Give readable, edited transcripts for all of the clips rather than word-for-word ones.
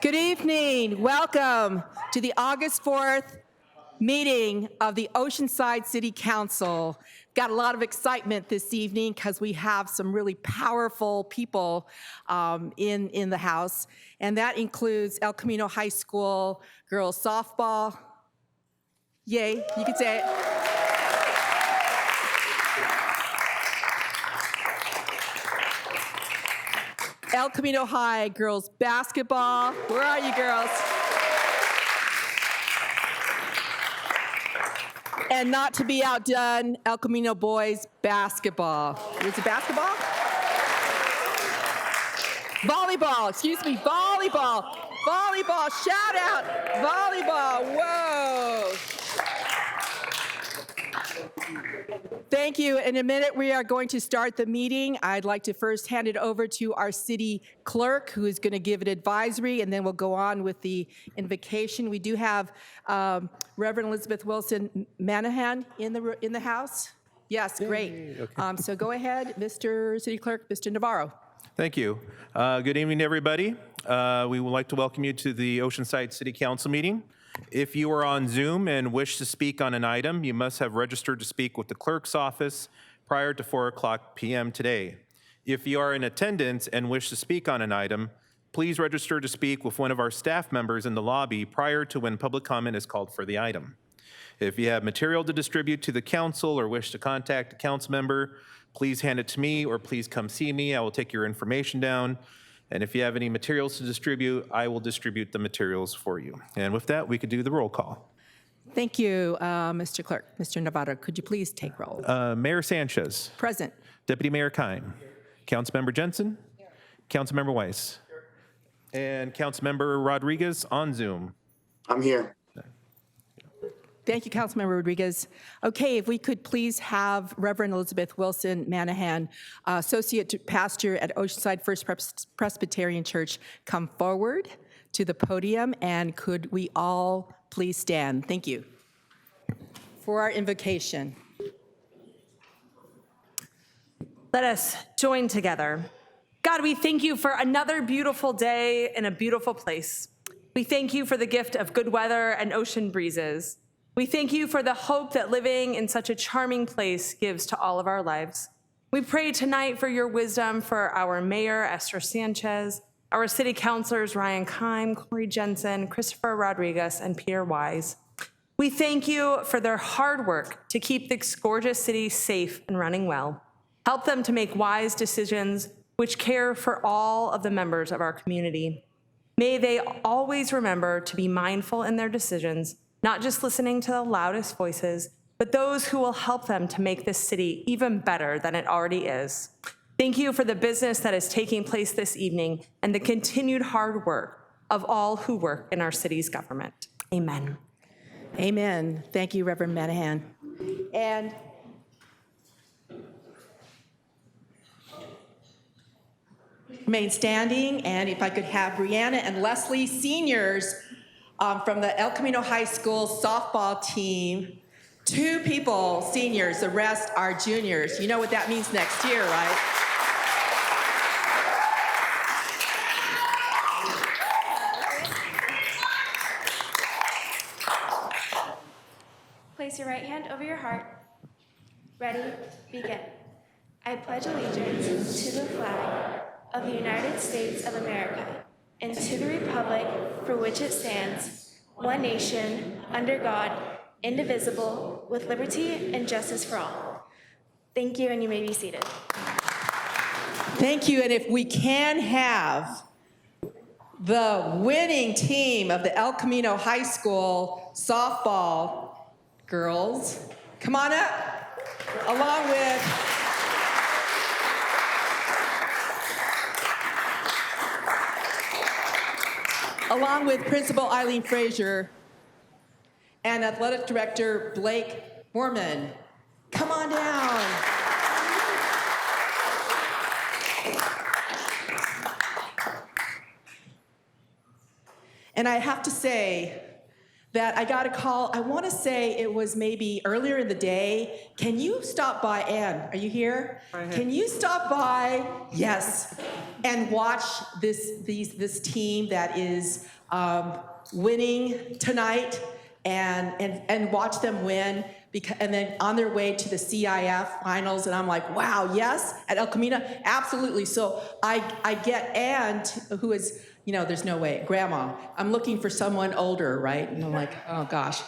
Good evening. Welcome to the August 4th meeting of the Oceanside City Council. Got a lot of excitement this evening because we have some really powerful people in the house, and that includes El Camino High School girls softball. Yay, you can say it. El Camino High girls basketball. Where are you girls? And not to be outdone, El Camino boys basketball. Is it basketball? Volleyball, excuse me, volleyball. Volleyball, shout out, volleyball, whoa. Thank you. In a minute, we are going to start the meeting. I'd like to first hand it over to our city clerk, who is going to give an advisory, and then we'll go on with the invocation. We do have Reverend Elizabeth Wilson Manahan in the house. Yes, great. Okay. So go ahead, Mr. City Clerk, Mr. Navarro. Thank you. Good evening, everybody. We would like to welcome you to the Oceanside City Council meeting. If you are on Zoom and wish to speak on an item, you must have registered to speak with the clerk's office prior to 4:00 p.m. today. If you are in attendance and wish to speak on an item, please register to speak with one of our staff members in the lobby prior to when public comment is called for the item. If you have material to distribute to the council or wish to contact a council member, please hand it to me or please come see me. I will take your information down. And if you have any materials to distribute, I will distribute the materials for you. And with that, we could do the roll call. Thank you, Mr. Clerk. Mr. Navarro, could you please take roll? Mayor Sanchez. Present. Deputy Mayor Kine. Councilmember Jensen. Councilmember Weiss. And Councilmember Rodriguez on Zoom. I'm here. Thank you, Councilmember Rodriguez. Okay, if we could please have Reverend Elizabeth Wilson Manahan, Associate Pastor at Oceanside First Presbyterian Church, come forward to the podium, and could we all please stand? Thank you. For our invocation. Let us join together. God, we thank you for another beautiful day in a beautiful place. We thank you for the gift of good weather and ocean breezes. We thank you for the hope that living in such a charming place gives to all of our lives. We pray tonight for your wisdom for our mayor, Esther Sanchez, our city councilors, Ryan Kime, Corey Jensen, Christopher Rodriguez, and Peter Wise. We thank you for their hard work to keep this gorgeous city safe and running well. Help them to make wise decisions which care for all of the members of our community. May they always remember to be mindful in their decisions, not just listening to the loudest voices, but those who will help them to make this city even better than it already is. Thank you for the business that is taking place this evening and the continued hard work of all who work in our city's government. Amen. Amen. Thank you, Reverend Manahan. And remain standing, and if I could have Brianna and Leslie, seniors, from the El Camino High School softball team. 2 people, seniors, the rest are juniors. You know what that means next year, right? Place your right hand over your heart. Ready, begin. I pledge allegiance to the flag of the United States of America and to the republic for which it stands, one nation, under God, indivisible, with liberty and justice for all. Thank you, and you may be seated. Thank you, and if we can have the winning team of the El Camino High School softball girls, come on up, along with Principal Eileen Frazier and Athletic Director Blake Borman. Come on down. And I have to say that I got a call. I want to say it was maybe earlier in the day. Can you stop by, Ann? Are you here? Can you stop by? Yes, and watch this team that is winning tonight, and watch them win. And then on their way to the CIF finals, and I'm like, wow, yes, at El Camino, absolutely. So I get Ann, who is, there's no way, grandma. I'm looking for someone older, right? And I'm like, oh gosh.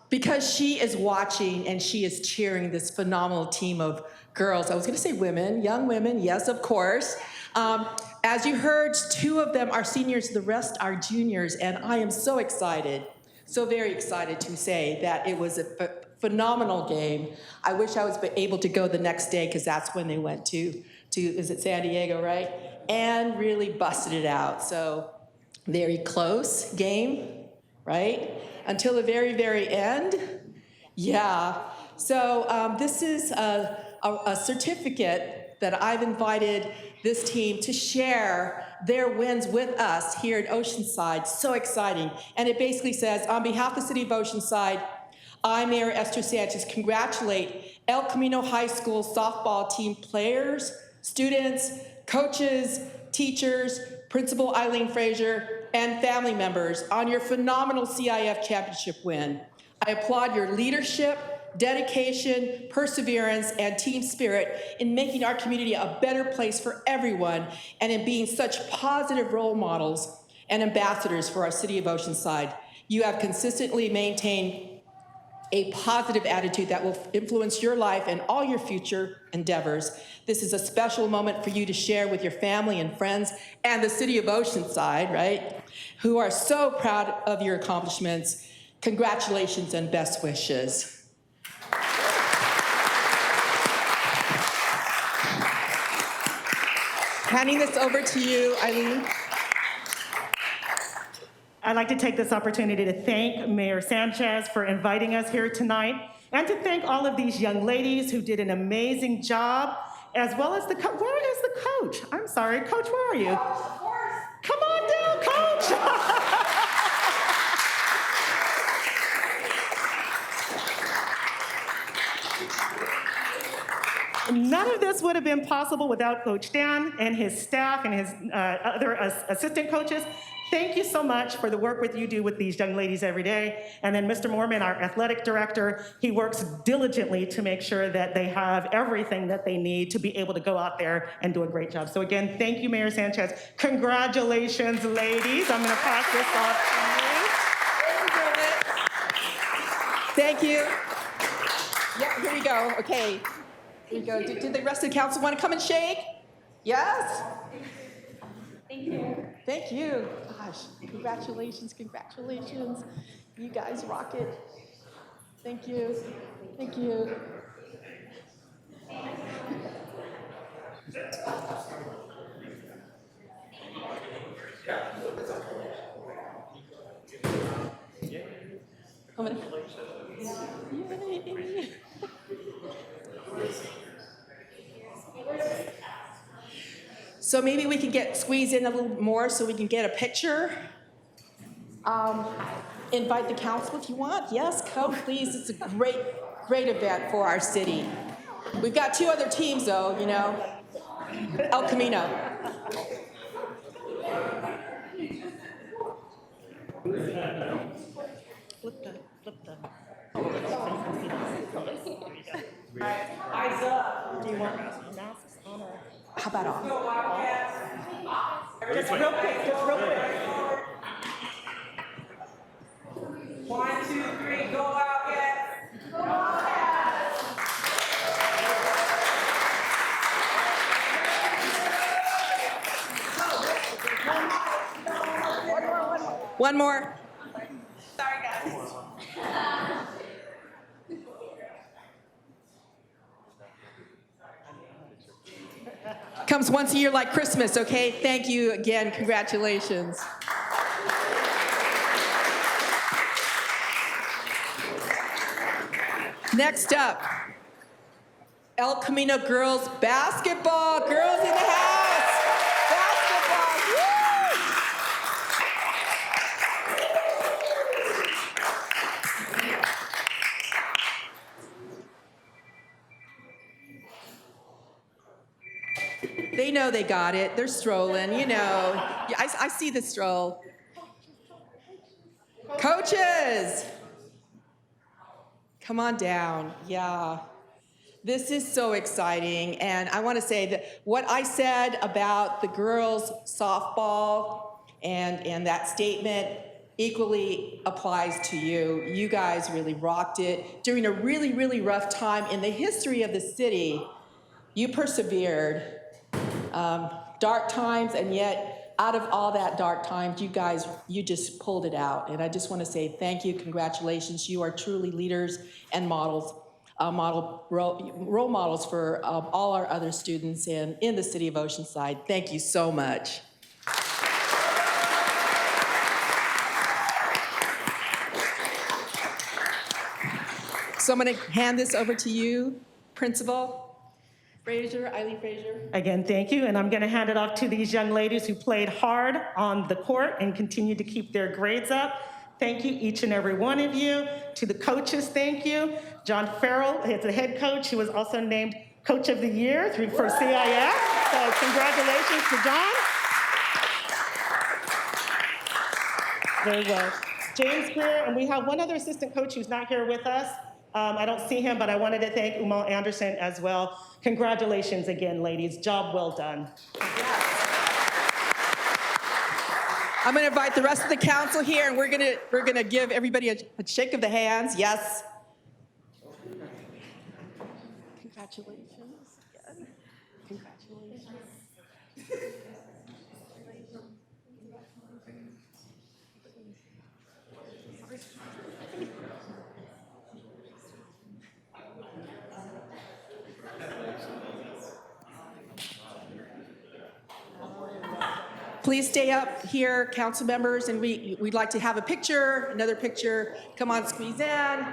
Because she is watching and she is cheering this phenomenal team of girls. I was gonna say women, young women, yes, of course. As you heard, 2 of them are seniors, the rest are juniors, and I am so excited. So very excited to say that it was a phenomenal game. I wish I was able to go the next day because that's when they went to is it San Diego, right? And really busted it out. So very close game, right? Until the very, very end. Yeah. So this is a certificate that I've invited this team to share their wins with us here at Oceanside. So exciting. And it basically says, on behalf of the City of Oceanside, I, Mayor Esther Sanchez, congratulate El Camino High School softball team players, students, coaches, teachers, Principal Eileen Frazier, and family members on your phenomenal CIF championship win. I applaud your leadership, dedication, perseverance, and team spirit in making our community a better place for everyone and in being such positive role models and ambassadors for our City of Oceanside. You have consistently maintained a positive attitude that will influence your life and all your future endeavors. This is a special moment for you to share with your family and friends and the City of Oceanside, right? Who are so proud of your accomplishments. Congratulations and best wishes. Handing this over to you, Eileen. I'd like to take this opportunity to thank Mayor Sanchez for inviting us here tonight, and to thank all of these young ladies who did an amazing job, as well as the coach. Where is the coach? I'm sorry, Coach, where are you? Of course. Come on down, Coach. None of this would have been possible without Coach Dan and his staff and his other assistant coaches. Thank you so much for the work you do with these young ladies every day. And then Mr. Mormon, our athletic director, he works diligently to make sure that they have everything that they need to be able to go out there and do a great job. So again, thank you, Mayor Sanchez. Congratulations, ladies. I'm gonna pass this off to you. Thank you. Yeah, here we go, okay. Here we go. Did the rest of the council want to come and shake? Yes? Thank you. Thank you. Gosh, congratulations, congratulations. You guys rock it. Thank you. Thank you. Yay. So maybe we can squeeze in a little more so we can get a picture. Invite the council if you want. Yes, come please. It's a great, great event for our city. We've got 2 other teams though, El Camino. Flip the. Eyes up. Do you want masks on or? How about off? Just real quick, just real quick. 1, 2, 3, go out, get. Go out. One more. Sorry, guys. Comes once a year like Christmas, okay? Thank you again. Congratulations. Next up, El Camino girls basketball. Girls in the house. Basketball. Woo! They know they got it. They're strolling, you know. Yeah, I see the stroll. Coaches, come on down. Yeah. This is so exciting, and I want to say that what I said about the girls' softball and that statement equally applies to you. You guys really rocked it. During a really, really rough time in the history of the city, you persevered. Dark times, and yet out of all that dark times, you just pulled it out. And I just want to say thank you, congratulations. You are truly leaders and models. Role models for all our other students in the city of Oceanside. Thank you so much. So I'm going to hand this over to you, Principal Eileen Frazier. Again, thank you, and I'm going to hand it off to these young ladies who played hard on the court and continue to keep their grades up. Thank you, each and every one of you. To the coaches, thank you. John Farrell is the head coach, who was also named Coach of the Year for CIF. So congratulations to John. Very well. James Greer, and we have one other assistant coach who's not here with us. I don't see him, but I wanted to thank Umal Anderson as well. Congratulations again, ladies. Job well done. I'm going to invite the rest of the council here, and we're going to give everybody a shake of the hands. Yes. Congratulations. Again. Congratulations. Please stay up here, council members, and we'd like to have a picture, another picture. Come on, squeeze in.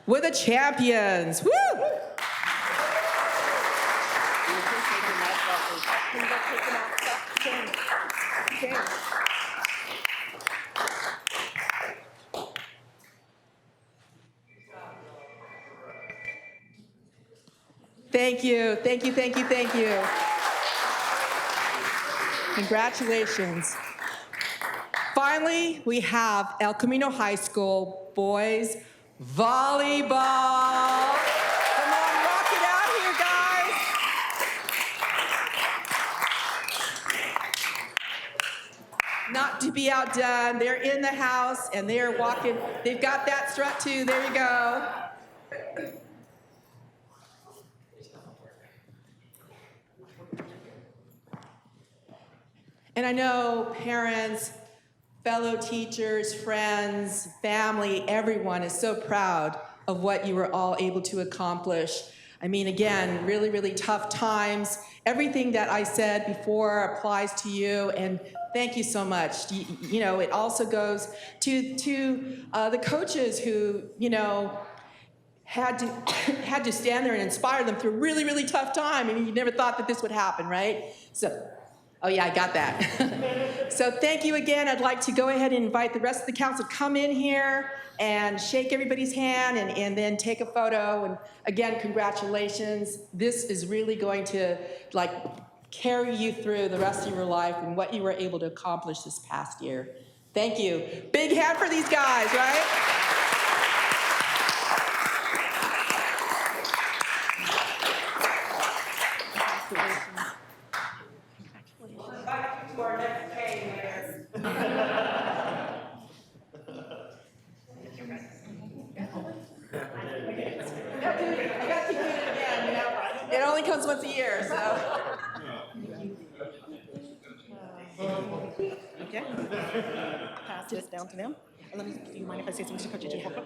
We're the champions. Woo! Thank you, thank you, thank you, thank you. Congratulations. Finally, we have El Camino High School boys volleyball. Come on, rock it out here, guys. Not to be outdone, they're in the house and they're walking. They've got that strut too, there you go. And I know parents, fellow teachers, friends, family, everyone is so proud of what you were all able to accomplish. I mean, again, really, really tough times. Everything that I said before applies to you, and thank you so much. You know, it also goes to the coaches who, you know, had to stand there and inspire them through a really, really tough time. I mean, you never thought that this would happen, right? So. Oh yeah, I got that. So thank you again. I'd like to go ahead and invite the rest of the council to come in here and shake everybody's hand and then take a photo. And again, congratulations. This is really going to carry you through the rest of your life and what you were able to accomplish this past year. Thank you. Big hand for these guys, right? To our next game, Mayor. I got to keep doing it again, you know? It only comes once a year, so. Okay. Pass this down to them. Let me, do you mind if I say something to Coach Ejiofor?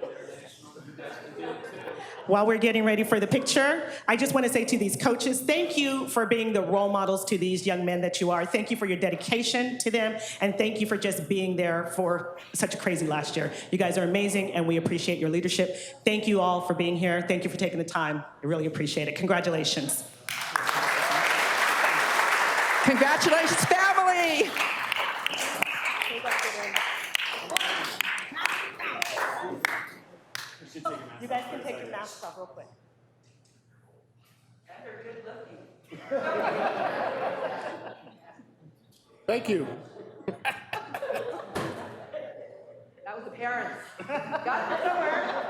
While we're getting ready for the picture, I just want to say to these coaches, thank you for being the role models to these young men that you are. Thank you for your dedication to them, and thank you for just being there for such a crazy last year. You guys are amazing, and we appreciate your leadership. Thank you all for being here. Thank you for taking the time. I really appreciate it. Congratulations. Congratulations, family! You guys can take your masks off real quick. Thank you. That was the parents. Got it somewhere.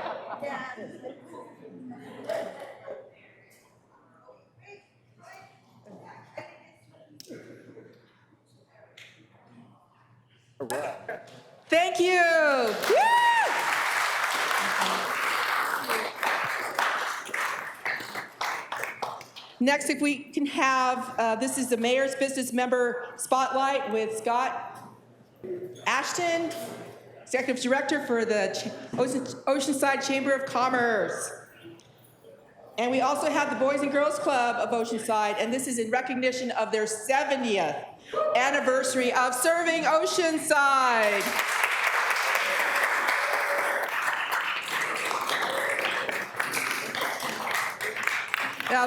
Thank you. Woo! Next, if we can have, this is the Mayor's Business Member Spotlight with Scott Ashton, Executive Director for the Oceanside Chamber of Commerce. And we also have the Boys and Girls Club of Oceanside, and this is in recognition of their 70th anniversary of serving Oceanside.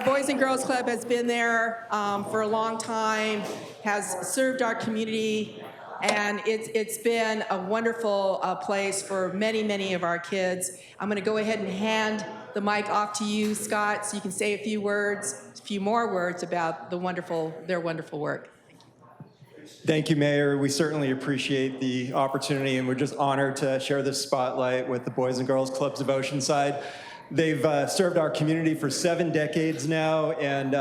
Boys and Girls Club has been there for a long time, has served our community, and it's been a wonderful place for many, many of our kids. I'm going to go ahead and hand the mic off to you, Scott, so you can say a few more words about their wonderful work. Thank you, Mayor. We certainly appreciate the opportunity, and we're just honored to share this spotlight with the Boys and Girls Clubs of Oceanside. They've served our community for 7 decades now, and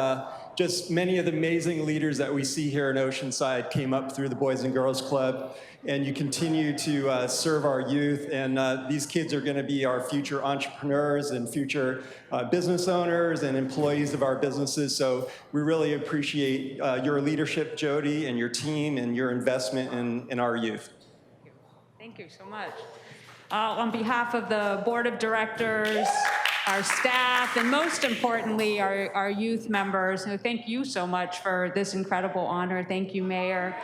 just many of the amazing leaders that we see here in Oceanside came up through the Boys and Girls Club, and you continue to serve our youth, and these kids are going to be our future entrepreneurs and future business owners and employees of our businesses, so we really appreciate your leadership, Jody, and your team, and your investment in our youth. Thank you so much. On behalf of the Board of Directors, our staff, and most importantly, our youth members, thank you so much for this incredible honor. Thank you, Mayor.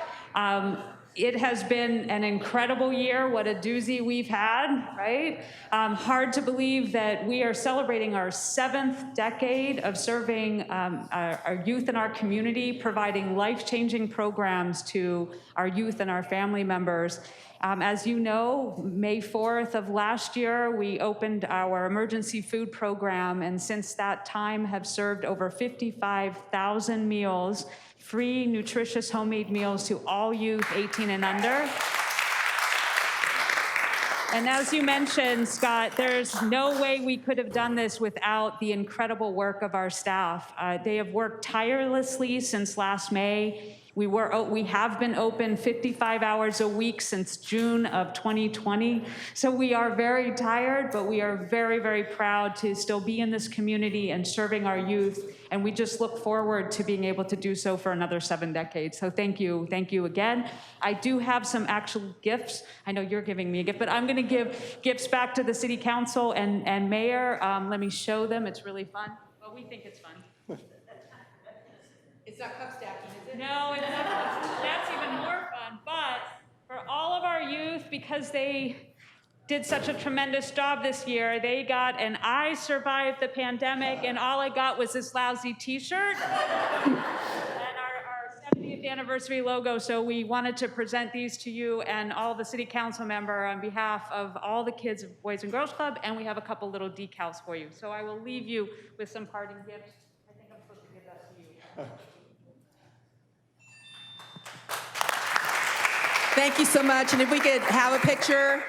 It has been an incredible year. What a doozy we've had, right? Hard to believe that we are celebrating our 7th decade of serving our youth in our community, providing life-changing programs to our youth and our family members. As you know, May 4th of last year, we opened our emergency food program, and since that time have served over 55,000 meals, free, nutritious homemade meals to all youth 18 and under. And as you mentioned, Scott, there's no way we could have done this without the incredible work of our staff. They have worked tirelessly since last May. We have been open 55 hours a week since June of 2020. So we are very tired, but we are very, very proud to still be in this community and serving our youth. And we just look forward to being able to do so for another 7 decades. So thank you again. I do have some actual gifts. I know you're giving me a gift, but I'm gonna give gifts back to the City Council and Mayor. Let me show them, it's really fun. Well, we think it's fun. It's not cup stacking, is it? No, it's not. That's even more fun. But for all of our youth, because they did such a tremendous job this year, they got an I survived the pandemic, and all I got was this lousy t-shirt and our 70th anniversary logo. So we wanted to present these to you and all the City Council member on behalf of all the kids of Boys and Girls Club, and we have a couple little decals for you. So I will leave you with some parting gifts. I think I'm supposed to give that to you. Thank you so much, and if we could have a picture.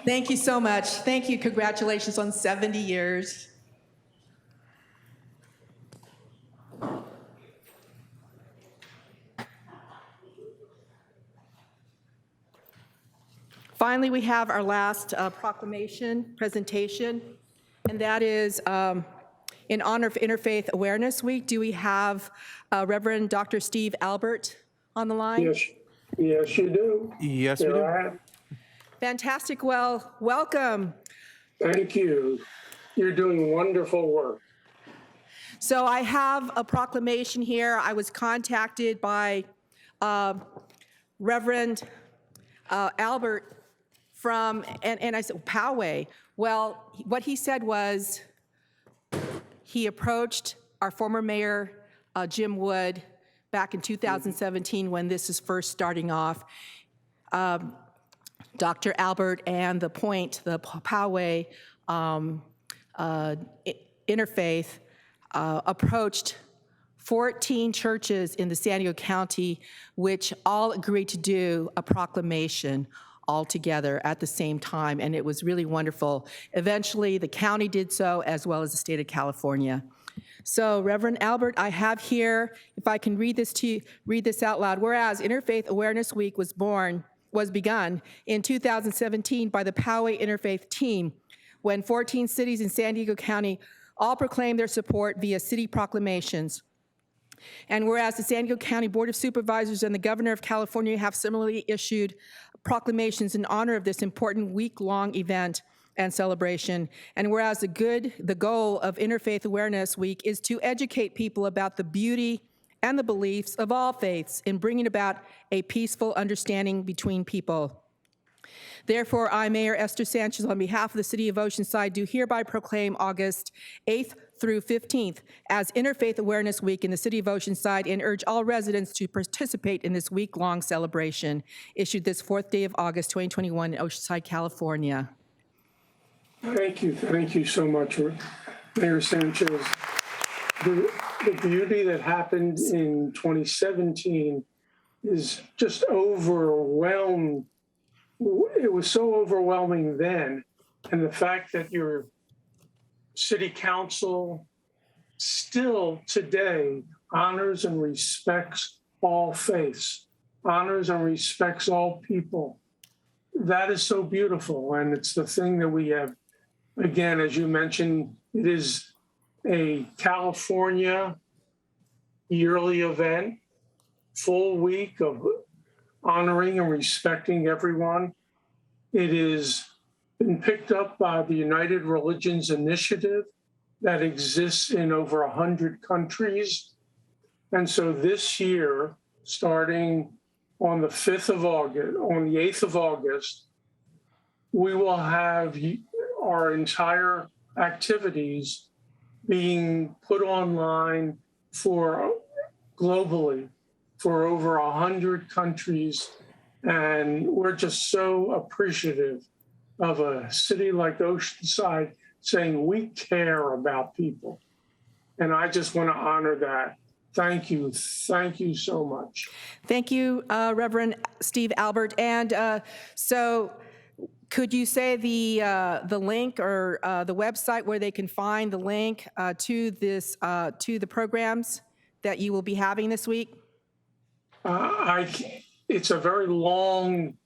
Thank you so much. Thank you. Congratulations on 70 years. Finally, we have our last proclamation presentation, and that is in honor of Interfaith Awareness Week. Do we have Reverend Dr. Steve Albert on the line? Yes, you do. Yes, we do. Here I am. Fantastic. Well, welcome. Thank you. You're doing wonderful work. So I have a proclamation here. I was contacted by Reverend Albert and I said, Poway. Well, what he said was, he approached our former mayor, Jim Wood, back in 2017 when this is first starting off. Dr. Albert and the Poway Interfaith approached 14 churches in the San Diego County, which all agreed to do a proclamation all together at the same time, and it was really wonderful. Eventually, the county did so, as well as the state of California. So, Reverend Albert, I have here, if I can read this out loud. Whereas Interfaith Awareness Week was begun in 2017 by the Poway Interfaith team, when 14 cities in San Diego County all proclaimed their support via city proclamations. And whereas the San Diego County Board of Supervisors and the Governor of California have similarly issued proclamations in honor of this important week-long event and celebration. And whereas the goal of Interfaith Awareness Week is to educate people about the beauty and the beliefs of all faiths in bringing about a peaceful understanding between people. Therefore, I, Mayor Esther Sanchez, on behalf of the City of Oceanside, do hereby proclaim August 8th through 15th as Interfaith Awareness Week in the City of Oceanside and urge all residents to participate in this week-long celebration, issued this 4th day of August 2021 in Oceanside, California. Thank you so much, Mayor Sanchez. The beauty that happened in 2017 is just overwhelmed. It was so overwhelming then, and the fact that your city council still today honors and respects all faiths, honors and respects all people. That is so beautiful, and it's the thing that we have, again, as you mentioned, it is a California yearly event, full week of honoring and respecting everyone. It has been picked up by the United Religions Initiative that exists in over 100 countries. And so this year, starting on the 5th of August, on the 8th of August, we will have our entire activities being put online for globally for over 100 countries. And we're just so appreciative of a city like Oceanside saying we care about people. And I just want to honor that. Thank you. Thank you so much. Thank you, Reverend Steve Albert. And so could you say the link or the website where they can find the link to the programs that you will be having this week? It's a very long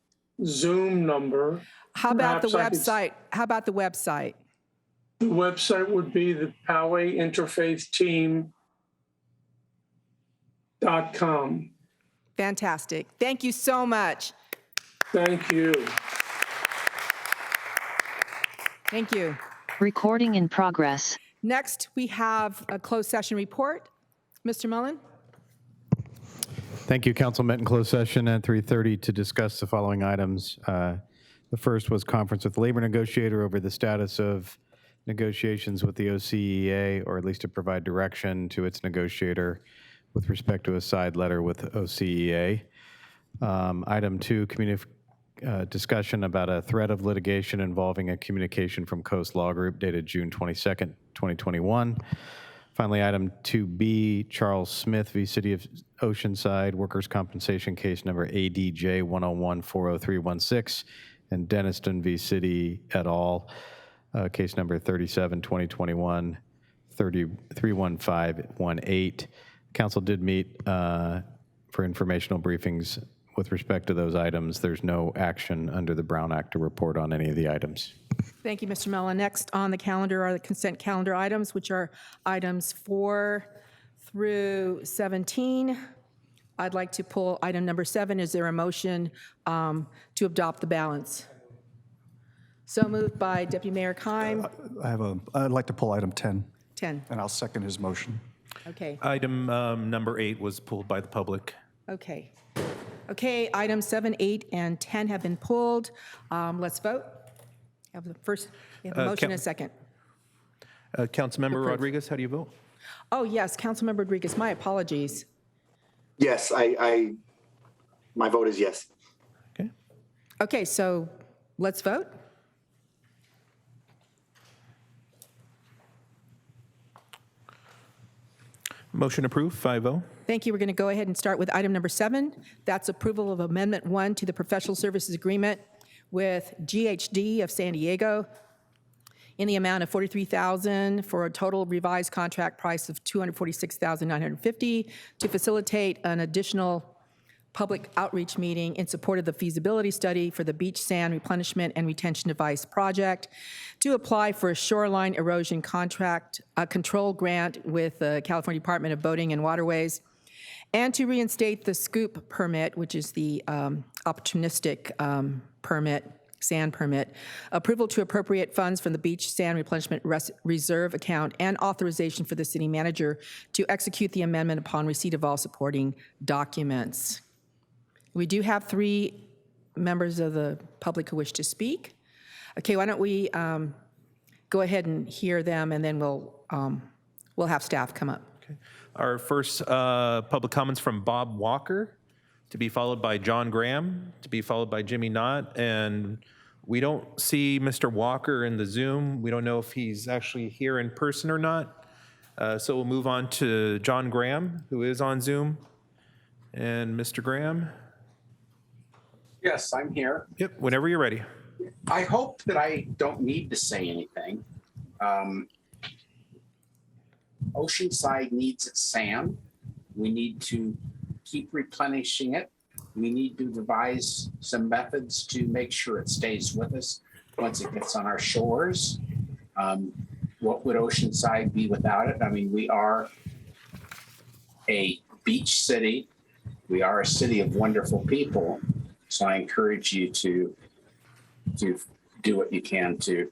Zoom number. How about the Perhaps website? How about the website? The website would be the Poway Interfaith Team.com. Fantastic. Thank you so much. Thank you. Thank you. Recording in progress. Next, we have a closed session report. Mr. Mullen? Thank you. Council met in closed session at 3:30 to discuss the following items. The first was conference with labor negotiator over the status of negotiations with the OCEA, or at least to provide direction to its negotiator with respect to a side letter with OCEA. Item 2, discussion about a threat of litigation involving a communication from Coast Law Group dated June 22nd, 2021. Finally, item 2B, Charles Smith v. City of Oceanside, workers' compensation case number ADJ 101-40316, and Denniston v. City et al., case number 37-2021, 31518. Council did meet for informational briefings with respect to those items. There's no action under the Brown Act to report on any of the items. Thank you, Mr. Mellon. Next on the calendar are the consent calendar items, which are items 4 through 17. I'd like to pull item number 7. Is there a motion to adopt the balance? So moved by Deputy Mayor Keim. I'd like to pull item 10. 10. And I'll second his motion. Okay. Item number 8 was pulled by the public. Okay. Okay, items 7, 8, and 10 have been pulled. Let's vote. We have a motion and a second. Councilmember Rodriguez, how do you vote? Oh, yes, Councilmember Rodriguez, my apologies. Yes, my vote is yes. Okay. Okay, so let's vote. Motion approved, 5-0. Thank you. We're going to go ahead and start with item number 7. That's approval of Amendment 1 to the Professional Services Agreement with GHD of San Diego in the amount of $43,000 for a total revised contract price of $246,950 to facilitate an additional public outreach meeting in support of the feasibility study for the beach sand replenishment and retention device project, to apply for a shoreline erosion contract control grant with the California Department of Boating and Waterways, and to reinstate the SCOOP permit, which is the opportunistic permit, sand permit, approval to appropriate funds from the beach sand replenishment reserve account, and authorization for the city manager to execute the amendment upon receipt of all supporting documents. We do have 3 members of the public who wish to speak. Okay, why don't we go ahead and hear them, and then we'll have staff come up. Okay. Our first public comments from Bob Walker, to be followed by John Graham, to be followed by Jimmy Knott. And we don't see Mr. Walker in the Zoom. We don't know if he's actually here in person or not. So we'll move on to John Graham, who is on Zoom. And Mr. Graham? Yes, I'm here. Yep, whenever you're ready. I hope that I don't need to say anything. Oceanside needs its sand. We need to keep replenishing it. We need to devise some methods to make sure it stays with us once it gets on our shores. What would Oceanside be without it? I mean, we are a beach city. We are a city of wonderful people. So I encourage you to do what you can to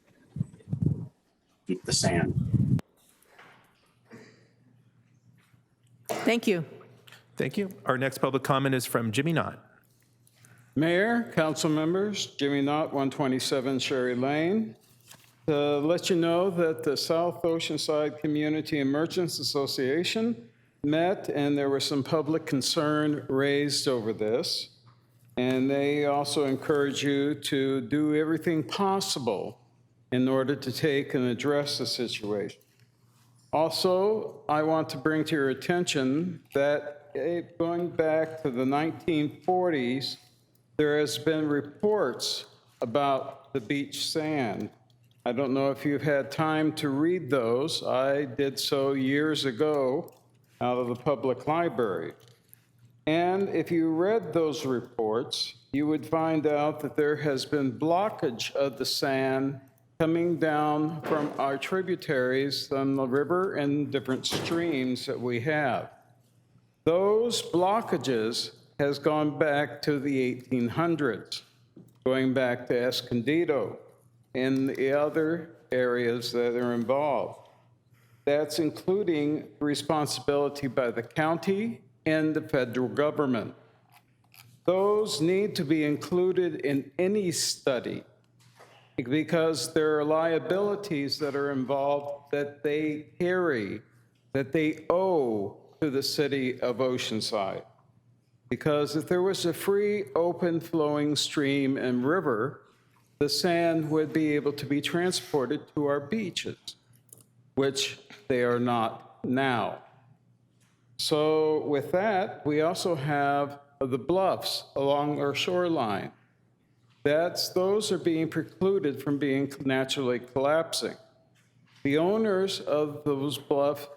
keep the sand. Thank you. Thank you. Our next public comment is from Jimmy Knott. Mayor, council members, Jimmy Knott, 127 Sherry Lane. To let you know that the South Oceanside Community and Merchants Association met, and there was some public concern raised over this. And they also encourage you to do everything possible in order to take and address the situation. Also, I want to bring to your attention that going back to the 1940s, there has been reports about the beach sand. I don't know if you've had time to read those. I did so years ago out of the public library. And if you read those reports, you would find out that there has been blockage of the sand coming down from our tributaries on the river and different streams that we have. Those blockages has gone back to the 1800s, going back to Escondido and the other areas that are involved. That's including responsibility by the county and the federal government. Those need to be included in any study because there are liabilities that are involved that they carry, that they owe to the city of Oceanside. Because if there was a free, open flowing stream and river, the sand would be able to be transported to our beaches, which they are not now. So with that, we also have the bluffs along our shoreline. Those are being precluded from being naturally collapsing. The owners of those bluffs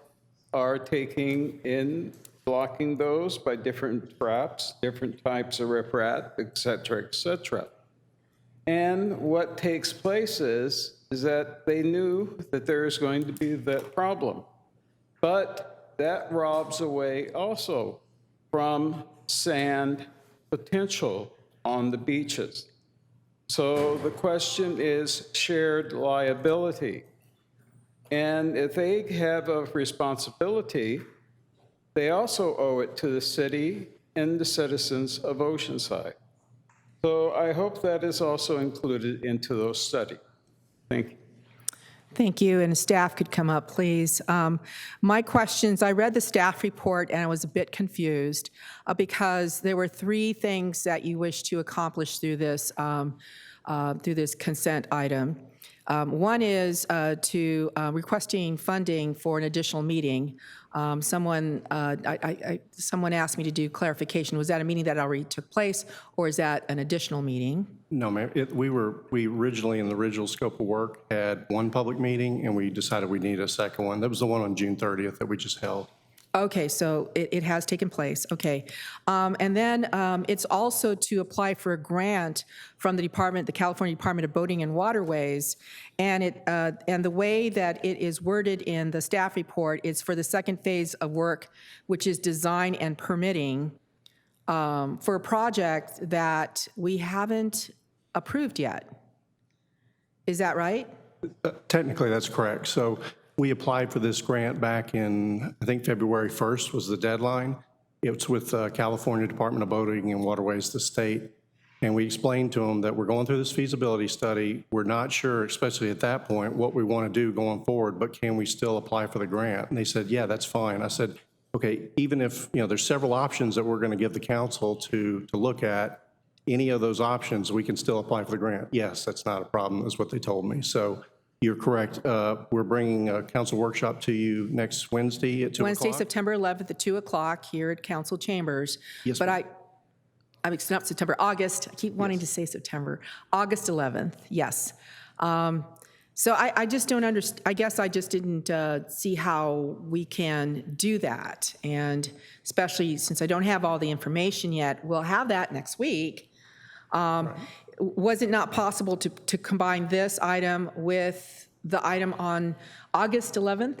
are taking in, blocking those by different traps, different types of riprap, et cetera, et cetera. And what takes place is that they knew that there is going to be that problem. But that robs away also from sand potential on the beaches. So the question is shared liability. And if they have a responsibility, they also owe it to the city and the citizens of Oceanside. So I hope that is also included into those studies. Thank you. Thank you, and staff could come up, please. My questions, I read the staff report and I was a bit confused because there were 3 things that you wish to accomplish through this consent item. One is to requesting funding for an additional meeting. Someone asked me to do clarification. Was that a meeting that already took place, or is that an additional meeting? No, ma'am. We originally, in the original scope of work, had one public meeting, and we decided we needed a second one. That was the one on June 30th that we just held. Okay, so it has taken place, okay. And then it's also to apply for a grant from the California Department of Boating and Waterways, and the way that it is worded in the staff report is for the second phase of work, which is design and permitting for a project that we haven't approved yet. Is that right? Technically, that's correct. So we applied for this grant back in, I think, February 1st was the deadline. It's with California Department of Boating and Waterways, the state. And we explained to them that we're going through this feasibility study. We're not sure, especially at that point, what we want to do going forward, but can we still apply for the grant? And they said, yeah, that's fine. I said, okay, even if, there's several options that we're going to give the council to look at, any of those options, we can still apply for the grant. Yes, that's not a problem, is what they told me. So you're correct. We're bringing a council workshop to you next Wednesday at 2 o'clock. Wednesday, September 11th at 2 o'clock here at council chambers. Yes, but ma'am. it's not September, August. I keep wanting to say September. August 11th, yes. So I just don't understand. I guess I just didn't see how we can do that. And especially since I don't have all the information yet, we'll have that next week. Right. Was it not possible to combine this item with the item on August 11th?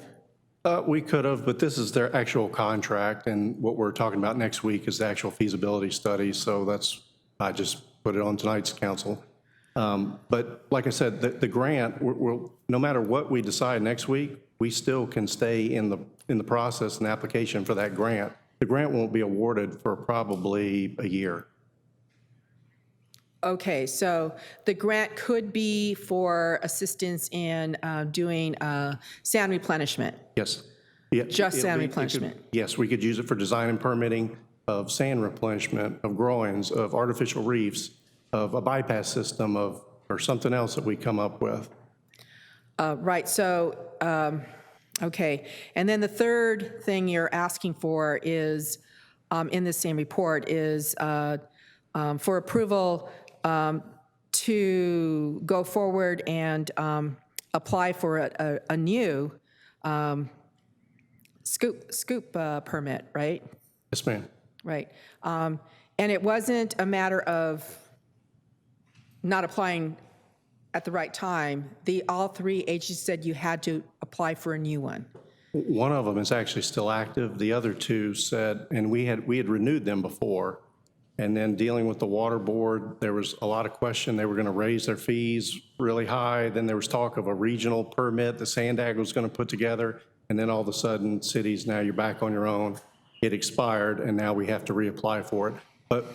We could have, but this is their actual contract, and what we're talking about next week is the actual feasibility study, so I just put it on tonight's council. But like I said, the grant, no matter what we decide next week, we still can stay in the process and application for that grant. The grant won't be awarded for probably a year. Okay, so the grant could be for assistance in doing sand replenishment. Yes. Just sand replenishment. Yes, we could use it for design and permitting of sand replenishment, of groins, of artificial reefs, of a bypass system, or something else that we come up with. Right, so, okay. And then the third thing you're asking for is, in this same report, is for approval to go forward and apply for a new scoop permit, right? Yes, ma'am. Right. And it wasn't a matter of not applying at the right time. All 3 agencies said you had to apply for a new one. One of them is actually still active. The other 2 said, and we had renewed them before, and then dealing with the water board, there was a lot of question. They were going to raise their fees really high. Then there was talk of a regional permit the Sandag was going to put together, and then all of a sudden, cities, now you're back on your own. It expired, and now we have to reapply for it. But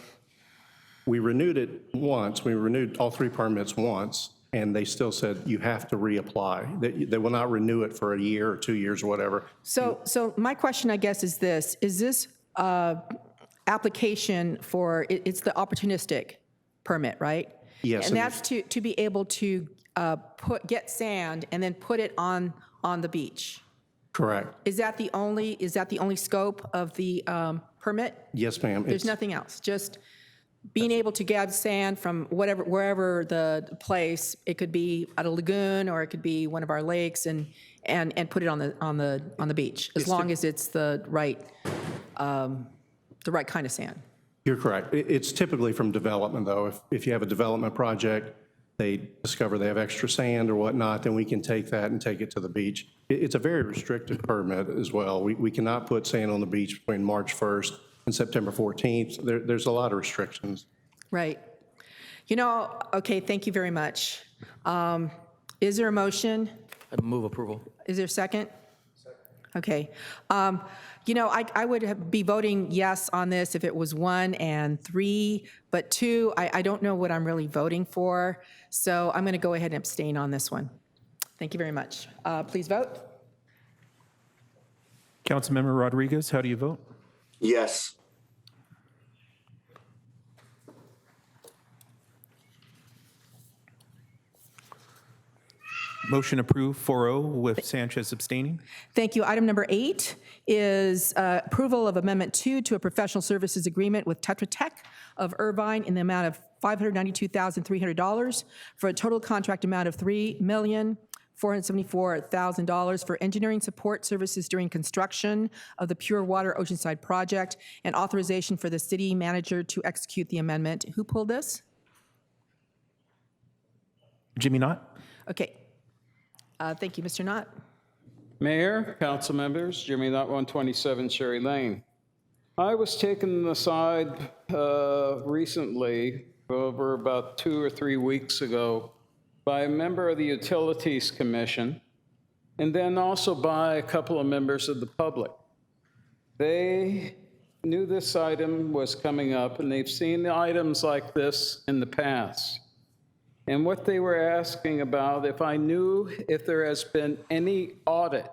we renewed it once. We renewed all 3 permits once, and they still said you have to reapply. They will not renew it for a year or 2 years or whatever. So my question, I guess, is this application for, it's the opportunistic permit, right? Yes. And that's to be able to get sand and then put it on the beach. Correct. Is that the only scope of the permit? Yes, ma'am. There's nothing else, just being able to gather sand from wherever the place. It could be at a lagoon, or it could be one of our lakes, and put it on the beach, as long as it's the right kind of sand. You're correct. It's typically from development, though. If you have a development project, they discover they have extra sand or whatnot, then we can take that and take it to the beach. It's a very restricted permit as well. We cannot put sand on the beach between March 1st and September 14th. There's a lot of restrictions. Right. Okay, thank you very much. Is there a motion? I'd move approval. Is there a second? Okay. I would be voting yes on this if it was 1 and 3, but 2, I don't know what I'm really voting for, so I'm going to go ahead and abstain on this one. Thank you very much. Please vote. Councilmember Rodriguez, how do you vote? Yes. Motion approved 4-0 with Sanchez abstaining. Thank you. Item number 8 is approval of Amendment 2 to a professional services agreement with Tetra Tech of Irvine in the amount of $592,300 for a total contract amount of $3,474,000 for engineering support services during construction of the Pure Water Oceanside project and authorization for the city manager to execute the amendment. Who pulled this? Jimmy Knott? Okay. Thank you, Mr. Knott. Mayor, council members, Jimmy Knott, 127 Sherry Lane. I was taken aside recently, over about 2 or 3 weeks ago, by a member of the Utilities Commission, and then also by a couple of members of the public. They knew this item was coming up, and they've seen items like this in the past. And what they were asking about, if I knew if there has been any audit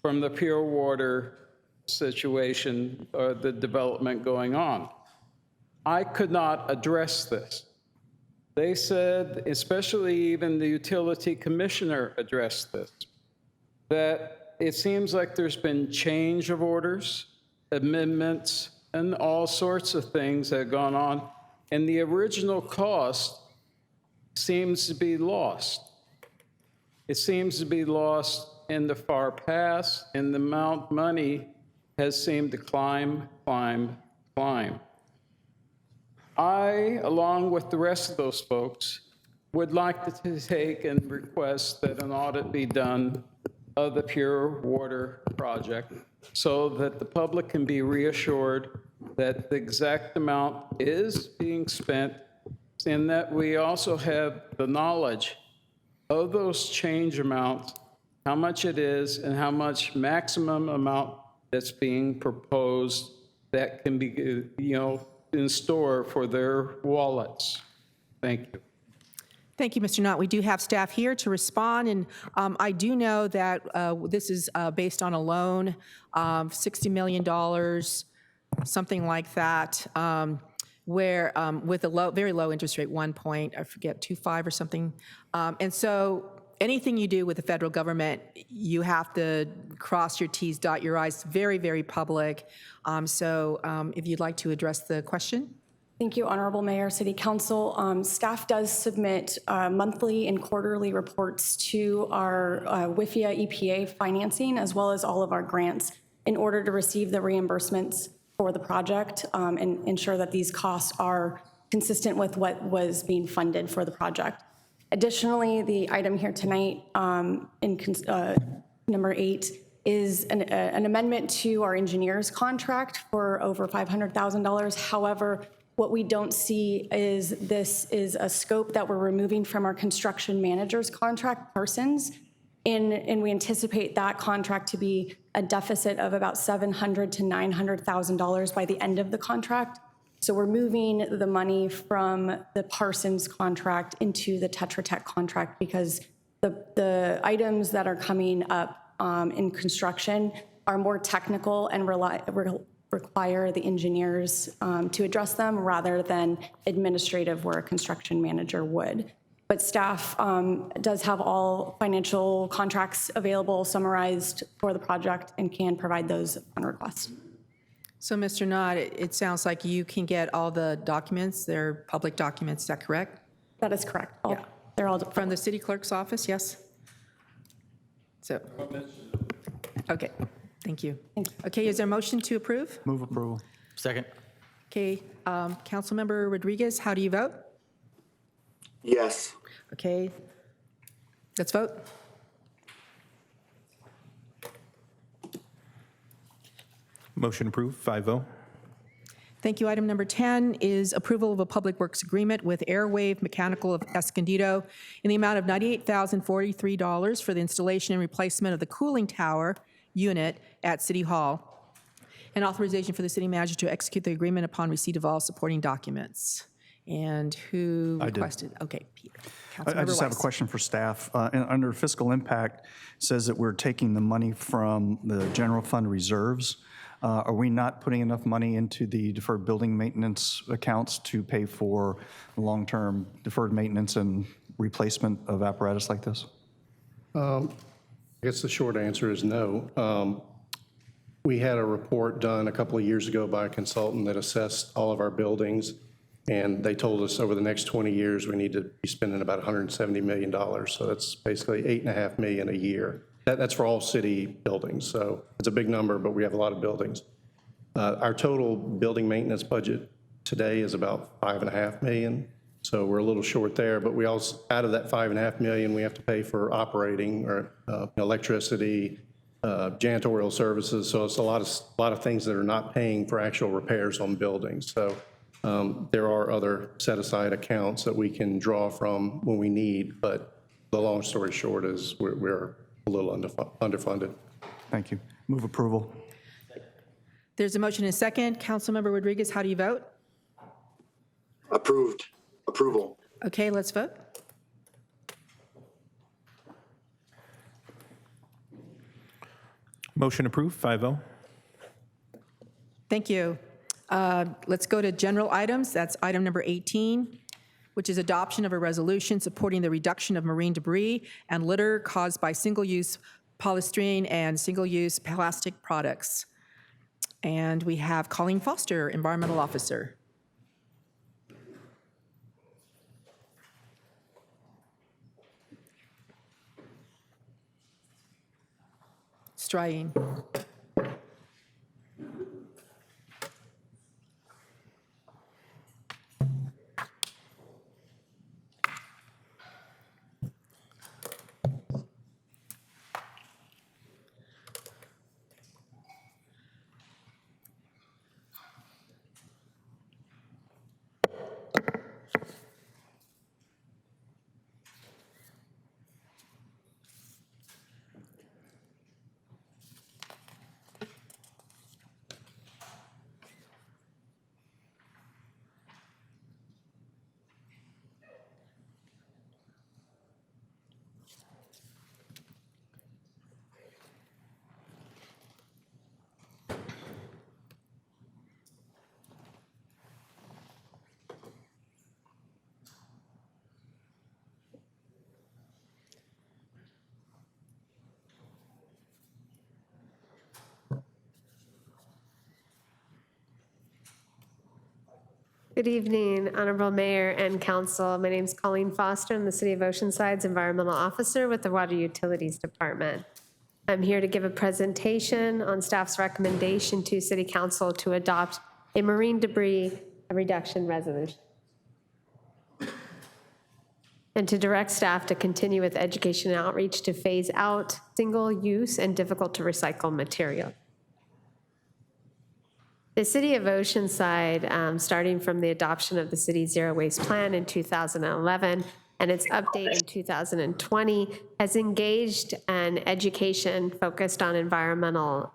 from the pure water situation or the development going on. I could not address this. They said, especially even the utility commissioner addressed this, that it seems like there's been change of orders, amendments, and all sorts of things that have gone on, and the original cost seems to be lost. It seems to be lost in the far past, and the amount of money has seemed to climb, climb, climb. I, along with the rest of those folks, would like to take and request that an audit be done of the Pure Water project so that the public can be reassured that the exact amount is being spent, and that we also have the knowledge of those change amounts, how much it is, and how much maximum amount that's being proposed that can be, in store for their wallets. Thank you. Thank you, Mr. Knott. We do have staff here to respond, and I do know that this is based on a loan, $60 million, something like that, where with a very low interest rate, 1.25 or something. And so anything you do with the federal government, you have to cross your T's, dot your I's, very, very public. So if you'd like to address the question. Thank you, Honorable Mayor, City Council. Staff does submit monthly and quarterly reports to our WIFIA EPA financing, as well as all of our grants, in order to receive the reimbursements for the project and ensure that these costs are consistent with what was being funded for the project. Additionally, the item here tonight, number 8, is an amendment to our engineer's contract for over $500,000. However, what we don't see is this is a scope that we're removing from our construction manager's contract, Parsons, and we anticipate that contract to be a deficit of about $700,000 to $900,000 by the end of the contract. So we're moving the money from the Parsons contract into the Tetra Tech contract because the items that are coming up in construction are more technical and require the engineers to address them rather than administrative where a construction manager would. But staff does have all financial contracts available, summarized for the project, and can provide those on request. So, Mr. Knott, it sounds like you can get all the documents. They're public documents, is that correct? That is correct. Yeah. They're all from the city clerk's office, yes? So, okay, thank you. Okay, is there a motion to approve? Move approval. Second. Okay, Councilmember Rodriguez, how do you vote? Yes. Okay, let's vote. Motion approved 5-0. Thank you. Item number 10 is approval of a public works agreement with Airwave Mechanical of Escondido in the amount of $98,043 for the installation and replacement of the cooling tower unit at City Hall, and authorization for the city manager to execute the agreement upon receipt of all supporting documents. And who I did. requested? Okay, Peter. I Councilmember just have a Weiss. question for staff. Under fiscal impact, it says that we're taking the money from the general fund reserves. Are we not putting enough money into the deferred building maintenance accounts to pay for long-term deferred maintenance and replacement of apparatus like this? I guess the short answer is no. We had a report done a couple of years ago by a consultant that assessed all of our buildings, and they told us over the next 20 years we need to be spending about $170 million. So that's basically $8.5 million a year. That's for all city buildings. So it's a big number, but we have a lot of buildings. Our total building maintenance budget today is about $5.5 million. So we're a little short there, but we also, out of that $5.5 million, we have to pay for operating or electricity, janitorial services. So it's a lot of things that are not paying for actual repairs on buildings. So there are other set-aside accounts that we can draw from when we need, but the long story short is we're a little underfunded. Thank you. Move approval. There's a motion and a second. Councilmember Rodriguez, how do you vote? Approved. Approval. Okay, let's vote. Motion approved, 5-0. Thank you. Let's go to general items. That's item number 18, which is adoption of a resolution supporting the reduction of marine debris and litter caused by single-use polystyrene and single-use plastic products. And we have Colleen Foster, Environmental Officer. Strying. Good evening, Honorable Mayor and Council. My name is Colleen Foster. I'm the City of Oceanside's Environmental Officer with the Water Utilities Department. I'm here to give a presentation on staff's recommendation to City Council to adopt a marine debris reduction resolution and to direct staff to continue with education and outreach to phase out single-use and difficult-to-recycle material. The City of Oceanside, starting from the adoption of the City Zero Waste Plan in 2011 and its update in 2020, has engaged in education focused on environmental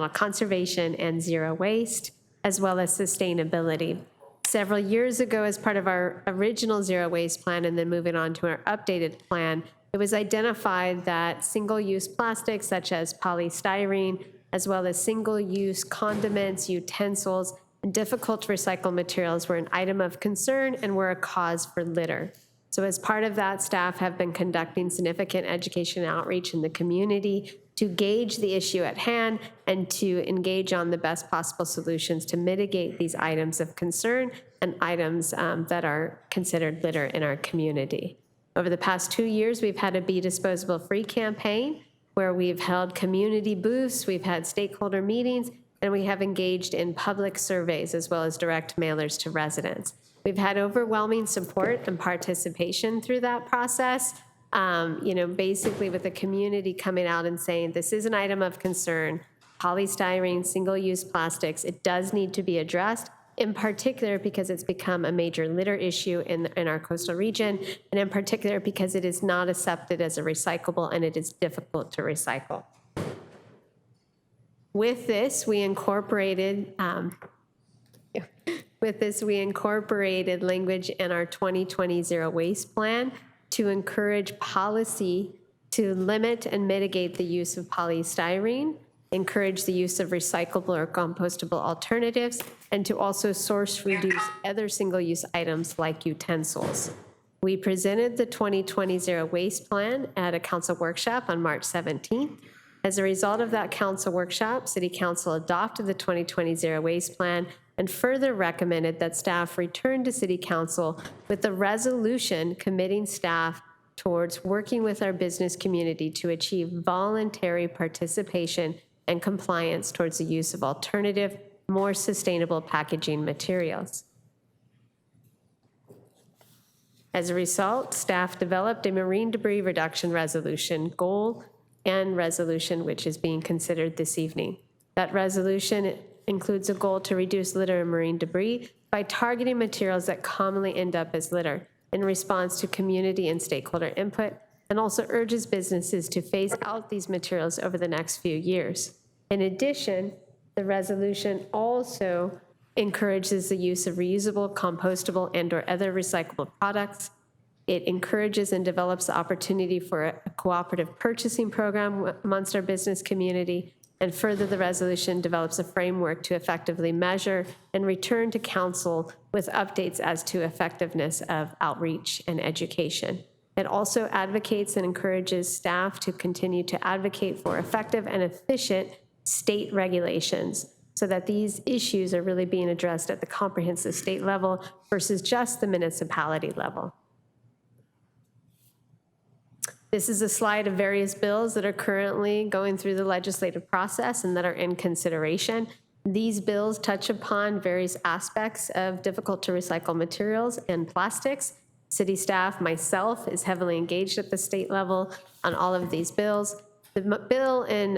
conservation and zero waste, as well as sustainability. Several years ago, as part of our original Zero Waste Plan and then moving on to our updated plan, it was identified that single-use plastics such as polystyrene, as well as single-use condiments, utensils, and difficult-to-recycle materials were an item of concern and were a cause for litter. So as part of that, staff have been conducting significant education and outreach in the community to gauge the issue at hand and to engage on the best possible solutions to mitigate these items of concern and items that are considered litter in our community. Over the past 2 years, we've had a Be Disposable Free campaign where we've held community booths, we've had stakeholder meetings, and we have engaged in public surveys as well as direct mailers to residents. We've had overwhelming support and participation through that process, basically with the community coming out and saying, this is an item of concern, polystyrene, single-use plastics, it does need to be addressed, in particular because it's become a major litter issue in our coastal region, and in particular because it is not accepted as a recyclable and it is difficult to recycle. With this, we incorporated With this, we incorporated language in our 2020 Zero Waste Plan to encourage policy to limit and mitigate the use of polystyrene, encourage the use of recyclable or compostable alternatives, and to also source reduce other single-use items like utensils. We presented the 2020 Zero Waste Plan at a council workshop on March 17th. As a result of that council workshop, City Council adopted the 2020 Zero Waste Plan and further recommended that staff return to City Council with a resolution committing staff towards working with our business community to achieve voluntary participation and compliance towards the use of alternative, more sustainable packaging materials. As a result, staff developed a marine debris reduction resolution goal and resolution, which is being considered this evening. That resolution includes a goal to reduce litter and marine debris by targeting materials that commonly end up as litter in response to community and stakeholder input, and also urges businesses to phase out these materials over the next few years. In addition, the resolution also encourages the use of reusable, compostable, and/or other recyclable products. It encourages and develops the opportunity for a cooperative purchasing program amongst our business community. And further, the resolution develops a framework to effectively measure and return to council with updates as to effectiveness of outreach and education. It also advocates and encourages staff to continue to advocate for effective and efficient state regulations so that these issues are really being addressed at the comprehensive state level versus just the municipality level. This is a slide of various bills that are currently going through the legislative process and that are in consideration. These bills touch upon various aspects of difficult to recycle materials and plastics. City staff, myself, is heavily engaged at the state level on all of these bills. The bill in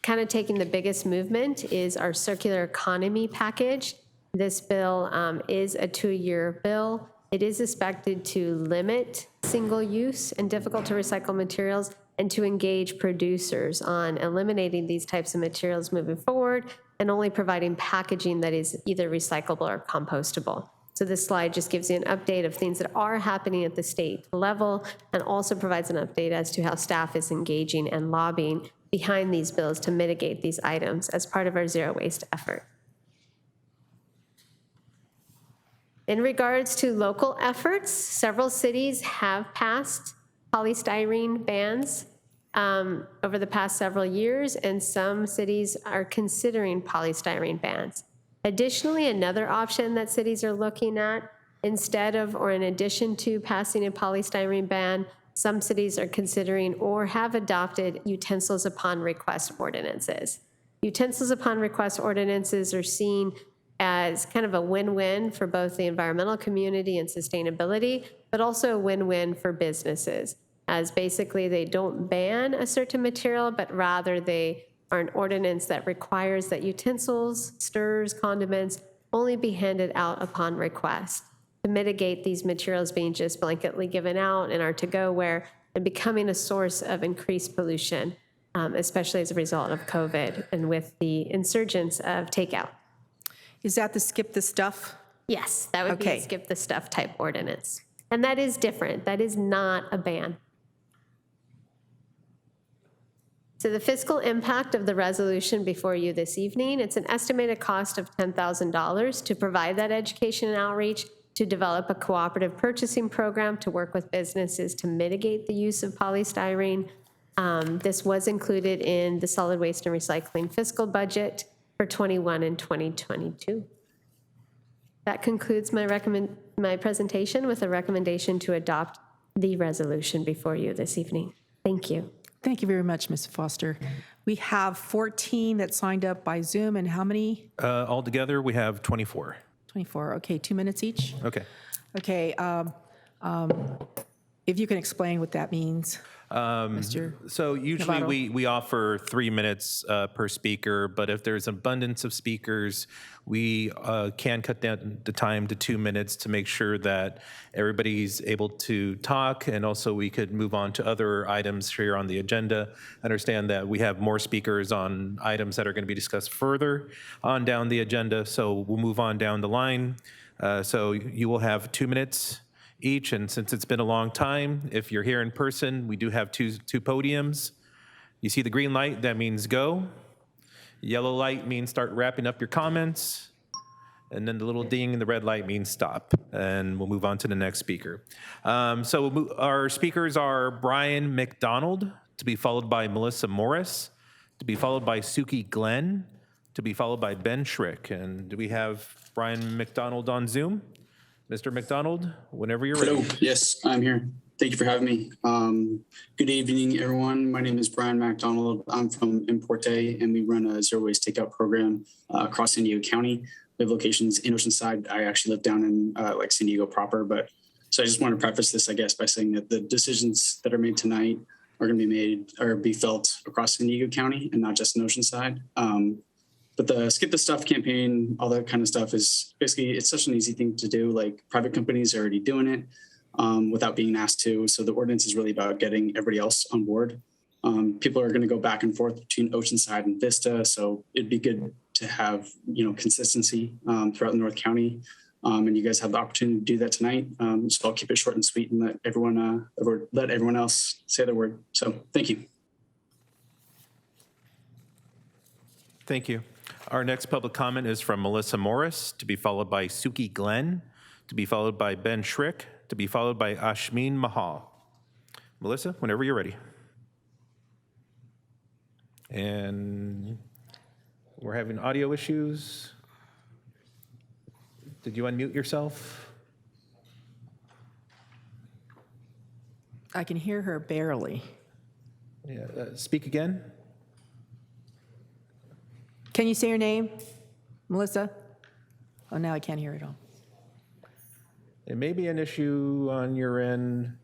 kind of taking the biggest movement is our circular economy package. This bill is a 2-year bill. It is expected to limit single-use and difficult-to-recycle materials and to engage producers on eliminating these types of materials moving forward and only providing packaging that is either recyclable or compostable. So this slide just gives you an update of things that are happening at the state level and also provides an update as to how staff is engaging and lobbying behind these bills to mitigate these items as part of our zero waste effort. In regards to local efforts, several cities have passed polystyrene bans over the past several years, and some cities are considering polystyrene bans. Additionally, another option that cities are looking at, instead of or in addition to passing a polystyrene ban, some cities are considering or have adopted utensils upon request ordinances. Utensils upon request ordinances are seen as kind of a win-win for both the environmental community and sustainability, but also a win-win for businesses, as basically they don't ban a certain material, but rather they are an ordinance that requires that utensils, stirs, condiments only be handed out upon request to mitigate these materials being just blanketly given out in our to-go-ware and becoming a source of increased pollution, especially as a result of COVID and with the insurgence of takeout. Is that the skip the stuff? Yes, that would be a skip the stuff type ordinance. And that is different. That is not a ban. So the fiscal impact of the resolution before you this evening, it's an estimated cost of $10,000 to provide that education and outreach, to develop a cooperative purchasing program to work with businesses to mitigate the use of polystyrene. This was included in the solid waste and recycling fiscal budget for 21 and 2022. That concludes my presentation with a recommendation to adopt the resolution before you this evening. Thank you. Thank you very much, Ms. Foster. We have 14 that signed up by Zoom, and how many? Altogether, we have 24. 24, okay, 2 minutes each? Okay. Okay, If you can explain what that means, Mr. So usually Navarro. we offer 3 minutes per speaker, but if there's abundance of speakers, we can cut down the time to 2 minutes to make sure that everybody's able to talk, and also we could move on to other items here on the agenda. Understand that we have more speakers on items that are going to be discussed further on down the agenda, so we'll move on down the line. So you will have 2 minutes each, and since it's been a long time, if you're here in person, we do have two podiums. You see the green light, that means go. Yellow light means start wrapping up your comments. And then the little ding in the red light means stop. And we'll move on to the next speaker. Our speakers are Brian McDonald, to be followed by Melissa Morris, to be followed by Suki Glenn, to be followed by Ben Schrick. And do we have Brian McDonald on Zoom? Mr. McDonald, whenever you're ready. Hello, yes, I'm here. Thank you for having me. Good evening, everyone. My name is Brian McDonald. I'm from Importe, and we run a zero waste takeout program across San Diego County. We have locations in Oceanside. I actually live down in like San Diego proper, so I just want to preface this, I guess, by saying that the decisions that are made tonight are going to be made or be felt across San Diego County and not just in Oceanside. But the skip the stuff campaign, all that kind of stuff is basically, it's such an easy thing to do. Like private companies are already doing it without being asked to. So the ordinance is really about getting everybody else on board. People are going to go back and forth between Oceanside and Vista. So it'd be good to have, consistency throughout the North County. And you guys have the opportunity to do that tonight. So I'll keep it short and sweet and let everyone else say their word. So thank you. Thank you. Our next public comment is from Melissa Morris, to be followed by Suki Glenn, to be followed by Ben Schrick, to be followed by Ashmin Mahal. Melissa, whenever you're ready. And we're having audio issues. Did you unmute yourself? I can hear her barely. Yeah, speak again. Can you say your name, Melissa? Oh, now I can't hear it all. It may be an issue on your end.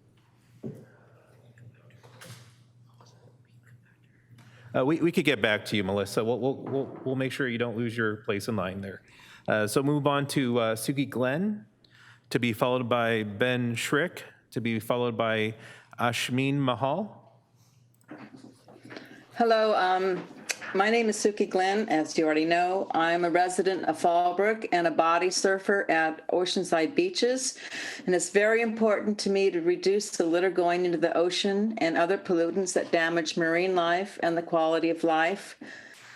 We could get back to you, Melissa. We'll make sure you don't lose your place in line there. So move on to Suki Glenn, to be followed by Ben Schrick, to be followed by Ashmin Mahal. Hello, my name is Suki Glenn, as you already know. I'm a resident of Fallbrook and a body surfer at Oceanside beaches. And it's very important to me to reduce the litter going into the ocean and other pollutants that damage marine life and the quality of life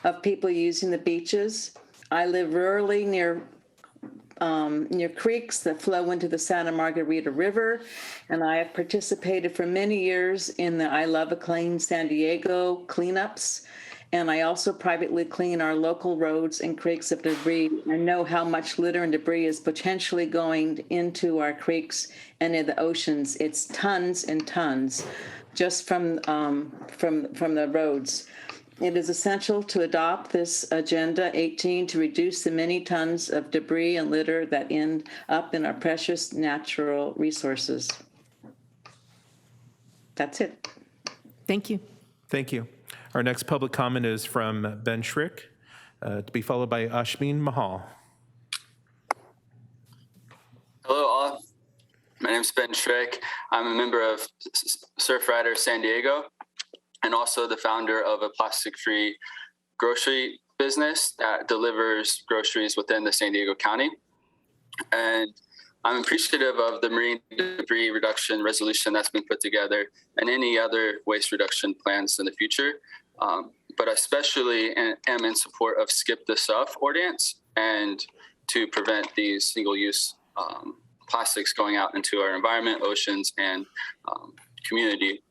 of people using the beaches. I live rurally near creeks that flow into the Santa Margarita River, and I have participated for many years in the I Love a Clean San Diego cleanups. And I also privately clean our local roads and creeks of debris. I know how much litter and debris is potentially going into our creeks and in the oceans. It's tons and tons just from the roads. It is essential to adopt this Agenda 18 to reduce the many tons of debris and litter that end up in our precious natural resources. That's it. Thank you. Thank you. Our next public comment is from Ben Schrick, to be followed by Ashmin Mahal. Hello, all. My name is Ben Schrick. I'm a member of Surf Rider San Diego and also the founder of a plastic-free grocery business that delivers groceries within the San Diego County. And I'm appreciative of the marine debris reduction resolution that's been put together and any other waste reduction plans in the future. But especially am in support of Skip the Stuff ordinance and to prevent these single-use plastics going out into our environment, oceans, and community.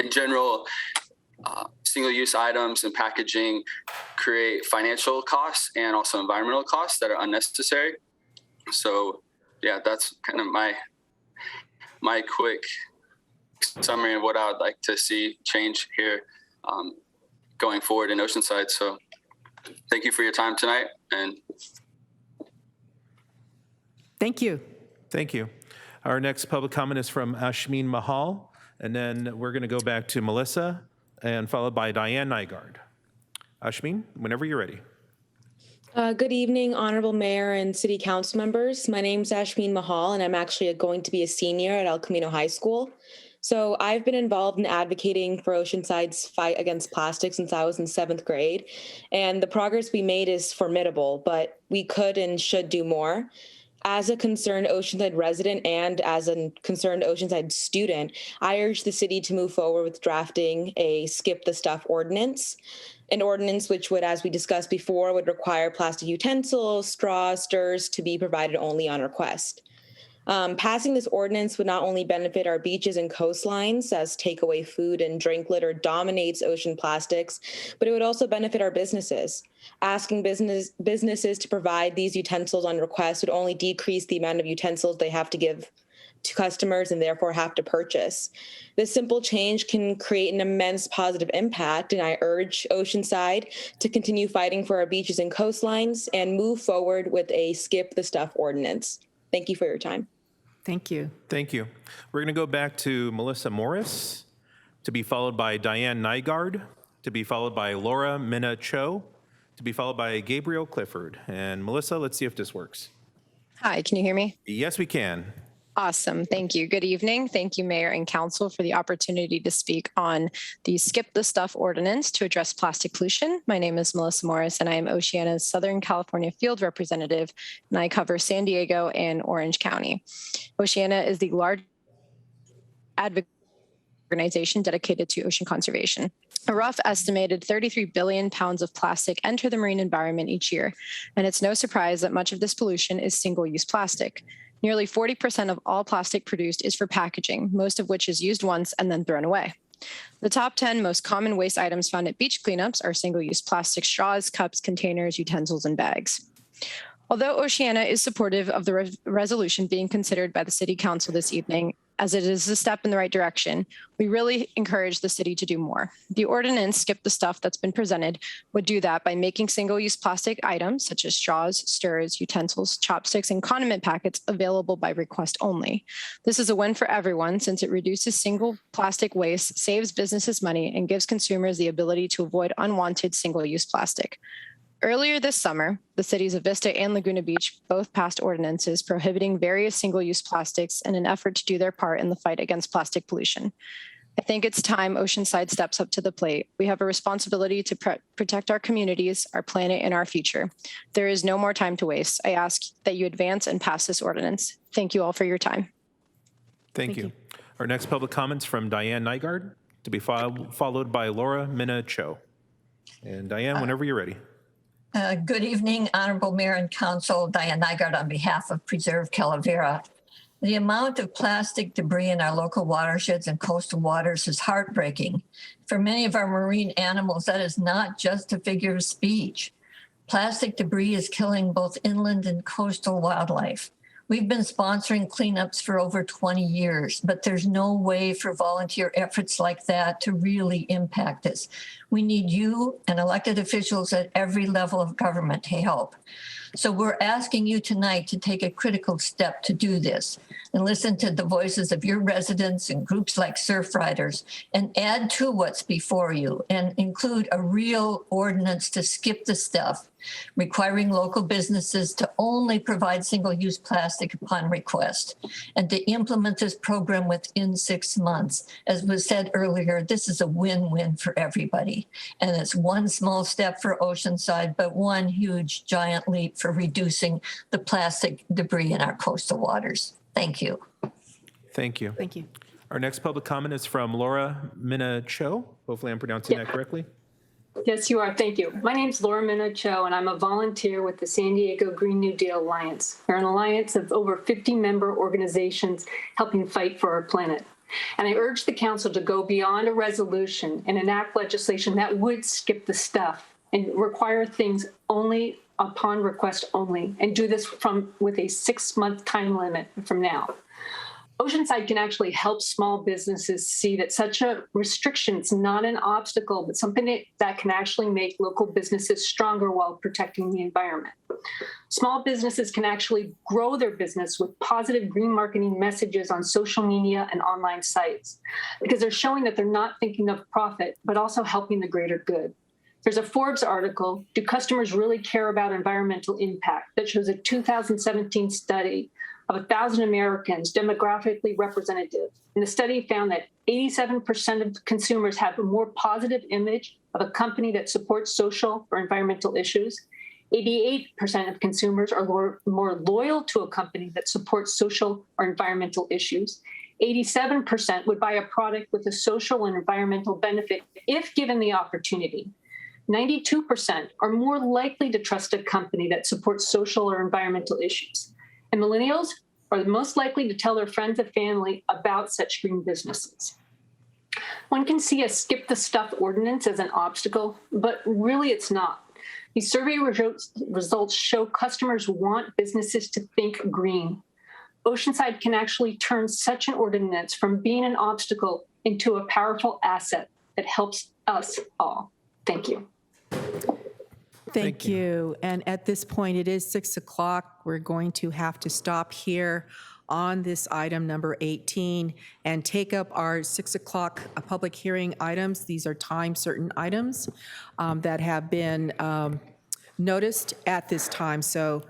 In general, single-use items and packaging create financial costs and also environmental costs that are unnecessary. So, yeah, that's kind of my quick summary of what I would like to see change here going forward in Oceanside. So thank you for your time tonight. And thank you. Thank you. Our next public comment is from Ashmin Mahal, and then we're going to go back to Melissa, and followed by Diane Nygaard. Ashmin, whenever you're ready. Good evening, Honorable Mayor and City Council members. My name's Ashmin Mahal, and I'm actually going to be a senior at El Camino High School. So I've been involved in advocating for Oceanside's fight against plastic since I was in 7th grade. And the progress we made is formidable, but we could and should do more. As a concerned Oceanside resident and as a concerned Oceanside student, I urge the city to move forward with drafting a skip the stuff ordinance. An ordinance which would, as we discussed before, would require plastic utensils, straws, stirrers to be provided only on request. Passing this ordinance would not only benefit our beaches and coastlines, as takeaway food and drink litter dominates ocean plastics, but it would also benefit our businesses. Asking businesses to provide these utensils on request would only decrease the amount of utensils they have to give to customers and therefore have to purchase. This simple change can create an immense positive impact, and I urge Oceanside to continue fighting for our beaches and coastlines and move forward with a skip the stuff ordinance. Thank you for your time. Thank you. Thank you. We're going to go back to Melissa Morris, to be followed by Diane Nygaard, to be followed by Laura Minna Cho, to be followed by Gabriel Clifford. And Melissa, let's see if this works. Hi, can you hear me? Yes, we can. Awesome. Thank you. Good evening. Thank you, Mayor and Council, for the opportunity to speak on the Skip the Stuff ordinance to address plastic pollution. My name is Melissa Morris, and I am Oceana's Southern California field representative, and I cover San Diego and Orange County. Oceana is the largest advocacy organization dedicated to ocean conservation. A rough estimated 33 billion pounds of plastic enter the marine environment each year, and it's no surprise that much of this pollution is single-use plastic. Nearly 40% of all plastic produced is for packaging, most of which is used once and then thrown away. The top 10 most common waste items found at beach cleanups are single-use plastic straws, cups, containers, utensils, and bags. Although Oceana is supportive of the resolution being considered by the City Council this evening, as it is a step in the right direction, we really encourage the city to do more. The ordinance, Skip the Stuff, that's been presented would do that by making single-use plastic items such as straws, stirrers, utensils, chopsticks, and condiment packets available by request only. This is a win for everyone since it reduces single plastic waste, saves businesses money, and gives consumers the ability to avoid unwanted single-use plastic. Earlier this summer, the cities of Vista and Laguna Beach both passed ordinances prohibiting various single-use plastics in an effort to do their part in the fight against plastic pollution. I think it's time Oceanside steps up to the plate. We have a responsibility to protect our communities, our planet, and our future. There is no more time to waste. I ask that you advance and pass this ordinance. Thank you all for your time. Thank you. Our next public comments from Diane Nygaard, to be followed by Laura Minna Cho. And Diane, whenever you're ready. Good evening, Honorable Mayor and Council. Diane Nygaard on behalf of Preserve Calavera. The amount of plastic debris in our local watersheds and coastal waters is heartbreaking. For many of our marine animals, that is not just a figure of speech. Plastic debris is killing both inland and coastal wildlife. We've been sponsoring cleanups for over 20 years, but there's no way for volunteer efforts like that to really impact us. We need you and elected officials at every level of government to help. So we're asking you tonight to take a critical step to do this and listen to the voices of your residents and groups like surf riders and add to what's before you and include a real ordinance to skip the stuff, requiring local businesses to only provide single-use plastic upon request and to implement this program within 6 months. As was said earlier, this is a win-win for everybody. And it's one small step for Oceanside, but one huge giant leap for reducing the plastic debris in our coastal waters. Thank you. Thank you. Thank you. Our next public comment is from Laura Minna Cho. Hopefully I'm pronouncing that correctly. Yes, you are. Thank you. My name is Laura Minna Cho, and I'm a volunteer with the San Diego Green New Deal Alliance. We're an alliance of over 50 member organizations helping fight for our planet. And I urge the council to go beyond a resolution and enact legislation that would skip the stuff and require things only upon request only, and do this with a 6-month time limit from now. Oceanside can actually help small businesses see that such a restriction is not an obstacle, but something that can actually make local businesses stronger while protecting the environment. Small businesses can actually grow their business with positive green marketing messages on social media and online sites because they're showing that they're not thinking of profit, but also helping the greater good. There's a Forbes article, Do Customers Really Care About Environmental Impact?, that shows a 2017 study of 1,000 Americans, demographically representative. And the study found that 87% of consumers have a more positive image of a company that supports social or environmental issues. 88% of consumers are more loyal to a company that supports social or environmental issues. 87% would buy a product with a social and environmental benefit if given the opportunity. 92% are more likely to trust a company that supports social or environmental issues. And millennials are the most likely to tell their friends and family about such green businesses. One can see a skip the stuff ordinance as an obstacle, but really it's not. These survey results show customers want businesses to think green. Oceanside can actually turn such an ordinance from being an obstacle into a powerful asset that helps us all. Thank you. Thank you. And at this point, it is 6 o'clock. We're going to have to stop here on this item number 18 and take up our 6 o'clock public hearing items. These are time-certain items that have been noticed at this time. So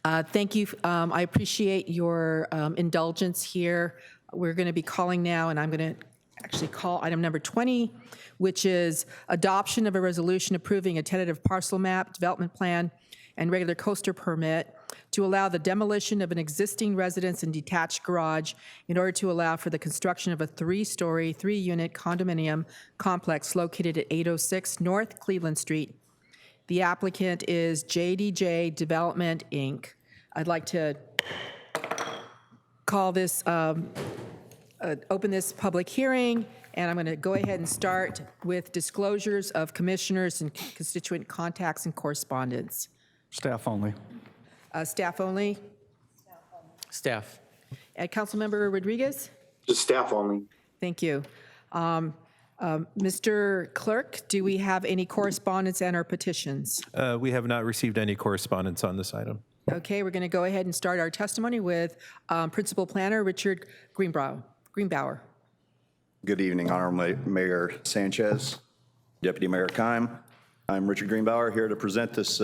thank you. I appreciate your indulgence here. We're going to be calling now, and I'm going to actually call item number 20, which is adoption of a resolution approving a tentative parcel map, development plan, and regular coaster permit to allow the demolition of an existing residence and detached garage in order to allow for the construction of a 3-story, 3-unit condominium complex located at 806 North Cleveland Street. The applicant is JDJ Development, Inc. I'd like to call this, open this public hearing, and I'm going to go ahead and start with disclosures of commissioners and constituent contacts and correspondence. Staff only. Staff only? Staff. And Councilmember Rodriguez? Just staff only. Thank you. Mr. Clerk, do we have any correspondence and or petitions? We have not received any correspondence on this item. Okay, we're going to go ahead and start our testimony with Principal Planner Richard Greenbauer. Good evening, Honorable Mayor Sanchez, Deputy Mayor Keim. I'm Richard Greenbauer here to present this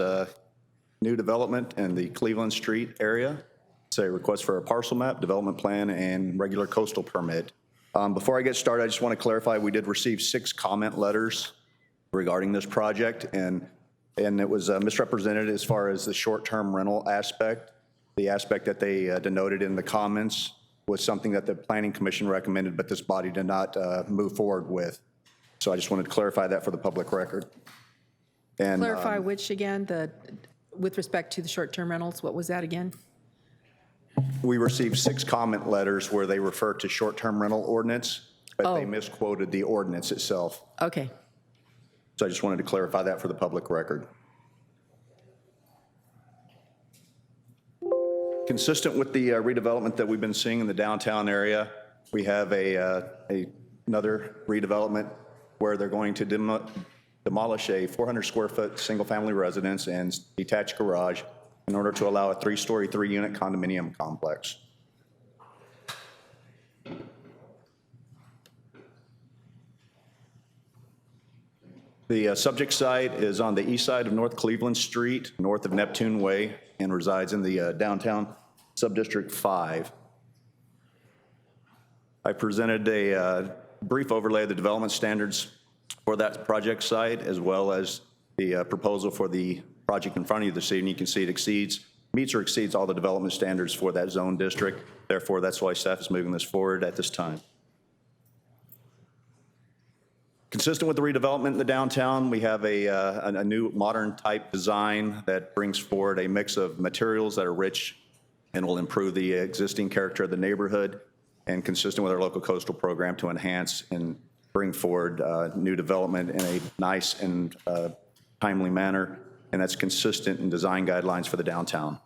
new development in the Cleveland Street area. It's a request for a parcel map, development plan, and regular coastal permit. Before I get started, I just want to clarify we did receive 6 comment letters regarding this project, and it was misrepresented as far as the short-term rental aspect. The aspect that they denoted in the comments was something that the Planning Commission recommended, but this body did not move forward with. So I just wanted to clarify that for the public record. And Clarify which again, with respect to the short-term rentals, what was that again? we received 6 comment letters where they refer to short-term rental ordinance, but they misquoted the ordinance itself. Okay. So I just wanted to clarify that for the public record. Consistent with the redevelopment that we've been seeing in the downtown area, we have another redevelopment where they're going to demolish a 400 square foot single-family residence and detached garage in order to allow a 3-story, 3-unit condominium complex. The subject site is on the east side of North Cleveland Street, north of Neptune Way, and resides in the downtown Subdistrict 5. I presented a brief overlay of the development standards for that project site, as well as the proposal for the project in front of you this evening. You can see it meets or exceeds all the development standards for that zone district. Therefore, that's why staff is moving this forward at this time. Consistent with the redevelopment in the downtown, we have a new modern type design that brings forward a mix of materials that are rich and will improve the existing character of the neighborhood, and consistent with our local coastal program to enhance and bring forward new development in a nice and timely manner, and that's consistent in design guidelines for the downtown.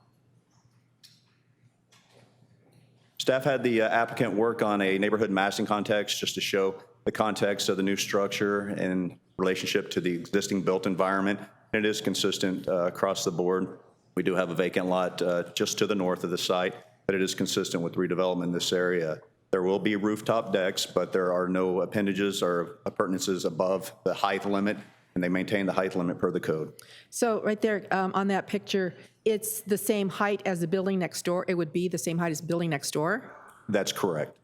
Staff had the applicant work on a neighborhood massing context just to show the context of the new structure in relationship to the existing built environment. And it is consistent across the board. We do have a vacant lot just to the north of the site, but it is consistent with redevelopment in this area. There will be rooftop decks, but there are no appendages or appurtenances above the height limit, and they maintain the height limit per the code. So right there on that picture, it's the same height as the building next door? It would be the same height as the building next door? That's correct.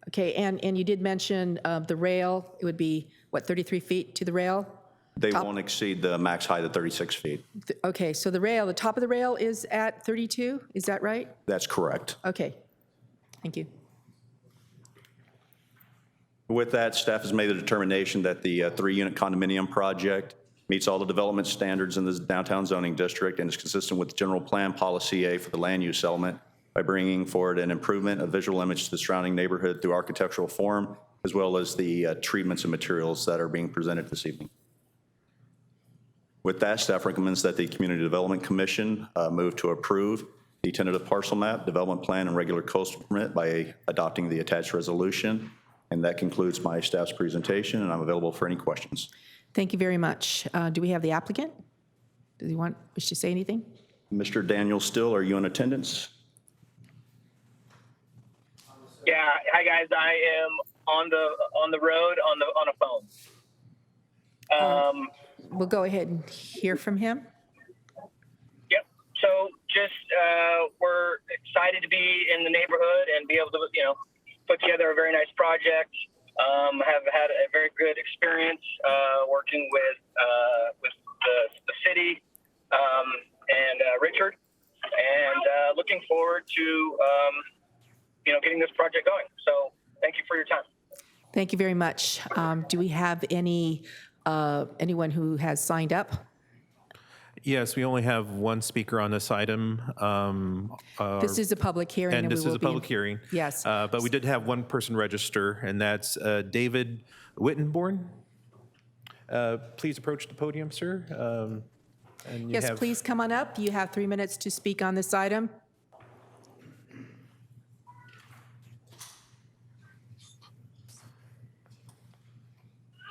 Okay, and you did mention the rail, it would be, what, 33 feet to the rail? They won't exceed the max height of 36 feet. Okay, so the rail, the top of the rail is at 32, is that right? That's correct. Okay, thank you. With that, staff has made the determination that the 3-unit condominium project meets all the development standards in the downtown zoning district and is consistent with general plan policy A for the land use element by bringing forward an improvement of visual image to the surrounding neighborhood through architectural form, as well as the treatments and materials that are being presented this evening. With that, staff recommends that the Community Development Commission move to approve the tentative parcel map, development plan, and regular coastal permit by adopting the attached resolution. And that concludes my staff's presentation, and I'm available for any questions. Thank you very much. Do we have the applicant? Does he wish to say anything? Mr. Daniel Still, are you in attendance? Yeah, hi guys. I am on the road on a phone. We'll go ahead and hear from him. Yep. So just we're excited to be in the neighborhood and be able to put together a very nice project. Have had a very good experience working with the city and Richard, and looking forward to getting this project going. So thank you for your time. Thank you very much. Do we have anyone who has signed up? Yes, we only have one speaker on this item. This is a public hearing. And this is a public hearing. Yes. But we did have one person register, and that's David Wittenborn. Please approach the podium, sir. And you Yes, have- please come on up. You have 3 minutes to speak on this item.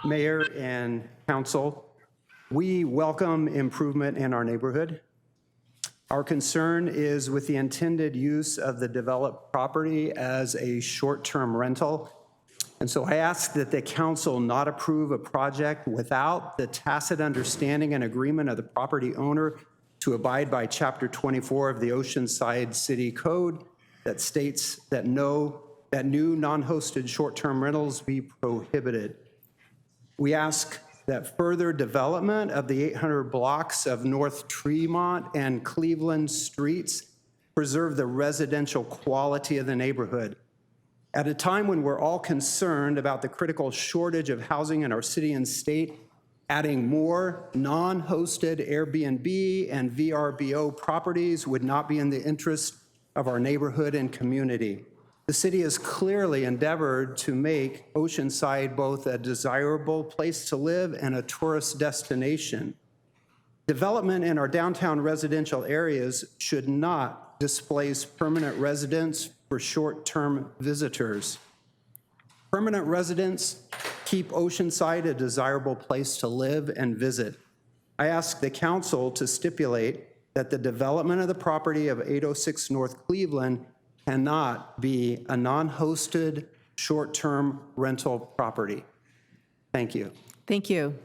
Mayor and council, we welcome improvement in our neighborhood. Our concern is with the intended use of the developed property as a short-term rental. And so I ask that the council not approve a project without the tacit understanding and agreement of the property owner to abide by Chapter 24 of the Oceanside City Code that states that new non-hosted short-term rentals be prohibited. We ask that further development of the 800 blocks of North Tremont and Cleveland streets preserve the residential quality of the neighborhood. At a time when we're all concerned about the critical shortage of housing in our city and state, adding more non-hosted Airbnb and VRBO properties would not be in the interest of our neighborhood and community. The city has clearly endeavored to make Oceanside both a desirable place to live and a tourist destination. Development in our downtown residential areas should not displace permanent residents for short-term visitors. Permanent residents keep Oceanside a desirable place to live and visit. I ask the council to stipulate that the development of the property of 806 North Cleveland cannot be a non-hosted short-term rental property. Thank you. Thank you.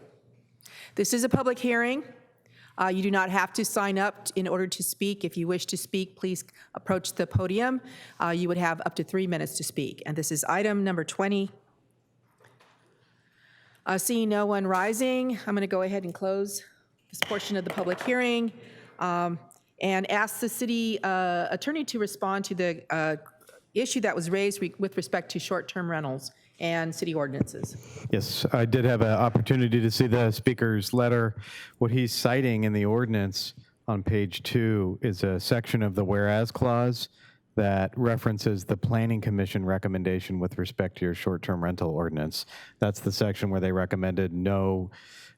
This is a public hearing. You do not have to sign up in order to speak. If you wish to speak, please approach the podium. You would have up to 3 minutes to speak. And this is item number 20. Seeing no one rising, I'm going to go ahead and close this portion of the public hearing and ask the city attorney to respond to the issue that was raised with respect to short-term rentals and city ordinances. Yes, I did have an opportunity to see the speaker's letter. What he's citing in the ordinance on page 2 is a section of the whereas clause that references the Planning Commission recommendation with respect to your short-term rental ordinance. That's the section where they recommended no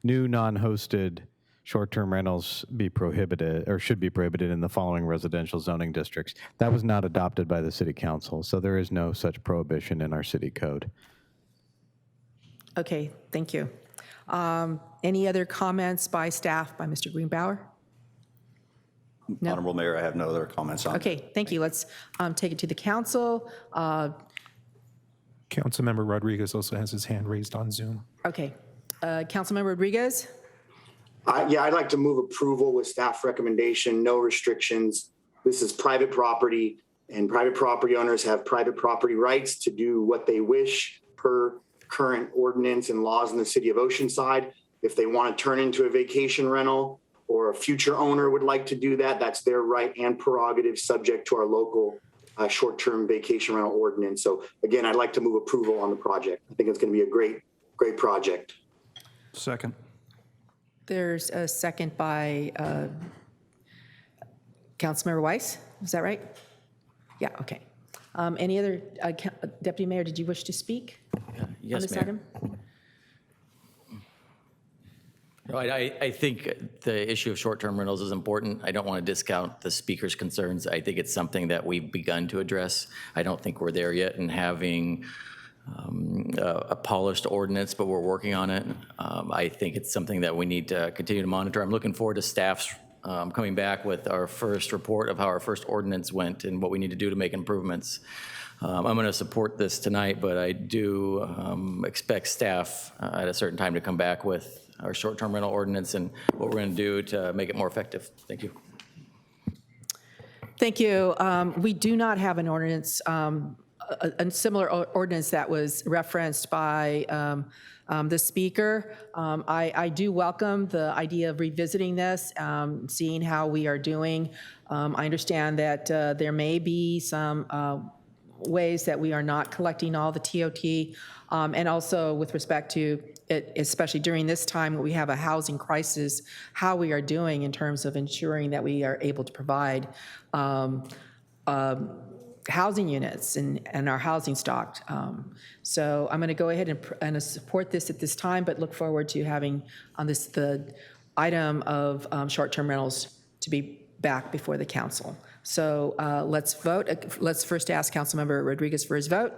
new non-hosted short-term rentals be prohibited, or should be prohibited in the following residential zoning districts. That was not adopted by the city council, so there is no such prohibition in our city code. Okay, thank you. Any other comments by staff, by Mr. Greenbauer? No? Honorable Mayor, I have no other comments on it. Okay, thank you. Let's take it to the council. Councilmember Rodriguez also has his hand raised on Zoom. Okay, Councilmember Rodriguez? Yeah, I'd like to move approval with staff recommendation, no restrictions. This is private property, and private property owners have private property rights to do what they wish per current ordinance and laws in the city of Oceanside. If they want to turn into a vacation rental or a future owner would like to do that, that's their right and prerogative, subject to our local short-term vacation rental ordinance. So again, I'd like to move approval on the project. I think it's going to be a great project. Second. There's a second by Councilmember Weiss. Is that right? Yeah, okay. Any other, Deputy Mayor, did you wish to speak on this item? No, I think the issue of short-term rentals is important. I don't want to discount the speaker's concerns. I think it's something that we've begun to address. I don't think we're there yet in having a polished ordinance, but we're working on it. I think it's something that we need to continue to monitor. I'm looking forward to staff's coming back with our first report of how our first ordinance went and what we need to do to make improvements. I'm going to support this tonight, but I do expect staff at a certain time to come back with our short-term rental ordinance and what we're going to do to make it more effective. Thank you. Thank you. We do not have an ordinance, a similar ordinance that was referenced by the speaker. I do welcome the idea of revisiting this, seeing how we are doing. I understand that there may be some ways that we are not collecting all the TOT, and also with respect to it, especially during this time when we have a housing crisis, how we are doing in terms of ensuring that we are able to provide housing units and our housing stock. So I'm going to go ahead and support this at this time, but look forward to having on this the item of short-term rentals to be back before the council. So let's vote. Let's first ask Councilmember Rodriguez for his vote.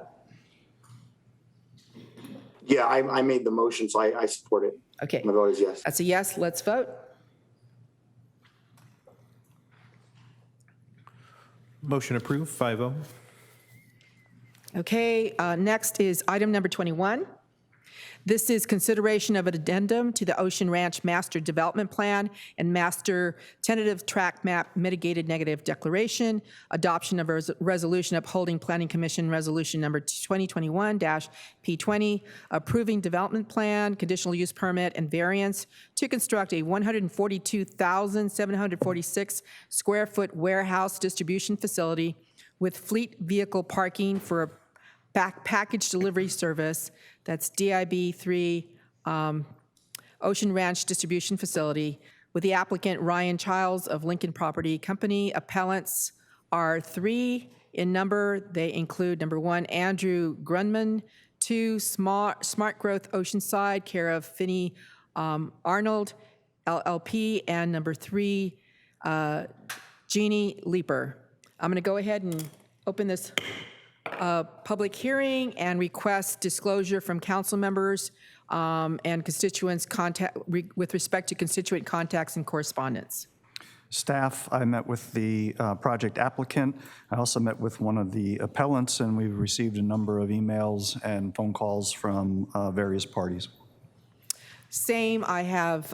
Yeah, I made the motion, so I support it. Okay. My vote is yes. That's a yes. Let's vote. Motion approved, 5-0. Okay, next is item number 21. This is consideration of an addendum to the Ocean Ranch Master Development Plan and Master Tentative Tract Map Mitigated Negative Declaration, adoption of a resolution upholding Planning Commission Resolution number 2021-P20, approving development plan, conditional use permit, and variance to construct a 142,746 square foot warehouse distribution facility with fleet vehicle parking for a package delivery service. That's DIB 3 Ocean Ranch Distribution Facility with the applicant Ryan Childs of Lincoln Property Company. Appellants are 3 in number. They include number 1, Andrew Grunman, 2, Smart Growth Oceanside, care of Finney Arnold, LLP, and number 3, Jeannie Leeper. I'm going to go ahead and open this public hearing and request disclosure from council members and constituents with respect to constituent contacts and correspondence. Staff, I met with the project applicant. I also met with one of the appellants, and we've received a number of emails and phone calls from various parties. Same, I have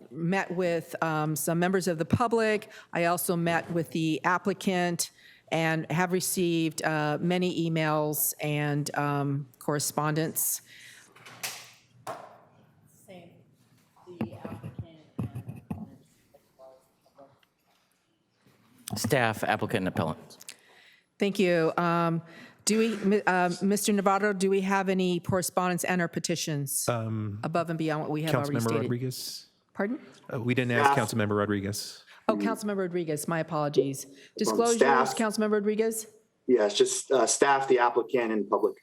met with some members of the public. I also met with the applicant and have received many emails and correspondence. Same, the applicant and Staff, applicant, and appellant. Thank you. Do we, Mr. Navarro, do we have any correspondence and or petitions above and beyond what we have already stated? Councilmember Rodriguez? Pardon? We didn't ask Councilmember Rodriguez. Oh, Councilmember Rodriguez, my apologies. Disclosures, Councilmember Rodriguez? Yes, just staff, the applicant, and public.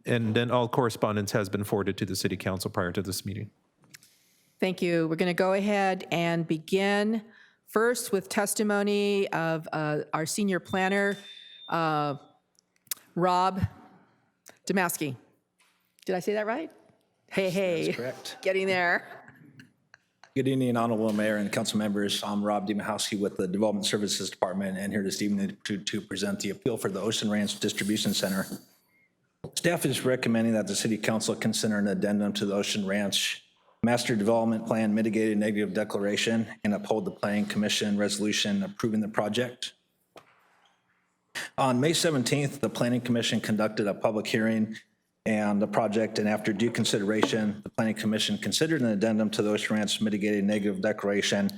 And then all correspondence has been forwarded to the city council prior to this meeting. Thank you. We're going to go ahead and begin first with testimony of our senior planner, Rob Damaski. Did I say that right? Hey. That's correct. Getting there. Good evening, Honorable Mayor and council members. I'm Rob Demahowski with the Development Services Department, and here this evening to present the appeal for the Ocean Ranch Distribution Center. Staff is recommending that the City Council consider an addendum to the Ocean Ranch Master Development Plan Mitigated Negative Declaration and uphold the Planning Commission resolution approving the project. On May 17th, the Planning Commission conducted a public hearing and the project, and after due consideration, the Planning Commission considered an addendum to the Ocean Ranch Mitigated Negative Declaration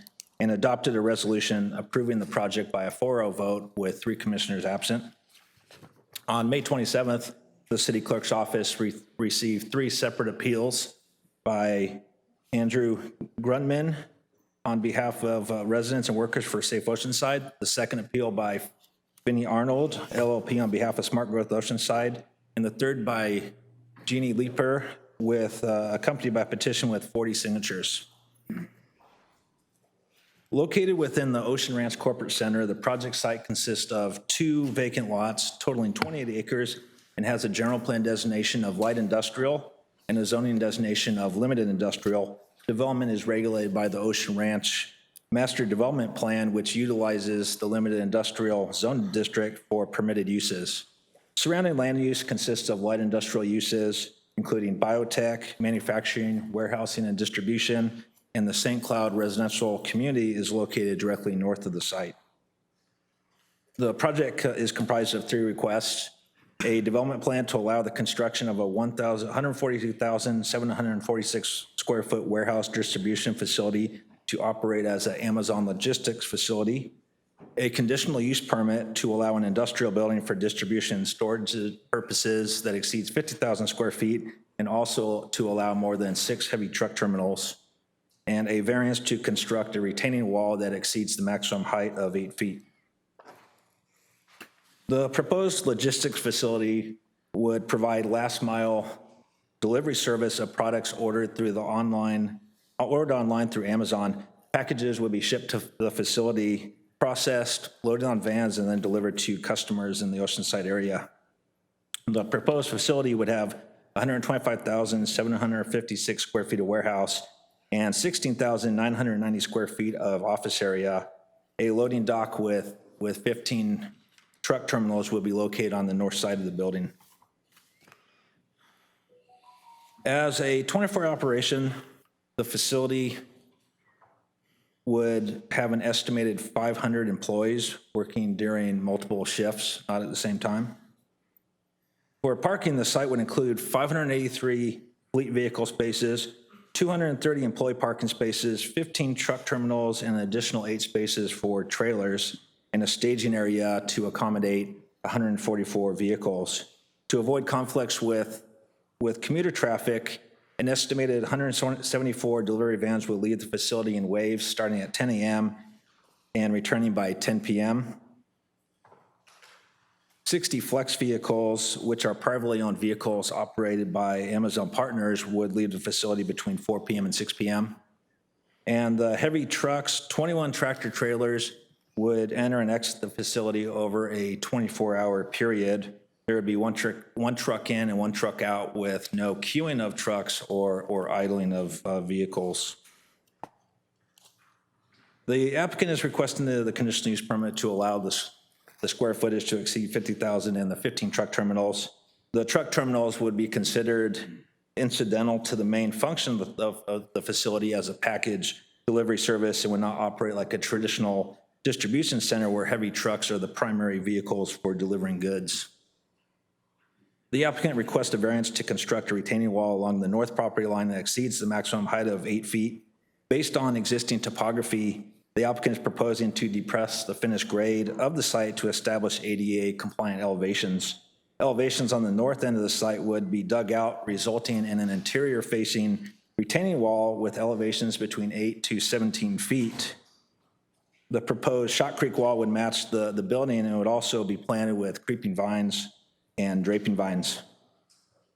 and adopted a resolution approving the project by a 4-0 vote with 3 commissioners absent. On May 27th, the City Clerk's office received 3 separate appeals by Andrew Grunman on behalf of residents and workers for Safe Oceanside. The second appeal by Vinnie Arnold, LLP, on behalf of Smart Growth Oceanside. And the third by Jeannie Leeper, accompanied by a petition with 40 signatures. Located within the Ocean Ranch Corporate Center, the project site consists of 2 vacant lots totaling 28 acres and has a general plan designation of light industrial and a zoning designation of limited industrial. Development is regulated by the Ocean Ranch Master Development Plan, which utilizes the limited industrial zone district for permitted uses. Surrounding land use consists of light industrial uses, including biotech, manufacturing, warehousing, and distribution, and the St. Cloud residential community is located directly north of the site. The project is comprised of 3 requests: a development plan to allow the construction of a 142,746 square foot warehouse distribution facility to operate as an Amazon logistics facility, a conditional use permit to allow an industrial building for distribution and storage purposes that exceeds 50,000 square feet, and also to allow more than 6 heavy truck terminals, and a variance to construct a retaining wall that exceeds the maximum height of 8 feet. The proposed logistics facility would provide last mile delivery service of products ordered online through Amazon. Packages would be shipped to the facility, processed, loaded on vans, and then delivered to customers in the Oceanside area. The proposed facility would have 125,756 square feet of warehouse and 16,990 square feet of office area. A loading dock with 15 truck terminals will be located on the north side of the building. As a 24-hour operation, the facility would have an estimated 500 employees working during multiple shifts, not at the same time. For parking, the site would include 583 fleet vehicle spaces, 230 employee parking spaces, 15 truck terminals, and an additional 8 spaces for trailers, and a staging area to accommodate 144 vehicles. To avoid conflicts with commuter traffic, an estimated 174 delivery vans will leave the facility in waves starting at 10 a.m. and returning by 10 p.m. 60 flex vehicles, which are privately owned vehicles operated by Amazon partners, would leave the facility between 4 p.m. and 6 p.m. And the heavy trucks, 21 tractor trailers, would enter and exit the facility over a 24-hour period. There would be one truck in and 1 truck out with no queuing of trucks or idling of vehicles. The applicant is requesting the conditional use permit to allow the square footage to exceed 50,000 in the 15 truck terminals. The truck terminals would be considered incidental to the main function of the facility as a package delivery service and would not operate like a traditional distribution center where heavy trucks are the primary vehicles for delivering goods. The applicant requests a variance to construct a retaining wall along the north property line that exceeds the maximum height of 8 feet. Based on existing topography, the applicant is proposing to depress the finished grade of the site to establish ADA compliant elevations. Elevations on the north end of the site would be dug out, resulting in an interior facing retaining wall with elevations between 8 to 17 feet. The proposed Shot Creek wall would match the building, and it would also be planted with creeping vines and draping vines.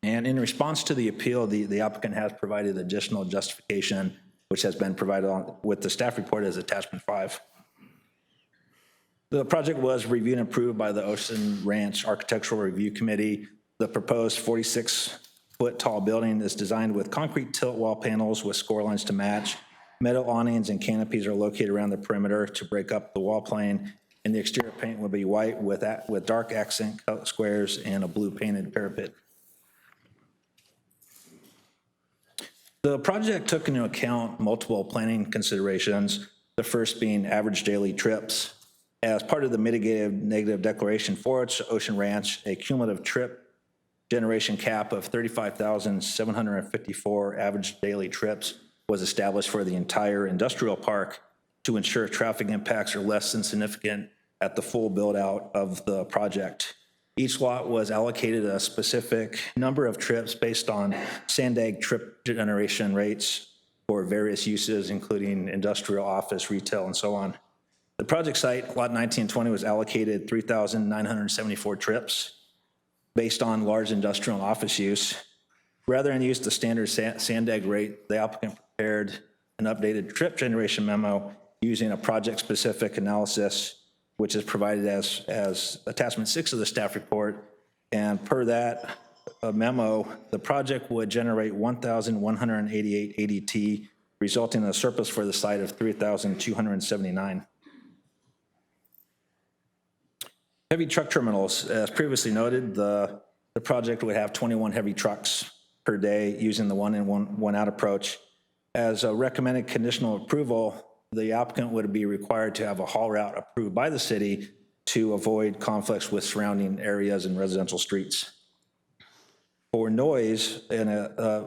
And in response to the appeal, the applicant has provided additional justification which has been provided on with the staff report as attachment 5. The project was reviewed and approved by the Ocean Ranch Architectural Review Committee. The proposed 46-foot tall building is designed with concrete tilt wall panels with score lines to match. Metal awnings and canopies are located around the perimeter to break up the wall plane, and the exterior paint will be white with dark accent cut squares and a blue painted parapet. The project took into account multiple planning considerations, the first being average daily trips. As part of the mitigated negative declaration for Ocean Ranch, a cumulative trip generation cap of 35,754 average daily trips was established for the entire industrial park to ensure traffic impacts are less than significant at the full build out of the project. Each lot was allocated a specific number of trips based on Sandag trip generation rates for various uses, including industrial, office, retail, and so on. The project site, lot 1920, was allocated 3,974 trips based on large industrial and office use. Rather than use the standard Sandag rate, the applicant prepared an updated trip generation memo using a project-specific analysis, which is provided as attachment 6 of the staff report. And per that memo, the project would generate 1,188 ADT, resulting in a surplus for the site of 3,279. Heavy truck terminals, as previously noted, the project would have 21 heavy trucks per day using the one in, one out approach. As a recommended conditional approval, the applicant would be required to have a haul route approved by the city to avoid conflicts with surrounding areas and residential streets. For noise,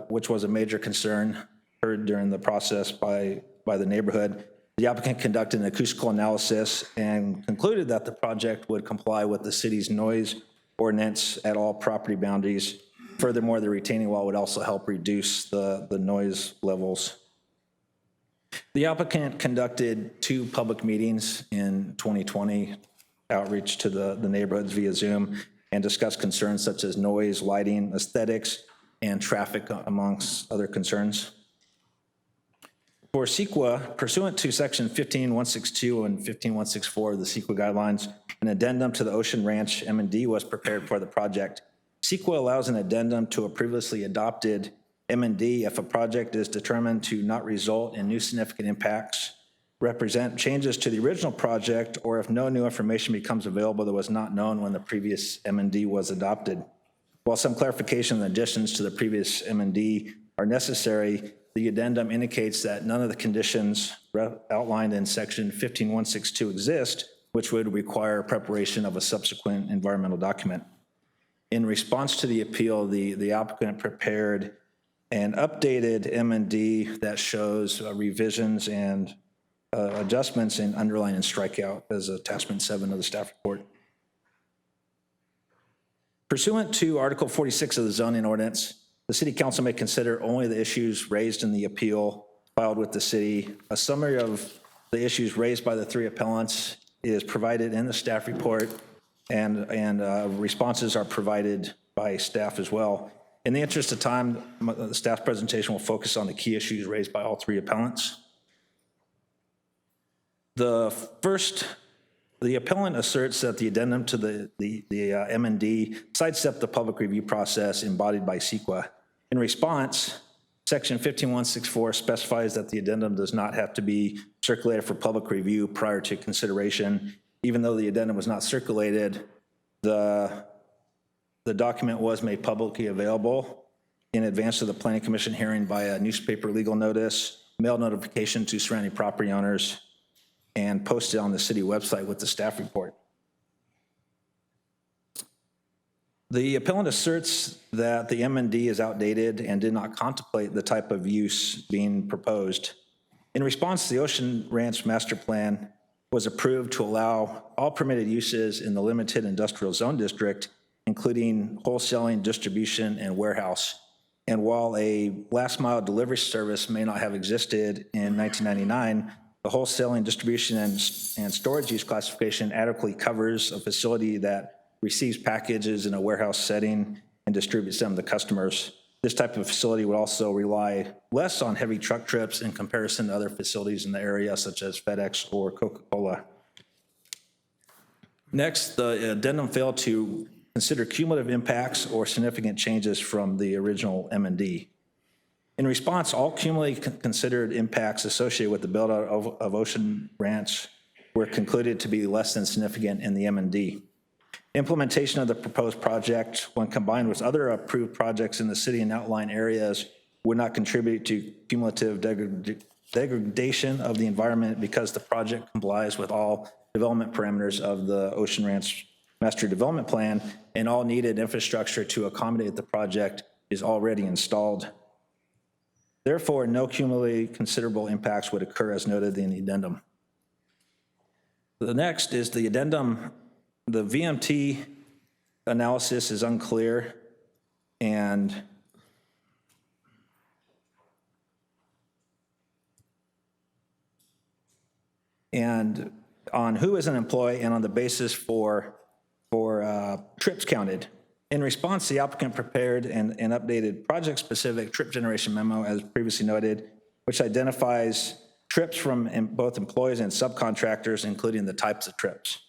which was a major concern heard during the process by the neighborhood, the applicant conducted an acoustical analysis and concluded that the project would comply with the city's noise ordinance at all property boundaries. Furthermore, the retaining wall would also help reduce the noise levels. The applicant conducted 2 public meetings in 2020, outreach to the neighborhoods via Zoom, and discussed concerns such as noise, lighting, aesthetics, and traffic, amongst other concerns. For CEQA, pursuant to section 15162 and 15164 of the CEQA guidelines, an addendum to the Ocean Ranch M&D was prepared for the project. CEQA allows an addendum to a previously adopted M&D if a project is determined to not result in new significant impacts, represent changes to the original project, or if no new information becomes available that was not known when the previous M&D was adopted. While some clarification and additions to the previous M&D are necessary, the addendum indicates that none of the conditions outlined in section 15162 exist, which would require preparation of a subsequent environmental document. In response to the appeal, the applicant prepared an updated M&D that shows revisions and adjustments in underline and strikeout as attachment 7 of the staff report. Pursuant to Article 46 of the zoning ordinance, the City Council may consider only the issues raised in the appeal filed with the city. A summary of the issues raised by the 3 appellants is provided in the staff report, and responses are provided by staff as well. In the interest of time, the staff presentation will focus on the key issues raised by all 3 appellants. The appellant asserts that the addendum to the M&D sidestepped the public review process embodied by CEQA. In response, section 15164 specifies that the addendum does not have to be circulated for public review prior to consideration. Even though the addendum was not circulated, the document was made publicly available in advance of the Planning Commission hearing by a newspaper legal notice, mail notification to surrounding property owners, and posted on the city website with the staff report. The appellant asserts that the M&D is outdated and did not contemplate the type of use being proposed. In response, the Ocean Ranch Master Plan was approved to allow all permitted uses in the limited industrial zone district, including wholesaling, distribution, and warehouse. And while a last mile delivery service may not have existed in 1999, the wholesaling, distribution, and storage use classification adequately covers a facility that receives packages in a warehouse setting and distributes them to customers. This type of facility would also rely less on heavy truck trips in comparison to other facilities in the area, such as FedEx or Coca-Cola. Next, the addendum failed to consider cumulative impacts or significant changes from the original M&D. In response, all cumulatively considered impacts associated with the build-out of Ocean Ranch were concluded to be less than significant in the M&D. Implementation of the proposed project, when combined with other approved projects in the city and outlying areas, would not contribute to cumulative degradation of the environment because the project complies with all development parameters of the Ocean Ranch Master Development Plan, and all needed infrastructure to accommodate the project is already installed. Therefore, no cumulatively considerable impacts would occur as noted in the addendum. The next is the addendum. The VMT analysis is unclear, and on who is an employee and on the basis for trips counted. In response, the applicant prepared an updated project-specific trip generation memo, as previously noted, which identifies trips from both employees and subcontractors, including the types of trips.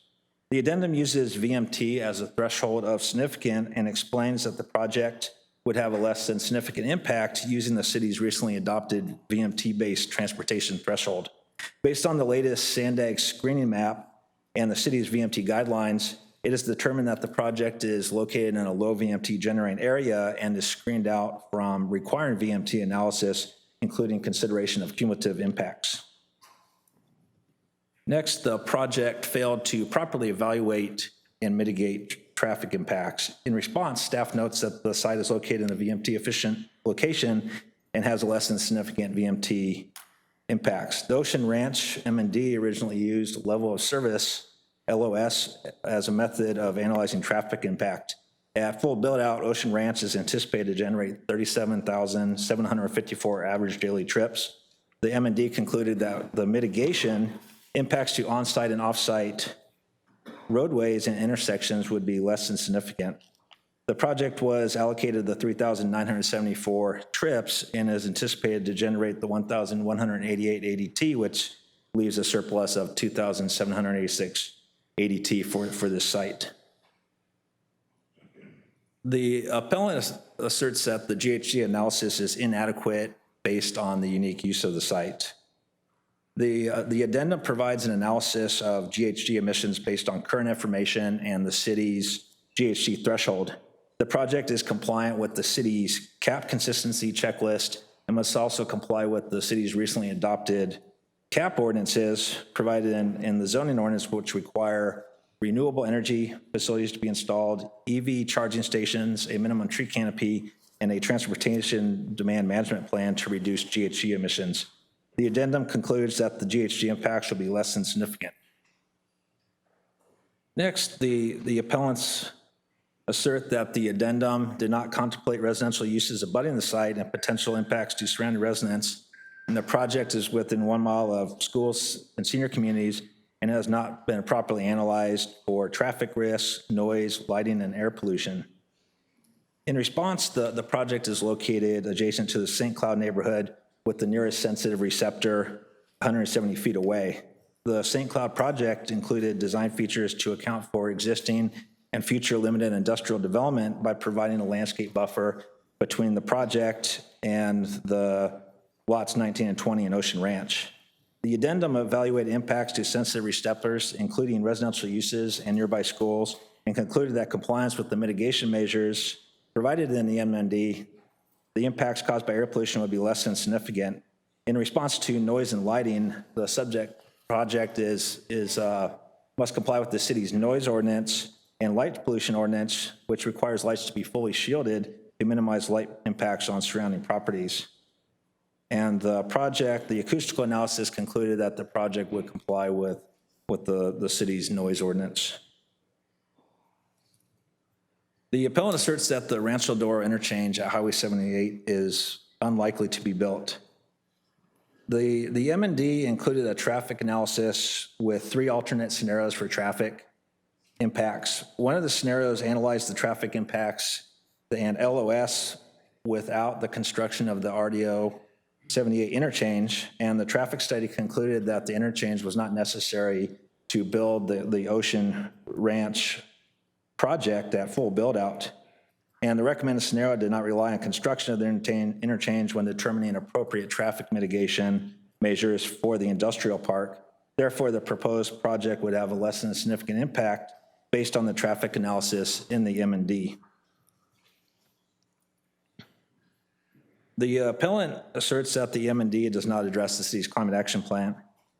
The addendum uses VMT as a threshold of significant and explains that the project would have a less than significant impact using the city's recently adopted VMT-based transportation threshold. Based on the latest Sandag screening map and the city's VMT guidelines, it is determined that the project is located in a low VMT generating area and is screened out from requiring VMT analysis, including consideration of cumulative impacts. Next, the project failed to properly evaluate and mitigate traffic impacts. In response, staff notes that the site is located in a VMT efficient location and has less than significant VMT impacts. The Ocean Ranch M&D originally used level of service, LOS, as a method of analyzing traffic impact. At full build-out, Ocean Ranch is anticipated to generate 37,754 average daily trips. The M&D concluded that the mitigation impacts to on-site and off-site roadways and intersections would be less than significant. The project was allocated the 3,974 trips and is anticipated to generate the 1,188 ADT, which leaves a surplus of 2,786 ADT for this site. The appellant asserts that the GHG analysis is inadequate based on the unique use of the site. The addendum provides an analysis of GHG emissions based on current information and the city's GHG threshold. The project is compliant with the city's CAP consistency checklist and must also comply with the city's recently adopted CAP ordinances provided in the zoning ordinance, which require renewable energy facilities to be installed, EV charging stations, a minimum tree canopy, and a transportation demand management plan to reduce GHG emissions. The addendum concludes that the GHG impacts will be less than significant. Next, the appellants assert that the addendum did not contemplate residential uses abutting the site and potential impacts to surrounding residents, and the project is within 1 mile of schools and senior communities and has not been properly analyzed for traffic risks, noise, lighting, and air pollution. In response, the project is located adjacent to the St. Cloud neighborhood with the nearest sensitive receptor 170 feet away. The St. Cloud project included design features to account for existing and future limited industrial development by providing a landscape buffer between the project and the lots 19 and 20 in Ocean Ranch. The addendum evaluated impacts to sensitive receptors, including residential uses and nearby schools, and concluded that compliance with the mitigation measures provided in the MND, the impacts caused by air pollution would be less than significant. In response to noise and lighting, the subject project must comply with the city's noise ordinance and light pollution ordinance, which requires lights to be fully shielded to minimize light impacts on surrounding properties. And the acoustical analysis concluded that the project would comply with the city's noise ordinance. The appellant asserts that the Rancho Doro interchange at Highway 78 is unlikely to be built. The M&D included a traffic analysis with 3 alternate scenarios for traffic impacts. One of the scenarios analyzed the traffic impacts and LOS without the construction of the RDO 78 interchange, and the traffic study concluded that the interchange was not necessary to build the Ocean Ranch project at full build-out. And the recommended scenario did not rely on construction of the interchange when determining appropriate traffic mitigation measures for the industrial park. Therefore, the proposed project would have a less than significant impact based on the traffic analysis in the M&D. The appellant asserts that the M&D does not address the city's climate action plan.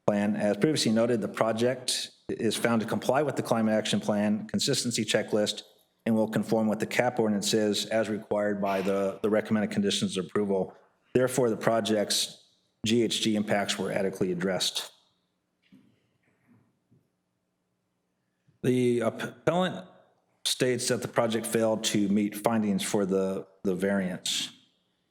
As previously noted, the project is found to comply with the climate action plan consistency checklist and will conform with the CAP ordinances as required by the recommended conditions of approval. Therefore, the project's GHG impacts were adequately addressed. The appellant states that the project failed to meet findings for the variance.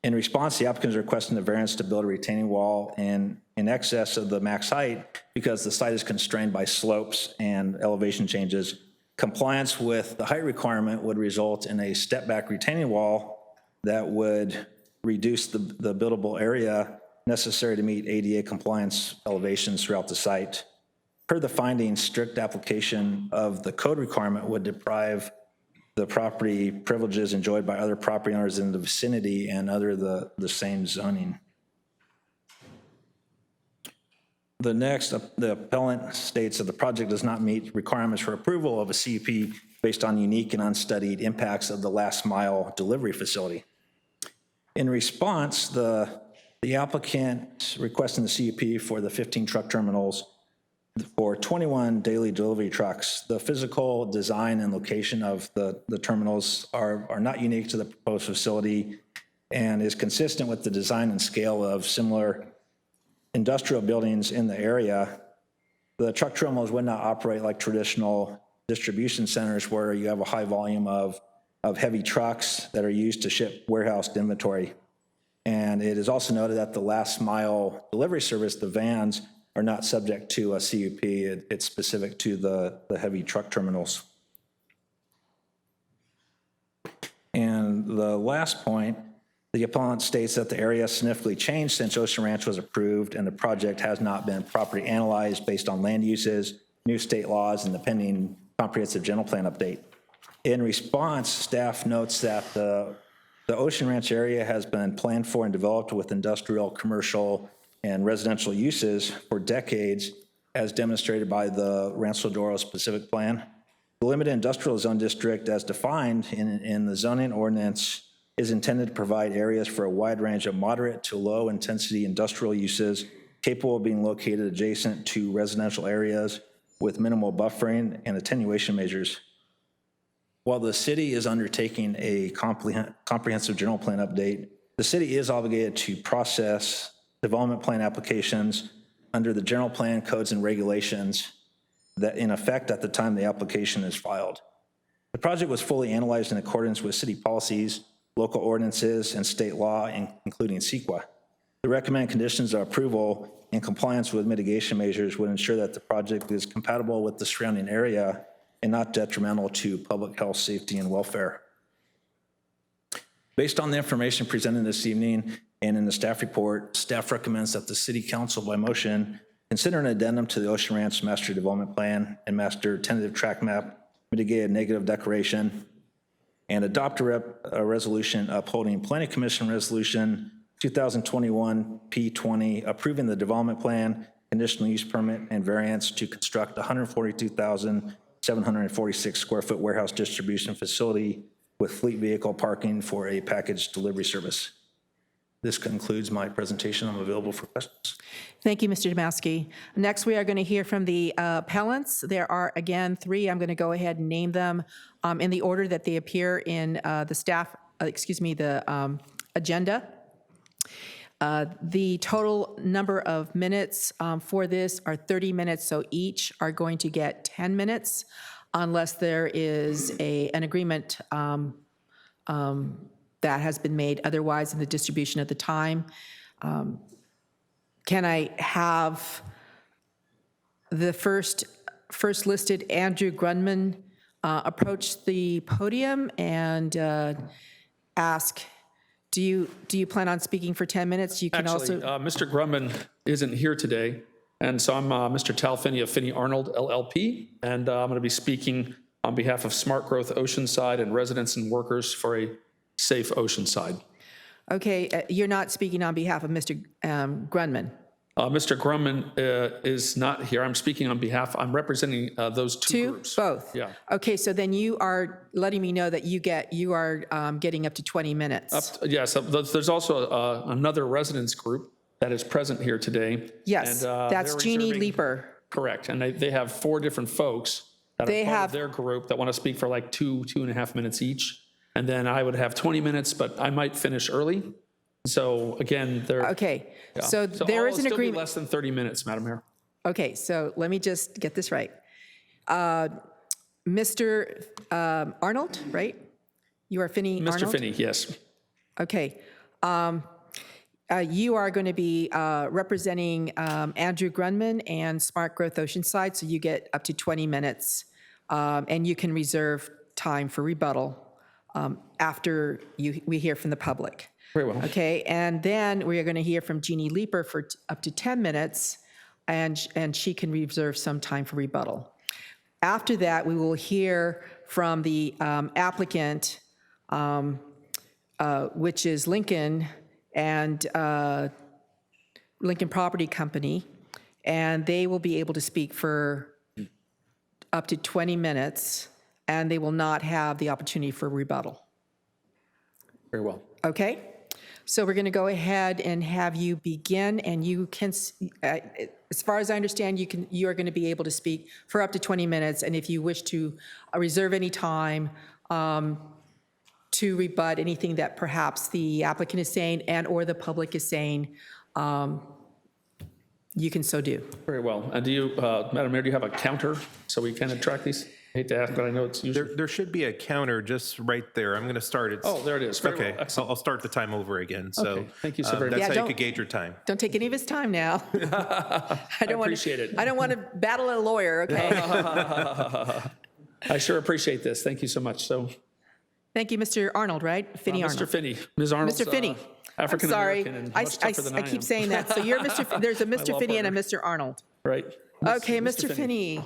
In response, the applicant is requesting the variance to build a retaining wall in excess of the max height because the site is constrained by slopes and elevation changes. Compliance with the height requirement would result in a step-back retaining wall that would reduce the buildable area necessary to meet ADA compliance elevations throughout the site. Per the findings, strict application of the code requirement would deprive the property privileges enjoyed by other property owners in the vicinity and under the same zoning. The next, the appellant states that the project does not meet requirements for approval of a CUP based on unique and unstudied impacts of the last mile delivery facility. In response, the applicant requesting the CUP for the 15 truck terminals for 21 daily delivery trucks. The physical design and location of the terminals are not unique to the proposed facility and is consistent with the design and scale of similar industrial buildings in the area. The truck terminals would not operate like traditional distribution centers where you have a high volume of heavy trucks that are used to ship warehoused inventory. And it is also noted that the last mile delivery service, the vans, are not subject to a CUP. It's specific to the heavy truck terminals. And the last point, the appellant states that the area significantly changed since Ocean Ranch was approved and the project has not been properly analyzed based on land uses, new state laws, and the pending comprehensive general plan update. In response, staff notes that the Ocean Ranch area has been planned for and developed with industrial, commercial, and residential uses for decades, as demonstrated by the Rancho Doro specific plan. The limited industrial zone district, as defined in the zoning ordinance, is intended to provide areas for a wide range of moderate to low intensity industrial uses capable of being located adjacent to residential areas with minimal buffering and attenuation measures. While the city is undertaking a comprehensive general plan update, the city is obligated to process development plan applications under the general plan codes and regulations that in effect at the time the application is filed. The project was fully analyzed in accordance with city policies, local ordinances, and state law, including CEQA. The recommended conditions of approval in compliance with mitigation measures would ensure that the project is compatible with the surrounding area and not detrimental to public health, safety, and welfare. Based on the information presented this evening and in the staff report, staff recommends that the City Council by motion consider an addendum to the Ocean Ranch Master Development Plan and Master Tentative Track Map Mitigated Negative Declaration and adopt a resolution upholding Planning Commission Resolution 2021 P20 approving the development plan, conditional use permit, and variance to construct 142,746 square foot warehouse distribution facility with fleet vehicle parking for a package delivery service. This concludes my presentation. I'm available for questions. Thank you, Mr. Domowski. Next, we are going to hear from the appellants. There are, again, three. I'm going to go ahead and name them in the order that they appear in the agenda. The total number of minutes for this are 30 minutes, so each are going to get 10 minutes unless there is an agreement that has been made otherwise in the distribution of the time. Can I have the first listed Andrew approach the podium and ask Do you plan on speaking for 10 minutes? You can Actually, also. Mr. Grumman isn't here today, and so I'm Mr. Tal Finney of Finney Arnold LLP, and I'm going to be speaking on behalf of Smart Growth Oceanside and residents and workers for a safe Oceanside. Okay, you're not speaking on behalf of Mr. Grunman. Mr. Grumman is not here. I'm speaking on behalf, I'm representing those two groups. Both? Yeah. Okay, so then you are letting me know that you are getting up to 20 minutes. Yes, there's also another residents group that is present here today. Yes, and, that's they're Jeannie reserving- Leeper. Correct, and they have 4 different folks that are part of their group that want to speak for like 2.5 minutes each. And then I would have 20 minutes, but I might finish early. So again, they're. Okay, Yeah. so there all is will an still be agreement. less than 30 minutes, Madam Mayor. Okay, so let me just get this right. Mr. Arnold, right? You are Finney Arnold? Mr. Finney, yes. Okay. You are going to be representing Andrew Grunman and Smart Growth Oceanside, so you get up to 20 minutes, and you can reserve time for rebuttal after we hear from the public. Very well. Okay, and then we are going to hear from Jeannie Leeper for up to 10 minutes, and she can reserve some time for rebuttal. After that, we will hear from the applicant, which is Lincoln and Lincoln Property Company, and they will be able to speak for up to 20 minutes, and they will not have the opportunity for rebuttal. Very well. Okay? So we're going to go ahead and have you begin, and you can, as far as I understand, you are going to be able to speak for up to 20 minutes, and if you wish to reserve any time to rebut anything that perhaps the applicant is saying and or the public is saying, you can so do. Very well. And do you, Madam Mayor, do you have a counter so we can track these? I hate to ask, but I know it's usually. There should be a counter just right there. I'm going to so there it is. Very okay, well. Excellent. I'll start the time over again. So Okay. Thank you so very that's much. how you could gauge your time. Don't take any of his time now. I appreciate it. I don't want to battle a lawyer, okay? I sure appreciate this. Thank you so much. So, Thank you, Mr. Arnold, right? Finney Arnold. Mr. Finney, Ms. Arnold. Mr. Finney. African American and I much tougher than I keep am. saying that. So you're Mr. There's a My Mr. law Finney and a partner. Mr. Arnold. Right. Okay, Mr. Finney.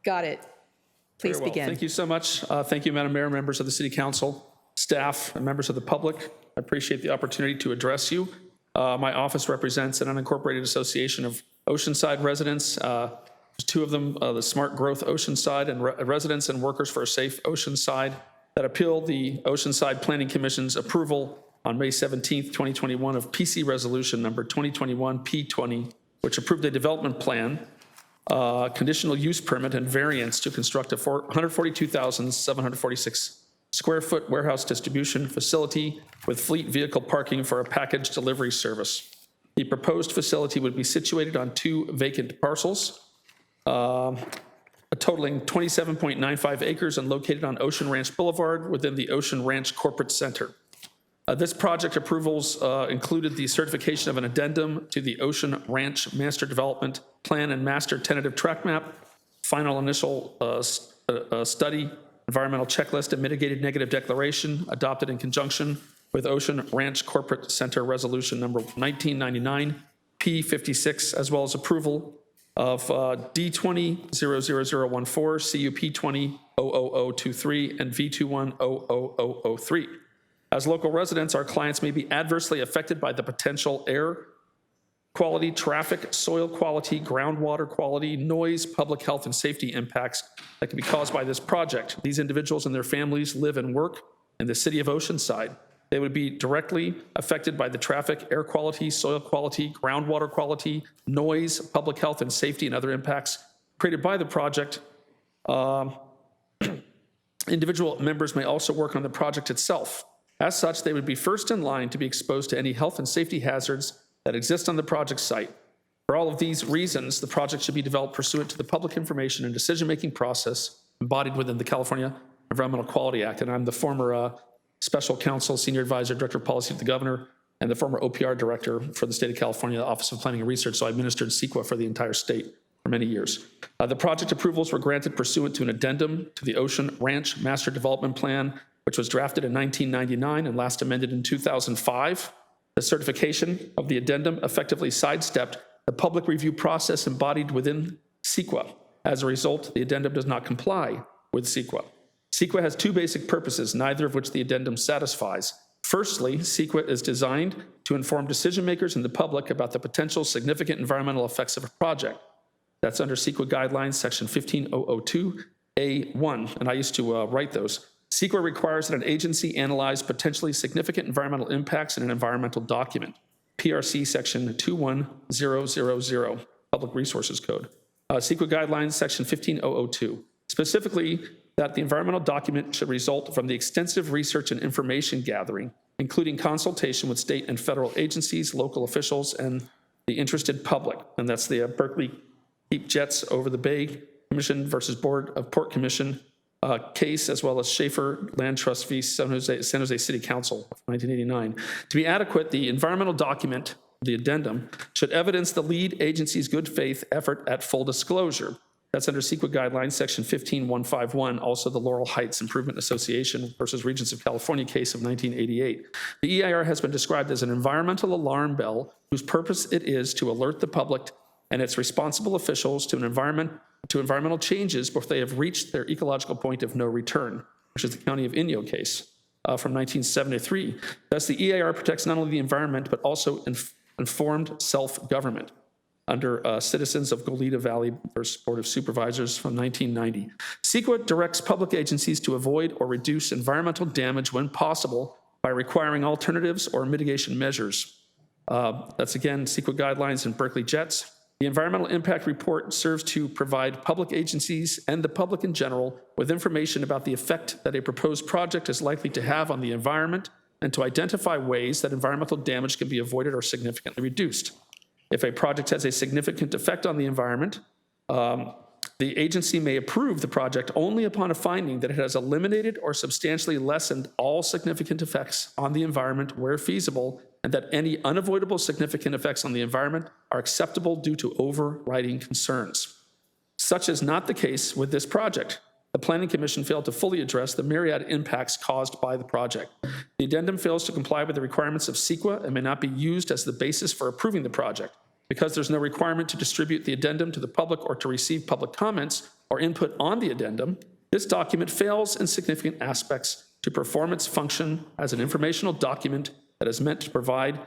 Got it. Please Very well. begin. Thank you so much. Thank you, Madam Mayor, members of the City Council, staff, and members of the public. I appreciate the opportunity to address you. My office represents an unincorporated association of Oceanside residents. There's 2 of them, the Smart Growth Oceanside and residents and workers for a safe Oceanside, that appealed the Oceanside Planning Commission's approval on May 17th, 2021 of PC Resolution number 2021 P20, which approved a development plan, conditional use permit and variance to construct a 142,746 square foot warehouse distribution facility with fleet vehicle parking for a package delivery service. The proposed facility would be situated on 2 vacant parcels, totaling 27.95 acres and located on Ocean Ranch Boulevard within the Ocean Ranch Corporate Center. This project approvals included the certification of an addendum to the Ocean Ranch Master Development Plan and Master Tentative Track Map, final initial study, environmental checklist, and mitigated negative declaration adopted in conjunction with Ocean Ranch Corporate Center Resolution number 1999 P56, as well as approval of D20-00014, CUP20-00023, and V21-00003. As local residents, our clients may be adversely affected by the potential air quality, traffic, soil quality, groundwater quality, noise, public health, and safety impacts that can be caused by this project. These individuals and their families live and work in the city of Oceanside. They would be directly affected by the traffic, air quality, soil quality, groundwater quality, noise, public health, and safety, and other impacts created by the project. Individual members may also work on the project itself. As such, they would be first in line to be exposed to any health and safety hazards that exist on the project site. For all of these reasons, the project should be developed pursuant to the public information and decision-making process embodied within the California Environmental Quality Act. And I'm the former Special Counsel, Senior Advisor, Director of Policy to the Governor, and the former OPR Director for the State of California, Office of Planning and Research. So I administered CEQA for the entire state for many years. The project approvals were granted pursuant to an addendum to the Ocean Ranch Master Development Plan which was drafted in 1999 and last amended in 2005. The certification of the addendum effectively sidestepped the public review process embodied within CEQA. As a result, the addendum does not comply with CEQA. CEQA has two basic purposes, neither of which the addendum satisfies. Firstly, CEQA is designed to inform decision makers and the public about the potential significant environmental effects of a project. That's under CEQA guidelines, section 15002A1, and I used to write those. CEQA requires that an agency analyze potentially significant environmental impacts in an environmental document. PRC section 21000, Public Resources Code. CEQA guidelines, section 15002. Specifically, that the environmental document should result from the extensive research and information gathering, including consultation with state and federal agencies, local officials, and the interested public. And that's the Berkeley Keep Jets Over the Bay Commission versus Board of Port Commission case, as well as Schaefer Land Trust v. San Jose City Council of 1989. To be adequate, the environmental document, the addendum, should evidence the lead agency's good faith effort at full disclosure. That's under CEQA guidelines, section 15151, also the Laurel Heights Improvement Association versus Regents of California case of 1988. The EIR has been described as an environmental alarm bell whose purpose it is to alert the public and its responsible officials to environmental changes before they have reached their ecological point of no return, which is the County of Inyo case from 1973. Thus, the EIR protects not only the environment, but also informed self-government under Citizens of Goleta Valley versus Board of Supervisors from 1990. CEQA directs public agencies to avoid or reduce environmental damage when possible by requiring alternatives or mitigation measures. That's again CEQA guidelines and Berkeley Jets. The environmental impact report serves to provide public agencies and the public in general with information about the effect that a proposed project is likely to have on the environment and to identify ways that environmental damage can be avoided or significantly reduced. If a project has a significant effect on the environment, the agency may approve the project only upon a finding that it has eliminated or substantially lessened all significant effects on the environment where feasible, and that any unavoidable significant effects on the environment are acceptable due to overriding concerns. Such is not the case with this project. The Planning Commission failed to fully address the myriad impacts caused by the project. The addendum fails to comply with the requirements of CEQA and may not be used as the basis for approving the project. Because there's no requirement to distribute the addendum to the public or to receive public comments or input on the addendum, this document fails in significant aspects to perform its function as an informational document that is meant to provide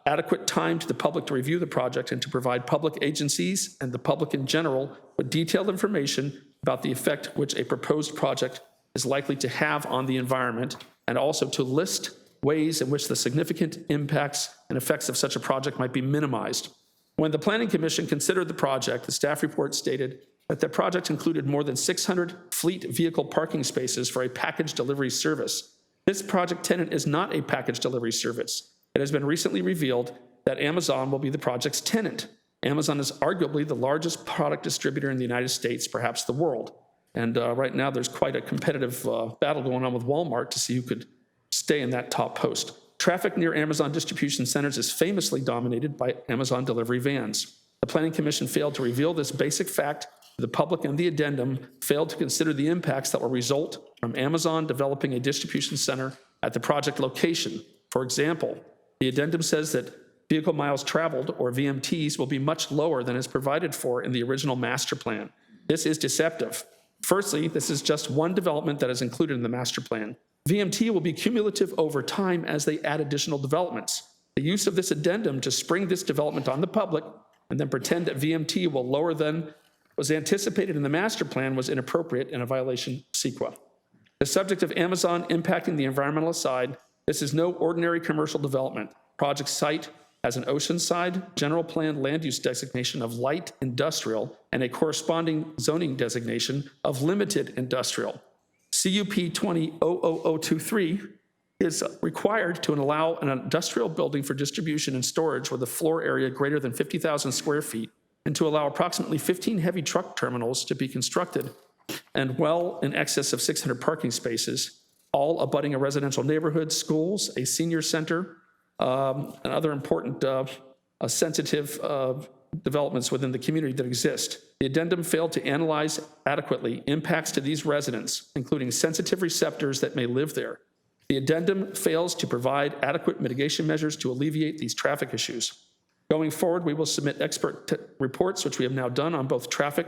adequate time to the public to review the project and to provide public agencies and the public in general with detailed information about the effect which a proposed project is likely to have on the environment, and also to list ways in which the significant impacts and effects of such a project might be minimized. When the Planning Commission considered the project, the staff report stated that the project included more than 600 fleet vehicle parking spaces for a package delivery service. This project tenant is not a package delivery service. It has been recently revealed that Amazon will be the project's tenant. Amazon is arguably the largest product distributor in the United States, perhaps the world. And right now there's quite a competitive battle going on with Walmart to see who could stay in that top post. Traffic near Amazon distribution centers is famously dominated by Amazon delivery vans. The Planning Commission failed to reveal this basic fact to the public, and the addendum failed to consider the impacts that will result from Amazon developing a distribution center at the project location. For example, the addendum says that vehicle miles traveled, or VMTs, will be much lower than is provided for in the original master plan. This is deceptive. Firstly, this is just one development that is included in the master plan. VMT will be cumulative over time as they add additional developments. The use of this addendum to spring this development on the public and then pretend that VMT will lower than was anticipated in the master plan was inappropriate and a violation of CEQA. The subject of Amazon impacting the environmental aside, this is no ordinary commercial development. Project site has an Oceanside general plan land use designation of light industrial and a corresponding zoning designation of limited industrial. CUP 20-00023 is required to allow an industrial building for distribution and storage with a floor area greater than 50,000 square feet, and to allow approximately 15 heavy truck terminals to be constructed and well in excess of 600 parking spaces, all abutting a residential neighborhood, schools, a senior center, and other important sensitive developments within the community that exist. The addendum failed to analyze adequately impacts to these residents, including sensitive receptors that may live there. The addendum fails to provide adequate mitigation measures to alleviate these traffic issues. Going forward, we will submit expert reports, which we have now done on both traffic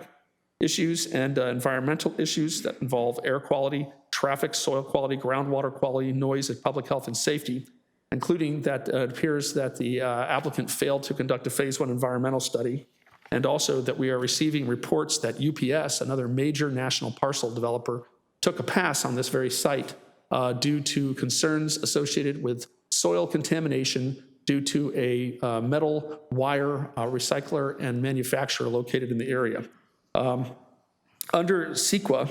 issues and environmental issues that involve air quality, traffic, soil quality, groundwater quality, noise, and public health and safety, including that it appears that the applicant failed to conduct a phase 1 environmental study, and also that we are receiving reports that UPS, another major national parcel developer, took a pass on this very site due to concerns associated with soil contamination due to a metal wire recycler and manufacturer located in the area. Under CEQA,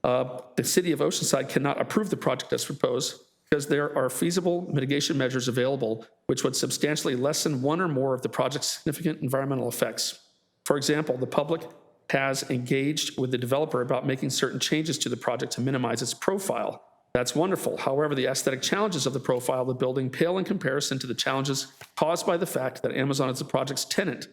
the city of Oceanside cannot approve the project as proposed because there are feasible mitigation measures available which would substantially lessen one or more of the project's significant environmental effects. For example, the public has engaged with the developer about making certain changes to the project to minimize its profile. That's wonderful. However, the aesthetic challenges of the profile of the building pale in comparison to the challenges caused by the fact that Amazon is the project's tenant,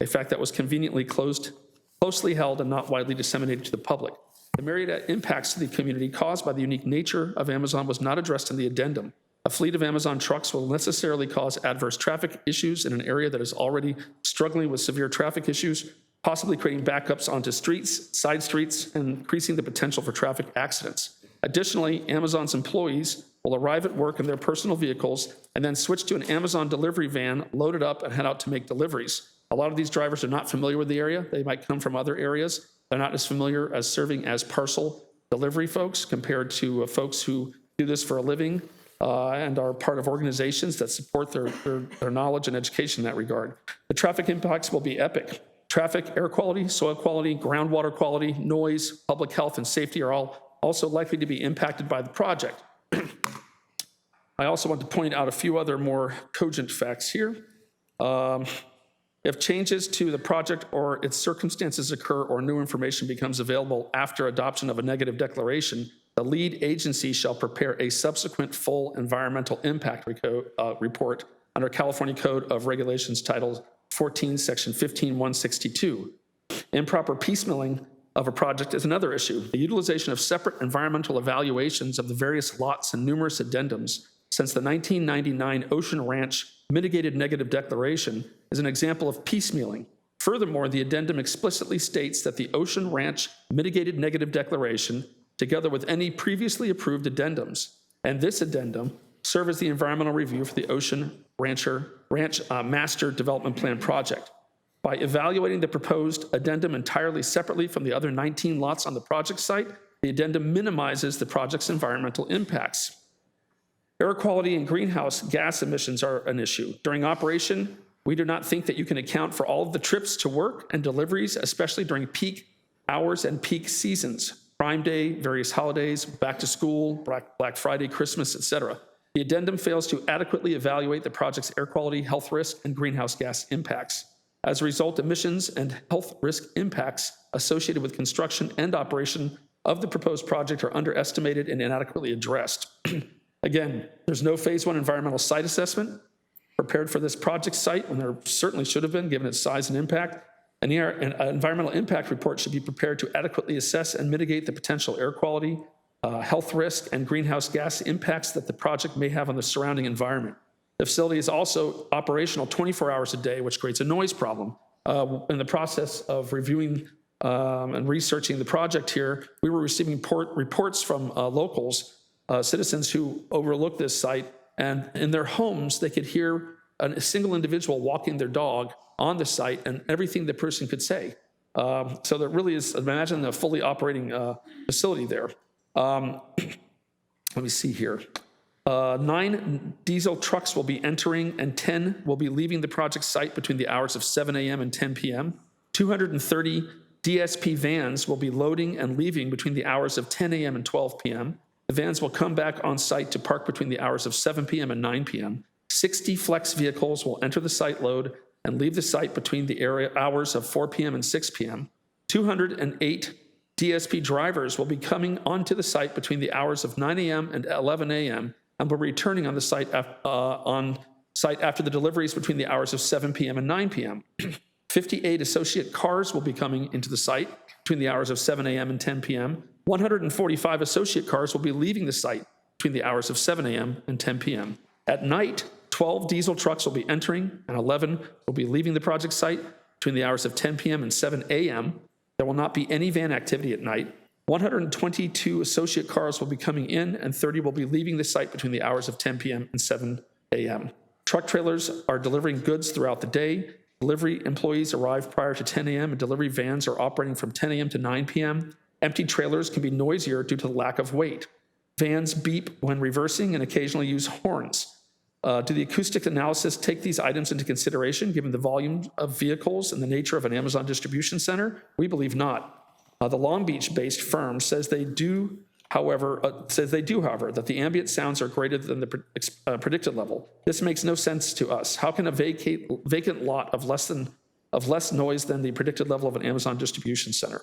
a fact that was conveniently closely held and not widely disseminated to the public. The myriad impacts to the community caused by the unique nature of Amazon was not addressed in the addendum. A fleet of Amazon trucks will necessarily cause adverse traffic issues in an area that is already struggling with severe traffic issues, possibly creating backups onto streets, side streets, and increasing the potential for traffic accidents. Additionally, Amazon's employees will arrive at work in their personal vehicles and then switch to an Amazon delivery van, load it up, and head out to make deliveries. A lot of these drivers are not familiar with the area. They might come from other areas. They're not as familiar as serving as parcel delivery folks compared to folks who do this for a living and are part of organizations that support their knowledge and education in that regard. The traffic impacts will be epic. Traffic, air quality, soil quality, groundwater quality, noise, public health, and safety are all also likely to be impacted by the project. I also want to point out a few other more cogent facts here. If changes to the project or its circumstances occur or new information becomes available after adoption of a negative declaration, the lead agency shall prepare a subsequent full environmental impact report under California Code of Regulations Title 14, Section 15162. Improper piecemealing of a project is another issue. The utilization of separate environmental evaluations of the various lots and numerous addendums since the 1999 Ocean Ranch Mitigated Negative Declaration is an example of piecemealing. Furthermore, the addendum explicitly states that the Ocean Ranch Mitigated Negative Declaration, together with any previously approved addendums, and this addendum, serve as the environmental review for the Ocean Ranch Master Development Plan project. By evaluating the proposed addendum entirely separately from the other 19 lots on the project site, the addendum minimizes the project's environmental impacts. Air quality and greenhouse gas emissions are an issue. During operation, we do not think that you can account for all of the trips to work and deliveries, especially during peak hours and peak seasons, Prime Day, various holidays, back to school, Black Friday, Christmas, etc. The addendum fails to adequately evaluate the project's air quality, health risk, and greenhouse gas impacts. As a result, emissions and health risk impacts associated with construction and operation of the proposed project are underestimated and inadequately addressed. Again, there's no phase 1 environmental site assessment prepared for this project site, when there certainly should have been given its size and impact. An environmental impact report should be prepared to adequately assess and mitigate the potential air quality, health risk, and greenhouse gas impacts that the project may have on the surrounding environment. The facility is also operational 24 hours a day, which creates a noise problem. In the process of reviewing and researching the project here, we were receiving reports from locals, citizens who overlooked this site, and in their homes, they could hear a single individual walking their dog on the site and everything the person could say. So there really is, imagine a fully operating facility there. Let me see here. 9 diesel trucks will be entering and 10 will be leaving the project site between the hours of 7 a.m. and 10 p.m. 230 DSP vans will be loading and leaving between the hours of 10 a.m. and 12 p.m. The vans will come back on site to park between the hours of 7 p.m. and 9 p.m. 60 flex vehicles will enter the site load and leave the site between the hours of 4 p.m. and 6 p.m. 208 DSP drivers will be coming onto the site between the hours of 9 a.m. and 11 a.m. and will be returning on the site after the deliveries between the hours of 7 p.m. and 9 p.m. 58 associate cars will be coming into the site between the hours of 7 a.m. and 10 p.m. 145 associate cars will be leaving the site between the hours of 7 a.m. and 10 p.m. At night, 12 diesel trucks will be entering and 11 will be leaving the project site between the hours of 10 p.m. and 7 a.m. There will not be any van activity at night. 122 associate cars will be coming in and 30 will be leaving the site between the hours of 10 p.m. and 7 a.m. Truck trailers are delivering goods throughout the day. Delivery employees arrive prior to 10 a.m. and delivery vans are operating from 10 a.m. to 9 p.m. Empty trailers can be noisier due to the lack of weight. Vans beep when reversing and occasionally use horns. Do the acoustic analysis take these items into consideration given the volume of vehicles and the nature of an Amazon distribution center? We believe not. The Long Beach-based firm says they do, however, that the ambient sounds are greater than the predicted level. This makes no sense to us. How can a vacant lot of less noise than the predicted level of an Amazon distribution center?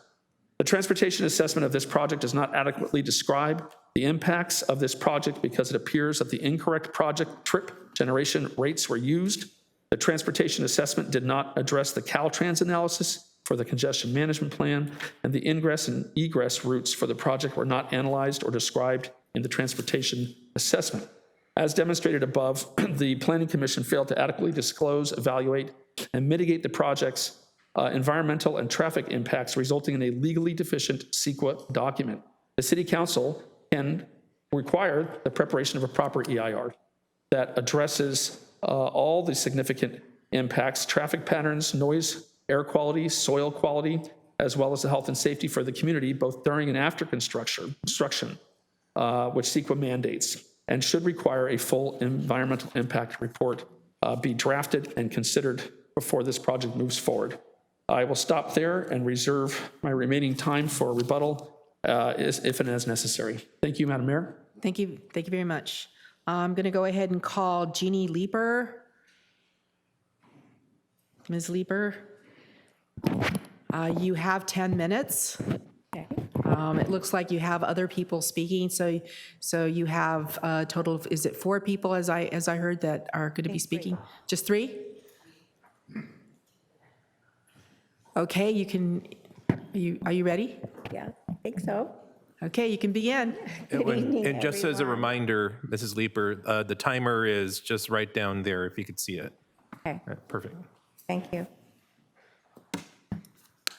The transportation assessment of this project does not adequately describe the impacts of this project because it appears that the incorrect project trip generation rates were used. The transportation assessment did not address the Caltrans analysis for the congestion management plan, and the ingress and egress routes for the project were not analyzed or described in the transportation assessment. As demonstrated above, the Planning Commission failed to adequately disclose, evaluate, and mitigate the project's environmental and traffic impacts, resulting in a legally deficient CEQA document. The City Council can require the preparation of a proper EIR that addresses all the significant impacts, traffic patterns, noise, air quality, soil quality, as well as the health and safety for the community, both during and after construction, which CEQA mandates, and should require a full environmental impact report be drafted and considered before this project moves forward. I will stop there and reserve my remaining time for rebuttal if and as necessary. Thank you, Madam Mayor. Thank you very much. I'm going to go ahead and call Jeannie Leeper. Ms. Leeper, you have 10 minutes. Okay. It looks like you have other people speaking, so you have a total of, is it 4 people as I heard that are going to be speaking? 3. Just 3? Okay, you can, are you ready? Yeah, I think so. Okay, you can begin. And just as a reminder, Mrs. Leeper, the timer is just right down there if you could see it. Okay. Perfect. Thank you.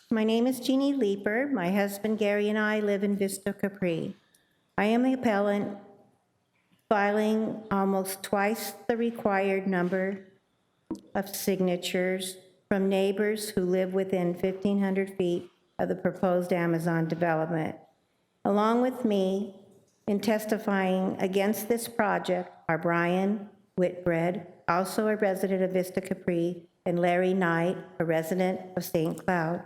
My name is Jeannie Leeper. My husband Gary and I live in Vista Capri. I am the appellant filing almost twice the required number of signatures from neighbors who live within 1,500 feet of the proposed Amazon development. Along with me in testifying against this project are Brian Whitbread, also a resident of Vista Capri, and Larry Knight, a resident of St. Cloud.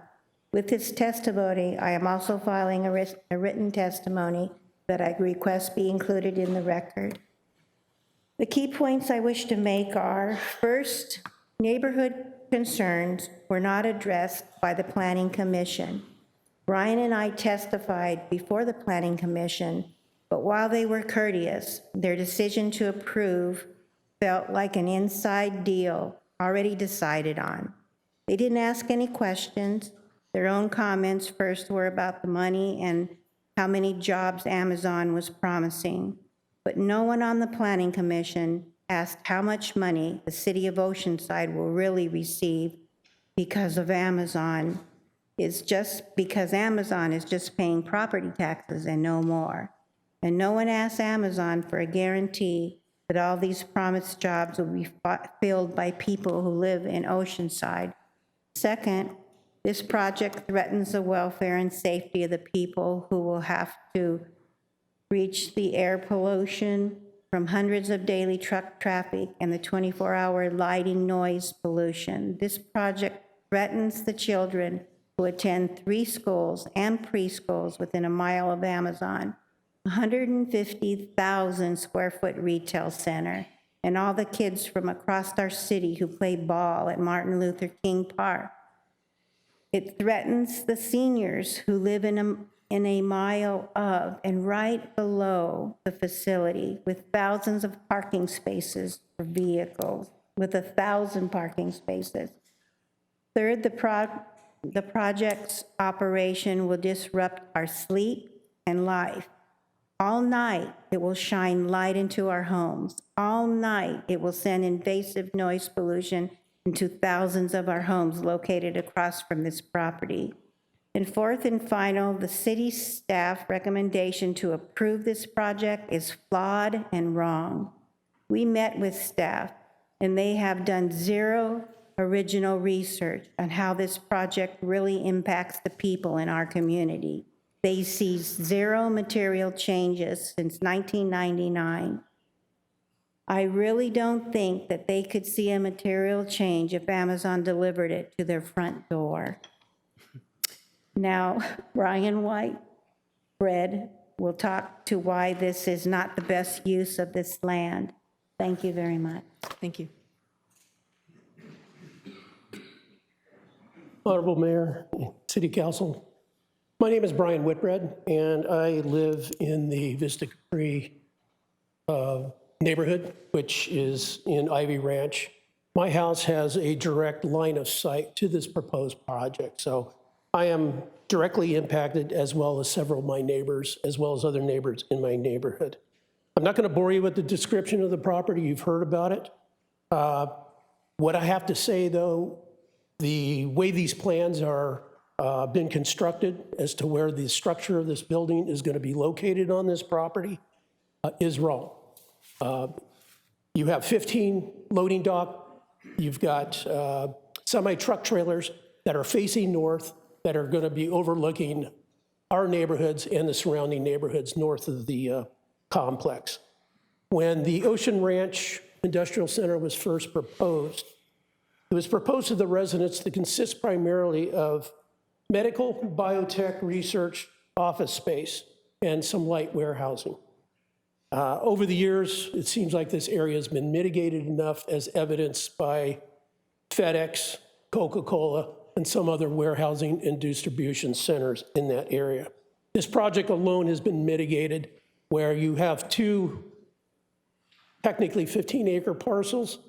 With this testimony, I am also filing a written testimony that I request be included in the record. The key points I wish to make are, first, neighborhood concerns were not addressed by the Planning Commission. Brian and I testified before the Planning Commission, but while they were courteous, their decision to approve felt like an inside deal already decided on. They didn't ask any questions. Their own comments first were about the money and how many jobs Amazon was promising, but no one on the Planning Commission asked how much money the city of Oceanside will really receive because Amazon is just paying property taxes and no more. And no one asked Amazon for a guarantee that all these promised jobs will be filled by people who live in Oceanside. Second, this project threatens the welfare and safety of the people who will have to reach the air pollution from hundreds of daily truck traffic and the 24-hour lighting noise pollution. This project threatens the children who attend 3 schools and preschools within a mile of Amazon, 150,000 square foot retail center, and all the kids from across our city who play ball at Martin Luther King Park. It threatens the seniors who live in a mile of and right below the facility with thousands of parking spaces for vehicles, with 1,000 parking spaces. Third, the project's operation will disrupt our sleep and life. All night, it will shine light into our homes. All night, it will send invasive noise pollution into thousands of our homes located across from this property. And fourth and final, the city staff recommendation to approve this project is flawed and wrong. We met with staff, and they have done zero original research on how this project really impacts the people in our community. They see zero material changes since 1999. I really don't think that they could see a material change if Amazon delivered it to their front door. Now, Brian White, Fred, will talk to why this is not the best use of this land. Thank you very much. Thank you. Honorable Mayor, City Council. My name is Brian Whitbread, and I live in the Vista Capri neighborhood, which is in Ivy Ranch. My house has a direct line of sight to this proposed project, so I am directly impacted, as well as several of my neighbors, as well as other neighbors in my neighborhood. I'm not going to bore you with the description of the property. You've heard about it. What I have to say, though, the way these plans are been constructed as to where the structure of this building is going to be located on this property is wrong. You have 15 loading dock. You've got semi-truck trailers that are facing north that are going to be overlooking our neighborhoods and the surrounding neighborhoods north of the complex. When the Ocean Ranch Industrial Center was first proposed, it was proposed to the residents to consist primarily of medical, biotech, research, office space, and some light warehousing. Over the years, it seems like this area has been mitigated enough, as evidenced by FedEx, Coca-Cola, and some other warehousing and distribution centers in that area. This project alone has been mitigated where you have two technically 15-acre parcels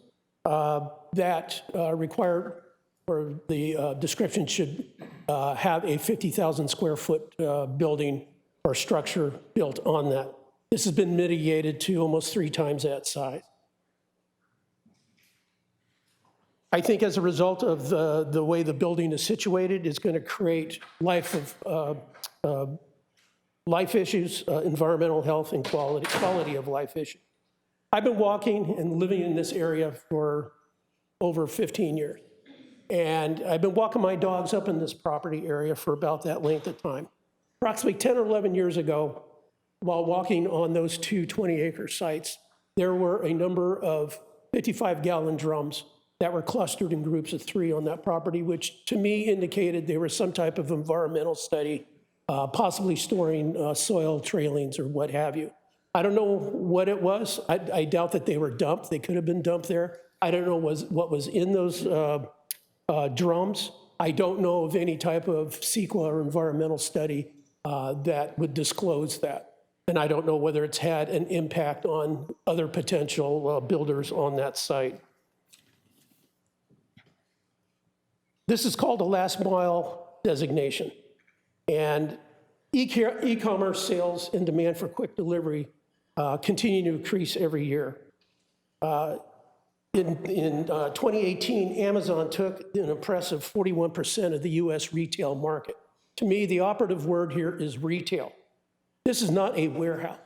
that require, or the description should have a 50,000 square foot building or structure built on that. This has been mitigated to almost 3 times that size. I think as a result of the way the building is situated, it's going to create life issues, environmental health, and quality of life issues. I've been walking and living in this area for over 15 years. And I've been walking my dogs up in this property area for about that length of time. Approximately 10 or 11 years ago, while walking on those two 20-acre sites, there were a number of 55-gallon drums that were clustered in groups of 3 on that property, which to me indicated there was some type of environmental study, possibly storing soil trailings or what have you. I don't know what it was. I doubt that they were dumped. They could have been dumped there. I don't know what was in those drums. I don't know of any type of CEQA or environmental study that would disclose that. And I don't know whether it's had an impact on other potential builders on that site. This is called a last mile designation. And e-commerce sales and demand for quick delivery continue to increase every year. In 2018, Amazon took an impressive 41% of the US retail market. To me, the operative word here is retail. This is not a warehouse.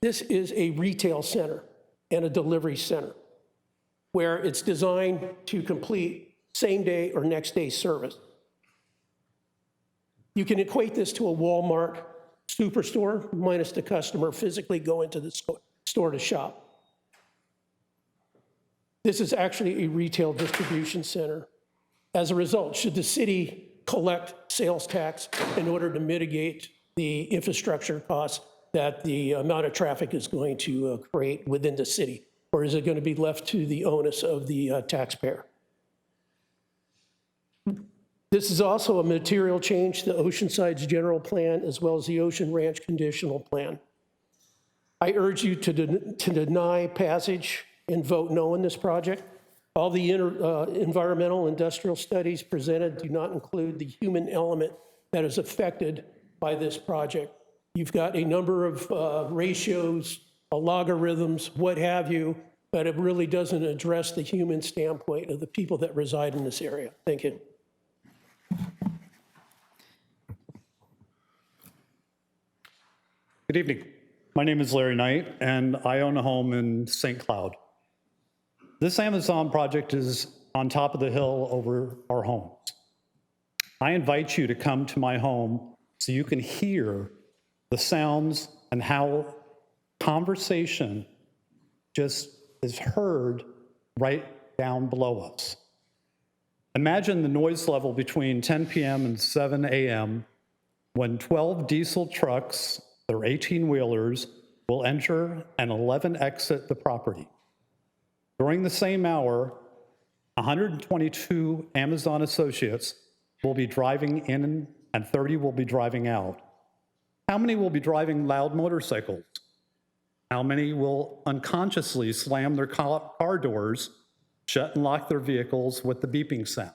This is a retail center and a delivery center where it's designed to complete same-day or next-day service. You can equate this to a Walmart superstore minus the customer physically going to the store to shop. This is actually a retail distribution center. As a result, should the city collect sales tax in order to mitigate the infrastructure costs that the amount of traffic is going to create within the city? Or is it going to be left to the onus of the taxpayer? This is also a material change to Oceanside's general plan as well as the Ocean Ranch conditional plan. I urge you to deny passage and vote no on this project. All the environmental industrial studies presented do not include the human element that is affected by this project. You've got a number of ratios, logarithms, what have you, but it really doesn't address the human standpoint of the people that reside in this area. Thank you. Good evening. My name is Larry Knight, and I own a home in St. Cloud. This Amazon project is on top of the hill over our homes. I invite you to come to my home so you can hear the sounds and how conversation just is heard right down below us. Imagine the noise level between 10 p.m. and 7 a.m. when 12 diesel trucks, they're 18-wheelers, will enter and 11 exit the property. During the same hour, 122 Amazon associates will be driving in and 30 will be driving out. How many will be driving loud motorcycles? How many will unconsciously slam their car doors, shut and lock their vehicles with the beeping sound?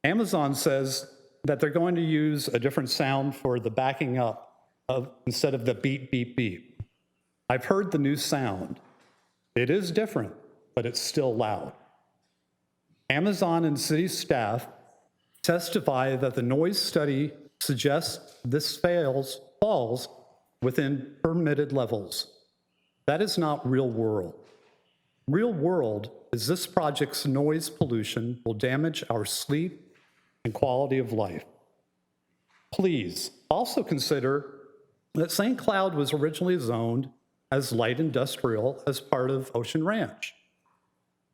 Amazon says that they're going to use a different sound for the backing up instead of the beep, beep, beep. I've heard the new sound. It is different, but it's still loud. Amazon and city staff testify that the noise study suggests this falls within permitted levels. That is not real world. Real world is this project's noise pollution will damage our sleep and quality of life. Please also consider that St. Cloud was originally zoned as light industrial as part of Ocean Ranch.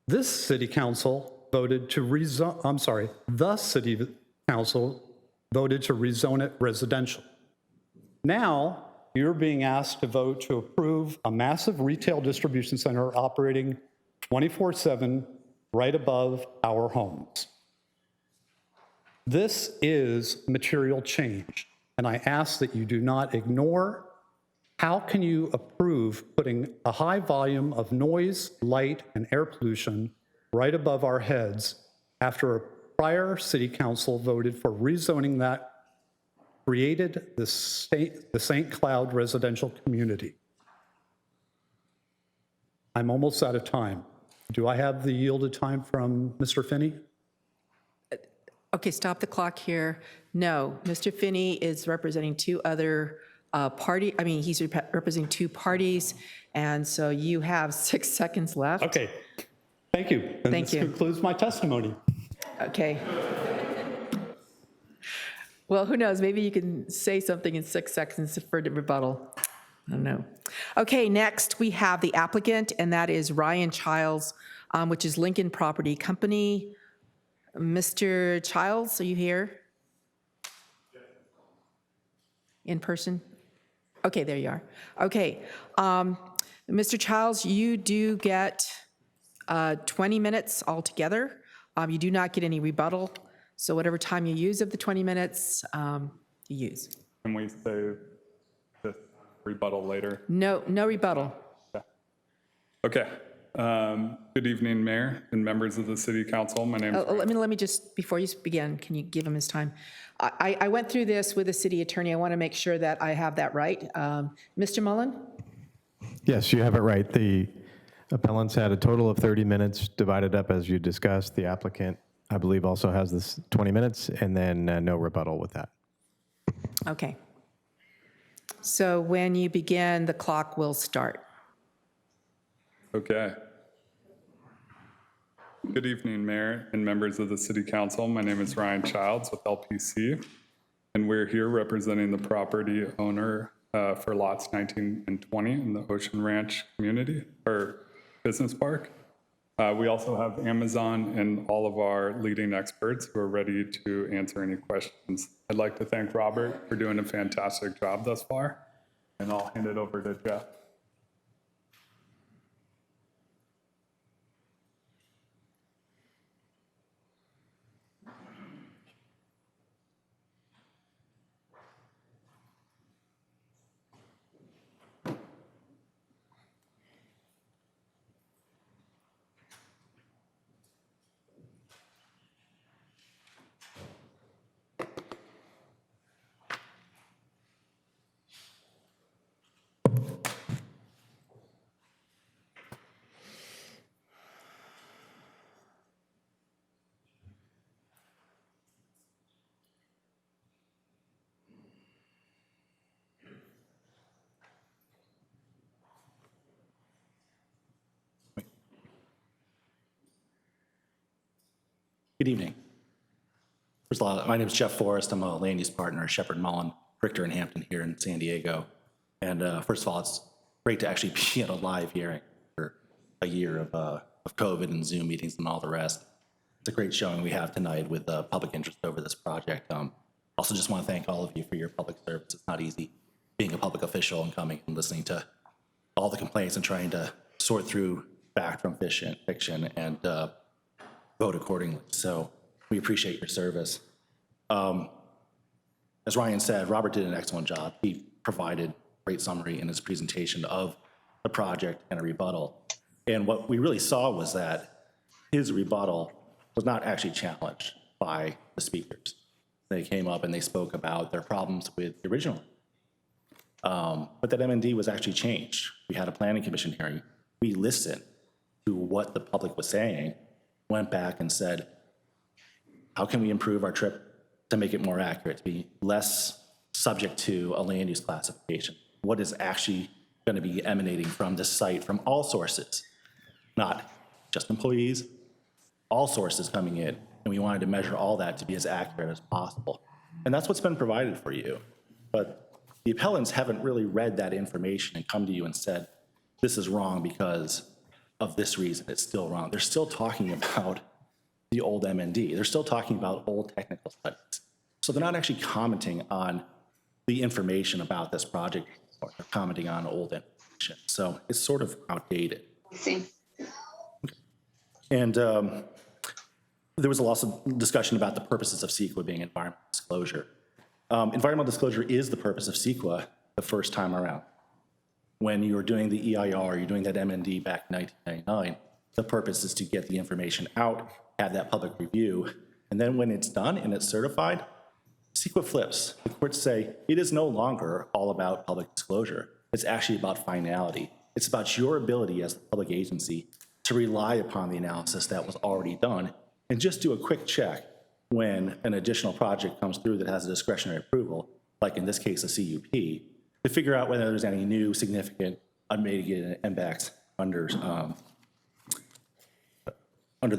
This city council voted to rezone, the city council voted to rezone it residential. Now, you're being asked to vote to approve a massive retail distribution center operating 24/7 right above our homes. This is material change, and I ask that you do not ignore. How can you approve putting a high volume of noise, light, and air pollution right above our heads after a prior city council voted for rezoning that created the St. Cloud residential community? I'm almost out of time. Do I have the yielded time from Mr. Finney? Okay, stop the clock here. No, Mr. Finney is representing two other he's representing two parties, and so you have 6 seconds left. Okay, thank you. And Thank this you. concludes my testimony. Okay. Well, who knows? Maybe you can say something in 6 seconds for the rebuttal. I don't know. Okay, next we have the applicant, and that is Ryan Childs, which is Lincoln Property Company. Mr. Childs, are you here? In person? Okay, there you are. Okay. Mr. Childs, you do get 20 minutes altogether. You do not get any rebuttal. So whatever time you use of the 20 minutes, you use. Can we save this rebuttal later? No rebuttal. Okay. Good evening, Mayor and members of the City Council. My name is... Let me just, before you begin, can you give him his time? I went through this with the city attorney. I want to make sure that I have that right. Mr. Mullen? Yes, you have it right. The appellants had a total of 30 minutes divided up as you discussed. The applicant, I believe, also has this 20 minutes, and then no rebuttal with that. Okay. So when you begin, the clock will start. Okay. Good evening, Mayor and members of the City Council. My name is Ryan Childs with LPC, and we're here representing the property owner for lots 19 and 20 in the Ocean Ranch community or business park. We also have Amazon and all of our leading experts who are ready to answer any questions. I'd like to thank Robert for doing a fantastic job thus far, and I'll hand it over to Jeff. Good evening. First of all, my name is Jeff Forrest. I'm a land use partner at Shepherd Mullen, Richter and Hampton here in San Diego. And first of all, it's great to actually be at a live hearing after a year of COVID and Zoom meetings and all the rest. It's a great showing we have tonight with public interest over this project. Also just want to thank all of you for your public service. It's not easy being a public official and coming and listening to all the complaints and trying to sort through fact from fiction and vote accordingly. So we appreciate your service. As Ryan said, Robert did an excellent job. He provided a great summary in his presentation of the project and a rebuttal. And what we really saw was that his rebuttal was not actually challenged by the speakers. They came up and they spoke about their problems with the original. But that M&D was actually changed. We had a planning commission hearing. We listened to what the public was saying, went back and said, how can we improve our trip to make it more accurate, to be less subject to a land use classification? What is actually going to be emanating from this site from all sources, not just employees, all sources coming in. And we wanted to measure all that to be as accurate as possible. And that's what's been provided for you. But the appellants haven't really read that information and come to you and said, this is wrong because of this reason, it's still wrong. They're still talking about the old M&D. They're still talking about old technical studies. So they're not actually commenting on the information about this project, or they're commenting on old information. So it's sort of outdated. See. And there was a lot of discussion about the purposes of CEQA being environmental disclosure. Environmental disclosure is the purpose of CEQA the first time around. When you were doing the EIR, you're doing that M&D back in 1999, the purpose is to get the information out, have that public review, and then when it's done and it's certified, CEQA flips. The courts say it is no longer all about public disclosure. It's actually about finality. It's about your ability as the public agency to rely upon the analysis that was already done and just do a quick check when an additional project comes through that has a discretionary approval, like in this case, a CUP, to figure out whether there's any new significant unmitigated impacts under the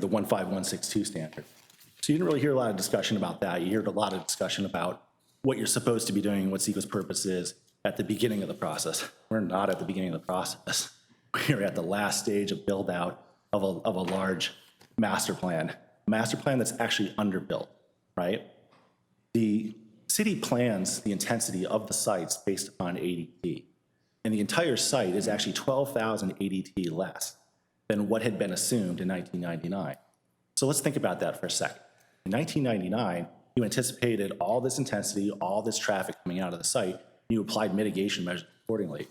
15162 standard. So you didn't really hear a lot of discussion about that. You heard a lot of discussion about what you're supposed to be doing and what CEQA's purpose is at the beginning of the process. We're not at the beginning of the process. We're at the last stage of build out of a large master plan that's actually underbuilt, right? The city plans the intensity of the sites based upon ADT, and the entire site is actually 12,000 ADT less than what had been assumed in 1999. So let's think about that for a second. In 1999, you anticipated all this intensity, all this traffic coming out of the site, and you applied mitigation measures accordingly.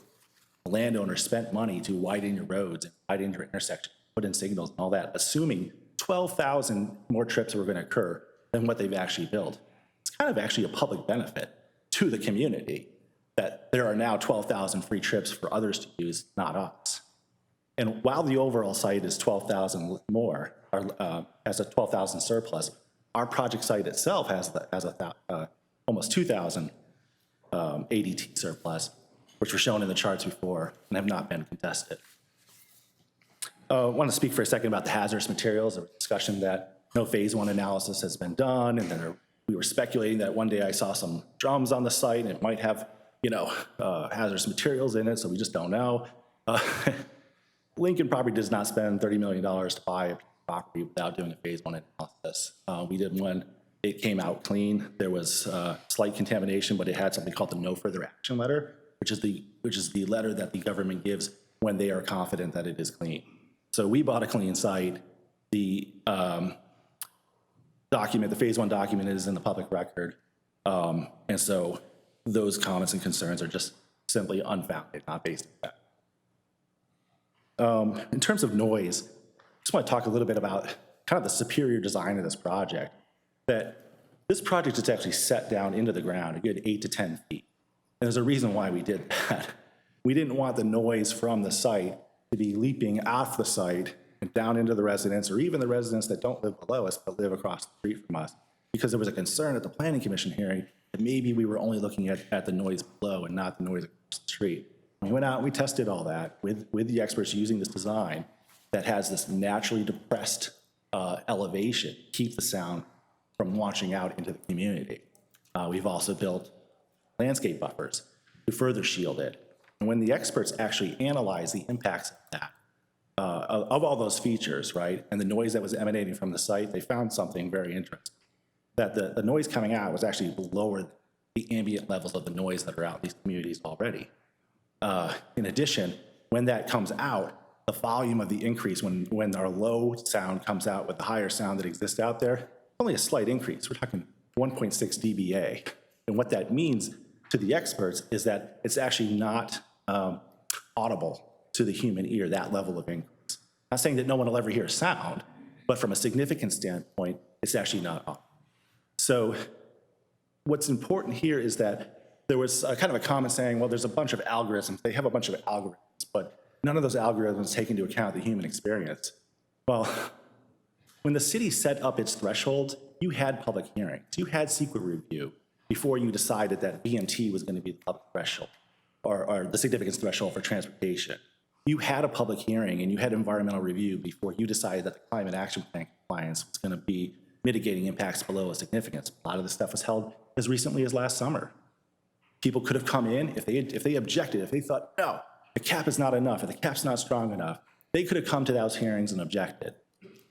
The landowner spent money to widen your roads and widen your intersections, put in signals and all that, assuming 12,000 more trips were going to occur than what they've actually built. It's kind of actually a public benefit to the community that there are now 12,000 free trips for others to use, not us. And while the overall site is 12,000 more, or has a 12,000 surplus, our project site itself has almost 2,000 ADT surplus, which were shown in the charts before and have not been contested. I want to speak for a second about the hazardous materials. There was discussion that no phase one analysis has been done, and then we were speculating that one day I saw some drums on the site and it might have, hazardous materials in it, so we just don't know. Lincoln probably does not spend $30 million to buy a property without doing a phase one analysis. We did one. It came out clean. There was slight contamination, but it had something called the no further action letter, which is the letter that the government gives when they are confident that it is clean. So we bought a clean site. The document, the phase one document, is in the public record, and so those comments and concerns are just simply unfounded, not based on that. In terms of noise, I just want to talk a little bit about kind of the superior design of this project. That this project is actually set down into the ground a good 8 to 10 feet. And there's a reason why we did that. We didn't want the noise from the site to be leaping off the site and down into the residents, or even the residents that don't live below us but live across the street from us, because there was a concern at the planning commission hearing that maybe we were only looking at the noise below and not the noise across the street. We went out and we tested all that with the experts using this design that has this naturally depressed elevation, keep the sound from launching out into the community. We've also built landscape buffers to further shield it. And when the experts actually analyze the impacts of that, of all those features, right, and the noise that was emanating from the site, they found something very interesting, that the noise coming out was actually lower than the ambient levels of the noise that are out in these communities already. In addition, when that comes out, the volume of the increase when our low sound comes out with the higher sound that exists out there, only a slight increase. We're talking 1.6 dBA. And what that means to the experts is that it's actually not audible to the human ear, that level of increase. Not saying that no one will ever hear sound, but from a significant standpoint, it's actually not audible. So what's important here is that there was kind of a comment saying, well, there's a bunch of algorithms. They have a bunch of algorithms, but none of those algorithms take into account the human experience. Well, when the city set up its threshold, you had public hearings. You had secret review before you decided that VMT was going to be the public threshold or the significance threshold for transportation. You had a public hearing and you had environmental review before you decided that the climate action plan compliance was going to be mitigating impacts below a significance. A lot of this stuff was held as recently as last summer. People could have come in, if they objected, if they thought, no, the cap is not enough, or the cap's not strong enough, they could have come to those hearings and objected.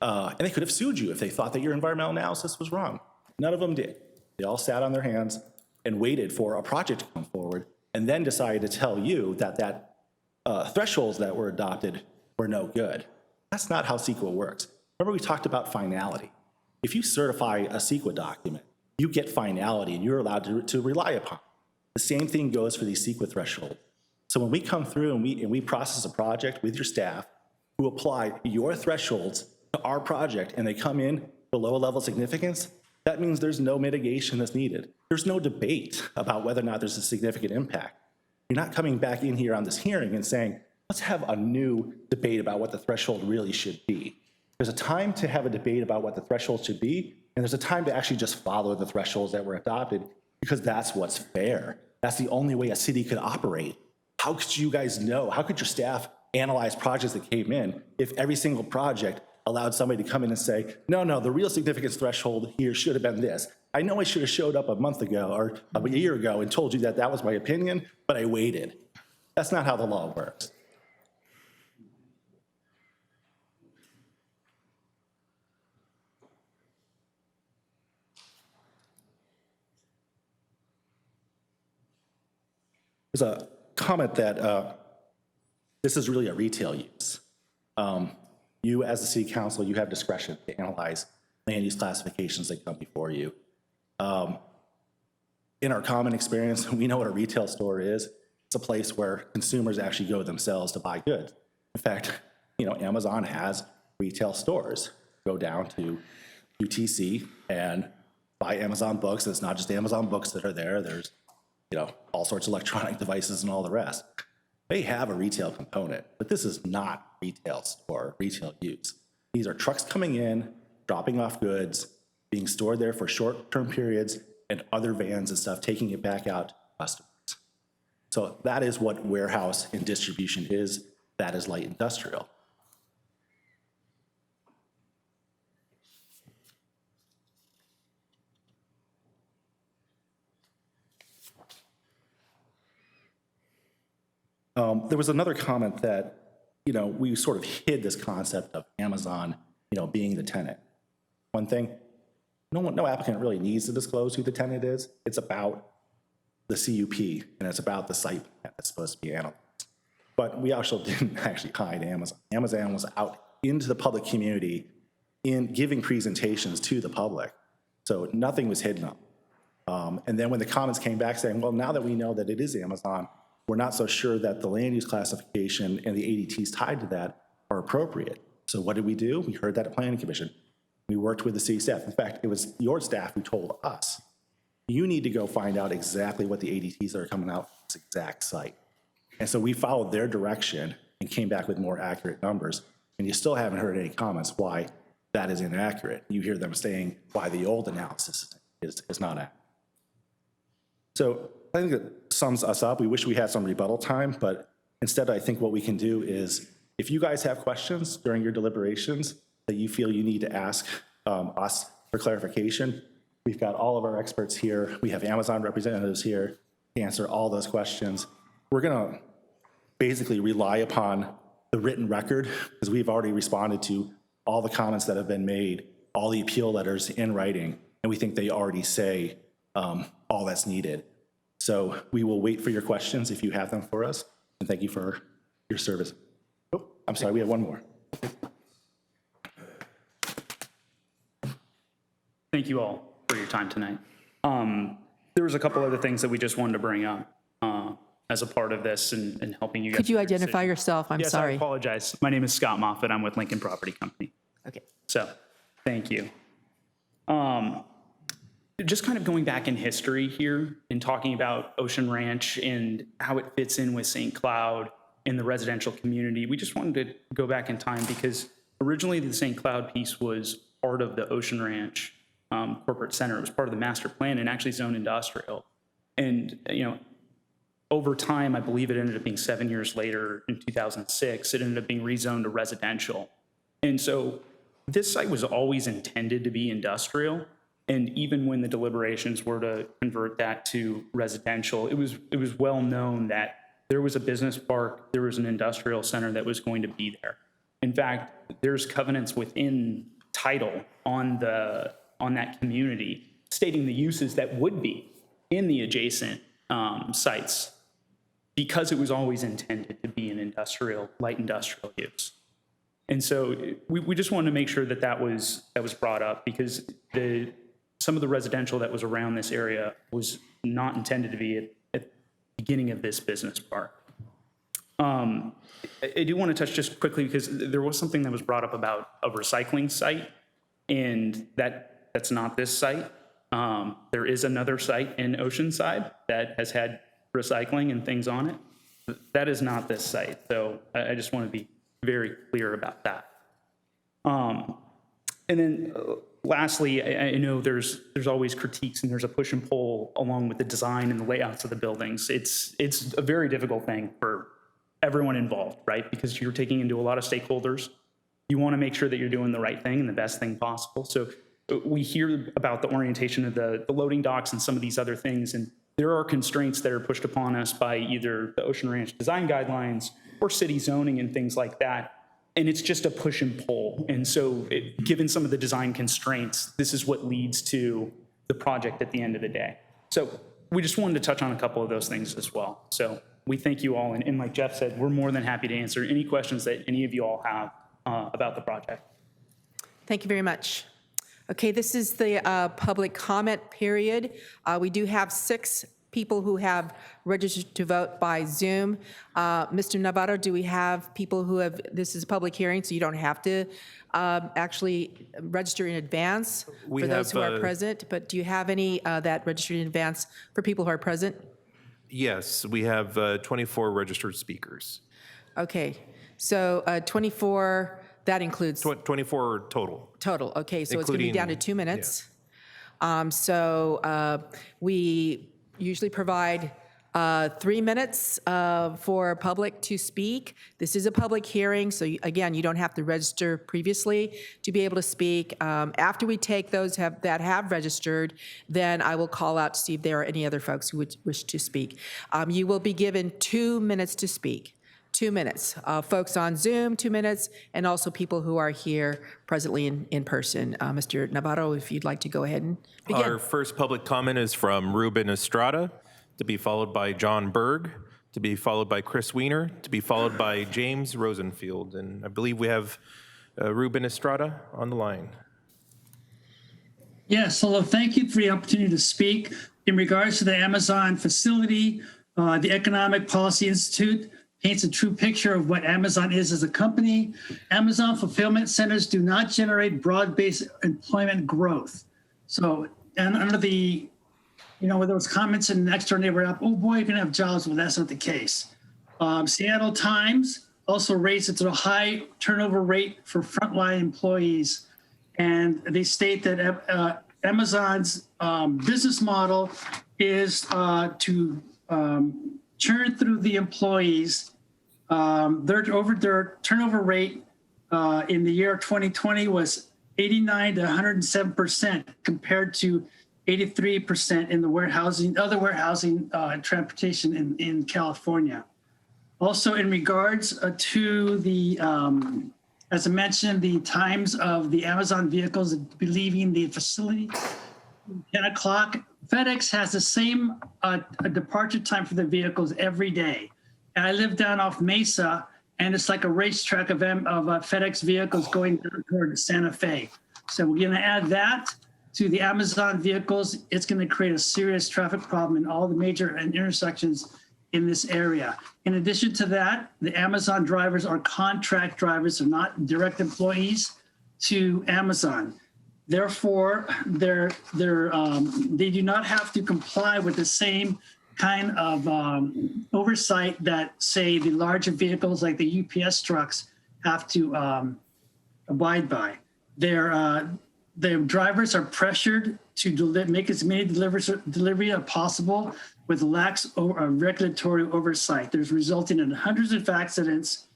And they could have sued you if they thought that your environmental analysis was wrong. None of them did. They all sat on their hands and waited for a project to come forward and then decided to tell you that thresholds that were adopted were no good. That's not how CEQA works. Remember we talked about finality. If you certify a CEQA document, you get finality and you're allowed to rely upon it. The same thing goes for these CEQA thresholds. So when we come through and we process a project with your staff who apply your thresholds to our project and they come in below a level of significance, that means there's no mitigation that's needed. There's no debate about whether or not there's a significant impact. You're not coming back in here on this hearing and saying, let's have a new debate about what the threshold really should be. There's a time to have a debate about what the threshold should be, and there's a time to actually just follow the thresholds that were adopted because that's what's fair. That's the only way a city could operate. How could you guys know? How could your staff analyze projects that came in if every single project allowed somebody to come in and say, no, the real significance threshold here should have been this. I know I should have showed up a month ago or a year ago and told you that that was my opinion, but I waited. That's not how the law works. There's a comment that this is really a retail use. You as the city council, you have discretion to analyze land use classifications that come before you. In our common experience, we know what a retail store is. It's a place where consumers actually go themselves to buy goods. In fact, Amazon has retail stores. Go down to UTC and buy Amazon books. It's not just Amazon books that are there. There's all sorts of electronic devices and all the rest. They have a retail component, but this is not retail store, retail use. These are trucks coming in, dropping off goods, being stored there for short-term periods, and other vans and stuff taking it back out to customers. So that is what warehouse and distribution is. That is light industrial. There was another comment that, we sort of hid this concept of Amazon, being the tenant. One thing, no applicant really needs to disclose who the tenant is. It's about the CUP, and it's about the site plan that's supposed to be analyzed. But we also didn't actually hide Amazon. Amazon was out into the public community in giving presentations to the public. So nothing was hidden up. And then when the comments came back saying, well, now that we know that it is Amazon, we're not so sure that the land use classification and the ADTs tied to that are appropriate. So what did we do? We heard that at Planning Commission. We worked with the city staff. In fact, it was your staff who told us, you need to go find out exactly what the ADTs that are coming out from this exact site. And so we followed their direction and came back with more accurate numbers. And you still haven't heard any comments why that is inaccurate. You hear them saying why the old analysis is not accurate. So I think it sums us up. We wish we had some rebuttal time, but instead I think what we can do is, if you guys have questions during your deliberations that you feel you need to ask us for clarification, we've got all of our experts here. We have Amazon representatives here to answer all those questions. We're going to basically rely upon the written record because we've already responded to all the comments that have been made, all the appeal letters in writing, and we think they already say all that's needed. So we will wait for your questions if you have them for us, and thank you for your service. Oh, I'm sorry, we have one more. Thank you all for your time tonight. There was a couple other things that we just wanted to bring up as a part of this and helping you guys. Could you identify yourself? I'm yes, sorry. I apologize. My name is Scott Moffett. I'm with Lincoln Property Company. Okay. So, thank you. Just kind of going back in history here and talking about Ocean Ranch and how it fits in with St. Cloud in the residential community. We just wanted to go back in time because originally the St. Cloud piece was part of the Ocean Ranch corporate center. It was part of the master plan and actually zoned industrial. And, you know, over time, I believe it ended up being 7 years later in 2006, it ended up being rezoned to residential. And so this site was always intended to be industrial. And even when the deliberations were to convert that to residential, it was well known that there was a business park, there was an industrial center that was going to be there. In fact, there's covenants within title on that community stating the uses that would be in the adjacent sites because it was always intended to be an industrial, light industrial use. And so we just wanted to make sure that was brought up because some of the residential that was around this area was not intended to be at the beginning of this business park. I do want to touch just quickly because there was something that was brought up about a recycling site, and that's not this site. There is another site in Oceanside that has had recycling and things on it. That is not this site, so I just want to be very clear about that. And then lastly, I know there's always critiques and there's a push and pull along with the design and the layouts of the buildings. It's a very difficult thing for everyone involved, right? Because you're taking into a lot of stakeholders. You want to make sure that you're doing the right thing and the best thing possible. So we hear about the orientation of the loading docks and some of these other things, and there are constraints that are pushed upon us by either the Ocean Ranch design guidelines or city zoning and things like that. And it's just a push and pull. And so given some of the design constraints, this is what leads to the project at the end of the day. So we just wanted to touch on a couple of those things as well. So we thank you all. And like Jeff said, we're more than happy to answer any questions that any of you all have about the project. Thank you very much. Okay, this is the public comment period. We do have 6 people who have registered to vote by Zoom. Mr. Navarro, do we have people who have, this is a public hearing, so you don't have to actually register in advance for those who are present, but do you have any that registered in advance for people who are present? Yes, we have 24 registered speakers. Okay, so 24, that includes? 24 total. Total, okay, so it's going to be down to 2 minutes. Yeah. We usually provide 3 minutes for public to speak. This is a public hearing, so again, you don't have to register previously to be able to speak. After we take those that have registered, then I will call out to see if there are any other folks who would wish to speak. You will be given 2 minutes to speak. 2 minutes. Folks on Zoom, 2 minutes, and also people who are here presently in person. Mr. Navarro, if you'd like to go ahead and begin. Our first public comment is from Ruben Estrada, to be followed by John Berg, to be followed by Chris Weiner, to be followed by James Rosenfield. And I believe we have Ruben Estrada on the line. Yes, hello. Thank you for the opportunity to speak. In regards to the Amazon facility, the Economic Policy Institute paints a true picture of what Amazon is as a company. Amazon fulfillment centers do not generate broad-based employment growth. So, and under the, with those comments in the next door neighborhood, oh boy, you're gonna have jobs. Well, that's not the case. Seattle Times also rates it's a high turnover rate for frontline employees. And they state that Amazon's business model is to churn through the employees. Their turnover rate in the year 2020 was 89 to 107% compared to 83% in the other warehousing transportation in California. Also, in regards to the, as I mentioned, the times of the Amazon vehicles leaving the facility, 10 o'clock, FedEx has the same departure time for the vehicles every day. And I live down off Mesa, and it's like a racetrack of FedEx vehicles going down toward Santa Fe. So we're going to add that to the Amazon vehicles. It's going to create a serious traffic problem in all the major intersections in this area. In addition to that, the Amazon drivers are contract drivers, they're not direct employees to Amazon. Therefore, they do not have to comply with the same kind of oversight that, say, the larger vehicles like the UPS trucks have to abide by. Their drivers are pressured to make as many delivery as possible with lax regulatory oversight. There's resulting in hundreds of accidents.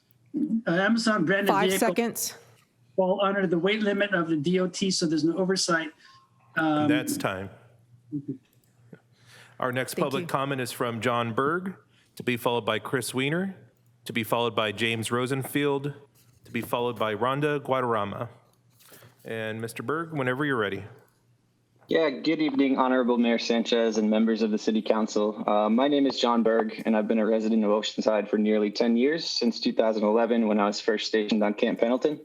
Amazon branded 5 vehicles seconds. fall under the weight limit of the DOT, so there's no oversight. And that's time. Our next public comment is from John Berg, to be followed by Chris Weiner, to be followed by James Rosenfield, to be followed by Rhonda Guadarrama. And Mr. Berg, whenever you're ready. Yeah, good evening, Honorable Mayor Sanchez and members of the City Council. My name is John Berg, and I've been a resident of Oceanside for nearly 10 years, since 2011 when I was first stationed on Camp Pendleton.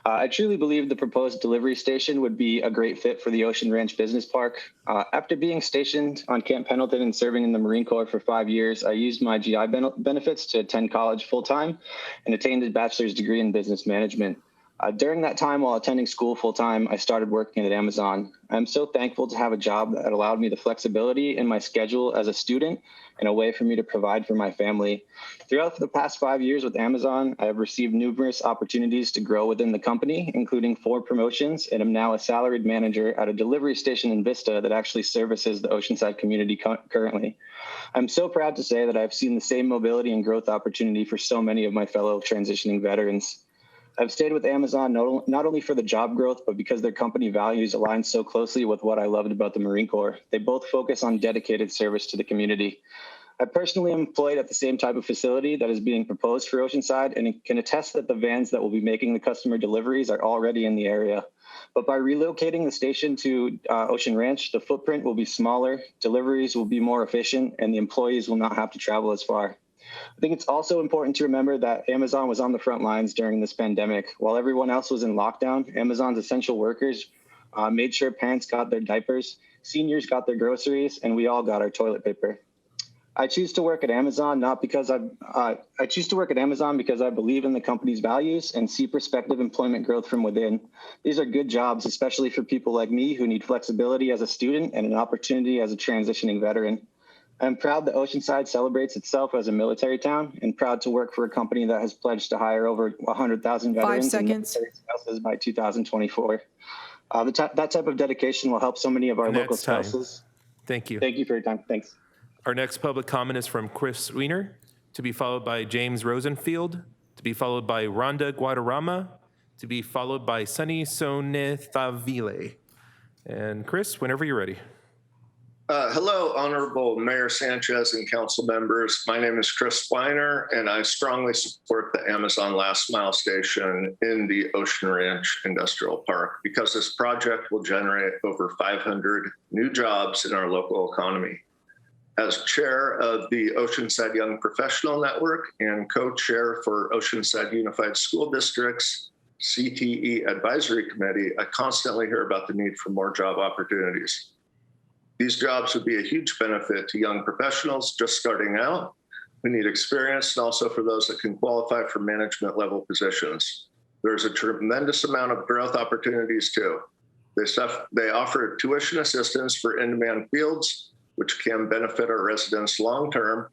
I truly believe the proposed delivery station would be a great fit for the Ocean Ranch Business Park. After being stationed on Camp Pendleton and serving in the Marine Corps for 5 years, I used my GI benefits to attend college full-time and attained a bachelor's degree in business management. During that time, while attending school full-time, I started working at Amazon. I'm so thankful to have a job that allowed me the flexibility in my schedule as a student and a way for me to provide for my family. Throughout the past 5 years with Amazon, I have received numerous opportunities to grow within the company, including 4 promotions, and am now a salaried manager at a delivery station in Vista that actually services the Oceanside community currently. I'm so proud to say that I've seen the same mobility and growth opportunity for so many of my fellow transitioning veterans. I've stayed with Amazon not only for the job growth, but because their company values align so closely with what I loved about the Marine Corps. They both focus on dedicated service to the community. I personally am employed at the same type of facility that is being proposed for Oceanside, and can attest that the vans that will be making the customer deliveries are already in the area. But by relocating the station to Ocean Ranch, the footprint will be smaller, deliveries will be more efficient, and the employees will not have to travel as far. I think it's also important to remember that Amazon was on the front lines during this pandemic. While everyone else was in lockdown, Amazon's essential workers made sure parents got their diapers, seniors got their groceries, and we all got our toilet paper. I choose to work at Amazon because I believe in the company's values and see prospective employment growth from within. These are good jobs, especially for people like me who need flexibility as a student and an opportunity as a transitioning veteran. I'm proud that Oceanside celebrates itself as a military town, and proud to work for a company that has pledged to hire over 100,000 veterans and military spouses by 2024. That type of dedication will help so many of our local spouses. Thank you. Thank you for your time. Thanks. Our next public comment is from Chris Weiner, to be followed by James Rosenfield, to be followed by Rhonda Guadarrama, to be followed by Sunny Sonethavile. And Chris, whenever you're ready. Hello, Honorable Mayor Sanchez and council members. My name is Chris Weiner, and I strongly support the Amazon Last Mile Station in the Ocean Ranch Industrial Park because this project will generate over 500 new jobs in our local economy. As chair of the Oceanside Young Professional Network and co-chair for Oceanside Unified School District's CTE Advisory Committee, I constantly hear about the need for more job opportunities. These jobs would be a huge benefit to young professionals just starting out who need experience, and also for those that can qualify for management level positions. There's a tremendous amount of growth opportunities too. They offer tuition assistance for in-demand fields, which can benefit our residents long-term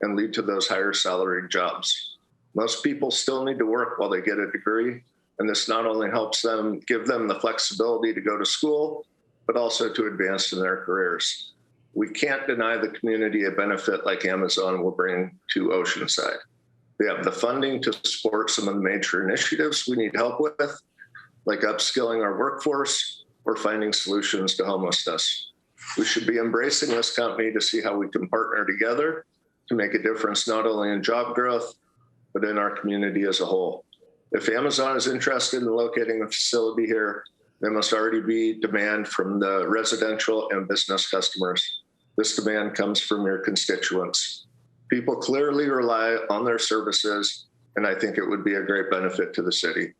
and lead to those higher salaried jobs. Most people still need to work while they get a degree, and this not only helps them, give them the flexibility to go to school, but also to advance in their careers. We can't deny the community a benefit like Amazon will bring to Oceanside. They have the funding to support some of the major initiatives we need help with, like upskilling our workforce or finding solutions to homelessness. We should be embracing this company to see how we can partner together to make a difference not only in job growth, but in our community as a whole. If Amazon is interested in locating a facility here, there must already be demand from the residential and business customers. This demand comes from your constituents. People clearly rely on their services, and I think it would be a great benefit to the city.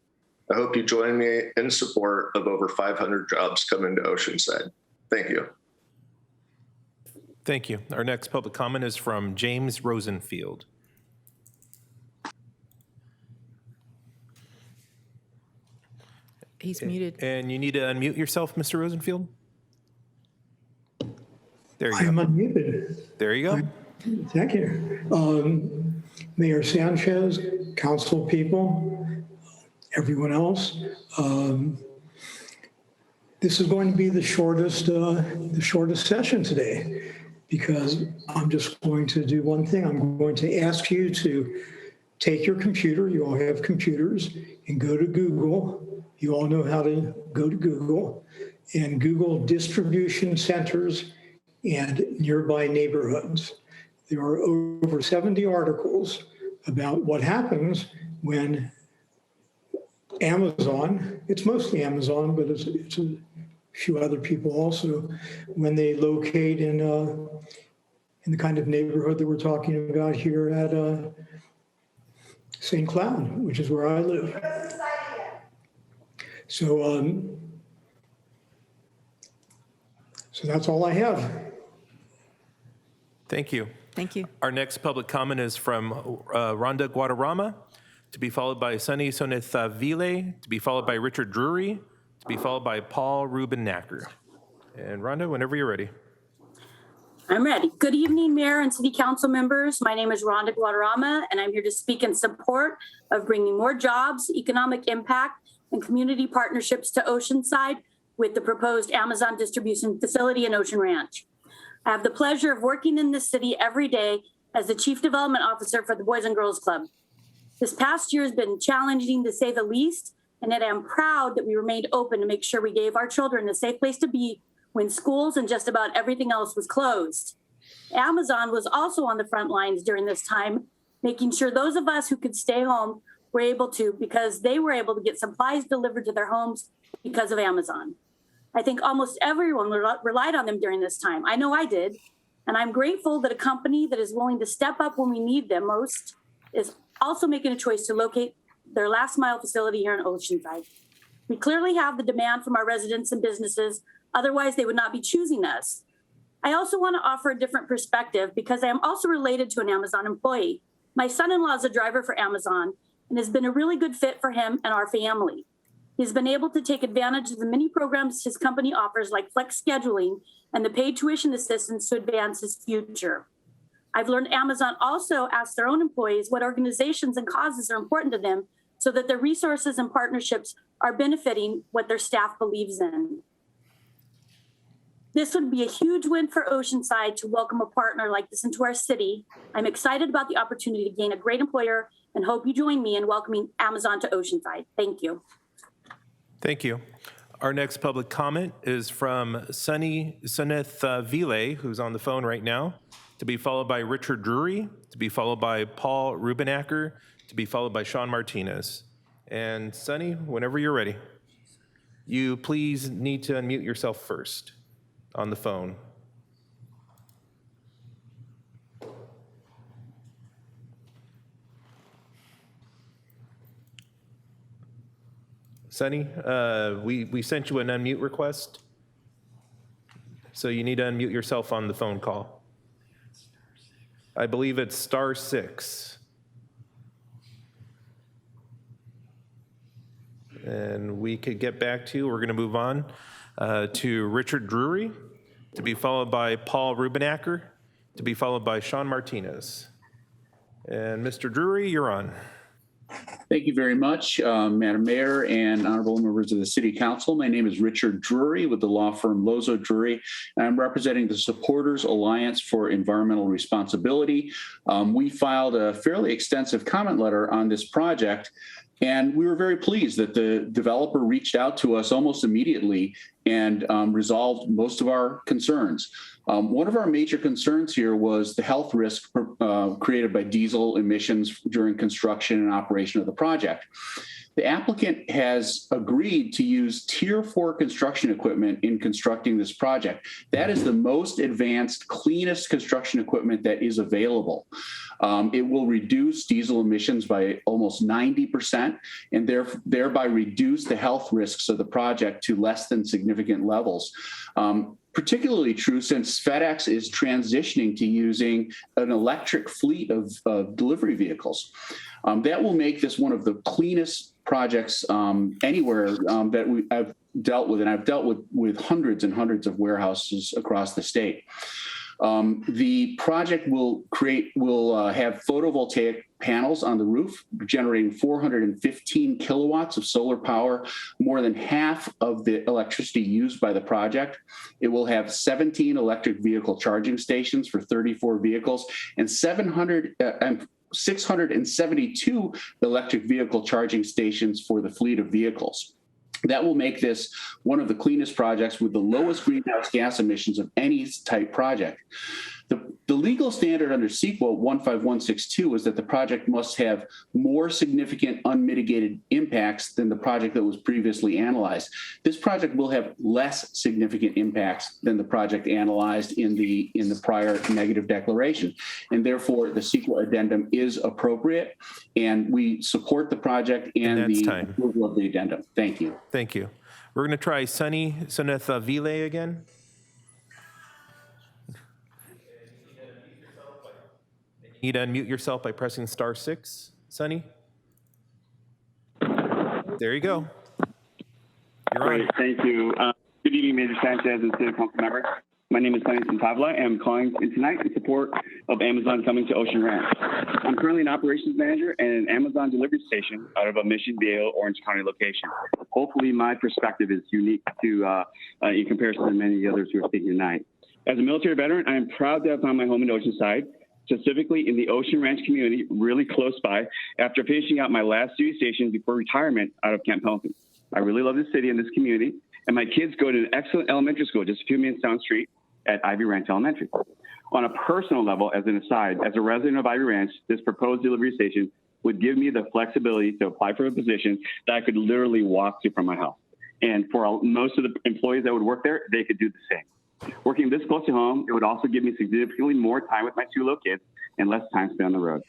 I hope you join me in support of over 500 jobs coming to Oceanside. Thank you. Thank you. Our next public comment is from James Rosenfield. He's muted. And you need to unmute yourself, Mr. Rosenfield. There you go. I'm unmuted. There you go. Thank you. Mayor Sanchez, council people, everyone else. This is going to be the shortest session today, because I'm just going to do one thing. I'm going to ask you to take your computer, you all have computers, and go to Google. You all know how to go to Google, and Google distribution centers and nearby neighborhoods. There are over 70 articles about what happens when Amazon, it's mostly Amazon, but it's a few other people also, when they locate in the kind of neighborhood that we're talking about here at St. Cloud, which is where I live. So that's all I have. Thank you. Thank you. Our next public comment is from Rhonda Guadarrama, to be followed by Sunny Sonethavile, to be followed by Richard Drury, to be followed by Paul Ruben-Nacker. And Rhonda, whenever you're ready. I'm ready. Good evening, Mayor and City Council members. My name is Rhonda Guadarrama, and I'm here to speak in support of bringing more jobs, economic impact, and community partnerships to Oceanside with the proposed Amazon distribution facility in Ocean Ranch. I have the pleasure of working in this city every day as the Chief Development Officer for the Boys and Girls Club. This past year has been challenging, to say the least, and yet I'm proud that we remained open to make sure we gave our children a safe place to be when schools and just about everything else was closed. Amazon was also on the front lines during this time, making sure those of us who could stay home were able to, because they were able to get supplies delivered to their homes because of Amazon. I think almost everyone relied on them during this time. I know I did. And I'm grateful that a company that is willing to step up when we need them most is also making a choice to locate their last mile facility here in Oceanside. We clearly have the demand from our residents and businesses, otherwise they would not be choosing us. I also want to offer a different perspective because I am also related to an Amazon employee. My son-in-law is a driver for Amazon and has been a really good fit for him and our family. He's been able to take advantage of the many programs his company offers, like flex scheduling and the paid tuition assistance to advance his future. I've learned Amazon also asks their own employees what organizations and causes are important to them so that their resources and partnerships are benefiting what their staff believes in. This would be a huge win for Oceanside to welcome a partner like this into our city. I'm excited about the opportunity to gain a great employer and hope you join me in welcoming Amazon to Oceanside. Thank you. Thank you. Our next public comment is from Sunny Sonethavile, who's on the phone right now, to be followed by Richard Drury, to be followed by Paul Ruben-Nacker, to be followed by Sean Martinez. And Sunny, whenever you're ready, you please need to unmute yourself first on the phone. Sunny, we sent you an unmute request, so you need to unmute yourself on the phone call. I believe it's *6. And we could get back to, we're going to move on to Richard Drury, to be followed by Paul Ruben-Nacker, to be followed by Sean Martinez. And Mr. Drury, you're on. Thank you very much, Madam Mayor and honorable members of the City Council. My name is Richard Drury with the law firm Lozo Drury, and I'm representing the Supporters Alliance for Environmental Responsibility. We filed a fairly extensive comment letter on this project, and we were very pleased that the developer reached out to us almost immediately and resolved most of our concerns. One of our major concerns here was the health risk created by diesel emissions during construction and operation of the project. The applicant has agreed to use Tier 4 construction equipment in constructing this project. That is the most advanced, cleanest construction equipment that is available. It will reduce diesel emissions by almost 90% and thereby reduce the health risks of the project to less than significant levels. Particularly true since FedEx is transitioning to using an electric fleet of delivery vehicles. That will make this one of the cleanest projects anywhere that I've dealt with, and I've dealt with hundreds and hundreds of warehouses across the state. The project will have photovoltaic panels on the roof, generating 415 kilowatts of solar power, more than half of the electricity used by the project. It will have 17 electric vehicle charging stations for 34 vehicles and 672 electric vehicle charging stations for the fleet of vehicles. That will make this one of the cleanest projects with the lowest greenhouse gas emissions of any type project. The legal standard under CEQA 15162 is that the project must have more significant unmitigated impacts than the project that was previously analyzed. This project will have less significant impacts than the project analyzed in the prior negative declaration. And therefore, the CEQA addendum is appropriate, and we support the project and the approval of the addendum. Thank you. Thank you. We're going to try Sunitha Vile again. You need to unmute yourself by pressing *6, Sunny. There you go. You're on. Great, thank you. Good evening, Major Sanchez and City Council members. My name is Sunny Santavla, and I'm calling in tonight in support of Amazon coming to Ocean Ranch. I'm currently an operations manager at an Amazon delivery station out of a Mission Viejo, Orange County location. Hopefully my perspective is unique to in comparison to many of the others who are speaking tonight. As a military veteran, I am proud to have found my home in Oceanside, specifically in the Ocean Ranch community, really close by, after finishing out my last duty station before retirement out of Camp Pelican. I really love this city and this community, and my kids go to an excellent elementary school just a few minutes down the street at Ivy Ranch Elementary. On a personal level, as an aside, as a resident of Ivy Ranch, this proposed delivery station would give me the flexibility to apply for a position that I could literally walk to from my house. And for most of the employees that would work there, they could do the same. Working this close to home, it would also give me significantly more time with my two little kids and less time spent on the road.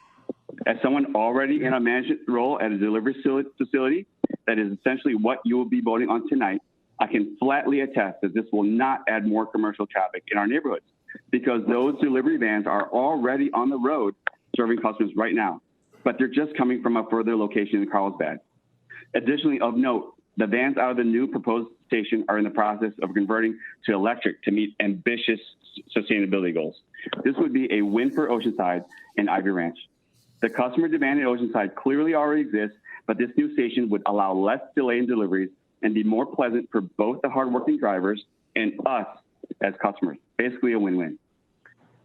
As someone already in a management role at a delivery facility, that is essentially what you will be voting on tonight, I can flatly attest that this will not add more commercial traffic in our neighborhoods because those delivery vans are already on the road serving customers right now, but they're just coming from a further location in Carlsbad. Additionally, of note, the vans out of the new proposed station are in the process of converting to electric to meet ambitious sustainability goals. This would be a win for Oceanside and Ivy Ranch. The customer demand at Oceanside clearly already exists, but this new station would allow less delay in deliveries and be more pleasant for both the hardworking drivers and us as customers. Basically a win-win.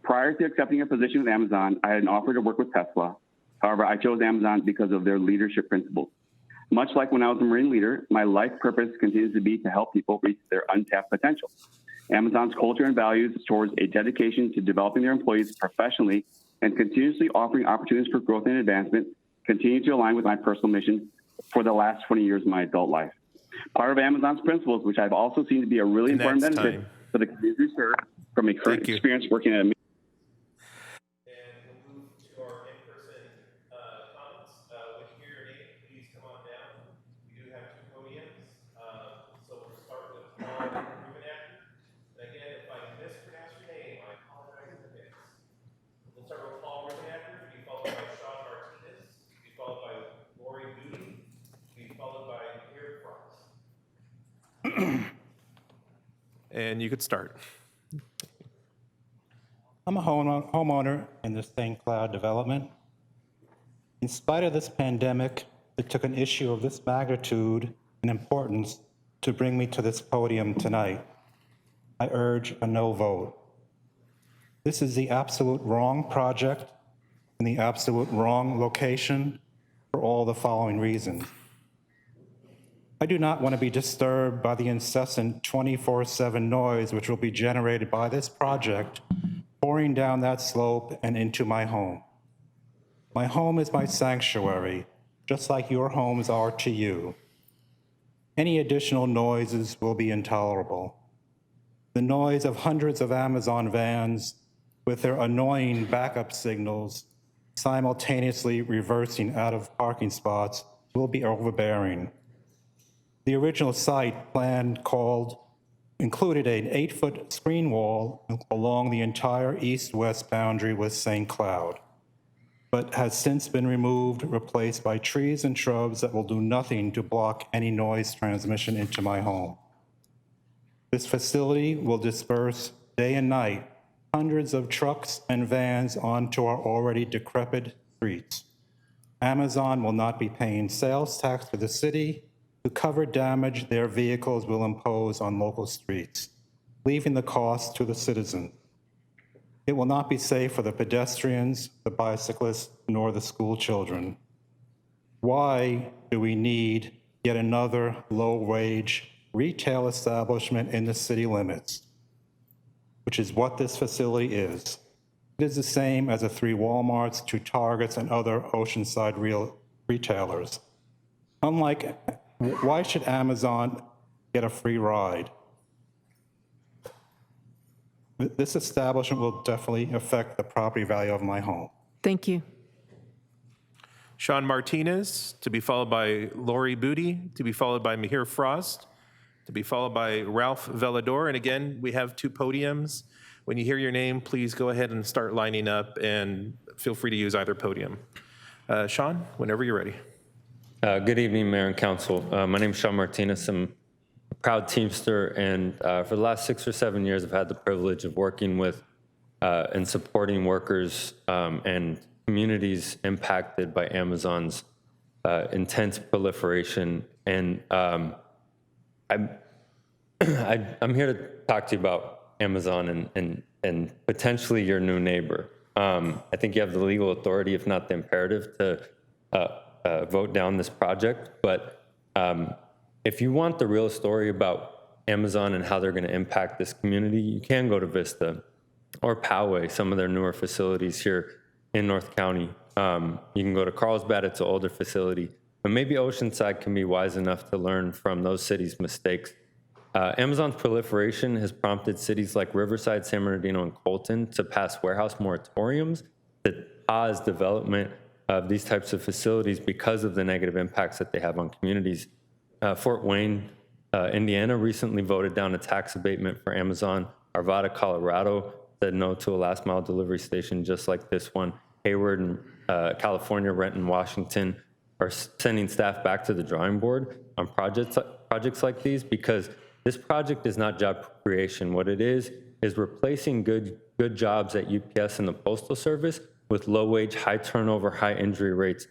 Prior to accepting a position with Amazon, I had an offer to work with Tesla. However, I chose Amazon because of their leadership principles. Much like when I was a Marine leader, my life purpose continues to be to help people reach their untapped potential. Amazon's culture and values towards a dedication to developing their employees professionally and continuously offering opportunities for growth and advancement continue to align with my personal mission for the last 20 years of my adult life. Part of Amazon's principles, which I've also seen to be a really important benefit for the community we serve from a current experience working at a And you could start. I'm a homeowner in the St. Cloud development. In spite of this pandemic, it took an issue of this magnitude and importance to bring me to this podium tonight. I urge a no vote. This is the absolute wrong project in the absolute wrong location for all the following reasons. I do not want to be disturbed by the incessant 24/7 noise which will be generated by this project pouring down that slope and into my home. My home is my sanctuary, just like your homes are to you. Any additional noises will be intolerable. The noise of hundreds of Amazon vans with their annoying backup signals simultaneously reversing out of parking spots will be overbearing. The original site plan included an 8-foot screen wall along the entire east-west boundary with St. Cloud, but has since been removed, replaced by trees and shrubs that will do nothing to block any noise transmission into my home. This facility will disperse day and night hundreds of trucks and vans onto our already decrepit streets. Amazon will not be paying sales tax to the city to cover damage their vehicles will impose on local streets, leaving the cost to the citizens. It will not be safe for the pedestrians, the bicyclists, nor the school children. Why do we need yet another low-wage retail establishment in the city limits, which is what this facility is? It is the same as the 3 Walmarts, 2 Targets, and other Oceanside retailers. Why should Amazon get a free ride? This establishment will definitely affect the property value of my home. Thank you. Sean Martinez, to be followed by Lori Booty, to be followed by Mihir Frost, to be followed by Ralph Velador. And again, we have 2 podiums. When you hear your name, please go ahead and start lining up, and feel free to use either podium. Sean, whenever you're ready. Good evening, Mayor and Council. My name is Sean Martinez. I'm a proud Teamster, and for the last 6 or 7 years, I've had the privilege of working with and supporting workers and communities impacted by Amazon's intense proliferation. And I'm here to talk to you about Amazon and potentially your new neighbor. I think you have the legal authority, if not the imperative, to vote down this project. But if you want the real story about Amazon and how they're going to impact this community, you can go to Vista or Poway, some of their newer facilities here in North County. You can go to Carlsbad, it's an older facility. But maybe Oceanside can be wise enough to learn from those cities' mistakes. Amazon's proliferation has prompted cities like Riverside, San Bernardino, and Colton to pass warehouse moratoriums that pause development of these types of facilities because of the negative impacts that they have on communities. Fort Wayne, Indiana recently voted down a tax abatement for Amazon. Arvada, Colorado said no to a last mile delivery station just like this one. Hayward and California, Renton, Washington are sending staff back to the drawing board on projects like these, because this project is not job creation. What it is replacing good jobs at UPS and the Postal Service with low-wage, high-turnover, high-injury rates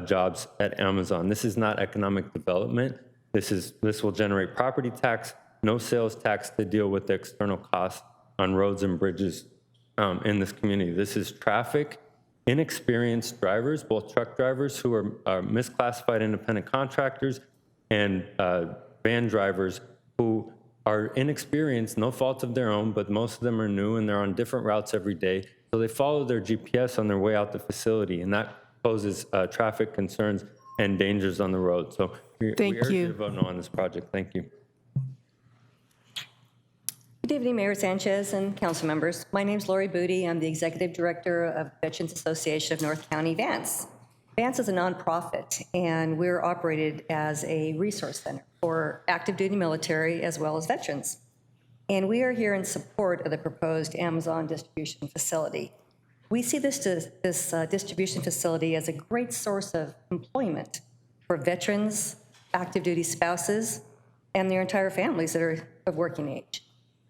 jobs at Amazon. This is not economic development. This will generate property tax, no sales tax to deal with the external costs on roads and bridges in this community. This is traffic, inexperienced drivers, both truck drivers who are misclassified independent contractors and van drivers who are inexperienced, no fault of their own, but most of them are new and they're on different routes every day. So they follow their GPS on their way out the facility, and that poses traffic concerns and dangers on the road. So we urge you to vote no on this project. Thank you. Good evening, Mayor Sanchez and council members. My name is Lori Booty. I'm the Executive Director of Veterans Association of North County, Vance. Vance is a nonprofit, and we're operated as a resource center for active duty military as well as veterans. And we are here in support of the proposed Amazon distribution facility. We see this distribution facility as a great source of employment for veterans, active duty spouses, and their entire families that are of working age.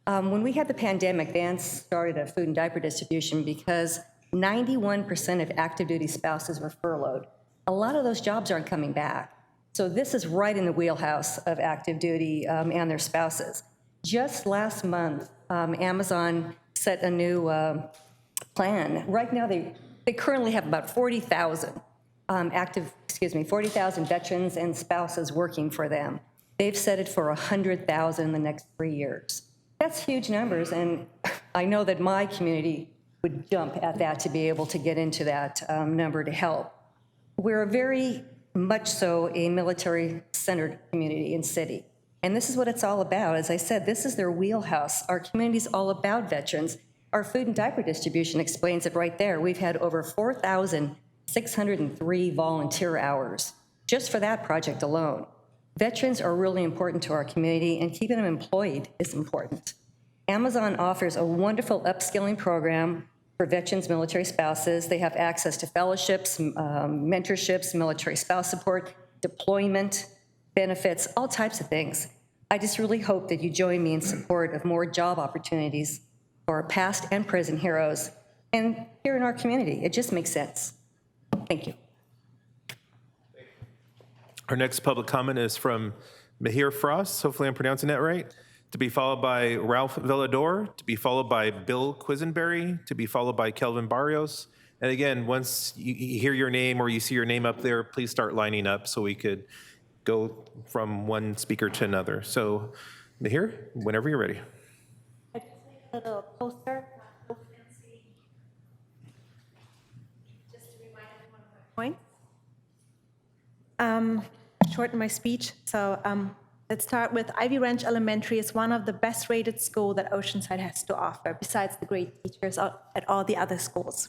When we had the pandemic, Vance started a food and diaper distribution because 91% of active duty spouses were furloughed. a lot of those jobs aren't coming back. So this is right in the wheelhouse of active duty and their spouses. Just last month, Amazon set a new plan. Right now, they currently have about 40,000 40,000 veterans and spouses working for them. They've set it for 100,000 in the next 3 years. That's huge numbers, and I know that my community would jump at that to be able to get into that number to help. We're very much so a military-centered community and city, and this is what it's all about. As I said, this is their wheelhouse. Our community's all about veterans. Our food and diaper distribution explains it right there. We've had over 4,603 volunteer hours just for that project alone. Veterans are really important to our community, and keeping them employed is important. Amazon offers a wonderful upskilling program for veterans' military spouses. They have access to fellowships, mentorships, military spouse support, deployment, benefits, all types of things. I just really hope that you join me in support of more job opportunities for past and present heroes and here in our community. It just makes sense. Thank you. Our next public comment is from Mahir Frost, hopefully I'm pronouncing that right, to be followed by Ralph Villador, to be followed by Bill Quisenberry, to be followed by Kelvin Barrios. And again, once you hear your name or you see your name up there, please start lining up so we could go from one speaker to another. So Mahir, whenever you're ready. I just made a little poster, just to remind everyone of my points. Shorten my speech. So let's start with Ivy Ranch Elementary is one of the best rated schools that Oceanside has to offer, besides the great teachers at all the other schools.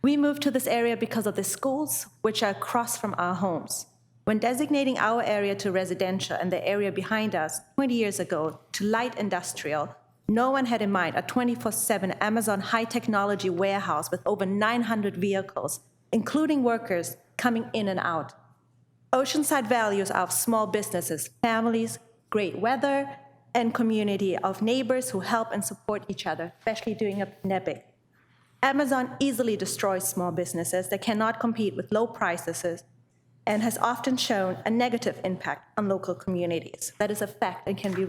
We moved to this area because of the schools, which are across from our homes. When designating our area to residential and the area behind us 20 years ago to light industrial, no one had in mind a 24/7 Amazon high technology warehouse with over 900 vehicles, including workers coming in and out. Oceanside values our small businesses, families, great weather, and community of neighbors who help and support each other, especially during a pandemic. Amazon easily destroys small businesses that cannot compete with low prices and has often shown a negative impact on local communities. That is a fact and can be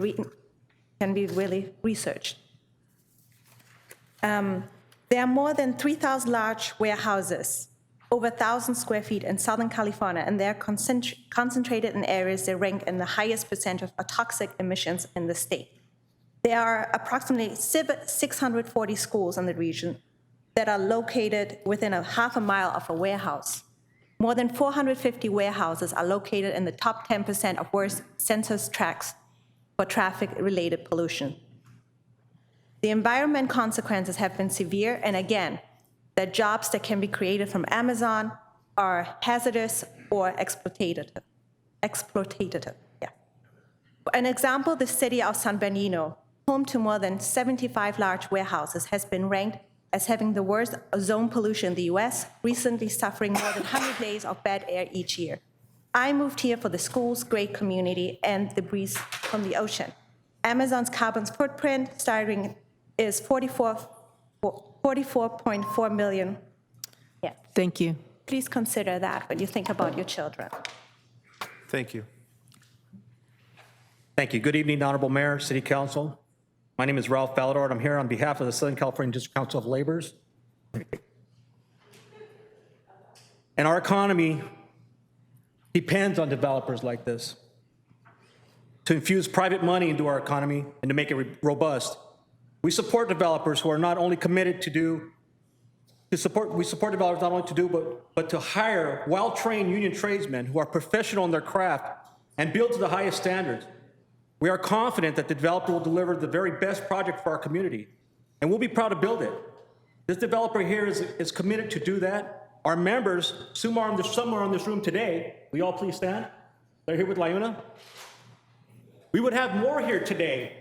really researched. There are more than 3,000 large warehouses, over 1,000 square feet in Southern California, and they're concentrated in areas that rank in the highest percent of toxic emissions in the state. There are approximately 640 schools in the region that are located within a half a mile of a warehouse. More than 450 warehouses are located in the top 10% of worst census tracts for traffic-related pollution. The environment consequences have been severe, and again, the jobs that can be created from Amazon are hazardous or exploitative. An example, the city of San Bernardino, home to more than 75 large warehouses, has been ranked as having the worst ozone pollution in the US, recently suffering more than 100 days of bad air each year. I moved here for the schools, great community, and the breeze from the ocean. Amazon's carbon footprint starting is 44.4 million. Yeah. Thank you. Please consider that when you think about your children. Thank you. Thank you. Good evening, Honorable Mayor, City Council. My name is Ralph Ballador, and I'm here on behalf of the Southern California District Council of Laborers. And our economy depends on developers like this to infuse private money into our economy and to make it robust. We support developers who are not only committed to but to hire well-trained union tradesmen who are professional in their craft and build to the highest standards. We are confident that the developer will deliver the very best project for our community, and we'll be proud to build it. This developer here is committed to do that. Our members, somewhere in this room today, will you all please stand? They're here with Liuna. We would have more here today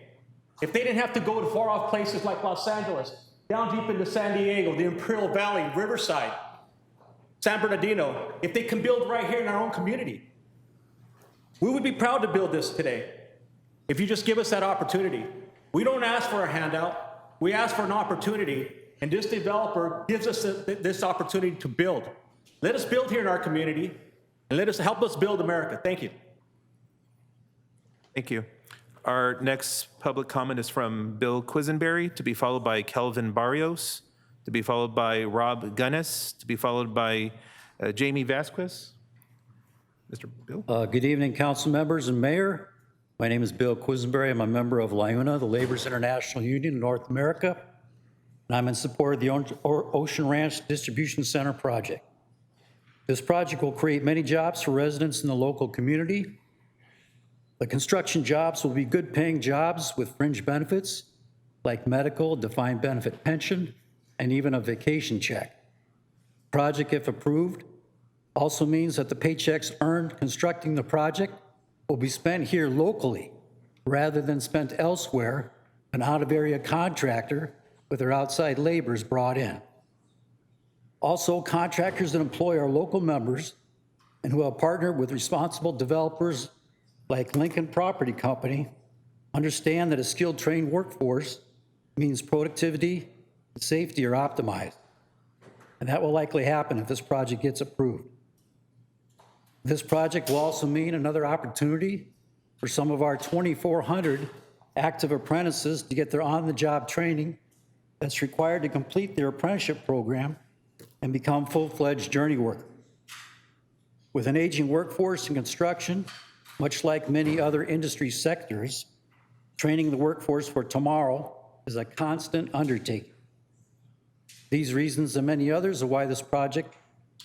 if they didn't have to go to far-off places like Los Angeles, down deep into San Diego, the Imperial Valley, Riverside, San Bernardino, if they can build right here in our own community. We would be proud to build this today if you just give us that opportunity. We don't ask for a handout, we ask for an opportunity, and this developer gives us this opportunity to build. Let us build here in our community. and let us help us build America. Thank you. Thank you. Our next public comment is from Bill Quisenberry, to be followed by Kelvin Barrios, to be followed by Rob Gunnis, to be followed by Jamie Vasquez. Mr. Bill? Good evening, council members and mayor. My name is Bill Quisenberry. I'm a member of LIUNA, the Laborers International Union in North America, and I'm in support of the Ocean Ranch Distribution Center project. This project will create many jobs for residents in the local community. The construction jobs will be good-paying jobs with fringe benefits like medical, defined benefit pension, and even a vacation check. Project, if approved, also means that the paychecks earned constructing the project will be spent here locally rather than spent elsewhere, an out-of-area contractor with their outside laborers brought in. Also, contractors that employ our local members and who have partnered with responsible developers like Lincoln Property Company understand that a skilled trained workforce means productivity and safety are optimized. And that will likely happen if this project gets approved. This project will also mean another opportunity for some of our 2,400 active apprentices to get their on-the-job training that's required to complete their apprenticeship program and become full-fledged journey workers. With an aging workforce in construction, much like many other industry sectors, training the workforce for tomorrow is a constant undertaking. These reasons and many others are why this project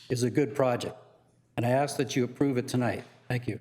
is a good project, and I ask that you approve it tonight. Thank you.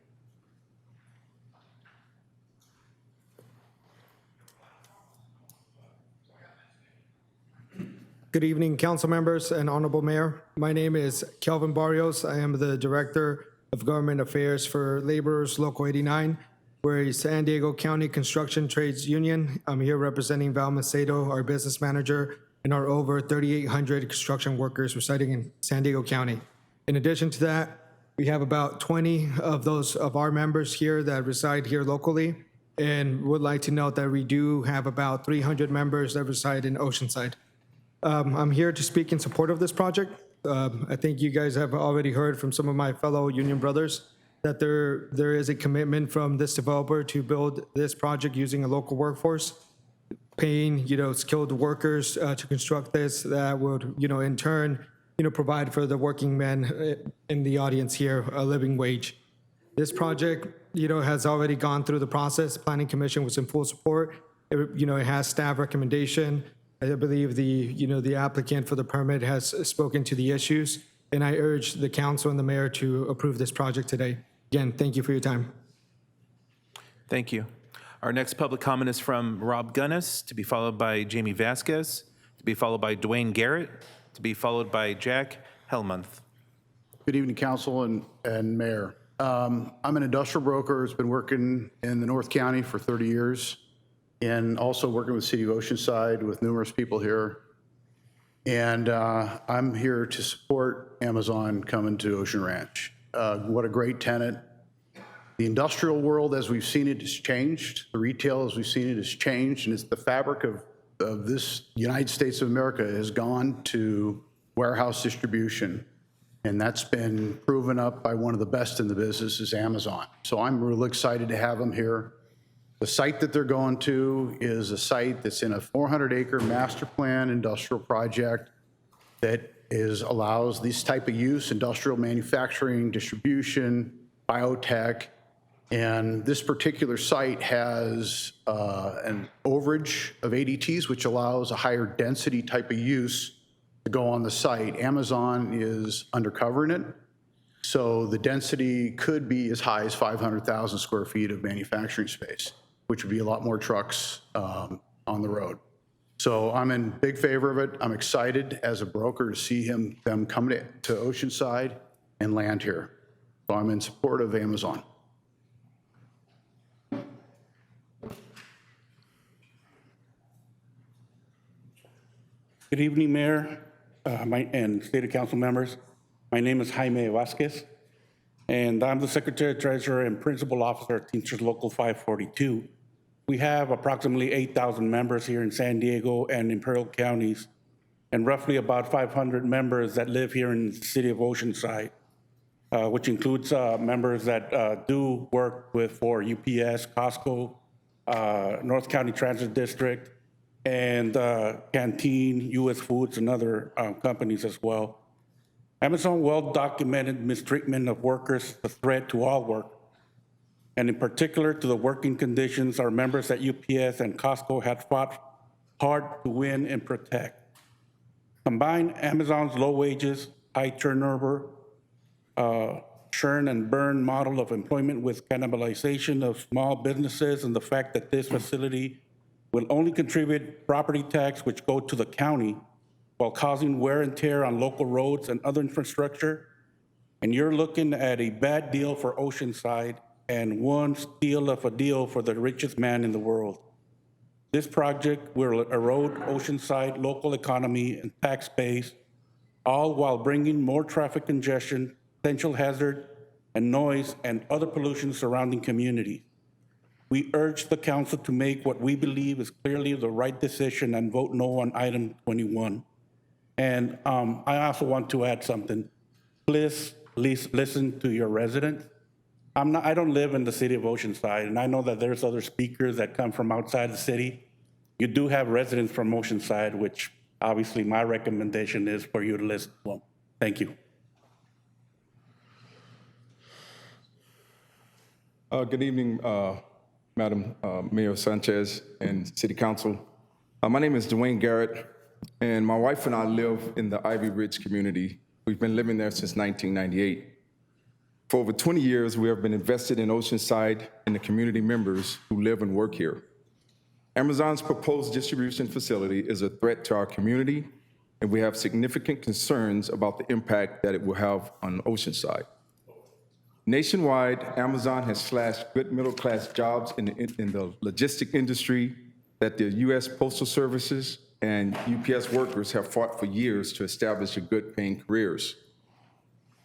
Good evening, council members and honorable mayor. My name is Kelvin Barrios. I am the director of Government Affairs for Laborers Local 89. We're a San Diego County Construction Trades Union. I'm here representing Val Macedo, our business manager, and our over 3,800 construction workers residing in San Diego County. In addition to that, we have about 20 of our members here that reside here locally, and would like to note that we do have about 300 members that reside in Oceanside. I'm here to speak in support of this project. I think you guys have already heard from some of my fellow union brothers that there is a commitment from this developer to build this project using a local workforce, paying skilled workers to construct this that would in turn provide for the working men in the audience here a living wage. This project has already gone through the process. The Planning Commission was in full support. It has staff recommendation. I believe the applicant for the permit has spoken to the issues, and I urge the council and the mayor to approve this project today. Again, thank you for your time. Thank you. Our next public comment is from Rob Gunnis, to be followed by Jamie Vasquez, to be followed by Dwayne Garrett, to be followed by Jack Hellmuth. Good evening, council and mayor. I'm an industrial broker who's been working in the North County for 30 years. And also working with City of Oceanside with numerous people here. And I'm here to support Amazon coming to Ocean Ranch. What a great tenant. The industrial world as we've seen it has changed. The retail as we've seen it has changed. And it's the fabric of this United States of America has gone to warehouse distribution. And that's been proven up by one of the best in the business is Amazon. So I'm really excited to have them here. The site that they're going to is a site that's in a 400-acre master plan industrial project that allows this type of use, industrial manufacturing, distribution, biotech. And this particular site has an overage of ADTs, which allows a higher density type of use to go on the site. Amazon is undercovering it. So the density could be as high as 500,000 square feet of manufacturing space, which would be a lot more trucks on the road. So I'm in big favor of it. I'm excited as a broker to see them come to Oceanside and land here. So I'm in support of Amazon. Good evening, Mayor and State Council members. My name is Jaime Vasquez, and I'm the Secretary Treasurer and Principal Officer at Teamsters Local 542. We have approximately 8,000 members here in San Diego and Imperial counties, and roughly about 500 members that live here in the city of Oceanside. which includes members that do work for UPS, Costco, North County Transit District, and Canteen, US Foods, and other companies as well. Amazon well-documented mistreatment of workers, a threat to all work, and in particular to the working conditions our members at UPS and Costco had fought hard to win and protect. Combine Amazon's low wages, high turnover, churn and burn model of employment with cannibalization of small businesses and the fact that this facility will only contribute property tax which go to the county while causing wear and tear on local roads and other infrastructure. And you're looking at a bad deal for Oceanside and one steal of a deal for the richest man in the world. This project will erode Oceanside local economy and tax base, all while bringing more traffic congestion, potential hazard, and noise and other pollution surrounding communities. We urge the council to make what we believe is clearly the right decision and vote no on item 21. And I also want to add something. Please listen to your residents. I don't live in the city of Oceanside, and I know that there's other speakers that come from outside the city. You do have residents from Oceanside, which obviously my recommendation is for you to listen to them. Thank you. Good evening, Madam Mayor Sanchez and City Council. My name is Dwayne Garrett, and my wife and I live in the Ivy Ridge community. We've been living there since 1998. For over 20 years, we have been invested in Oceanside and the community members who live and work here. Amazon's proposed distribution facility is a threat to our community, and we have significant concerns about the impact that it will have on Oceanside. Nationwide, Amazon has slashed good middle-class jobs in the logistic industry that the U.S. Postal Services and UPS workers have fought for years to establish good-paying careers.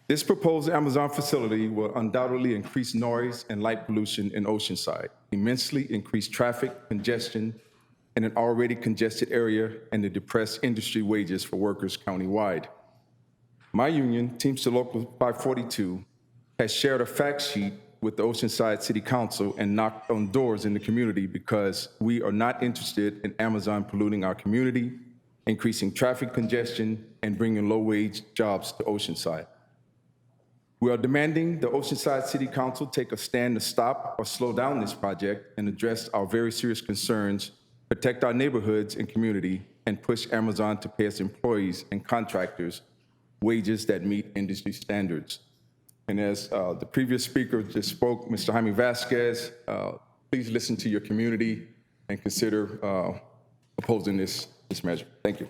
This proposed Amazon facility will undoubtedly increase noise and light pollution in Oceanside, immensely increase traffic congestion in an already congested area, and to depress industry wages for workers countywide. My union, Teamster Local 542, has shared a fact sheet with the Oceanside City Council and knocked on doors in the community because we are not interested in Amazon polluting our community, increasing traffic congestion, and bringing low-wage jobs to Oceanside. We are demanding the Oceanside City Council take a stand to stop or slow down this project and address our very serious concerns, protect our neighborhoods and community, and push Amazon to pay its employees and contractors wages that meet industry standards. And as the previous speaker just spoke, Mr. Jaime Vasquez, please listen to your community and consider opposing this measure. Thank you.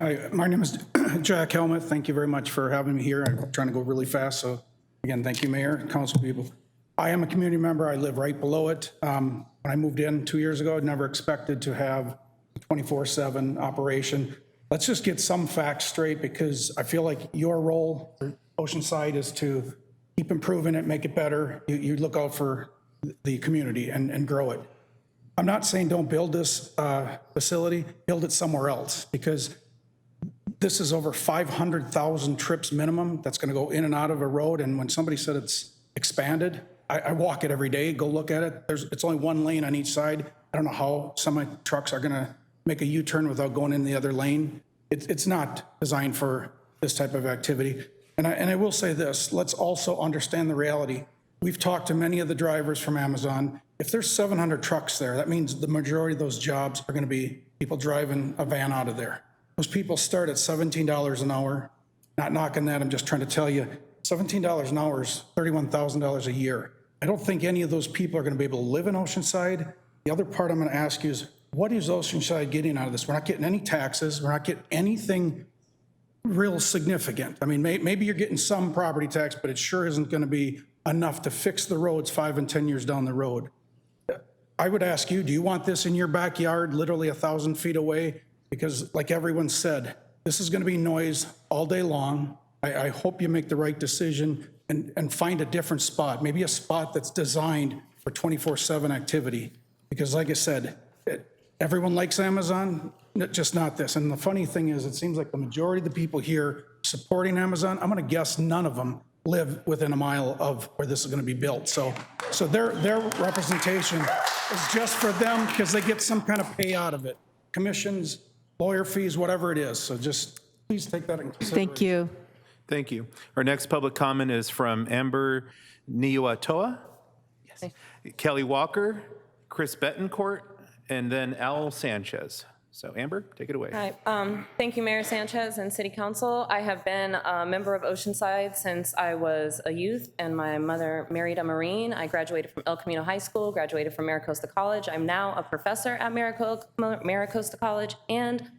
Hi, my name is Jack Helmuth. Thank you very much for having me here. I'm trying to go really fast, so again, thank you, Mayor and council people. I am a community member. I live right below it. When I moved in 2 years ago, I never expected to have a 24/7 operation. Let's just get some facts straight, because I feel like your role for Oceanside is to keep improving it, make it better. You look out for the community and grow it. I'm not saying don't build this facility, build it somewhere else, because this is over 500,000 trips minimum that's going to go in and out of a road. And when somebody said it's expanded, I walk it every day, go look at it. It's only one lane on each side. I don't know how semi-trucks are going to make a U-turn without going in the other lane. It's not designed for this type of activity. And I will say this, let's also understand the reality. We've talked to many of the drivers from Amazon. If there's 700 trucks there, that means the majority of those jobs are going to be people driving a van out of there. Those people start at $17 an hour. Not knocking that, I'm just trying to tell you, $17 an hour is $31,000 a year. I don't think any of those people are going to be able to live in Oceanside. The other part I'm going to ask you is, what is Oceanside getting out of this? We're not getting any taxes. We're not getting anything real significant. I mean, maybe you're getting some property tax, but it sure isn't going to be enough to fix the roads 5 and 10 years down the road. I would ask you, do you want this in your backyard, literally 1,000 feet away? Because like everyone said, this is going to be noise all day long. I hope you make the right decision and find a different spot, maybe a spot that's designed for 24/7 activity. Because like I said, everyone likes Amazon, just not this. And the funny thing is, it seems like the majority of the people here supporting Amazon, I'm going to guess none of them live within a mile of where this is going to be built. So their representation is just for them because they get some kind of pay out of it. Commissions, lawyer fees, whatever it is. So just please take that into consideration. Thank you. Thank you. Our next public comment is from Amber Niuatoa, Kelly Walker, Chris Betancourt, and then Al Sanchez. So Amber, take it away. Hi. Thank you, Mayor Sanchez and City Council. I have been a member of Oceanside since I was a youth, and my mother married a Marine. I graduated from El Camino High School, graduated from Maricosta College. I'm now a professor at Maricosta College, and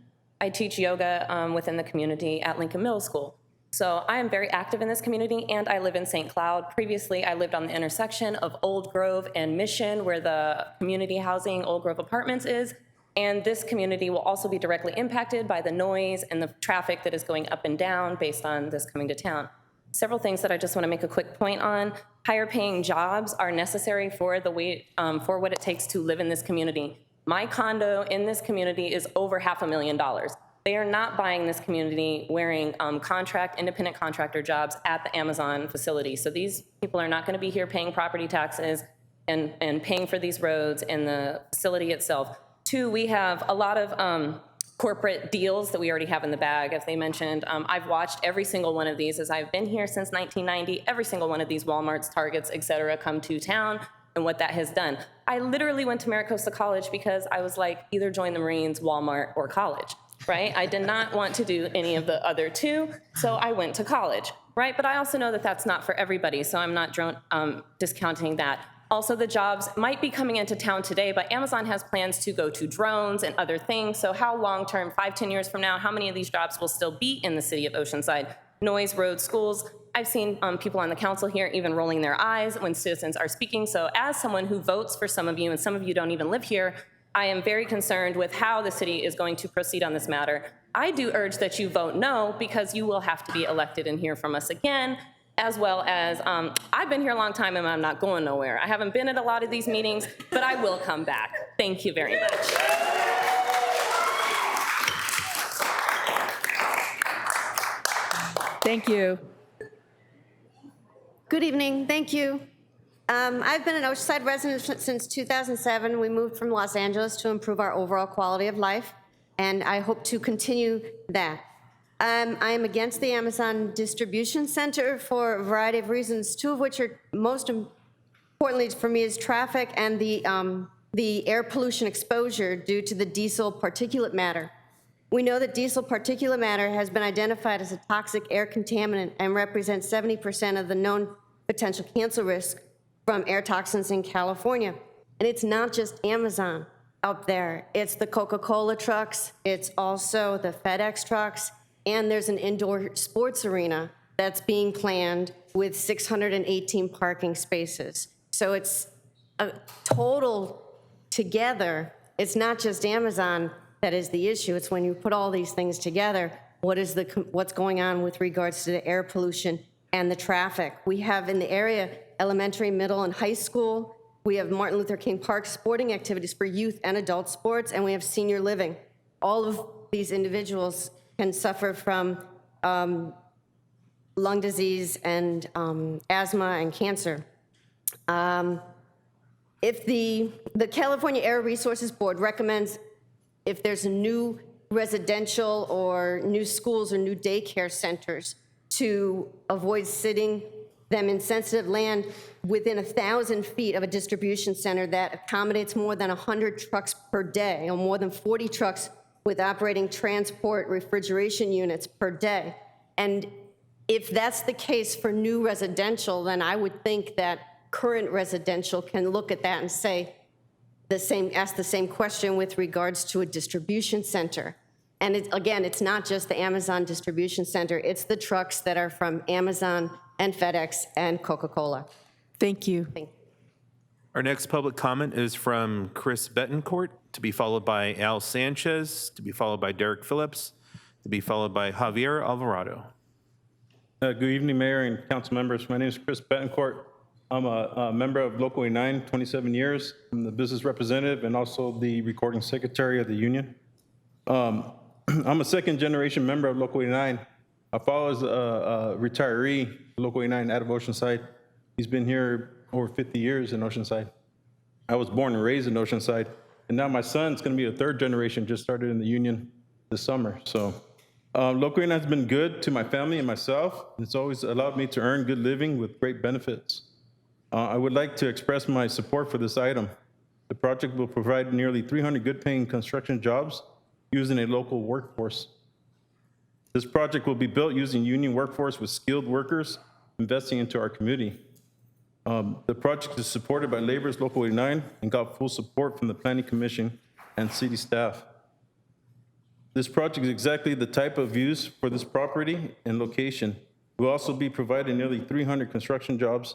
I teach yoga within the community at Lincoln Middle School. So I am very active in this community, and I live in St. Cloud. Previously, I lived on the intersection of Old Grove and Mission, where the community housing Old Grove Apartments is. And this community will also be directly impacted by the noise and the traffic that is going up and down based on this coming to town. Several things that I just want to make a quick point on. Higher paying jobs are necessary for for what it takes to live in this community. My condo in this community is over $500,000. They are not buying this community wearing independent contractor jobs at the Amazon facility. So these people are not going to be here paying property taxes and paying for these roads and the facility itself. Two, we have a lot of corporate deals that we already have in the bag, as they mentioned. I've watched every single one of these as I've been here since 1990. Every single one of these Walmarts, Targets, et cetera, come to town and what that has done. I literally went to Maricosta College because I was like, either join the Marines, Walmart, or college, right? I did not want to do any of the other two, so I went to college, right? But I also know that that's not for everybody, so I'm not discounting that. Also, the jobs might be coming into town today, but Amazon has plans to go to drones and other things. So how long-term, 5-10 years from now, how many of these jobs will still be in the city of Oceanside? Noise, roads, schools. I've seen people on the council here even rolling their eyes when citizens are speaking. So as someone who votes for some of you, and some of you don't even live here, I am very concerned with how the city is going to proceed on this matter. I do urge that you vote no, because you will have to be elected and hear from us again, as well as I've been here a long time and I'm not going nowhere. I haven't been at a lot of these meetings, but I will come back. Thank you very much. Thank you. Good evening. Thank you. I've been an Oceanside resident since 2007. We moved from Los Angeles to improve our overall quality of life, and I hope to continue that. I am against the Amazon distribution center for a variety of reasons, two of which are most importantly for me is traffic and the air pollution exposure due to the diesel particulate matter. We know that diesel particulate matter has been identified as a toxic air contaminant and represents 70% of the known potential cancer risk from air toxins in California. And it's not just Amazon up there. It's the Coca-Cola trucks. It's also the FedEx trucks. And there's an indoor sports arena that's being planned with 618 parking spaces. So it's a total together. It's not just Amazon that is the issue. It's when you put all these things together, what's going on with regards to the air pollution and the traffic. We have in the area elementary, middle, and high school. We have Martin Luther King Park sporting activities for youth and adult sports, and we have senior living. All of these individuals can suffer from lung disease and asthma and cancer. If the California Air Resources Board recommends if there's a new residential or new schools or new daycare centers to avoid sitting them in sensitive land within 1,000 feet of a distribution center that accommodates more than 100 trucks per day, or more than 40 trucks with operating transport refrigeration units per day. And if that's the case for new residential, then I would think that current residential can look at that and say ask the same question with regards to a distribution center. And again, it's not just the Amazon distribution center, it's the trucks that are from Amazon and FedEx and Coca-Cola. Thank you. Our next public comment is from Chris Betancourt, to be followed by Al Sanchez, to be followed by Derek Phillips, to be followed by Javier Alvarado. Good evening, Mayor and council members. My name is Chris Betancourt. I'm a member of Local 89, 27 years. I'm the business representative and also the recording secretary of the union. I'm a second generation member of Local 89. I follow as a retiree, Local 89 out of Oceanside. He's been here over 50 years in Oceanside. I was born and raised in Oceanside, and now my son's going to be a third generation, just started in the union this summer. So Local 89 has been good to my family and myself. It's always allowed me to earn good living with great benefits. I would like to express my support for this item. The project will provide nearly 300 good-paying construction jobs using a local workforce. This project will be built using union workforce with skilled workers investing into our community. The project is supported by Labor's Local 89 and got full support from the Planning Commission and city staff. This project is exactly the type of use for this property and location. We'll also be providing nearly 300 construction jobs.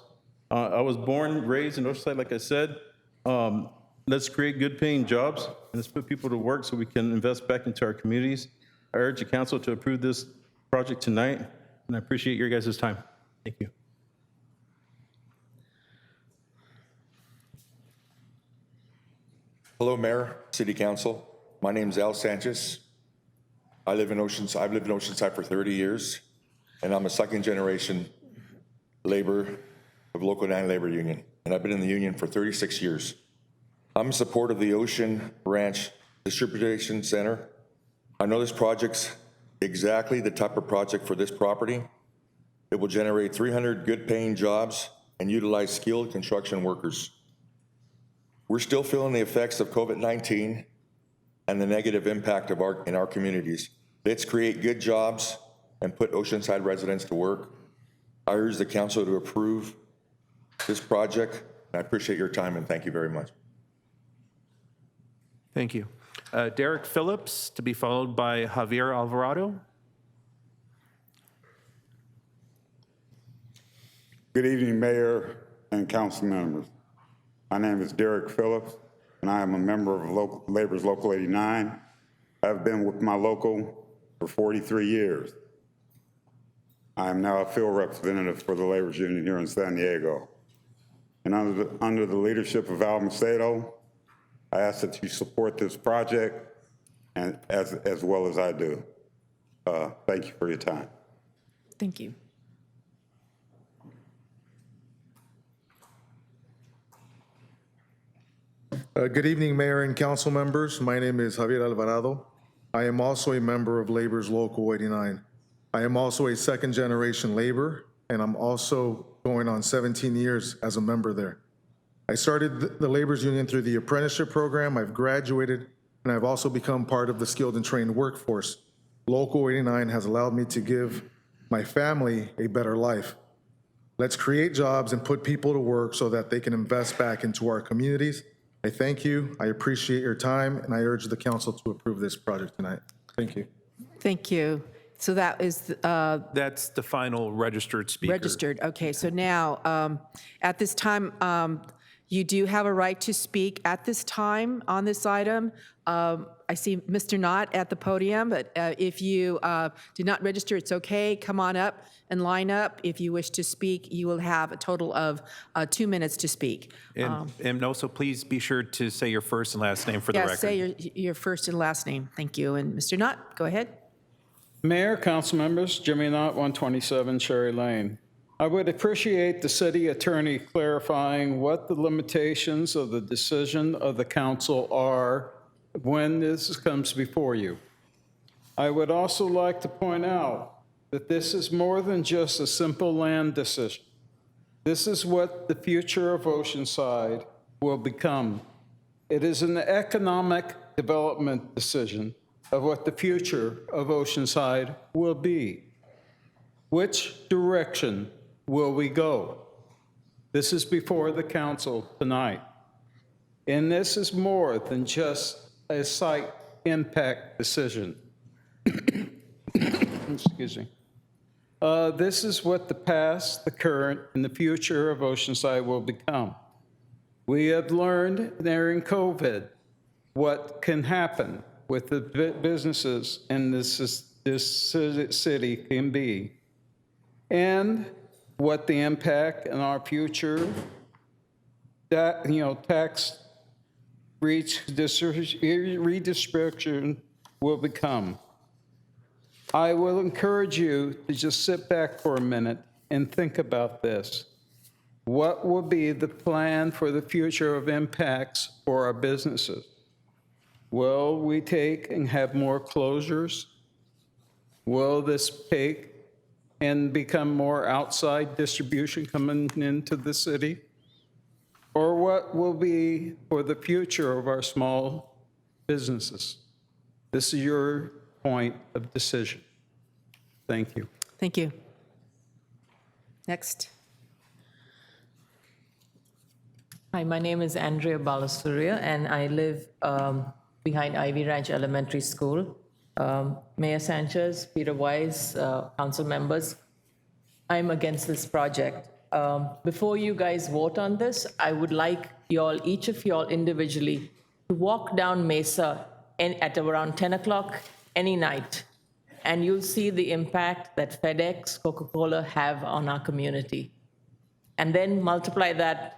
I was born, raised in Oceanside, like I said. Let's create good-paying jobs, and let's put people to work so we can invest back into our communities. I urge the council to approve this project tonight, and I appreciate your guys' time. Thank you. Hello, Mayor, City Council. My name is Al Sanchez. I've lived in Oceanside for 30 years, and I'm a second-generation labor of Local 9 Labor Union, and I've been in the union for 36 years. I'm in support of the Ocean Ranch Distribution Center. I know this project's exactly the type of project for this property. It will generate 300 good-paying jobs and utilize skilled construction workers. We're still feeling the effects of COVID-19 and the negative impact of in our communities. Let's create good jobs and put Oceanside residents to work. I urge the council to approve this project. I appreciate your time, and thank you very much. Thank you. Derek Phillips, to be followed by Javier Alvarado. Good evening, Mayor and council members. My name is Derek Phillips, and I am a member of Labor's Local 89. I've been with my local for 43 years. I am now a field representative for the Labor's Union here in San Diego. And under the leadership of Al Macedo, I ask that you support this project and as well as I do. Thank you for your time. Thank you. Good evening, Mayor and council members. My name is Javier Alvarado. I am also a member of Labor's Local 89. I am also a second-generation labor, and I'm also going on 17 years as a member there. I started the Labor's Union through the apprenticeship program. I've graduated, and I've also become part of the skilled and trained workforce. Local 89 has allowed me to give my family a better life. Let's create jobs and put people to work so that they can invest back into our communities. I thank you, I appreciate your time, and I urge the council to approve this project tonight. Thank you. Thank you. So that is That's the final registered speaker. registered. Okay, so now, at this time, you do have a right to speak at this time on this item. I see Mr. Knott at the podium, but if you did not register, it's okay. Come on up and line up. If you wish to speak, you will have a total of 2 minutes to speak. And also, please be sure to say your first and last name for the record. Yes, say your first and last name. Thank you. And Mr. Knott, go ahead. Mayor, council members, Jimmy Knott, 127 Cherry Lane. I would appreciate the city attorney clarifying what the limitations of the decision of the council are when this comes before you. I would also like to point out that this is more than just a simple land decision. This is what the future of Oceanside will become. It is an economic development decision of what the future of Oceanside will be. Which direction will we go? This is before the council tonight. And this is more than just a site impact decision. Excuse me. This is what the past, the current, and the future of Oceanside will become. We have learned during COVID what can happen with the businesses in this city can be, and what the impact in our future tax redistribution will become. I will encourage you to just sit back for a minute and think about this. What will be the plan for the future of impacts for our businesses? Will we take and have more closures? Will this take and become more outside distribution coming into the city? Or what will be for the future of our small businesses? This is your point of decision. Thank you. Thank you. Next. Hi, my name is Andrea Balasuria, and I live behind Ivy Ranch Elementary School. Mayor Sanchez, Peter Wise, council members, I'm against this project. Before you guys vote on this, I would like y'all, each of y'all individually, to walk down Mesa at around 10 o'clock any night, and you'll see the impact that FedEx, Coca-Cola have on our community. And then multiply that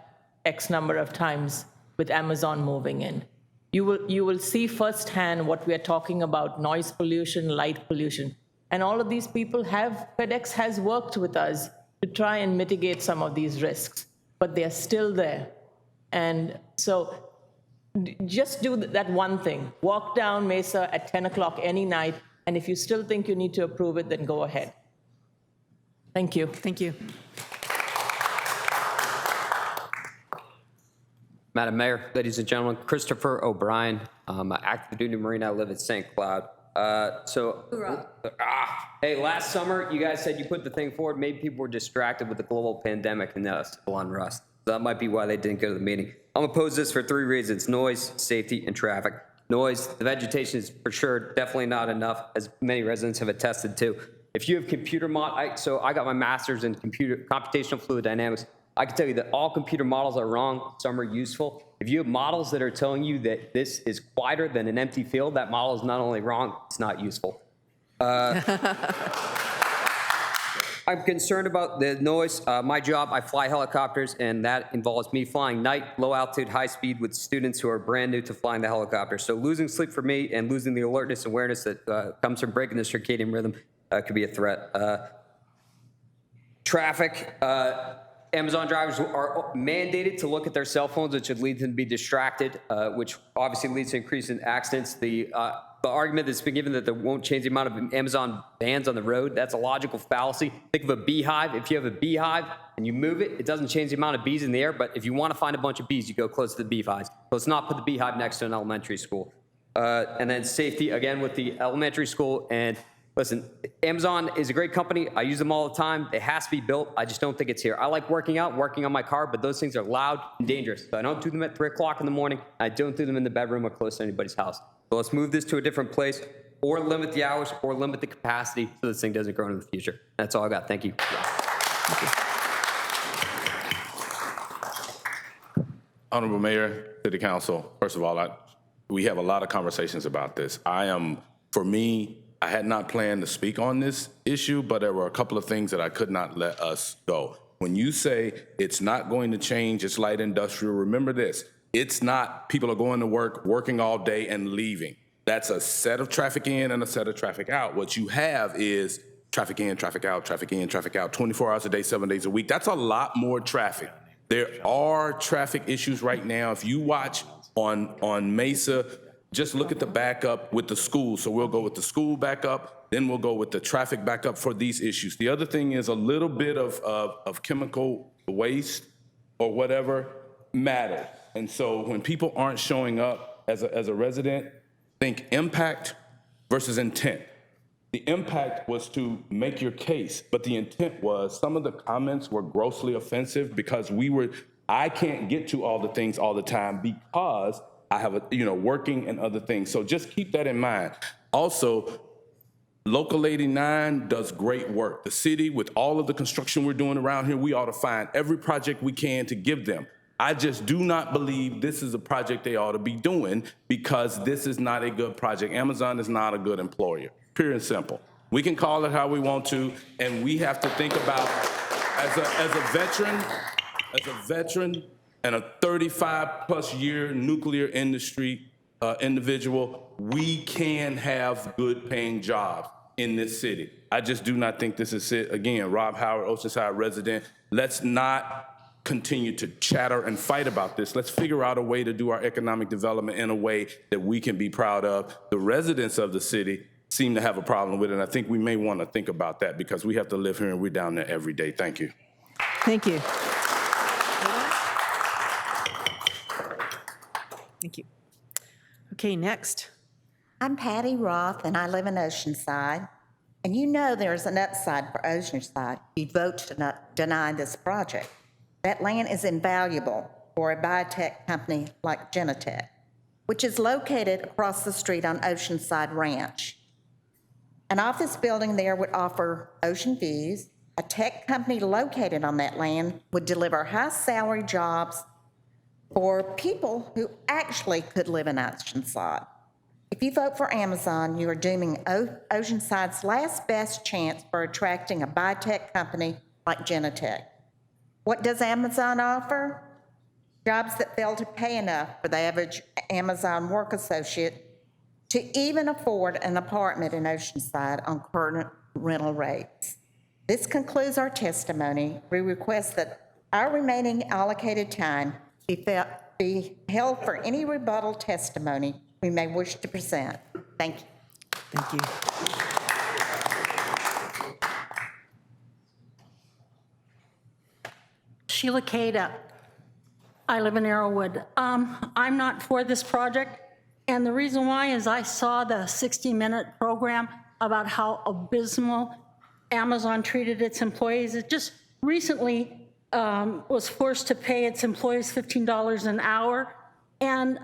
X number of times with Amazon moving in. You will see firsthand what we are talking about, noise pollution, light pollution. And all of these people FedEx has worked with us to try and mitigate some of these risks, but they're still there. And so just do that one thing. Walk down Mesa at 10 o'clock any night, and if you still think you need to approve it, then go ahead. Thank you. Thank you. Madam Mayor, ladies and gentlemen, Christopher O'Brien. I'm an active duty Marine. I live at St. Cloud. Hey, last summer, you guys said you put the thing forward. Maybe people were distracted with the global pandemic and the civil unrest. So that might be why they didn't go to the meeting. I'm opposed to this for 3 reasons: noise, safety, and traffic. Noise, the vegetation is for sure definitely not enough, as many residents have attested to. If you have computer so I got my master's in computational fluid dynamics. I can tell you that all computer models are wrong. Some are useful. If you have models that are telling you that this is quieter than an empty field, that model is not only wrong, it's not useful. I'm concerned about the noise. My job, I fly helicopters, and that involves me flying night, low altitude, high speed with students who are brand new to flying the helicopter. So losing sleep for me and losing the alertness and awareness that comes from breaking the circadian rhythm could be a threat. Traffic. Amazon drivers are mandated to look at their cell phones, which would lead them to be distracted, which obviously leads to increase in accidents. The argument that's been given that they won't change the amount of Amazon vans on the road, that's a logical fallacy. Think of a beehive. If you have a beehive and you move it, it doesn't change the amount of bees in the air, but if you want to find a bunch of bees, you go close to the beehives. So let's not put the beehive next to an elementary school. And then safety, again, with the elementary school. And listen, Amazon is a great company. I use them all the time. It has to be built. I just don't think it's here. I like working out, working on my car, but those things are loud and dangerous. So I don't do them at 3 o'clock in the morning. I don't do them in the bedroom or close to anybody's house. So let's move this to a different place, or limit the hours, or limit the capacity so this thing doesn't grow into the future. That's all I got. Thank you. Honorable Mayor, City Council, first of all, we have a lot of conversations about this. For me, I had not planned to speak on this issue, but there were a couple of things that I could not let us go. When you say it's not going to change, it's light industrial, remember this. It's not people are going to work, working all day and leaving. That's a set of traffic in and a set of traffic out. What you have is traffic in, traffic out, traffic in, traffic out, 24 hours a day, 7 days a week. That's a lot more traffic. There are traffic issues right now. If you watch on Mesa, just look at the backup with the school. So we'll go with the school backup, then we'll go with the traffic backup for these issues. The other thing is a little bit of chemical waste or whatever matters. And so when people aren't showing up as a resident, think impact versus intent. The impact was to make your case, but the intent was some of the comments were grossly offensive because I can't get to all the things all the time because I have working and other things. So just keep that in mind. Also, Local 89 does great work. The city, with all of the construction we're doing around here, we ought to find every project we can to give them. I just do not believe this is a project they ought to be doing because this is not a good project. Amazon is not a good employer, pure and simple. We can call it how we want to, and we have to think about, as a veteran and a 35-plus year nuclear industry individual, we can have good paying jobs. in this city. I just do not think this is it. Again, Rob Howard, Oceanside resident, let's not continue to chatter and fight about this. Let's figure out a way to do our economic development in a way that we can be proud of. The residents of the city seem to have a problem with it, and I think we may want to think about that because we have to live here and we're down there every day. Thank you. Thank you. Thank you. Okay, next. I'm Patty Roth, and I live in Oceanside. And you know there's an upside for Oceanside. You vote to not deny this project. That land is invaluable for a biotech company like Genentech, which is located across the street on Oceanside Ranch. An office building there would offer ocean views. A tech company located on that land would deliver high-salary jobs for people who actually could live in Oceanside. If you vote for Amazon, you are dooming Oceanside's last best chance for attracting a biotech company like Genentech. What does Amazon offer? Jobs that fail to pay enough for the average Amazon work associate to even afford an apartment in Oceanside on current rental rates. This concludes our testimony. We request that our remaining allocated time be held for any rebuttal testimony we may wish to present. Thank you. Thank you. Sheila Cada. I live in Arrowwood. I'm not for this project, and the reason why is I saw the 60-minute program about how abysmal Amazon treated its employees. It just recently was forced to pay its employees $15 an hour, and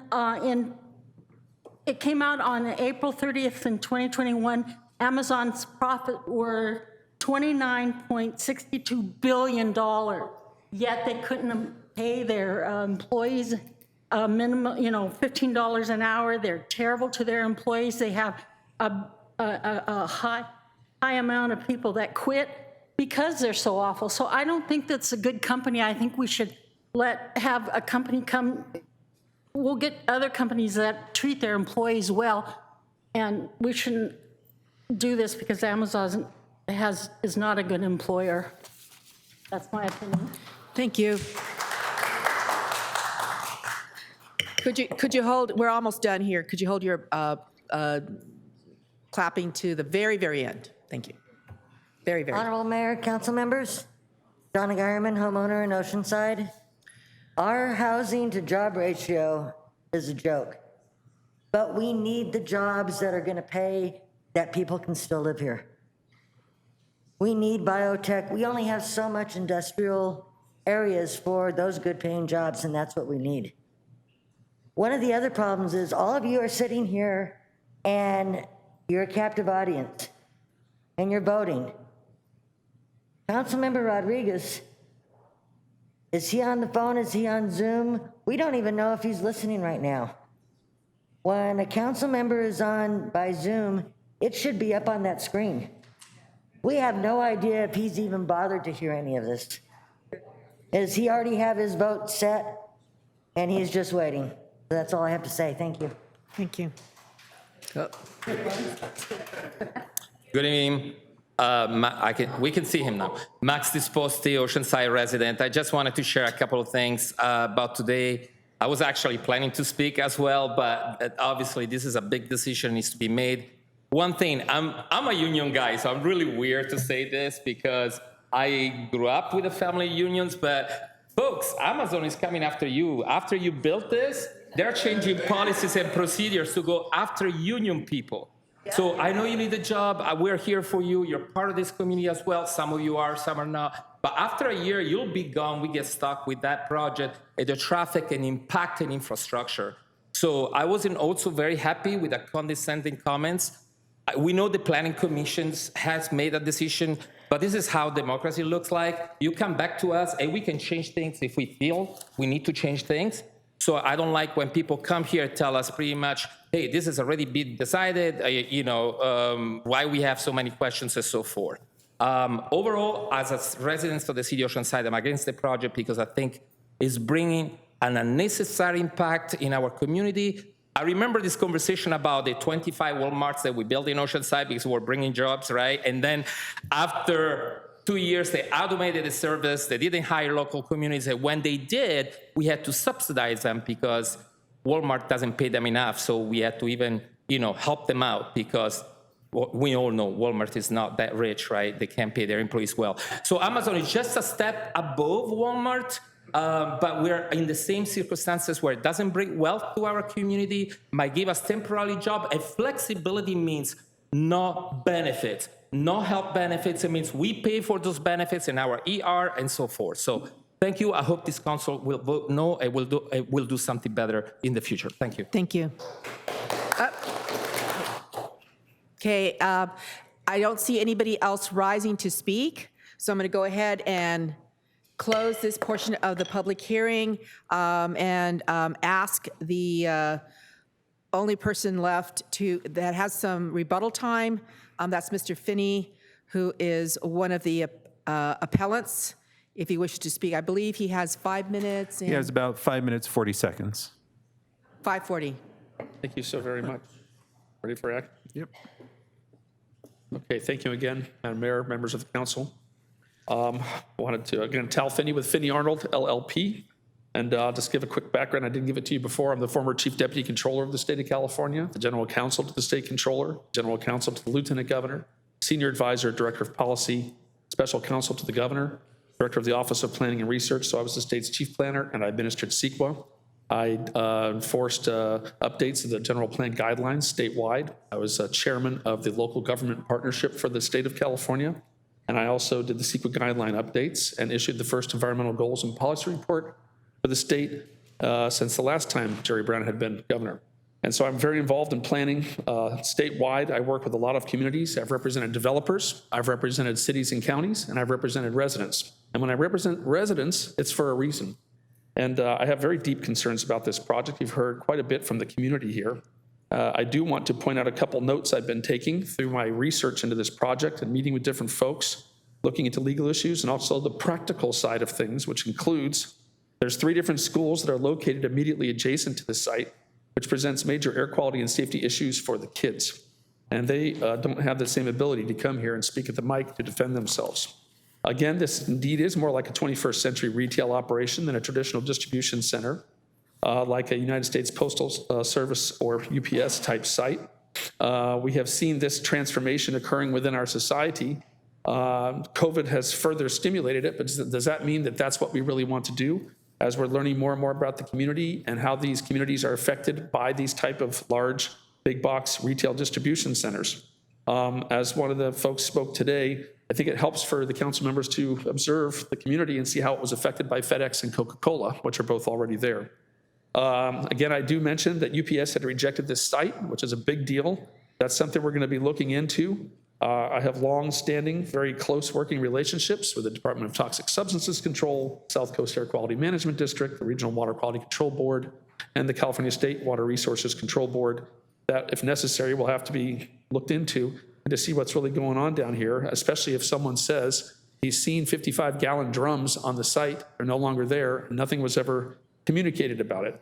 it came out on April 30th in 2021, Amazon's profit were $29.62 billion, yet they couldn't pay their employees a minimum, $15 an hour. They're terrible to their employees. They have a high amount of people that quit because they're so awful. So I don't think that's a good company. I think we should have a company come. We'll get other companies that treat their employees well, and we shouldn't do this because Amazon is not a good employer. That's my opinion. Thank you. Could you hold, we're almost done here. Could you hold your clapping to the very, very end? Thank you. Very, very. Honorable Mayor, council members, Donna Geierman, homeowner in Oceanside. Our housing to job ratio is a joke, but we need the jobs that are going to pay that people can still live here. We need biotech. We only have so much industrial areas for those good paying jobs, and that's what we need. One of the other problems is all of you are sitting here and you're a captive audience and you're voting. Councilmember Rodriguez, is he on the phone? Is he on Zoom? We don't even know if he's listening right now. When a council member is on by Zoom, it should be up on that screen. We have no idea if he's even bothered to hear any of this. Does he already have his vote set and he's just waiting? That's all I have to say. Thank you. Thank you. Good evening. We can see him now. Max Disposti, Oceanside resident. I just wanted to share a couple of things about today. I was actually planning to speak as well, but obviously this is a big decision needs to be made. One thing, I'm a union guy, so I'm really weird to say this because I grew up with the family unions, but folks, Amazon is coming after you. After you built this, they're changing policies and procedures to go after union people. So I know you need a job. We're here for you. You're part of this community as well. Some of you are, some are not. But after a year, you'll be gone. We get stuck with that project and the traffic and impact and infrastructure. So I wasn't also very happy with the condescending comments. We know the planning commissions has made a decision, but this is how democracy looks like. You come back to us and we can change things if we feel we need to change things. So I don't like when people come here and tell us pretty much, hey, this has already been decided, why we have so many questions and so forth. Overall, as a resident of the city of Oceanside, I'm against the project because I think it's bringing an unnecessary impact in our community. I remember this conversation about the 25 Walmarts that we built in Oceanside because we're bringing jobs, right? And then after 2 years, they automated the service. They didn't hire local communities. And when they did, we had to subsidize them because Walmart doesn't pay them enough. So we had to even, help them out because we all know Walmart is not that rich, right? They can't pay their employees well. So Amazon is just a step above Walmart, but we're in the same circumstances where it doesn't bring wealth to our community, might give us temporary job, and flexibility means no benefits, no health benefits. It means we pay for those benefits in our ER and so forth. So thank you. I hope this council will vote no and will do something better in the future. Thank you. Thank you. Okay, I don't see anybody else rising to speak, so I'm going to go ahead and close this portion of the public hearing and ask the only person left that has some rebuttal time. That's Mr. Finney, who is one of the appellants. If he wishes to speak, I believe he has 5 minutes. He has about 5 minutes, 40 seconds. 5:40. Thank you so very much. Ready for action? Yep. Okay, thank you again, Madam Mayor, members of the council. Wanted to, again, Tal Finney with Finney Arnold, LLP. And I'll just give a quick background. I didn't give it to you before. I'm the former Chief Deputy Controller of the state of California, the General Counsel to the State Controller, General Counsel to the Lieutenant Governor, Senior Advisor, Director of Policy, Special Counsel to the Governor, Director of the Office of Planning and Research. So I was the state's Chief Planner, and I administered CEQA. I enforced updates of the general plan guidelines statewide. I was chairman of the local government partnership for the state of California. And I also did the CEQA guideline updates and issued the first environmental goals and policy report for the state since the last time Jerry Brown had been governor. And so I'm very involved in planning statewide. I work with a lot of communities. I've represented developers, I've represented cities and counties, and I've represented residents. And when I represent residents, it's for a reason. And I have very deep concerns about this project. You've heard quite a bit from the community here. I do want to point out a couple notes I've been taking through my research into this project and meeting with different folks, looking into legal issues and also the practical side of things, which includes there's 3 different schools that are located immediately adjacent to the site, which presents major air quality and safety issues for the kids. And they don't have the same ability to come here and speak at the mic to defend themselves. Again, this indeed is more like a 21st century retail operation than a traditional distribution center, like a United States Postal Service or UPS type site. We have seen this transformation occurring within our society. COVID has further stimulated it, but does that mean that that's what we really want to do as we're learning more and more about the community and how these communities are affected by these type of large, big box retail distribution centers? As one of the folks spoke today, I think it helps for the council members to observe the community and see how it was affected by FedEx and Coca-Cola, which are both already there. Again, I do mention that UPS had rejected this site, which is a big deal. That's something we're going to be looking into. I have long-standing, very close working relationships with the Department of Toxic Substances Control, South Coast Air Quality Management District, the Regional Water Quality Control Board, and the California State Water Resources Control Board. That, if necessary, will have to be looked into to see what's really going on down here, especially if someone says he's seen 55-gallon drums on the site, they're no longer there, and nothing was ever communicated about it.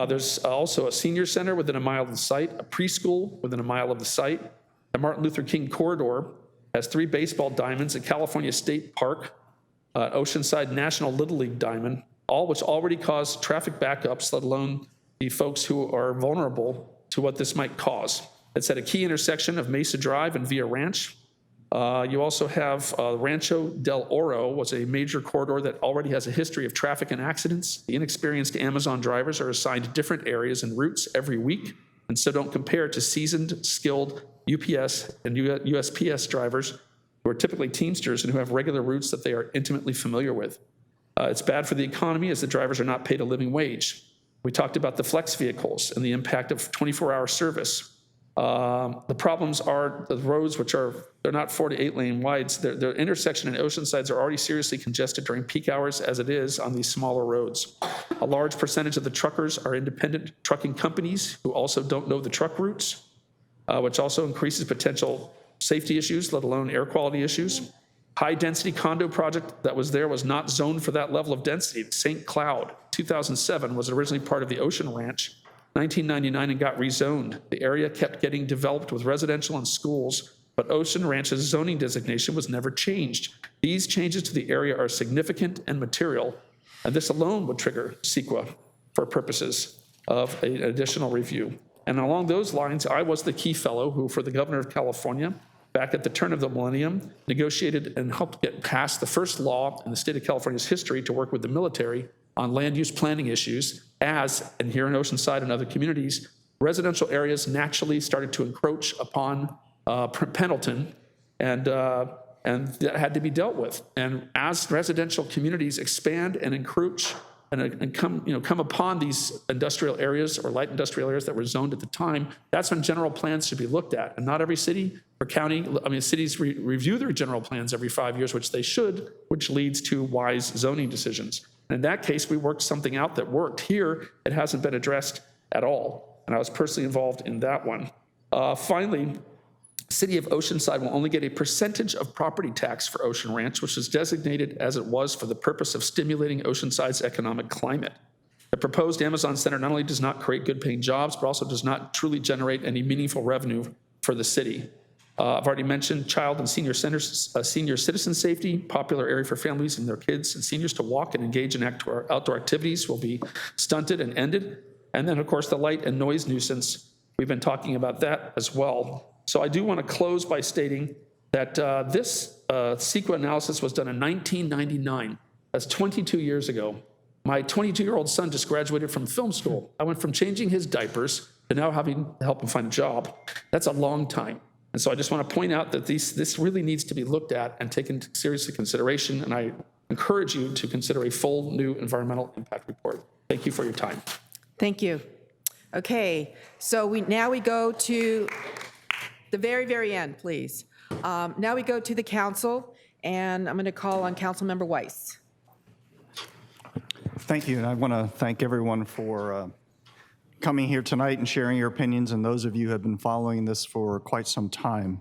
There's also a senior center within a mile of the site, a preschool within a mile of the site. The Martin Luther King corridor has 3 baseball diamonds, a California State Park, Oceanside National Little League diamond, all which already cause traffic backups, let alone the folks who are vulnerable to what this might cause. It's at a key intersection of Mesa Drive and Villa Ranch. You also have Rancho del Oro was a major corridor that already has a history of traffic and accidents. The inexperienced Amazon drivers are assigned different areas and routes every week, and so don't compare to seasoned, skilled UPS and USPS drivers who are typically Teamsters and who have regular routes that they are intimately familiar with. It's bad for the economy as the drivers are not paid a living wage. We talked about the flex vehicles and the impact of 24-hour service. The problems are the roads, which they're not 4 to 8 lane wides. Their intersection and Oceansides are already seriously congested during peak hours as it is on these smaller roads. A large percentage of the truckers are independent trucking companies who also don't know the truck routes, which also increases potential safety issues, let alone air quality issues. High density condo project that was there was not zoned for that level of density. St. Cloud, 2007, was originally part of the Ocean Ranch 1999 and got rezoned. The area kept getting developed with residential and schools, but Ocean Ranch's zoning designation was never changed. These changes to the area are significant and material, and this alone would trigger CEQA for purposes of an additional review. And along those lines, I was the key fellow who, for the governor of California, back at the turn of the millennium, negotiated and helped get passed the first law in the state of California's history to work with the military on land use planning issues as, and here in Oceanside and other communities, residential areas naturally started to encroach upon Pendleton, and that had to be dealt with. And as residential communities expand and encroach and come upon these industrial areas or light industrial areas that were zoned at the time, that's when general plans should be looked at. And not every city or county, cities review their general plans every 5 years, which they should, which leads to wise zoning decisions. And in that case, we worked something out that worked. Here, it hasn't been addressed at all. And I was personally involved in that one. Finally, City of Oceanside will only get a percentage of property tax for Ocean Ranch, which is designated as it was for the purpose of stimulating Oceanside's economic climate. The proposed Amazon Center not only does not create good-paying jobs, but also does not truly generate any meaningful revenue for the city. I've already mentioned child and senior centers, senior citizen safety, popular area for families and their kids and seniors to walk and engage in outdoor activities will be stunted and ended. And then, of course, the light and noise nuisance, we've been talking about that as well. So I do want to close by stating that this CEQA analysis was done in 1999. That's 22 years ago. My 22-year-old son just graduated from film school. I went from changing his diapers to now having to help him find a job. That's a long time. And so I just want to point out that this really needs to be looked at and taken seriously consideration. And I encourage you to consider a full new environmental impact report. Thank you for your time. Thank you. Okay, so now we go to the very, very end, please. Now we go to the council, and I'm going to call on Councilmember Weiss. Thank you, and I want to thank everyone for coming here tonight and sharing your opinions, and those of you who have been following this for quite some time.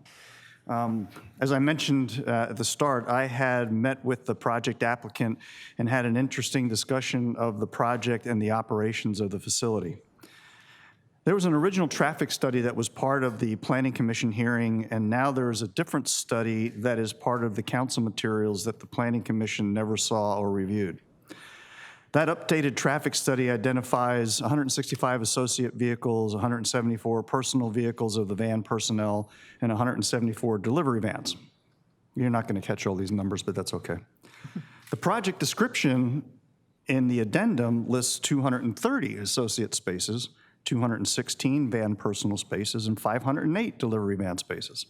As I mentioned at the start, I had met with the project applicant and had an interesting discussion of the project and the operations of the facility. There was an original traffic study that was part of the Planning Commission hearing, and now there is a different study that is part of the council materials that the Planning Commission never saw or reviewed. That updated traffic study identifies 165 associate vehicles, 174 personal vehicles of the van personnel, and 174 delivery vans. You're not going to catch all these numbers, but that's okay. The project description in the addendum lists 230 associate spaces, 216 van personal spaces, and 508 delivery van spaces.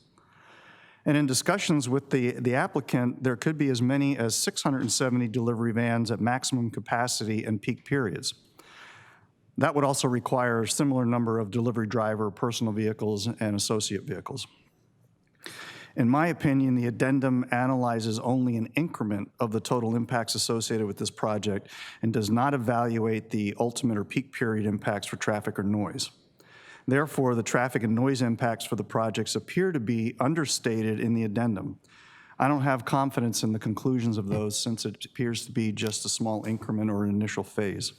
And in discussions with the applicant, there could be as many as 670 delivery vans at maximum capacity and peak periods. That would also require a similar number of delivery driver, personal vehicles, and associate vehicles. In my opinion, the addendum analyzes only an increment of the total impacts associated with this project and does not evaluate the ultimate or peak period impacts for traffic or noise. Therefore, the traffic and noise impacts for the projects appear to be understated in the addendum. I don't have confidence in the conclusions of those since it appears to be just a small increment or an initial phase.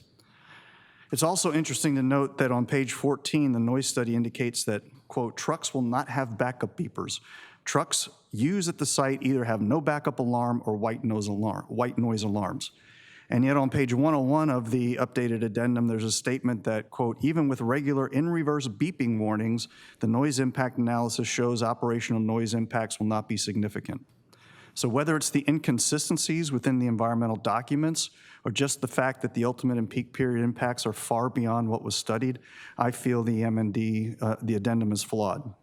It's also interesting to note that on page 14, the noise study indicates that, quote, trucks will not have backup beepers. Trucks used at the site either have no backup alarm or white noise alarms. And yet on page 101 of the updated addendum, there's a statement that, quote, even with regular in-reverse beeping warnings, the noise impact analysis shows operational noise impacts will not be significant. So whether it's the inconsistencies within the environmental documents or just the fact that the ultimate and peak period impacts are far beyond what was studied, I feel the the addendum is flawed.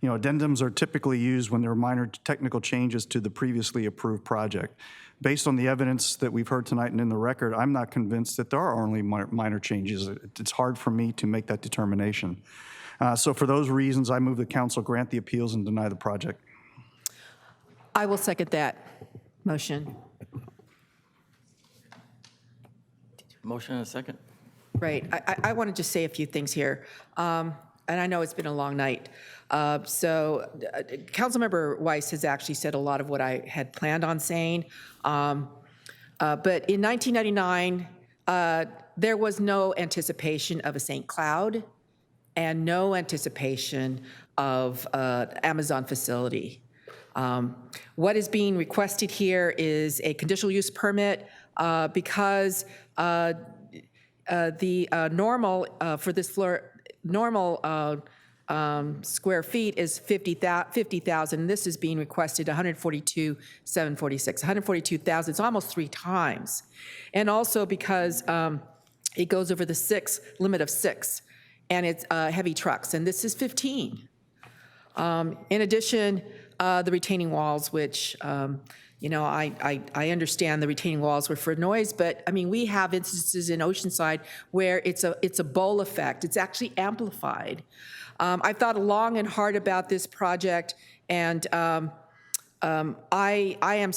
You know, addendums are typically used when there are minor technical changes to the previously approved project. Based on the evidence that we've heard tonight and in the record, I'm not convinced that there are only minor changes. It's hard for me to make that determination. So for those reasons, I move the council grant the appeals and deny the project. I will second that motion. Motion and a second. Great. I want to just say a few things here. And I know it's been a long night. Councilmember Weiss has actually said a lot of what I had planned on saying. But in 1999, there was no anticipation of a St. Cloud and no anticipation of Amazon facility. What is being requested here is a conditional use permit because the normal for this floor, normal square feet is 50,000. This is being requested 142,746, 142,000. It's almost 3 times. And also because it goes over the limit of 6, and it's heavy trucks, and this is 15. In addition, the retaining walls, which, you know, I understand the retaining walls were for noise, but I mean, we have instances in Oceanside where it's a bowl effect. It's actually amplified. I've thought long and hard about this project, and I am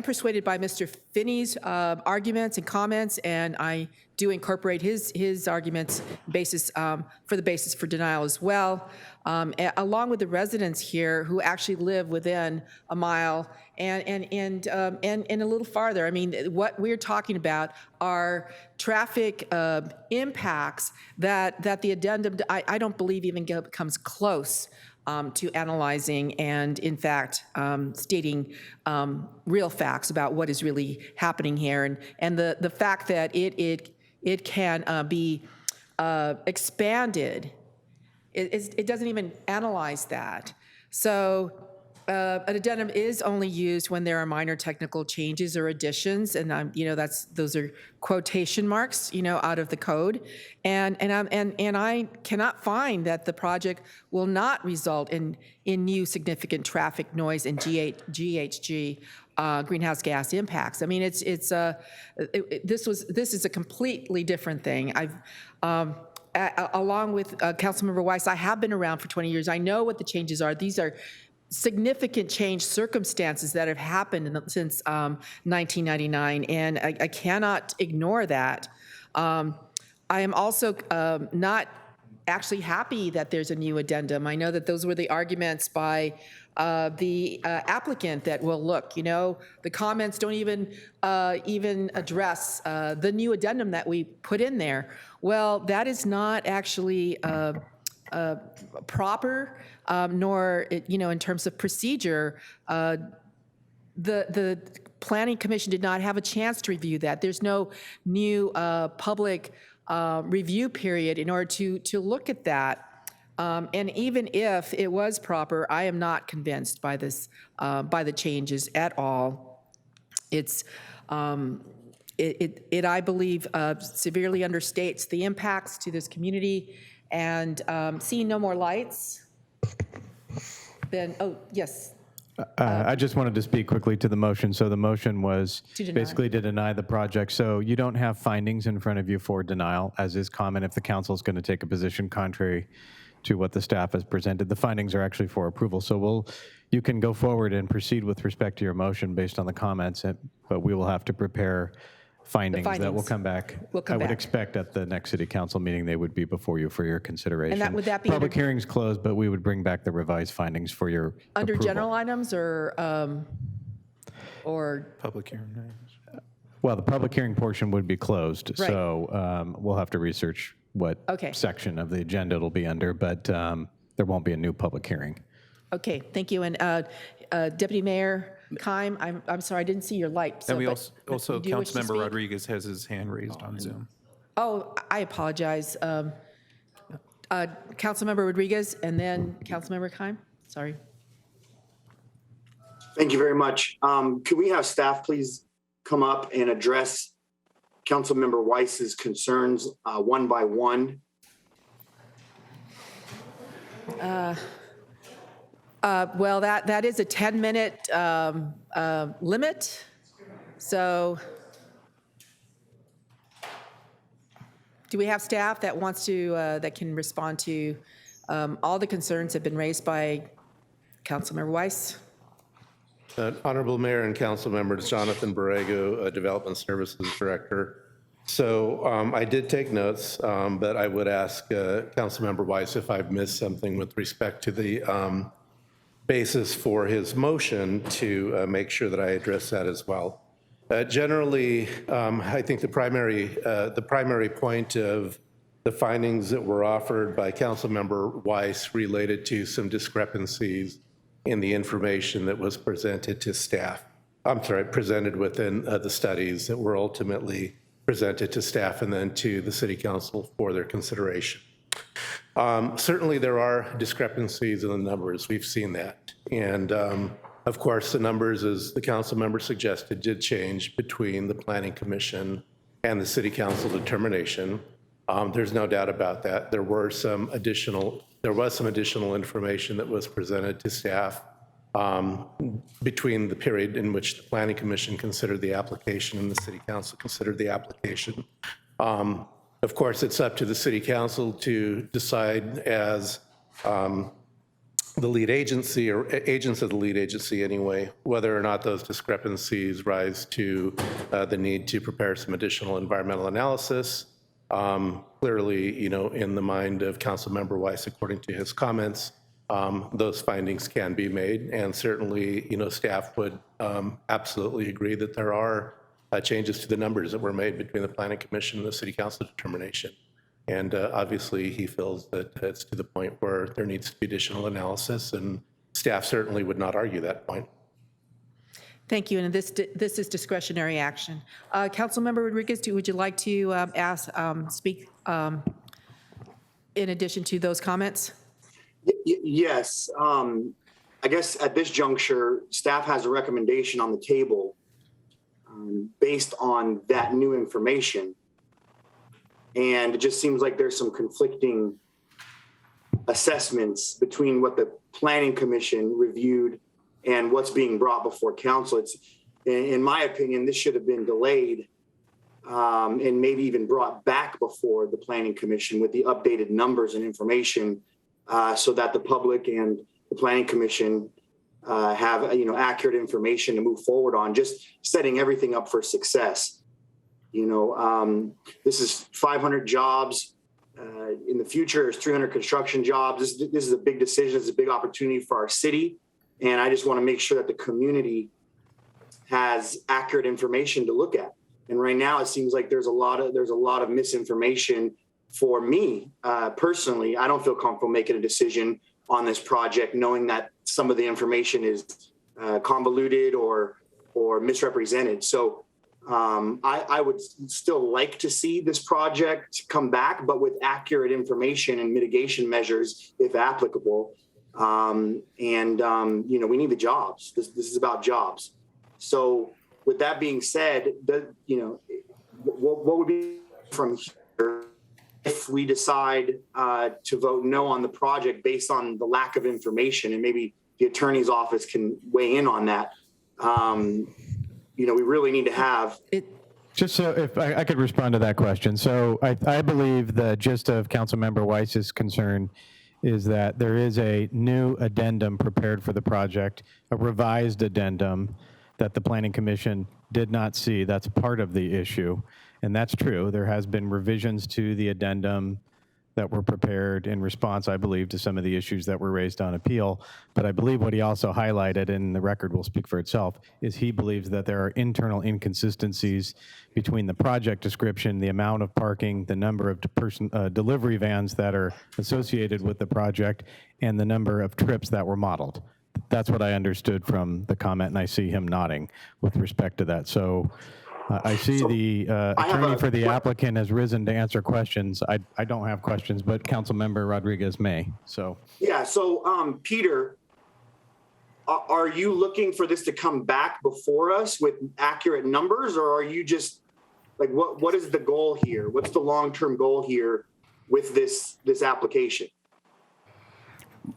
persuaded by Mr. Finney's arguments and comments, and I do incorporate his arguments for the basis for denial as well, along with the residents here who actually live within a mile and a little farther. I mean, what we're talking about are traffic impacts that the addendum, I don't believe even comes close to analyzing and, in fact, stating real facts about what is really happening here, and the fact that it can be expanded. It doesn't even analyze that. So an addendum is only used when there are minor technical changes or additions, and you know, those are quotation marks, you know, out of the code, and I cannot find that the project will not result in new significant traffic, noise, and GHG greenhouse gas impacts. I mean, this is a completely different thing. Along with Councilmember Weiss, I have been around for 20 years. I know what the changes are. These are significant change circumstances that have happened since 1999, and I cannot ignore that. I am also not actually happy that there's a new addendum. I know that those were the arguments by the applicant that, well, look, you know, the comments don't even address the new addendum that we put in there. Well, that is not actually proper, nor, you know, in terms of procedure. The Planning Commission did not have a chance to review that. There's no new public review period in order to look at that. And even if it was proper, I am not convinced by this, by the changes at all. It's, I believe, severely understates the impacts to this community. And seeing no more lights, then, oh, yes. I just wanted to speak quickly to the motion. So the motion was basically to deny the project. So you don't have findings in front of you for denial, as is common if the council is going to take a position contrary to what the staff has presented. The findings are actually for approval. So you can go forward and proceed with respect to your motion based on the comments, but we will have to prepare findings that will come back. I would expect at the next city council meeting they would be before you for your consideration. And would that be public hearings closed, but we would bring back the revised findings for your under approval. General items or public hearing? Well, the public hearing portion would be closed, Right. so we'll have to research what section of the agenda it'll be under, but there won't be a new public hearing. Okay, thank you. And Deputy Mayor Keim, I'm sorry, I didn't see your light. And we do you wish to Councilmember speak? Rodriguez has his hand raised on Zoom. Oh, I apologize. Councilmember Rodriguez and then Councilmember Keim. Sorry. Thank you very much. Could we have staff please come up and address Councilmember Weiss's concerns one by one? Well, that is a 10-minute limit. So do we have staff that wants to, that can respond to all the concerns that have been raised by Councilmember Weiss? Honorable Mayor and Council Members, Jonathan Borrego, Development Services Director. So I did take notes, but I would ask Councilmember Weiss if I've missed something with respect to the basis for his motion to make sure that I address that as well. Generally, I think the primary point of the findings that were offered by Councilmember Weiss related to some discrepancies in the information that was presented to staff. Presented within the studies that were ultimately presented to staff and then to the City Council for their consideration. Certainly there are discrepancies in the numbers. We've seen that. And of course, the numbers, as the council member suggested, did change between the Planning Commission and the City Council determination. There's no doubt about that. There was some additional information that was presented to staff between the period in which the Planning Commission considered the application and the City Council considered the application. Of course, it's up to the City Council to decide as the lead agency or agents of the lead agency anyway, whether or not those discrepancies rise to the need to prepare some additional environmental analysis. Clearly, in the mind of Councilmember Weiss, according to his comments, those findings can be made, and certainly, staff would absolutely agree that there are changes to the numbers that were made between the Planning Commission and the City Council determination. And obviously, he feels that it's to the point where there needs to be additional analysis, and staff certainly would not argue that point. Thank you, and this is discretionary action. Councilmember Rodriguez, would you like to speak in addition to those comments? Yes. I guess at this juncture, staff has a recommendation on the table based on that new information. And it just seems like there's some conflicting assessments between what the Planning Commission reviewed and what's being brought before council. It's, in my opinion, this should have been delayed and maybe even brought back before the Planning Commission with the updated numbers and information so that the public and the Planning Commission have accurate information to move forward on, just setting everything up for success. This is 500 jobs. In the future, there's 300 construction jobs. This is a big decision. It's a big opportunity for our city. And I just want to make sure that the community has accurate information to look at. And right now, it seems like there's a lot of misinformation. For me, personally, I don't feel comfortable making a decision on this project, knowing that some of the information is convoluted or misrepresented. So I would still like to see this project come back, but with accurate information and mitigation measures, if applicable. We need the jobs. This is about jobs. So with that being said, what would be from here if we decide to vote no on the project based on the lack of information, and maybe the attorney's office can weigh in on that. We really need to have it. Just so if I could respond to that question. So I believe the gist of Councilmember Weiss's concern is that there is a new addendum prepared for the project, a revised addendum that the Planning Commission did not see. That's part of the issue. And that's true. There has been revisions to the addendum that were prepared in response, I believe, to some of the issues that were raised on appeal. But I believe what he also highlighted, and the record will speak for itself, is he believes that there are internal inconsistencies between the project description, the amount of parking, the number of delivery vans that are associated with the project, and the number of trips that were modeled. That's what I understood from the comment, and I see him nodding with respect to that. So I see the attorney for the applicant has risen to answer questions. I don't have questions, but Councilmember Rodriguez may. So yeah. So Peter, are you looking for this to come back before us with accurate numbers, or are you just like what is the goal here? What's the long-term goal here with this application?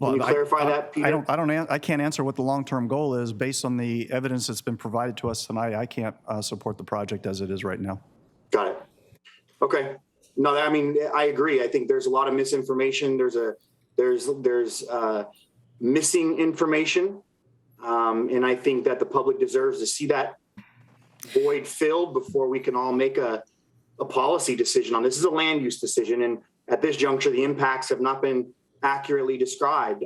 Can you clarify that, Peter? I can't answer what the long-term goal is based on the evidence that's been provided to us tonight. I can't support the project as it is right now. Got it. Okay. No, I mean, I agree. I think there's a lot of misinformation. There's missing information. And I think that the public deserves to see that void filled before we can all make a policy decision on this. This is a land use decision. And at this juncture, the impacts have not been accurately described.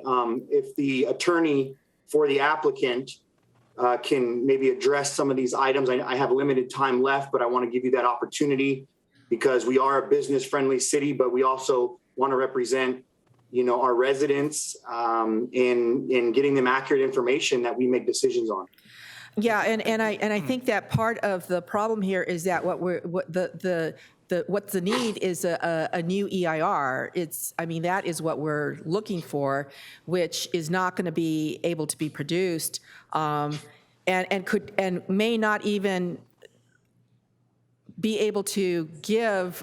If the attorney for the applicant can maybe address some of these items. I have limited time left, but I want to give you that opportunity because we are a business-friendly city, but we also want to represent, our residents in getting them accurate information that we make decisions on. Yeah, and I think that part of the problem here is that what's the need is a new EIR. That is what we're looking for, which is not going to be able to be produced, and may not even be able to give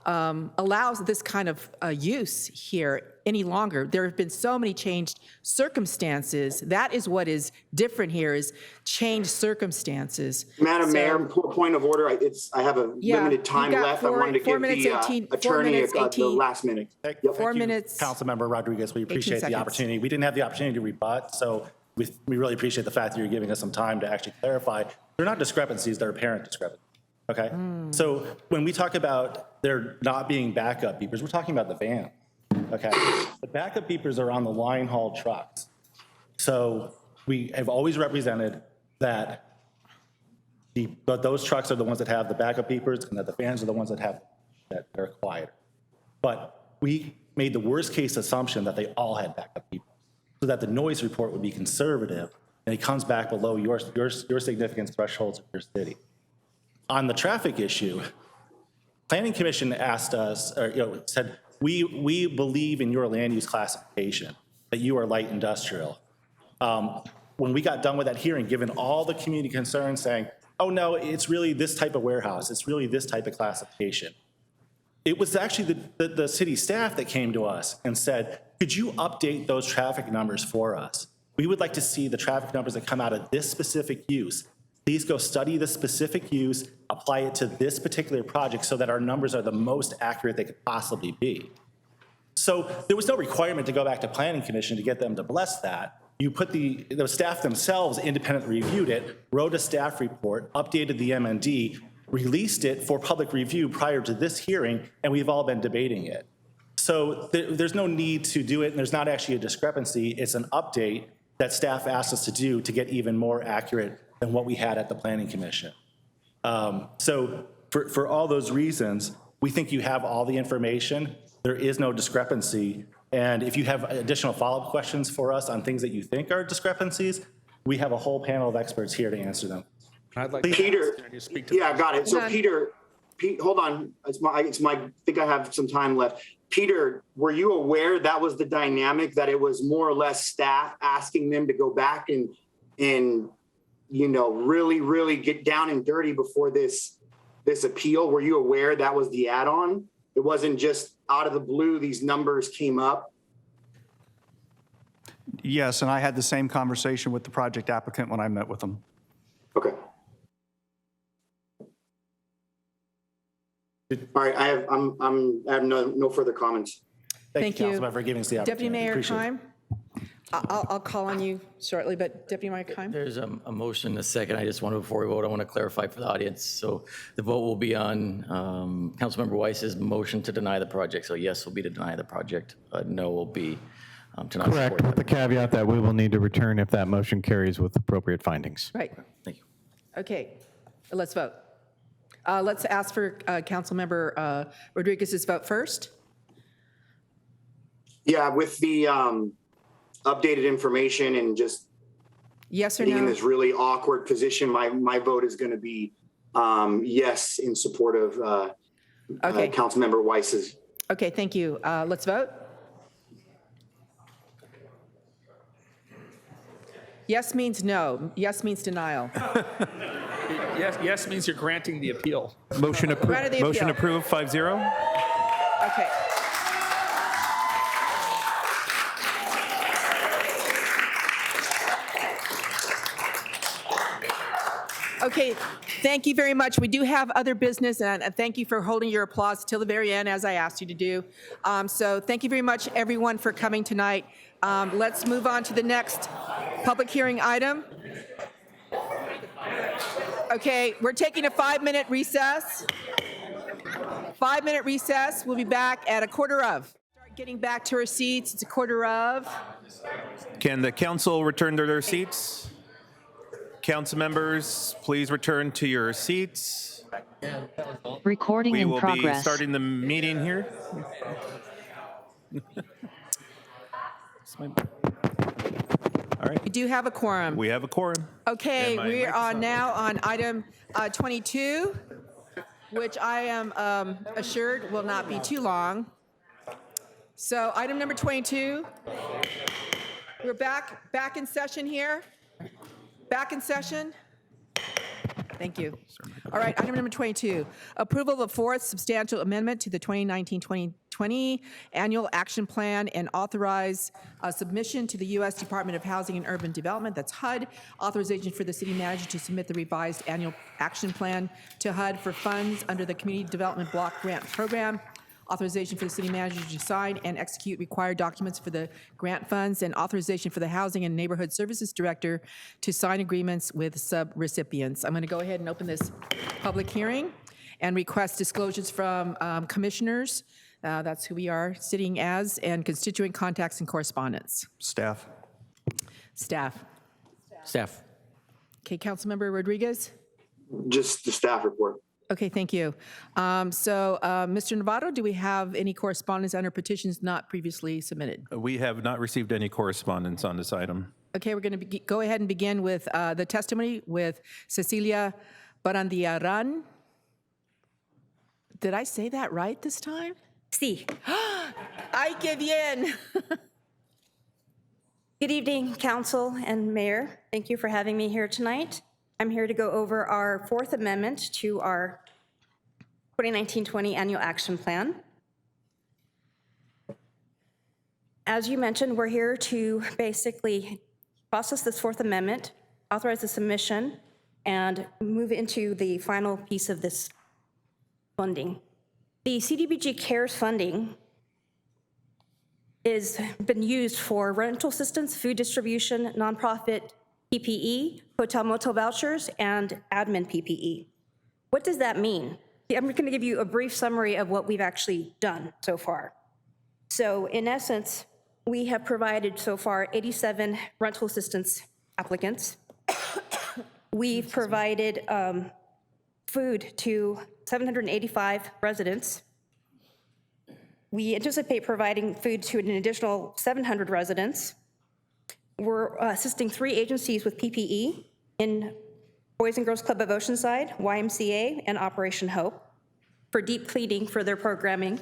allows this kind of use here any longer. There have been so many changed circumstances. That is what is different here, is changed circumstances. Madam Mayor, point of order. I have a limited time left. I wanted to give the attorney the last minute. Yep. 4 minutes. Councilmember Rodriguez, we appreciate the opportunity. We didn't have the opportunity to rebut, so we really appreciate the fact that you're giving us some time to actually clarify. They're not discrepancies, they're apparent discrepancies. Okay, so when we talk about there not being backup beepers, we're talking about the van. Okay, the backup beepers are on the line haul trucks. So we have always represented that those trucks are the ones that have the backup beepers, and that the vans are the ones that are quieter. But we made the worst case assumption that they all had backup beepers, so that the noise report would be conservative, and it comes back below your significance thresholds of your city. On the traffic issue, Planning Commission asked us, or said, we believe in your land use classification, that you are light industrial. When we got done with that hearing, given all the community concerns saying, oh no, it's really this type of warehouse, it's really this type of classification. It was actually the city staff that came to us and said, could you update those traffic numbers for us? We would like to see the traffic numbers that come out of this specific use. Please go study the specific use, apply it to this particular project so that our numbers are the most accurate they could possibly be. So there was no requirement to go back to Planning Commission to get them to bless that. You put the staff themselves independently reviewed it, wrote a staff report, updated the MND, released it for public review prior to this hearing, and we've all been debating it. So there's no need to do it, and there's not actually a discrepancy. It's an update that staff asked us to do to get even more accurate than what we had at the Planning Commission. So for all those reasons, we think you have all the information. There is no discrepancy. And if you have additional follow-up questions for us on things that you think are discrepancies, we have a whole panel of experts here to answer them. I'd like Peter, to speak to yeah, got it. So Peter, hold on. I think I have some time left. Peter, were you aware that was the dynamic, that it was more or less staff asking them to go back and really get down and dirty before this appeal? Were you aware that was the add-on? It wasn't just out of the blue, these numbers came up? Yes, and I had the same conversation with the project applicant when I met with them. Okay. All right, I have no further comments. Thank you. Councilmember, for giving us the opportunity. Deputy Mayor Appreciate it. Kime? I'll call on you shortly, but Deputy Mayor Kime? There's a motion and a second. I just want to, before we vote, I want to clarify for the audience. So the vote will be on Councilmember Weiss's motion to deny the project. So yes will be to deny the project. No will be to not Correct, support with the caveat that we will need to return if that motion carries with appropriate findings. Right. Thank you. Okay, let's vote. Let's ask for Councilmember Rodriguez's vote first. Yeah, with the updated information and just yes or being in no? this really awkward position, my vote is going to be yes in support of Councilmember Weiss's. Okay, thank you. Let's vote. Yes means no. Yes means denial. Yes means you're granting the appeal. Motion Granted the motion appeal. approved, 5-0. Okay. Okay, thank you very much. We do have other business, and thank you for holding your applause till the very end, as I asked you to do. So thank you very much, everyone, for coming tonight. Let's move on to the next public hearing item. Okay, we're taking a 5-minute recess. 5-minute recess. We'll be back at 1:15. Start getting back to our seats. It's 1:15. Can the council return to their seats? Council members, please return to your seats. Recording We in will be progress. starting the meeting here. All right, We do have a quorum. we have a quorum. Okay, And my we mic is are on. now on item 22, which I am assured will not be too long. So item number 22, we're back in session here. Back in session. Thank you. All right, item number 22, approval of a fourth substantial amendment to the 2019-2020 Annual Action Plan and authorize submission to the U.S. Department of Housing and Urban Development, that's HUD, authorization for the city manager to submit the revised annual action plan to HUD for funds under the Community Development Block Grant Program, authorization for the city manager to sign and execute required documents for the grant funds, and authorization for the Housing and Neighborhood Services Director to sign agreements with subrecipients. I'm going to go ahead and open this public hearing and request disclosures from commissioners. That's who we are sitting as, and constituent contacts and correspondence. Staff. Staff. Staff. Okay, Councilmember Rodriguez? Just the staff report. Okay, thank you. Mr. Novato, do we have any correspondence under petitions not previously submitted? We have not received any correspondence on this item. Okay, we're going to go ahead and begin with the testimony with Cecilia Barandiaran. Did I say that right this time? Sí. Ay, qué bien. Good evening, Council and Mayor. Thank you for having me here tonight. I'm here to go over our Fourth Amendment to our 2019-20 Annual Action Plan. As you mentioned, we're here to basically process this Fourth Amendment, authorize the submission, and move into the final piece of this funding. The CDBG CARES funding has been used for rental assistance, food distribution, nonprofit PPE, hotel motel vouchers, and admin PPE. What does that mean? I'm going to give you a brief summary of what we've actually done so far. So in essence, we have provided so far 87 rental assistance applicants. We've provided food to 785 residents. We anticipate providing food to an additional 700 residents. We're assisting 3 agencies with PPE in Boys and Girls Club of Oceanside, YMCA, and Operation Hope for deep cleaning for their programming.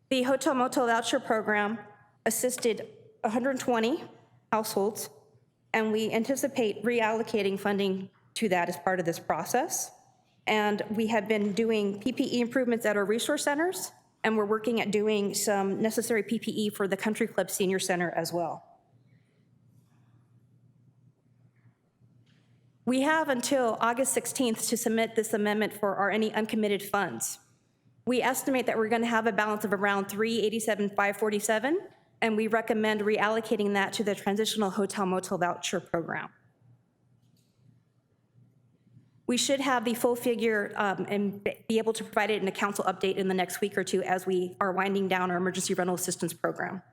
The Hotel Motel Voucher Program assisted 120 households, and we anticipate reallocating funding to that as part of this process. And we have been doing PPE improvements at our resource centers, and we're working at doing some necessary PPE for the Country Club Senior Center as well. We have until August 16th to submit this amendment for any uncommitted funds. We estimate that we're going to have a balance of around $387,547, and we recommend reallocating that to the Transitional Hotel Motel Voucher Program. We should have the full figure and be able to provide it in a council update in the next week or two as we are winding down our emergency rental assistance program.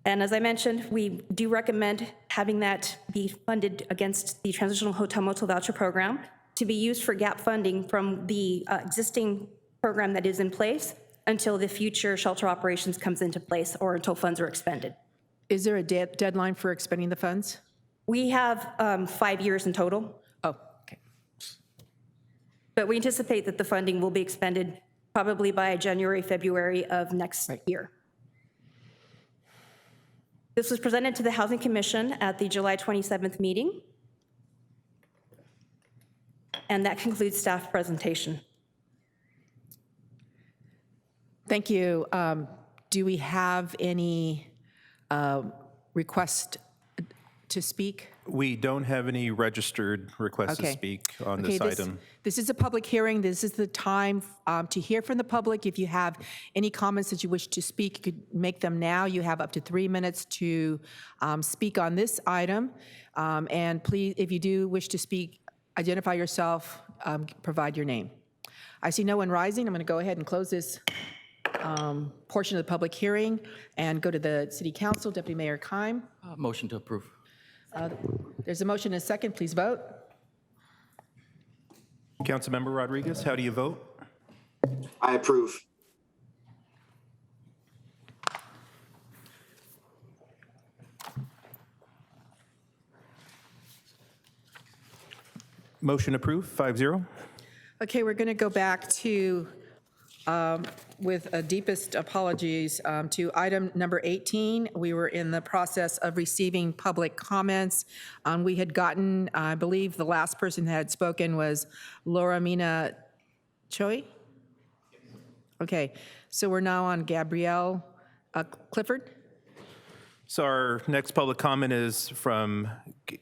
And as I mentioned, we do recommend having that be funded against the Transitional Hotel Motel Voucher Program to be used for gap funding from the existing program that is in place until the future shelter operations comes into place or until funds are expended. Is there a deadline for expending the funds? We have 5 years in total. Oh, okay. But we anticipate that the funding will be expended probably by January, February of next year. This was presented to the Housing Commission at the July 27th meeting. And that concludes staff presentation. Thank you. Do we have any request to speak? We don't have any registered requests to speak on this item. This is a public hearing. This is the time to hear from the public. If you have any comments that you wish to speak, you could make them now. You have up to 3 minutes to speak on this item. And please, if you do wish to speak, identify yourself, provide your name. I see no one rising. I'm going to go ahead and close this portion of the public hearing and go to the city council. Deputy Mayor Keim. Motion to approve. There's a motion and a second. Please vote. Councilmember Rodriguez, how do you vote? I approve. Motion approved, 5-0. Okay, we're going to go back to, with deepest apologies, to item number 18. We were in the process of receiving public comments. We had gotten, I believe the last person that had spoken was Laura Mina Choi? Okay, so we're now on Gabrielle Clifford. So our next public comment is from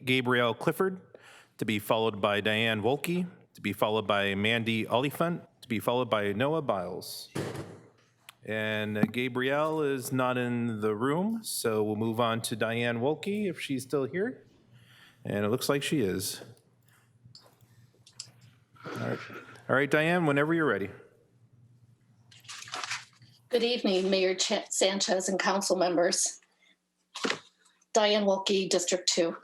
Gabrielle Clifford, to be followed by Diane Wolke, to be followed by Mandy Oliphant, to be followed by Noah Biles. And Gabrielle is not in the room, so we'll move on to Diane Wolke if she's still here. And it looks like she is. All right, Diane, whenever you're ready. Good evening, Mayor Sanchez and council members. Diane Wolke, District 2.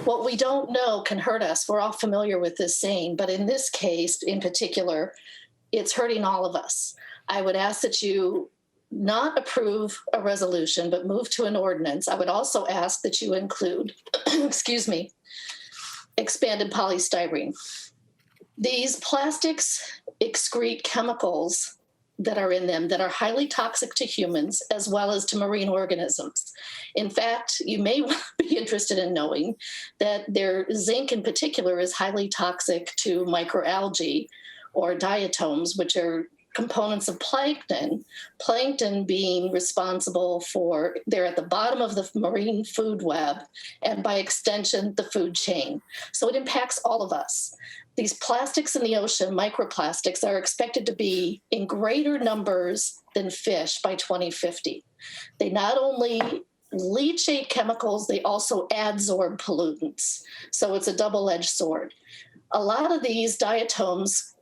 What we don't know can hurt us. We're all familiar with this saying, but in this case in particular, it's hurting all of us. I would ask that you not approve a resolution, but move to an ordinance. I would also ask that you include, excuse me, expanded polystyrene. These plastics excrete chemicals that are in them that are highly toxic to humans as well as to marine organisms. In fact, you may be interested in knowing that their zinc in particular is highly toxic to microalgae or diatoms, which are components of plankton, plankton being responsible for, they're at the bottom of the marine food web and by extension, the food chain. So it impacts all of us. These plastics in the ocean, microplastics, are expected to be in greater numbers than fish by 2050. They not only leachate chemicals, they also adsorb pollutants. So it's a double-edged sword. A lot of these diatoms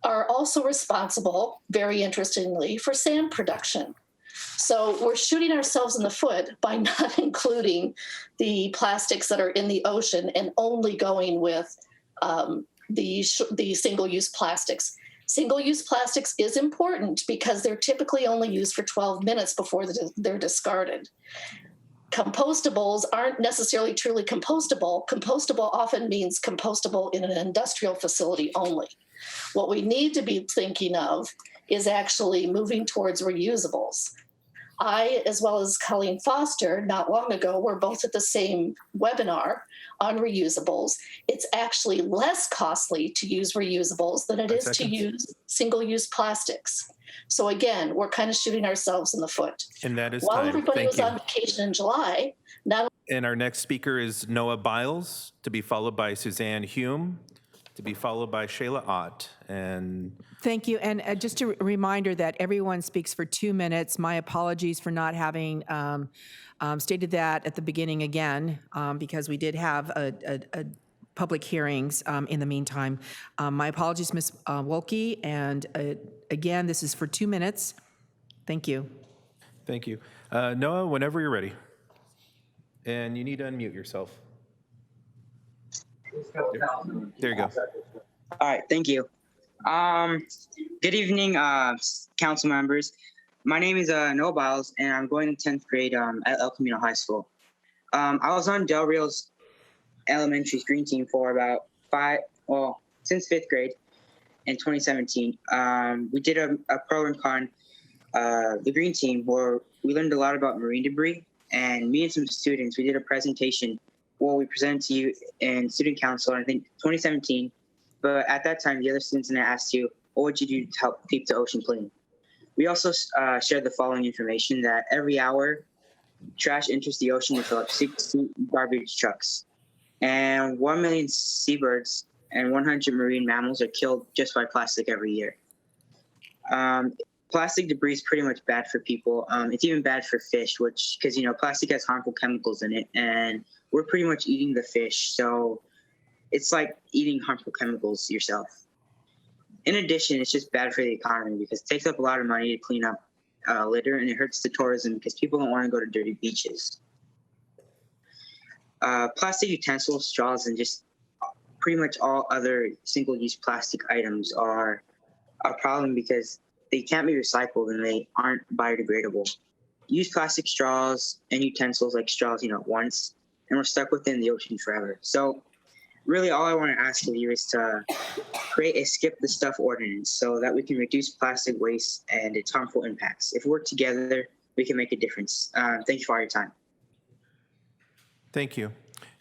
are also responsible, very interestingly, for sand production. So we're shooting ourselves in the foot by not including the plastics that are in the ocean and only going with the single-use plastics. Single-use plastics is important because they're typically only used for 12 minutes before they're discarded. Compostables aren't necessarily truly compostable. Compostable often means compostable in an industrial facility only. What we need to be thinking of is actually moving towards reusables. I, as well as Colleen Foster, not long ago, were both at the same webinar on reusables. It's actually less costly to use reusables than it is to use single-use plastics. So again, we're kind of shooting ourselves in the foot. And that is While time. everybody Thank was you. on vacation in July, not And our next speaker is Noah Biles, to be followed by Suzanne Hume, to be followed by Shayla Ott. And Thank you. And just a reminder that everyone speaks for 2 minutes. My apologies for not having stated that at the beginning again, because we did have a public hearings in the meantime. My apologies, Ms. Wolke. And again, this is for 2 minutes. Thank you. thank you. Noah, whenever you're ready. And you need to unmute yourself. There you go. All right, thank you. Good evening, council members. My name is Noah Biles, and I'm going to 10th grade at El Camino High School. I was on Del Rio's elementary's green team for about since 5th grade in 2017. We did a pro and con, the green team, where we learned a lot about marine debris, and me and some students, we did a presentation where we presented to you in student council, I think 2017. But at that time, the other students and I asked you, what would you do to help keep the ocean clean? We also shared the following information: that every hour, trash enters the ocean to fill up 6 garbage trucks. And 1 million seabirds and 100 marine mammals are killed just by plastic every year. Plastic debris is pretty much bad for people. It's even bad for fish, because plastic has harmful chemicals in it, and we're pretty much eating the fish. So it's like eating harmful chemicals yourself. In addition, it's just bad for the economy because it takes up a lot of money to clean up litter, and it hurts the tourism because people don't want to go to dirty beaches. Plastic utensils, straws, and just pretty much all other single-use plastic items are a problem because they can't be recycled and they aren't biodegradable. Use plastic straws and utensils like straws, once, and we're stuck within the ocean forever. So really all I want to ask of you is to create a skip the stuff ordinance so that we can reduce plastic waste and its harmful impacts. If we work together, we can make a difference. Thank you for all your time. Thank you.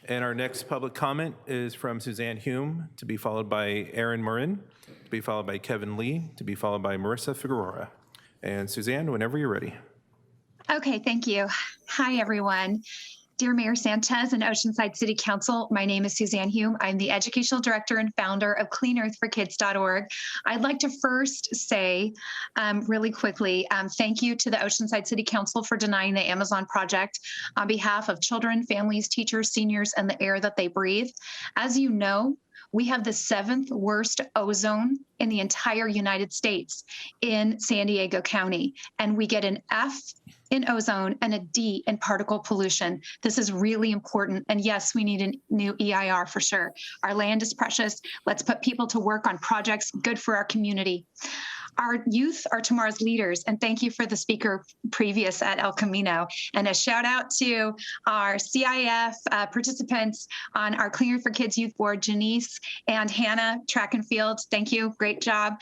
And our next public comment is from Suzanne Hume, to be followed by Aaron Marin, to be followed by Kevin Lee, to be followed by Marissa Figueroa. And Suzanne, whenever you're ready. Okay, thank you. Hi, everyone. Dear Mayor Sanchez and Oceanside City Council, my name is Suzanne Hume. I'm the Educational Director and founder of CleanEarthForKids.org. I'd like to first say really quickly, thank you to the Oceanside City Council for denying the Amazon project on behalf of children, families, teachers, seniors, and the air that they breathe. As you know, we have the 7th worst ozone in the entire United States in San Diego County, and we get an F in ozone and a D in particle pollution. This is really important. And yes, we need a new EIR for sure. Our land is precious. Let's put people to work on projects good for our community. Our youth are tomorrow's leaders, and thank you for the speaker previous at El Camino. And a shout out to our CIF participants on our Cleaner for Kids Youth Board, Janice and Hannah, track and field. Thank you, great job.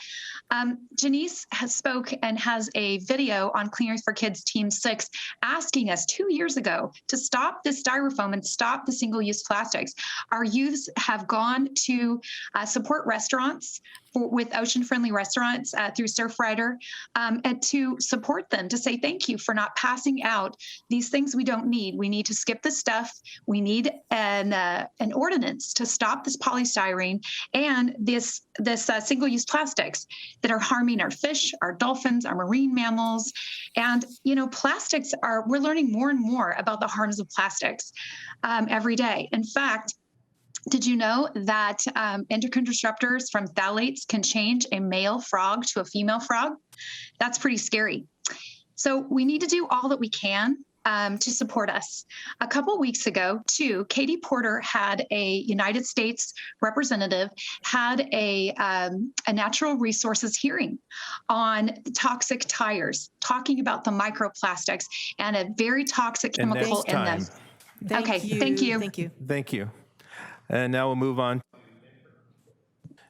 Janice has spoke and has a video on Cleaners for Kids Team 6 asking us 2 years ago to stop the styrofoam and stop the single-use plastics. Our youths have gone to support restaurants with ocean-friendly restaurants through Surfrider, and to support them, to say thank you for not passing out these things we don't need. We need to skip this stuff. We need an ordinance to stop this polystyrene and this single-use plastics that are harming our fish, our dolphins, our marine mammals. And, plastics we're learning more and more about the harms of plastics every day. In fact, did you know that endocrine disruptors from phthalates can change a male frog to a female frog? That's pretty scary. So we need to do all that we can to support us. A couple weeks ago, too, Katie Porter had a United States representative had a natural resources hearing on toxic tires, talking about the microplastics and a very toxic chemical in them. Thank you. Thank you. And now we'll move on.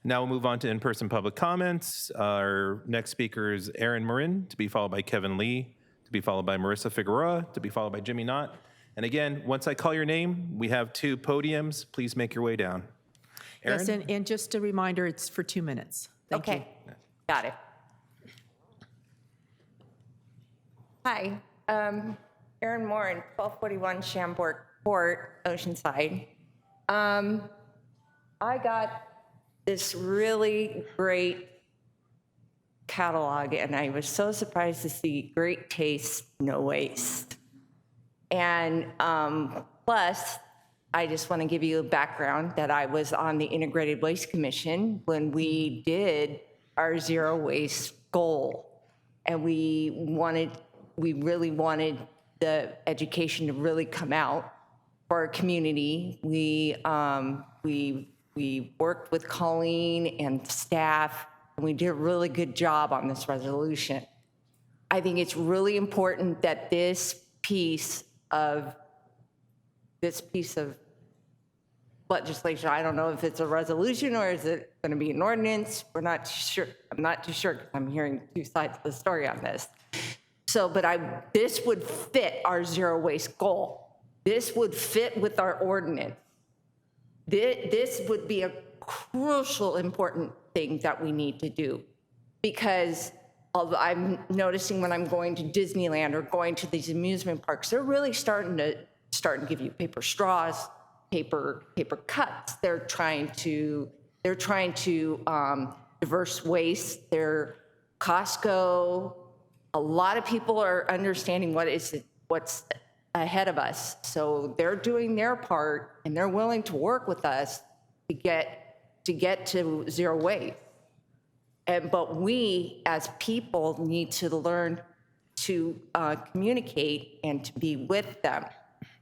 To in-person public comments. Our next speaker is Aaron Marin, to be followed by Kevin Lee, to be followed by Marissa Figueroa, to be followed by Jimmy Knott. And again, once I call your name, we have 2 podiums. Please make your way down. Aaron? Yes, and just a reminder, it's for 2 minutes. Thank you. Got it. Hi, Erin Morin, 1241 Chambord Court, Oceanside. I got this really great catalog, and I was so surprised to see great taste, no waste. And plus, I just want to give you a background that I was on the Integrated Waste Commission when we did our zero waste goal. And we really wanted the education to really come out for our community. We worked with Colleen and staff, and we did a really good job on this resolution. I think it's really important that this piece of legislation, I don't know if it's a resolution or is it going to be an ordinance. We're not sure. I'm not too sure because I'm hearing 2 sides of the story on this. So, but this would fit our zero waste goal. This would fit with our ordinance. This would be a crucial, important thing that we need to do, because I'm noticing when I'm going to Disneyland or going to these amusement parks, they're really starting to give you paper straws, paper cups. They're trying to diverse waste. They're Costco. A lot of people are understanding what's ahead of us. So they're doing their part, and they're willing to work with us to get to zero waste. But we as people need to learn to communicate and to be with them.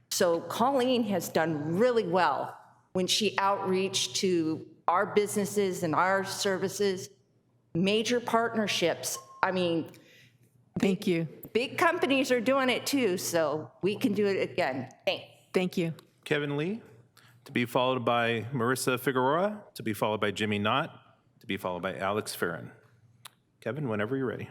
So Colleen has done really well when she outreached to our businesses and our services, major partnerships. I mean, Thank you. big companies are doing it too, so we can do it again. Thanks. Thank you. Kevin Lee, to be followed by Marissa Figueroa, to be followed by Jimmy Knott, to be followed by Alex Farron. Kevin, whenever you're ready.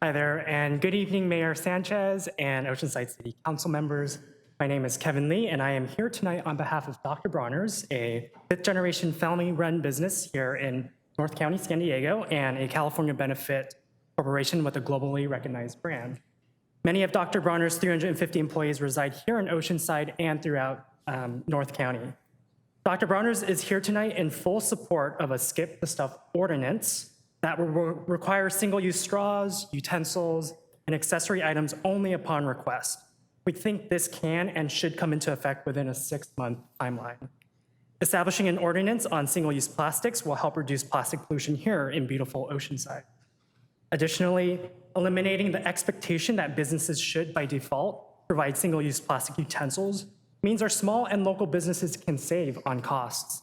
Hi there, and good evening, Mayor Sanchez and Oceanside City Council members. My name is Kevin Lee, and I am here tonight on behalf of Dr. Bronner's, a fifth-generation family-run business here in North County, San Diego, and a California benefit corporation with a globally recognized brand. Many of Dr. Bronner's 350 employees reside here in Oceanside and throughout North County. Dr. Bronner's is here tonight in full support of a Skip the Stuff ordinance that will require single-use straws, utensils, and accessory items only upon request. We think this can and should come into effect within a 6-month timeline. Establishing an ordinance on single-use plastics will help reduce plastic pollution here in beautiful Oceanside. Additionally, eliminating the expectation that businesses should, by default, provide single-use plastic utensils means our small and local businesses can save on costs.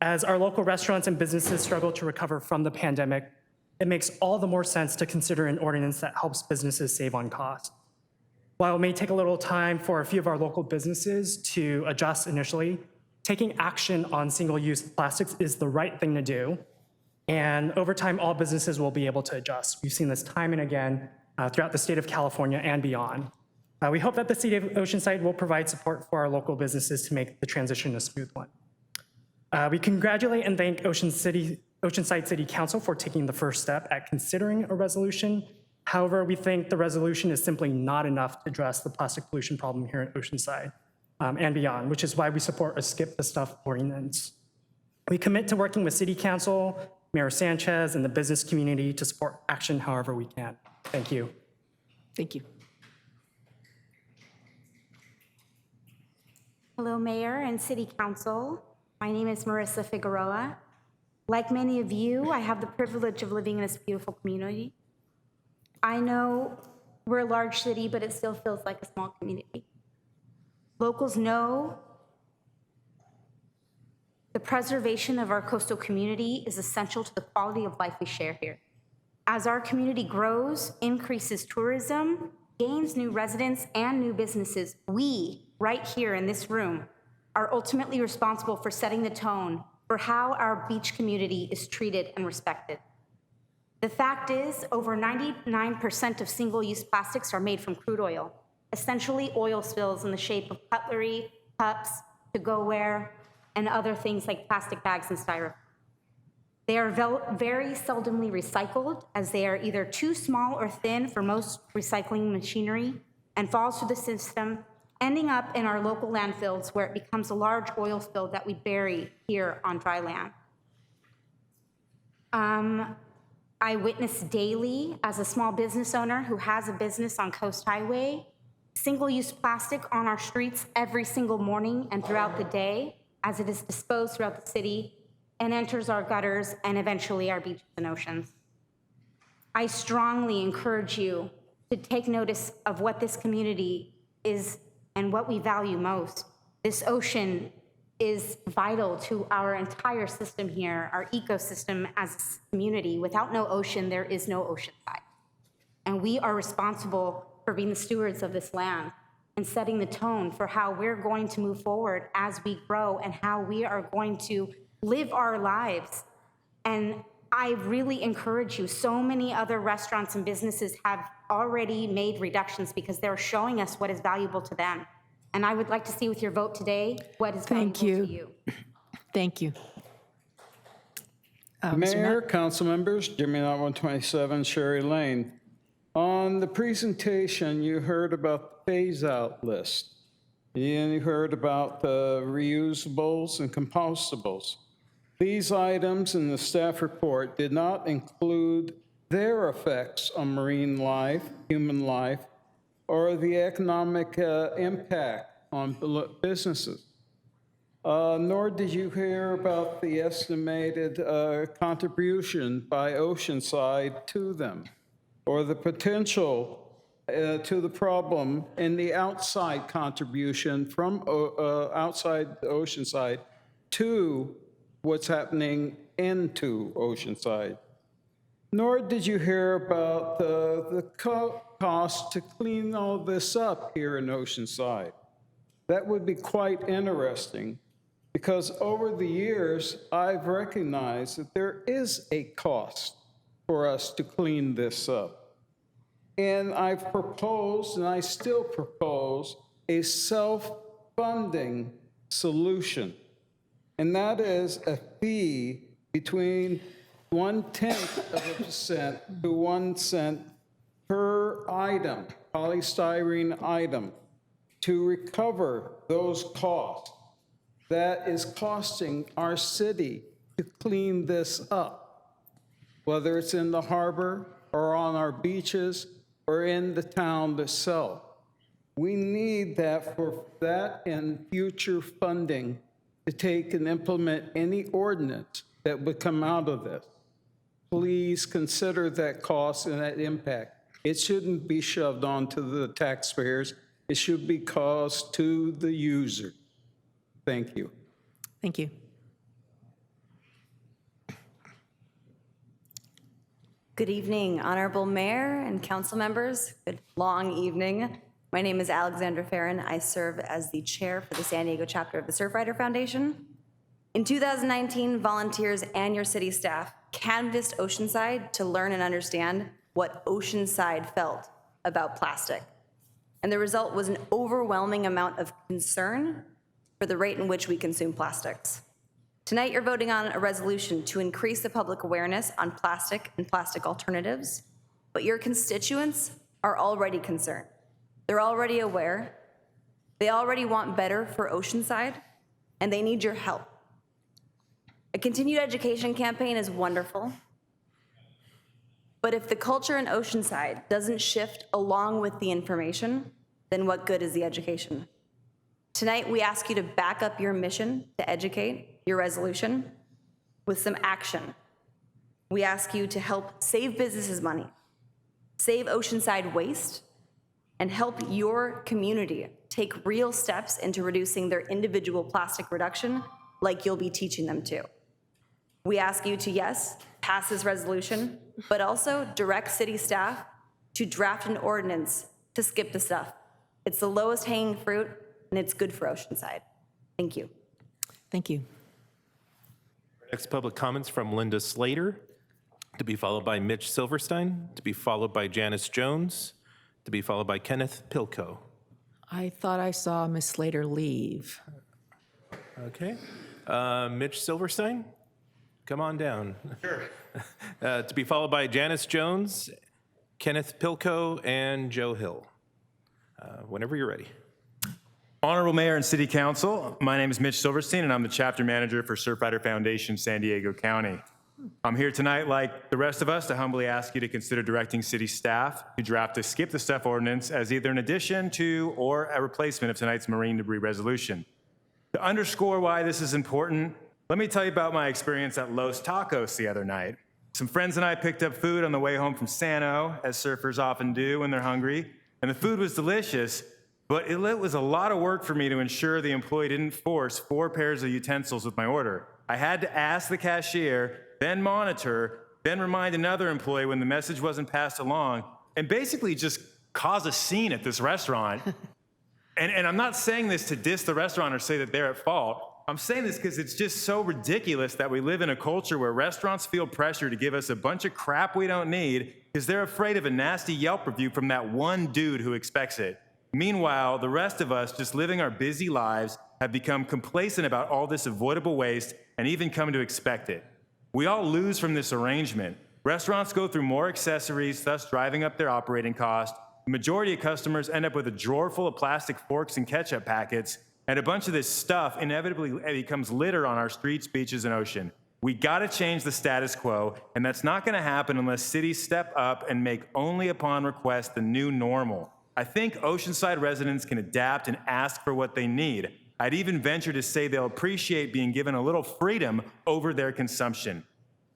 As our local restaurants and businesses struggle to recover from the pandemic, it makes all the more sense to consider an ordinance that helps businesses save on costs. While it may take a little time for a few of our local businesses to adjust initially, taking action on single-use plastics is the right thing to do. And over time, all businesses will be able to adjust. We've seen this time and again throughout the state of California and beyond. We hope that the city of Oceanside will provide support for our local businesses to make the transition a smooth one. We congratulate and thank Oceanside City Council for taking the first step at considering a resolution. However, we think the resolution is simply not enough to address the plastic pollution problem here at Oceanside and beyond, which is why we support a Skip the Stuff ordinance. We commit to working with City Council, Mayor Sanchez, and the business community to support action however we can. Thank you. Thank you. Hello, Mayor and City Council. My name is Marissa Figueroa. Like many of you, I have the privilege of living in this beautiful community. I know we're a large city, but it still feels like a small community. Locals know the preservation of our coastal community is essential to the quality of life we share here. As our community grows, increases tourism, gains new residents and new businesses, we, right here in this room, are ultimately responsible for setting the tone for how our beach community is treated and respected. The fact is, over 99% of single-use plastics are made from crude oil, essentially oil spills in the shape of cutlery, cups, to-go-ware, and other things like plastic bags and styrofoam. They are very seldomly recycled, as they are either too small or thin for most recycling machinery and falls through the system, ending up in our local landfills where it becomes a large oil spill that we bury here on dry land. I witness daily, as a small business owner who has a business on Coast Highway, single-use plastic on our streets every single morning and throughout the day as it is disposed throughout the city and enters our gutters and eventually our beaches and oceans. I strongly encourage you to take notice of what this community is and what we value most. This ocean is vital to our entire system here, our ecosystem as a community. Without no ocean, there is no Oceanside. And we are responsible for being the stewards of this land and setting the tone for how we're going to move forward as we grow and how we are going to live our lives. And I really encourage you, so many other restaurants and businesses have already made reductions because they're showing us what is valuable to them. And I would like to see with your vote today what is valuable to you. Thank you. Mayor, council members, Jimmy Knott 127, Sherry Lane. On the presentation, you heard about the phase-out list. And you heard about the reusables and compostables. These items in the staff report did not include their effects on marine life, human life, or the economic impact on businesses. Nor did you hear about the estimated contribution by Oceanside to them, or the potential to the problem in the outside contribution from outside Oceanside to what's happening into Oceanside. Nor did you hear about the cost to clean all this up here in Oceanside. That would be quite interesting, because over the years, I've recognized that there is a cost for us to clean this up. And I've proposed, and I still propose, a self-funding solution. And that is a fee between 0.1% to 1 cent per item, polystyrene item, to recover those costs. That is costing our city to clean this up, whether it's in the harbor or on our beaches or in the town itself. We need that for that and future funding to take and implement any ordinance that would come out of this. Please consider that cost and that impact. It shouldn't be shoved onto the taxpayers. It should be cost to the user. Thank you. Thank you. Good evening, Honorable Mayor and council members. Good long evening. My name is Alexandra Farron. I serve as the chair for the San Diego chapter of the Surfrider Foundation. In 2019, volunteers and your city staff canvassed Oceanside to learn and understand what Oceanside felt about plastic. And the result was an overwhelming amount of concern for the rate in which we consume plastics. Tonight, you're voting on a resolution to increase the public awareness on plastic and plastic alternatives, but your constituents are already concerned. They're already aware. They already want better for Oceanside, and they need your help. A continued education campaign is wonderful, but if the culture in Oceanside doesn't shift along with the information, then what good is the education? Tonight, we ask you to back up your mission to educate, your resolution, with some action. We ask you to help save businesses money, save Oceanside waste, and help your community take real steps into reducing their individual plastic reduction like you'll be teaching them to. We ask you to, yes, pass this resolution, but also direct city staff to draft an ordinance to skip the stuff. It's the lowest hanging fruit, and it's good for Oceanside. Thank you. Thank you. Next public comments from Linda Slater, to be followed by Mitch Silverstein, to be followed by Janice Jones, to be followed by Kenneth Pilko. I thought I saw Ms. Slater leave. Okay. Mitch Silverstein, come on down. Sure. To be followed by Janice Jones, Kenneth Pilko, and Joe Hill. Whenever you're ready. Honorable Mayor and City Council, my name is Mitch Silverstein, and I'm the chapter manager for Surfrider Foundation, San Diego County. I'm here tonight, like the rest of us, to humbly ask you to consider directing city staff to draft a skip the stuff ordinance as either an addition to or a replacement of tonight's marine debris resolution. To underscore why this is important, let me tell you about my experience at Los Tacos the other night. Some friends and I picked up food on the way home from Sano, as surfers often do when they're hungry, and the food was delicious, but it was a lot of work for me to ensure the employee didn't force 4 pairs of utensils with my order. I had to ask the cashier, then monitor, then remind another employee when the message wasn't passed along, and basically just cause a scene at this restaurant. And I'm not saying this to diss the restaurant or say that they're at fault. I'm saying this because it's just so ridiculous that we live in a culture where restaurants feel pressure to give us a bunch of crap we don't need because they're afraid of a nasty Yelp review from that one dude who expects it. Meanwhile, the rest of us just living our busy lives have become complacent about all this avoidable waste and even come to expect it. We all lose from this arrangement. Restaurants go through more accessories, thus driving up their operating cost. The majority of customers end up with a drawer full of plastic forks and ketchup packets, and a bunch of this stuff inevitably becomes litter on our streets, beaches, and ocean. We gotta change the status quo, and that's not gonna happen unless cities step up and make only upon request the new normal. I think Oceanside residents can adapt and ask for what they need. I'd even venture to say they'll appreciate being given a little freedom over their consumption.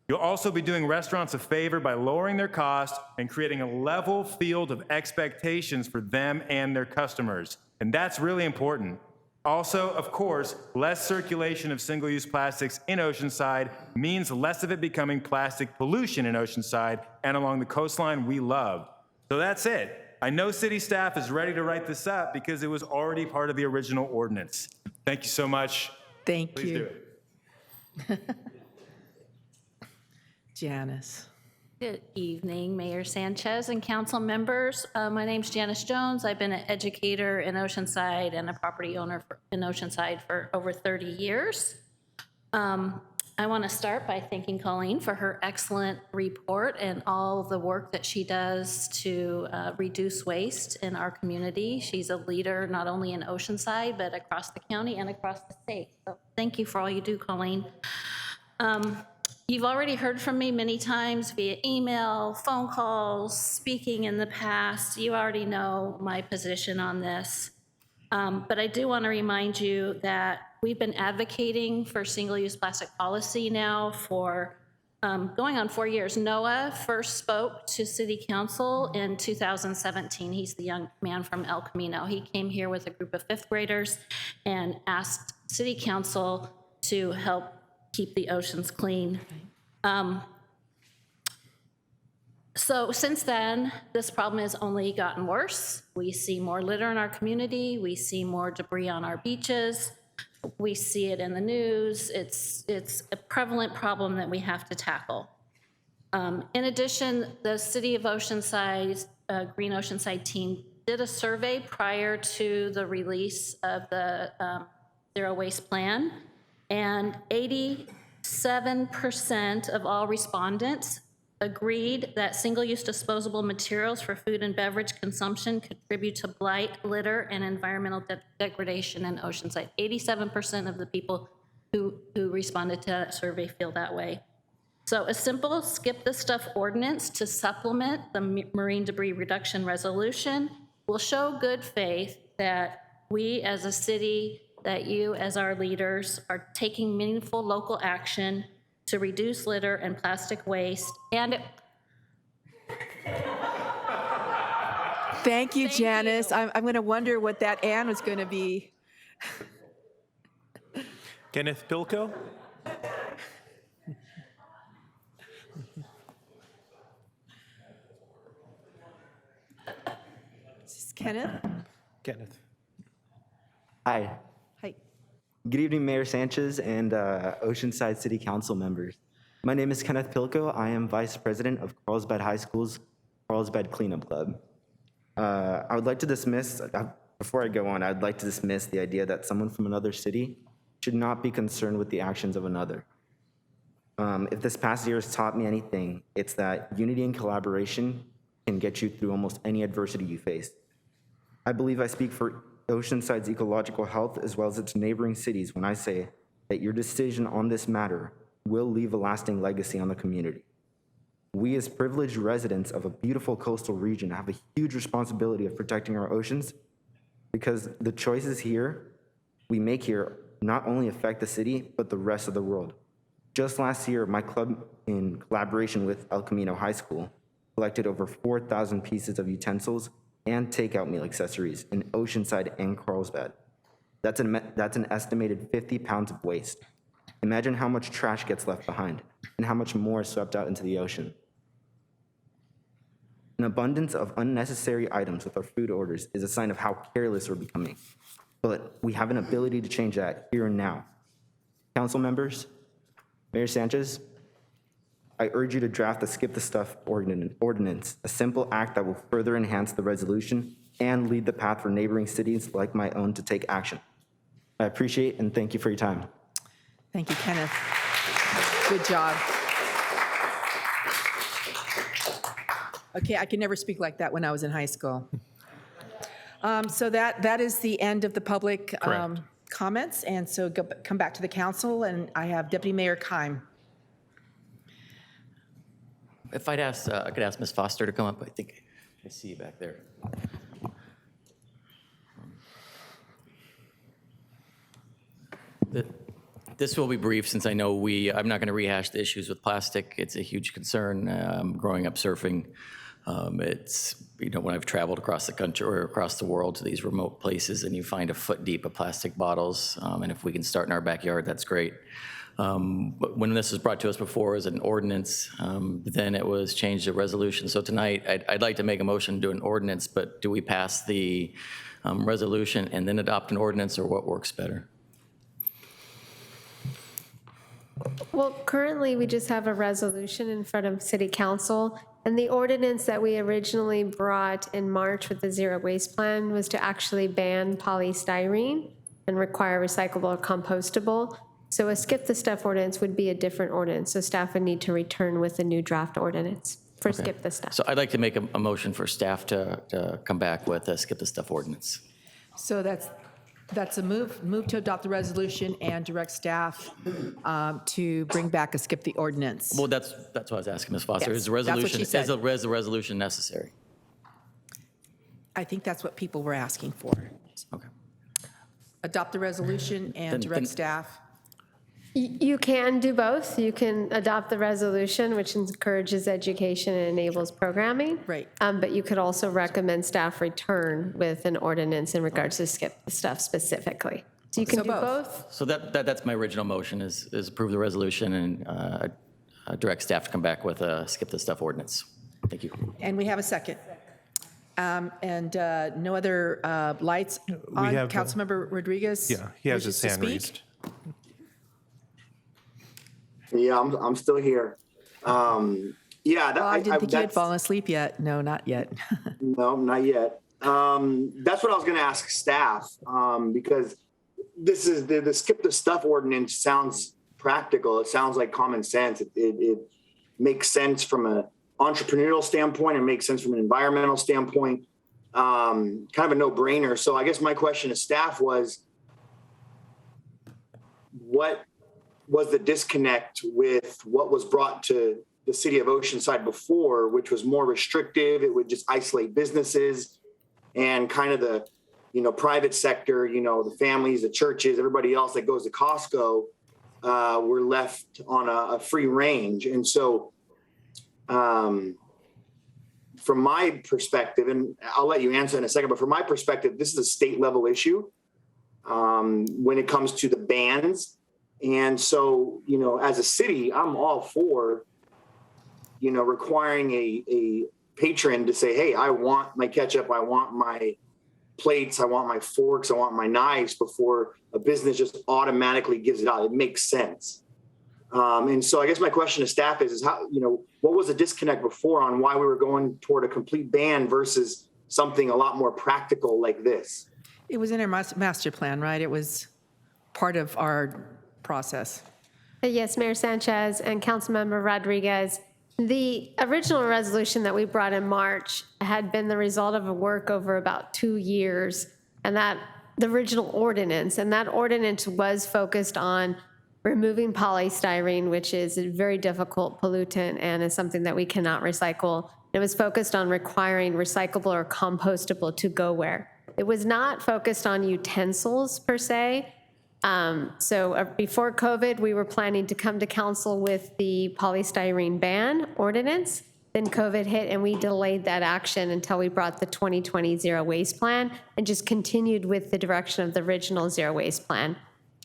You'll also be doing restaurants a favor by lowering their cost and creating a level field of expectations for them and their customers. And that's really important. Also, of course, less circulation of single-use plastics in Oceanside means less of it becoming plastic pollution in Oceanside and along the coastline we love. So that's it. I know city staff is ready to write this up because it was already part of the original ordinance. Thank you so much. Thank Please you. do it. Janice. Good evening, Mayor Sanchez and council members. My name's Janice Jones. I've been an educator in Oceanside and a property owner in Oceanside for over 30 years. I want to start by thanking Colleen for her excellent report and all the work that she does to reduce waste in our community. She's a leader not only in Oceanside, but across the county and across the state. So thank you for all you do, Colleen. You've already heard from me many times via email, phone calls, speaking in the past. You already know my position on this. But I do want to remind you that we've been advocating for single-use plastic policy now for going on 4 years. Noah first spoke to City Council in 2017. He's the young man from El Camino. He came here with a group of fifth graders and asked City Council to help keep the oceans clean. So since then, this problem has only gotten worse. We see more litter in our community. We see more debris on our beaches. We see it in the news. It's a prevalent problem that we have to tackle. In addition, the City of Oceanside, Green Oceanside team did a survey prior to the release of the Zero Waste Plan, and 87% of all respondents agreed that single-use disposable materials for food and beverage consumption contribute to blight, litter, and environmental degradation in Oceanside. 87% of the people who responded to that survey feel that way. So a simple skip the stuff ordinance to supplement the marine debris reduction resolution will show good faith that we as a city, that you as our leaders are taking meaningful local action to reduce litter and plastic waste. And Thank you, Janice. I'm going to wonder what that "and" was going to be. Kenneth Pilko? Is this Kenneth? Kenneth. Hi. Hi. Good evening, Mayor Sanchez and Oceanside City Council members. My name is Kenneth Pilko. I am Vice President of Carlsbad High School's Carlsbad Cleanup Club. I would like to dismiss, before I go on, I'd like to dismiss the idea that someone from another city should not be concerned with the actions of another. If this past year has taught me anything, it's that unity and collaboration can get you through almost any adversity you face. I believe I speak for Oceanside's ecological health as well as its neighboring cities when I say that your decision on this matter will leave a lasting legacy on the community. We as privileged residents of a beautiful coastal region have a huge responsibility of protecting our oceans because the choices we make here not only affect the city, but the rest of the world. Just last year, my club, in collaboration with El Camino High School, collected over 4,000 pieces of utensils and takeout meal accessories in Oceanside and Carlsbad. That's an estimated 50 pounds of waste. Imagine how much trash gets left behind and how much more is swept out into the ocean. An abundance of unnecessary items with our food orders is a sign of how careless we're becoming. But we have an ability to change that here and now. Council members, Mayor Sanchez, I urge you to draft the Skip the Stuff ordinance, a simple act that will further enhance the resolution and lead the path for neighboring cities like my own to take action. I appreciate and thank you for your time. Thank you, Kenneth. Good job. Okay, I could never speak like that when I was in high school. So that is the end of the public comments, and so come back to the council, and I have Deputy Mayor Keim. If I could ask Ms. Foster to come up, I think I see you back there. This will be brief since I know I'm not going to rehash the issues with plastic. It's a huge concern. Growing up surfing, it's, when I've traveled across the country or across the world to these remote places and you find a foot deep of plastic bottles, and if we can start in our backyard, that's great. But when this was brought to us before as an ordinance, then it was changed to resolution. So tonight, I'd like to make a motion to do an ordinance, but do we pass the resolution and then adopt an ordinance, or what works better? Well, currently, we just have a resolution in front of City Council, and the ordinance that we originally brought in March with the zero waste plan was to actually ban polystyrene and require recyclable or compostable. So a skip the stuff ordinance would be a different ordinance, so staff would need to return with a new draft ordinance for skip the stuff. So I'd like to make a motion for staff to come back with a skip the stuff ordinance. So that's a move to adopt the resolution and direct staff to bring back a skip the ordinance. Well, that's what I was asking, Ms. Foster. Yes, Is the resolution, that's what she said. is the resolution necessary? I think that's what people were asking for. Okay. Adopt the resolution and direct staff. You can do both. You can adopt the resolution, which encourages education and enables programming. Right. But you could also recommend staff return with an ordinance in regards to skip the stuff specifically. So you can do both. So that's my original motion is approve the resolution and direct staff to come back with a skip the stuff ordinance. Thank you. And we have a second. And no other lights on. have, Councilmember Rodriguez? Yeah, he has his wishes to hand speak? raised. Yeah, I'm still here. Yeah, Oh, I didn't think you had fallen asleep yet. No, not yet. No, not yet. That's what I was going to ask staff, because this is the skip the stuff ordinance sounds practical. It sounds like common sense. It makes sense from an entrepreneurial standpoint. It makes sense from an environmental standpoint. Kind of a no-brainer. So I guess my question to staff was, what was the disconnect with what was brought to the city of Oceanside before, which was more restrictive? It would just isolate businesses and kind of the, private sector, the families, the churches, everybody else that goes to Costco were left on a free range. And so from my perspective, and I'll let you answer in a second, but from my perspective, this is a state level issue when it comes to the bans. And so, as a city, I'm all for, requiring a patron to say, hey, I want my ketchup, I want my plates, I want my forks, I want my knives, before a business just automatically gives it out. It makes sense. And so I guess my question to staff is how, what was the disconnect before on why we were going toward a complete ban versus something a lot more practical like this? It was in our master plan, right? It was part of our process. Yes, Mayor Sanchez and Councilmember Rodriguez. The original resolution that we brought in March had been the result of a work over about 2 years, and the original ordinance, and that ordinance was focused on removing polystyrene, which is a very difficult pollutant and is something that we cannot recycle. It was focused on requiring recyclable or compostable to go where. It was not focused on utensils per se. So before COVID, we were planning to come to council with the polystyrene ban ordinance. Then COVID hit and we delayed that action until we brought the 2020 zero waste plan and just continued with the direction of the original zero waste plan.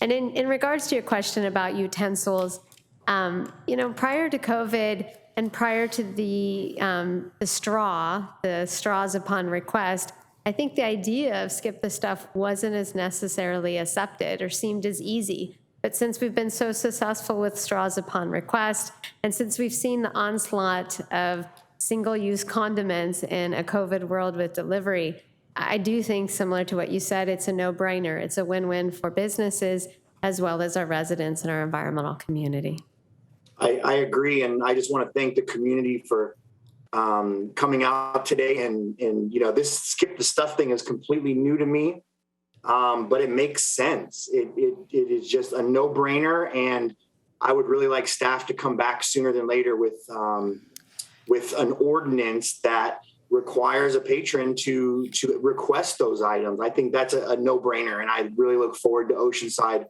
And in regards to your question about utensils, prior to COVID and prior to the straws upon request, I think the idea of skip the stuff wasn't as necessarily accepted or seemed as easy. But since we've been so successful with straws upon request, and since we've seen the onslaught of single-use condiments in a COVID world with delivery, I do think, similar to what you said, it's a no-brainer. It's a win-win for businesses as well as our residents and our environmental community. I agree, and I just want to thank the community for coming out today. And this skip the stuff thing is completely new to me, but it makes sense. It is just a no-brainer, and I would really like staff to come back sooner than later with an ordinance that requires a patron to request those items. I think that's a no-brainer, and I really look forward to Oceanside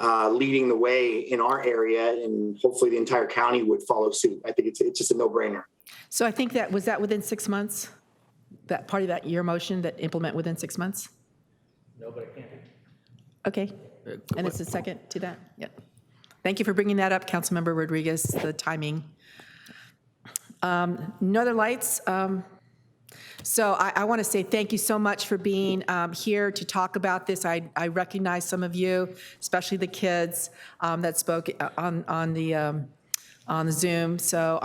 leading the way in our area, and hopefully the entire county would follow suit. I think it's just a no-brainer. So I think was that within 6 months? That part of that, your motion, that implement within 6 months? No, but it can't be. Okay, and it's a second to that? Yep. Thank you for bringing that up, Councilmember Rodriguez, the timing. Northern Lights, so I want to say thank you so much for being here to talk about this. I recognize some of you, especially the kids that spoke on the Zoom. So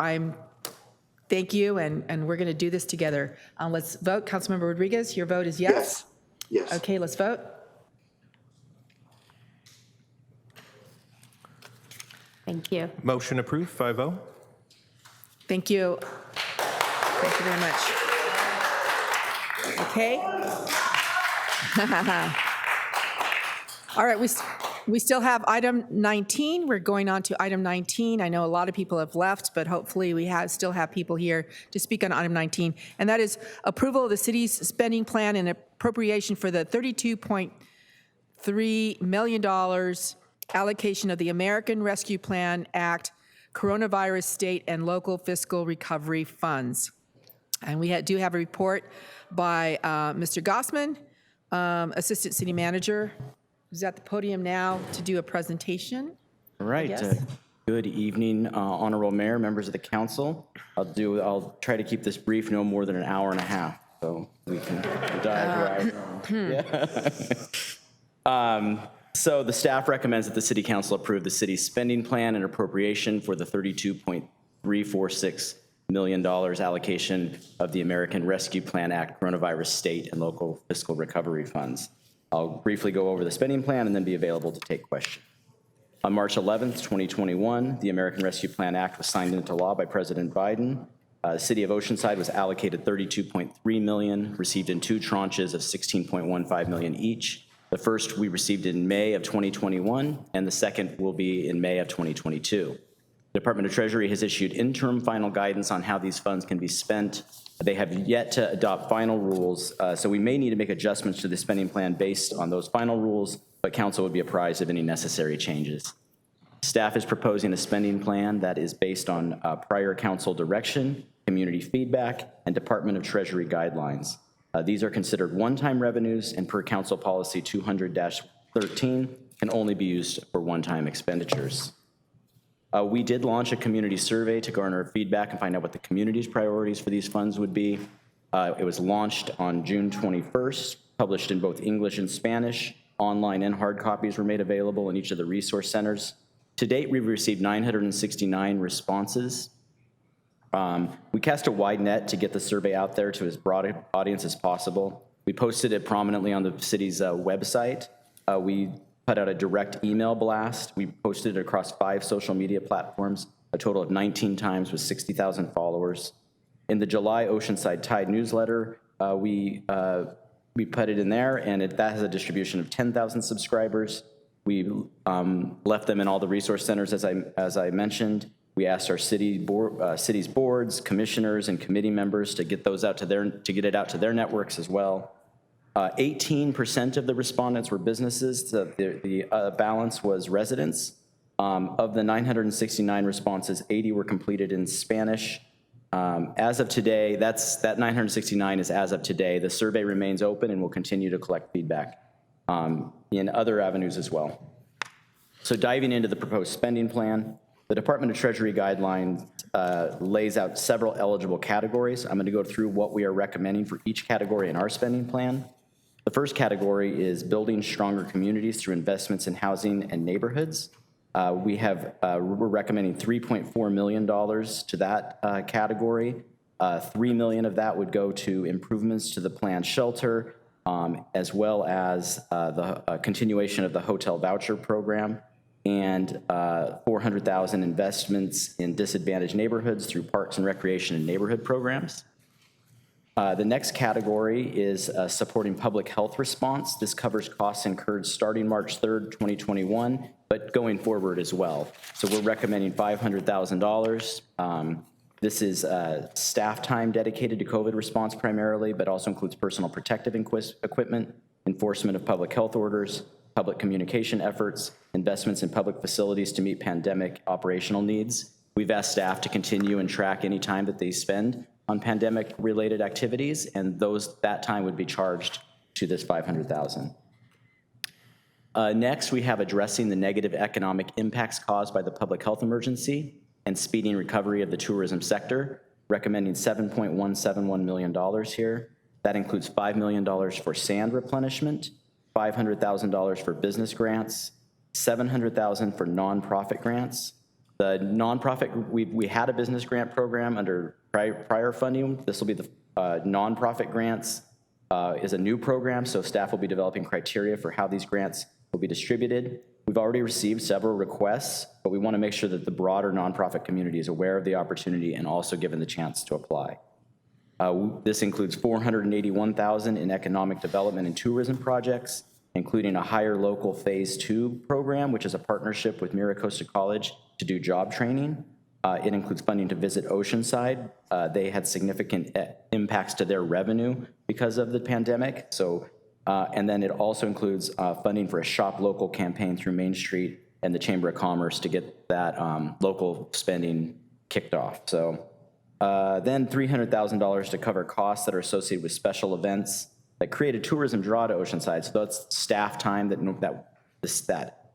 thank you, and we're going to do this together. Let's vote. Councilmember Rodriguez, your vote is yes? Yes. Okay, let's vote. Thank you. Motion approved, 5-0. Thank you. Thank you very much. Okay. All right, we still have item 19. We're going on to item 19. I know a lot of people have left, but hopefully we still have people here to speak on item 19. And that is approval of the city's spending plan and appropriation for the $32.3 million allocation of the American Rescue Plan Act Coronavirus State and Local Fiscal Recovery Funds. And we do have a report by Mr. Gossman, Assistant City Manager, who's at the podium now to do a presentation. All right. Yes. Good evening, Honorable Mayor, members of the council. I'll try to keep this brief, no more than an hour and a half, so we can dive right. So the staff recommends that the City Council approve the city's spending plan and appropriation for the $32.346 million allocation of the American Rescue Plan Act Coronavirus State and Local Fiscal Recovery Funds. I'll briefly go over the spending plan and then be available to take questions. On March 11th, 2021, the American Rescue Plan Act was signed into law by President Biden. The City of Oceanside was allocated $32.3 million, received in 2 tranches of $16.15 million each. The first we received in May of 2021, and the second will be in May of 2022. The Department of Treasury has issued interim final guidance on how these funds can be spent. They have yet to adopt final rules, so we may need to make adjustments to the spending plan based on those final rules, but council would be apprised of any necessary changes. Staff is proposing a spending plan that is based on prior council direction, community feedback, and Department of Treasury guidelines. These are considered one-time revenues, and per Council Policy 200-13 can only be used for one-time expenditures. We did launch a community survey to garner feedback and find out what the community's priorities for these funds would be. It was launched on June 21st, published in both English and Spanish. Online and hard copies were made available in each of the resource centers. To date, we've received 969 responses. We cast a wide net to get the survey out there to as broad an audience as possible. We posted it prominently on the city's website. We put out a direct email blast. We posted it across 5 social media platforms, a total of 19 times with 60,000 followers. In the July Oceanside Tide newsletter, we put it in there, and that has a distribution of 10,000 subscribers. We left them in all the resource centers, as I mentioned. We asked our city's boards, commissioners, and committee members to get those out to get it out to their networks as well. 18% of the respondents were businesses. The balance was residents. Of the 969 responses, 80 were completed in Spanish. As of today, that 969 is as of today. The survey remains open and will continue to collect feedback in other avenues as well. So diving into the proposed spending plan, the Department of Treasury guidelines lays out several eligible categories. I'm going to go through what we are recommending for each category in our spending plan. The first category is building stronger communities through investments in housing and neighborhoods. We're recommending $3.4 million to that category. $3 million of that would go to improvements to the planned shelter, as well as the continuation of the hotel voucher program, and $400,000 investments in disadvantaged neighborhoods through parks and recreation and neighborhood programs. The next category is supporting public health response. This covers costs incurred starting March 3rd, 2021, but going forward as well. So we're recommending $500,000. This is staff time dedicated to COVID response primarily, but also includes personal protective equipment, enforcement of public health orders, public communication efforts, investments in public facilities to meet pandemic operational needs. We've asked staff to continue and track any time that they spend on pandemic-related activities, and that time would be charged to this $500,000. Next, we have addressing the negative economic impacts caused by the public health emergency and speeding recovery of the tourism sector, recommending $7.171 million here. That includes $5 million for sand replenishment, $500,000 for business grants, $700,000 for nonprofit grants. The nonprofit, we had a business grant program under prior funding. This will be the nonprofit grants is a new program, so staff will be developing criteria for how these grants will be distributed. We've already received several requests, but we want to make sure that the broader nonprofit community is aware of the opportunity and also given the chance to apply. This includes $481,000 in economic development and tourism projects, including a Higher Local Phase 2 program, which is a partnership with Miracosta College to do job training. It includes funding to visit Oceanside. They had significant impacts to their revenue because of the pandemic. So, and then it also includes funding for a Shop Local campaign through Main Street and the Chamber of Commerce to get that local spending kicked off. So then $300,000 to cover costs that are associated with special events that create a tourism draw to Oceanside. So that's staff time that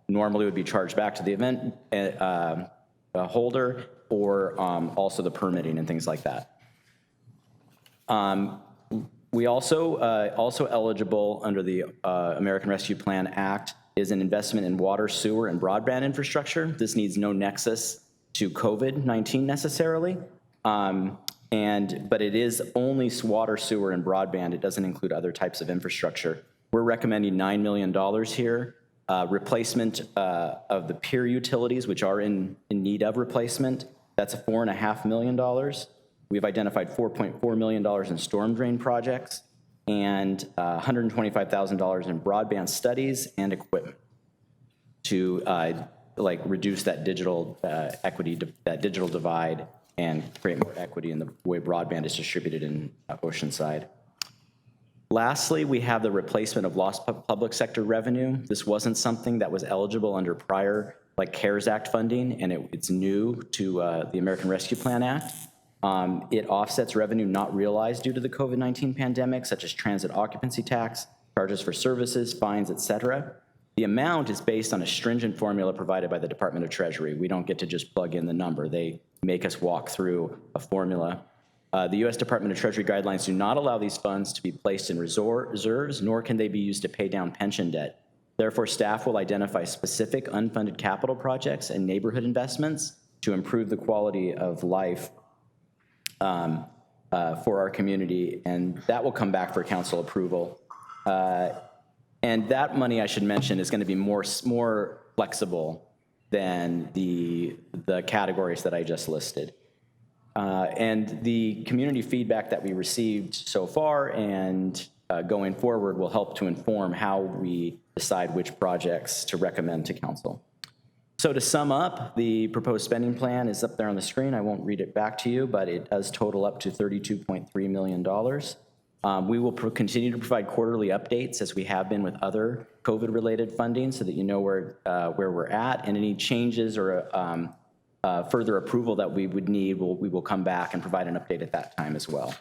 normally would be charged back to the event holder, or also the permitting and things like that. We also eligible under the American Rescue Plan Act is an investment in water, sewer, and broadband infrastructure. This needs no nexus to COVID-19 necessarily, but it is only water, sewer, and broadband. It doesn't include other types of infrastructure. We're recommending $9 million here. Replacement of the pier utilities, which are in need of replacement. That's a $4.5 million. We've identified $4.4 million in storm drain projects and $125,000 in broadband studies and equipment to reduce that digital equity, that digital divide, and create more equity in the way broadband is distributed in Oceanside. Lastly, we have the replacement of lost public sector revenue. This wasn't something that was eligible under prior CARES Act funding, and it's new to the American Rescue Plan Act. It offsets revenue not realized due to the COVID-19 pandemic, such as transit occupancy tax, charges for services, fines, et cetera. The amount is based on a stringent formula provided by the Department of Treasury. We don't get to just plug in the number. They make us walk through a formula. The U.S. Department of Treasury guidelines do not allow these funds to be placed in reserves, nor can they be used to pay down pension debt. Therefore, staff will identify specific unfunded capital projects and neighborhood investments to improve the quality of life for our community, and that will come back for council approval. And that money, I should mention, is going to be more flexible than the categories that I just listed. And the community feedback that we received so far and going forward will help to inform how we decide which projects to recommend to council. So to sum up, the proposed spending plan is up there on the screen. I won't read it back to you, but it does total up to $32.3 million. We will continue to provide quarterly updates as we have been with other COVID-related funding so that you know where we're at, and any changes or further approval that we would need, we will come back and provide an update at that time as well.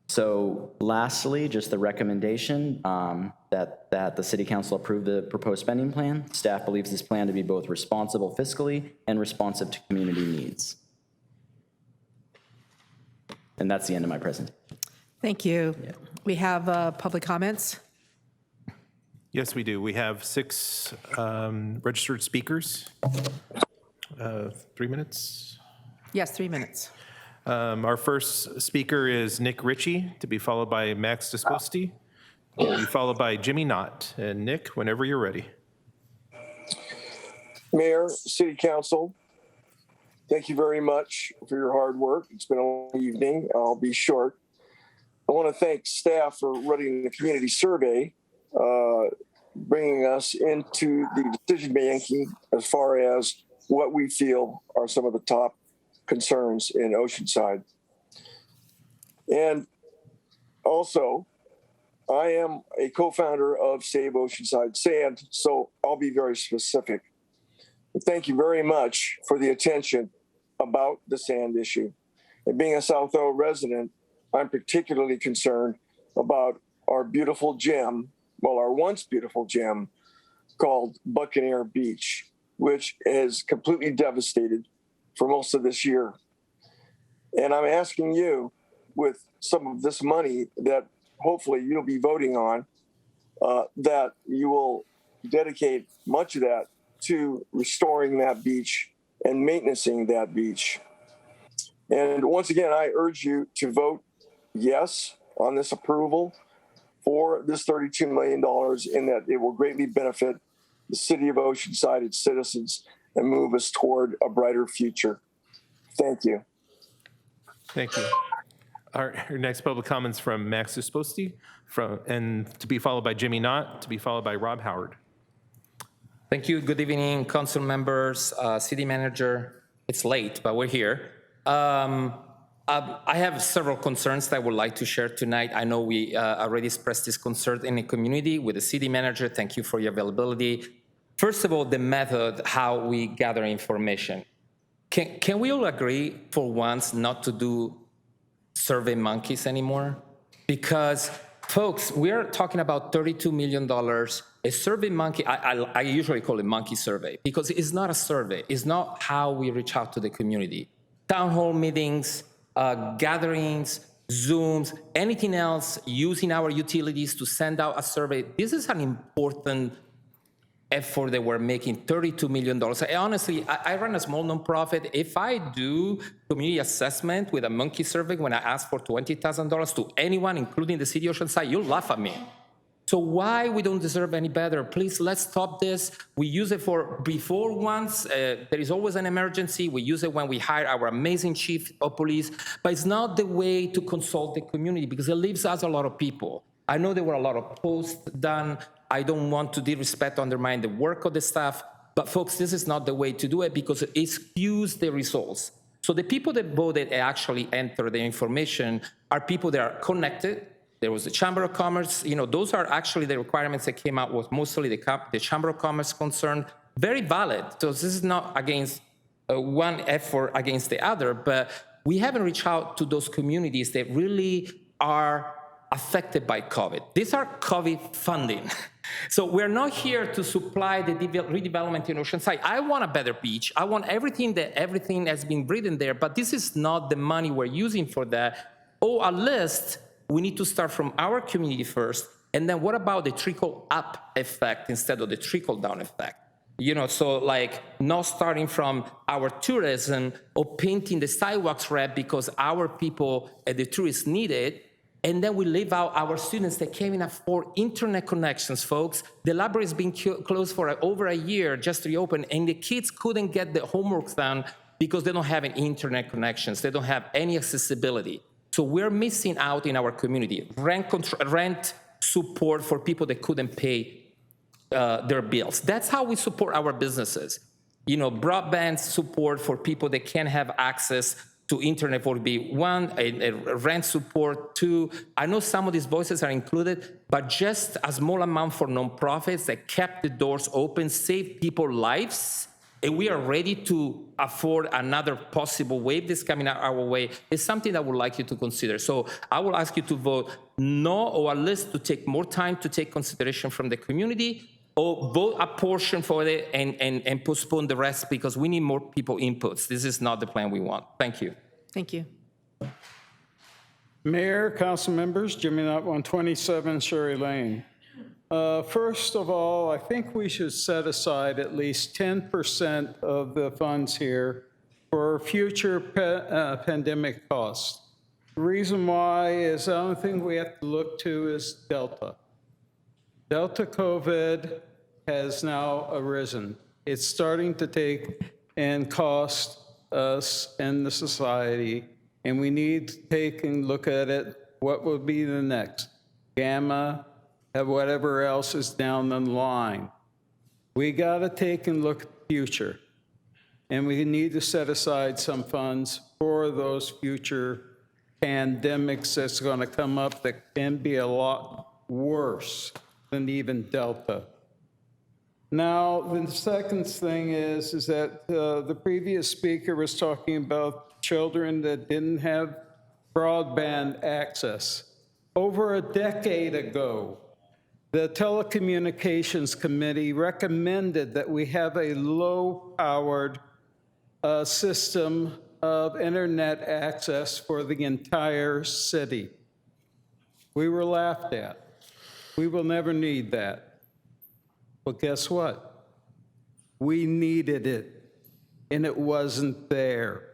So lastly, just the recommendation that the City Council approve the proposed spending plan. Staff believes this plan to be both responsible fiscally and responsive to community needs. And that's the end of my presentation. Thank you. Yeah. We have public comments. Yes, we do. We have 6 registered speakers. 3 minutes? Yes, 3 minutes. Our first speaker is Nick Ritchie, to be followed by Max Disposti, to be followed by Jimmy Knott. And Nick, whenever you're ready. Mayor, City Council, thank you very much for your hard work. It's been a long evening. I'll be short. I want to thank staff for running the community survey, bringing us into the decision making as far as what we feel are some of the top concerns in Oceanside. And also, I am a co-founder of Save Oceanside Sand, so I'll be very specific. But thank you very much for the attention about the sand issue. And being a South O resident, I'm particularly concerned about our beautiful gem, well, our once beautiful gem called Buccaneer Beach, which is completely devastated for most of this year. And I'm asking you, with some of this money that hopefully you'll be voting on, that you will dedicate much of that to restoring that beach and maintaining that beach. And once again, I urge you to vote yes on this approval for this $32 million, in that it will greatly benefit the city of Oceanside, its citizens, and move us toward a brighter future. Thank you. Thank you. Our next public comments from Max Susposti, and to be followed by Jimmy Knott, to be followed by Rob Howard. Thank you. Good evening, council members, city manager. It's late, but we're here. I have several concerns that I would like to share tonight. I know we already expressed this concern in the community with the city manager. Thank you for your availability. First of all, the method, how we gather information. Can we all agree for once not to do survey monkeys anymore? Because folks, we are talking about $32 million. A survey monkey, I usually call it monkey survey, because it's not a survey. It's not how we reach out to the community. Town hall meetings, gatherings, Zooms, anything else, using our utilities to send out a survey. This is an important effort that we're making, $32 million. Honestly, I run a small nonprofit. If I do community assessment with a monkey survey when I ask for $20,000 to anyone, including the city of Oceanside, you'll laugh at me. So why we don't deserve any better? Please, let's stop this. We use it for before once. There is always an emergency. We use it when we hire our amazing chief of police, but it's not the way to consult the community, because it leaves us a lot of people. I know there were a lot of posts done. I don't want to disrespect, undermine the work of the staff, but folks, this is not the way to do it, because it skews the results. So the people that voted and actually enter the information are people that are connected. There was the Chamber of Commerce. You know, those are actually the requirements that came out with mostly the Chamber of Commerce concerned. Very valid. So this is not against one effort against the other, but we haven't reached out to those communities that really are affected by COVID. These are COVID funding. So we're not here to supply the redevelopment in Oceanside. I want a better beach. I want everything has been written there, but this is not the money we're using for that. Or at least we need to start from our community first, and then what about the trickle-up effect instead of the trickle-down effect? You know, so like not starting from our tourism or painting the sidewalks red because our people and the tourists need it, and then we leave out our students that can't even afford internet connections, folks. The library has been closed for over a year, just reopened, and the kids couldn't get the homework done because they don't have any internet connections. They don't have any accessibility. So we're missing out in our community. Rent support for people that couldn't pay their bills. That's how we support our businesses. You know, broadband support for people that can't have access to internet would be one, a rent support, two. I know some of these voices are included, but just a small amount for nonprofits that kept the doors open, saved people's lives, and we are ready to afford another possible wave that's coming our way, is something I would like you to consider. So I will ask you to vote no, or at least to take more time to take consideration from the community, or vote a portion for it and postpone the rest, because we need more people inputs. This is not the plan we want. Thank you. Thank you. Mayor, council members, Jimmy Knott, 127 Sherry Lane. First of all, I think we should set aside at least 10% of the funds here for future pandemic costs. The reason why is the only thing we have to look to is Delta. Delta COVID has now arisen. It's starting to take and cost us and the society, and we need to take and look at it. What will be the next? Gamma, whatever else is down the line. We got to take and look at the future, and we need to set aside some funds for those future pandemics that's going to come up that can be a lot worse than even Delta. Now, the second thing is that the previous speaker was talking about children that didn't have broadband access. Over a decade ago, the Telecommunications Committee recommended that we have a low-powered system of internet access for the entire city. We were laughed at. We will never need that. But guess what? We needed it, and it wasn't there.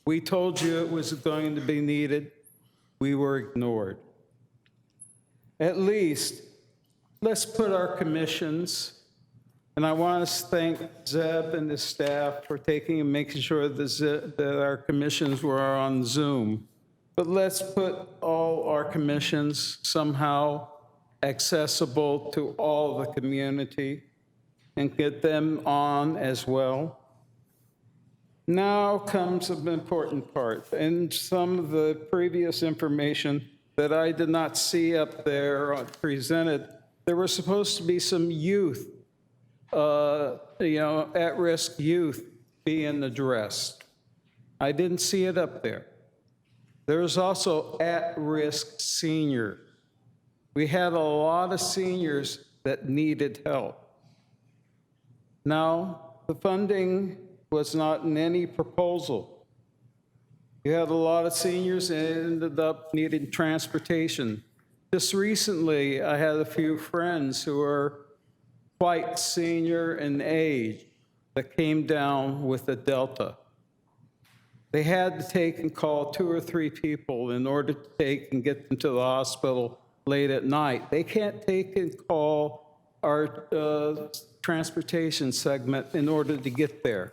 We told you it was going to be needed. We were ignored. At least, let's put our commissions, and I want to thank Zeb and his staff for taking and making sure that our commissions were on Zoom. But let's put all our commissions somehow accessible to all the community and get them on as well. Now comes an important part. In some of the previous information that I did not see up there presented, there were supposed to be some youth, at-risk youth being addressed. I didn't see it up there. There's also at-risk senior. We had a lot of seniors that needed help. Now, the funding was not in any proposal. You had a lot of seniors that ended up needing transportation. Just recently, I had a few friends who are quite senior in age that came down with the Delta. They had to take and call 2 or 3 people in order to take and get them to the hospital late at night. They can't take and call our transportation segment in order to get there.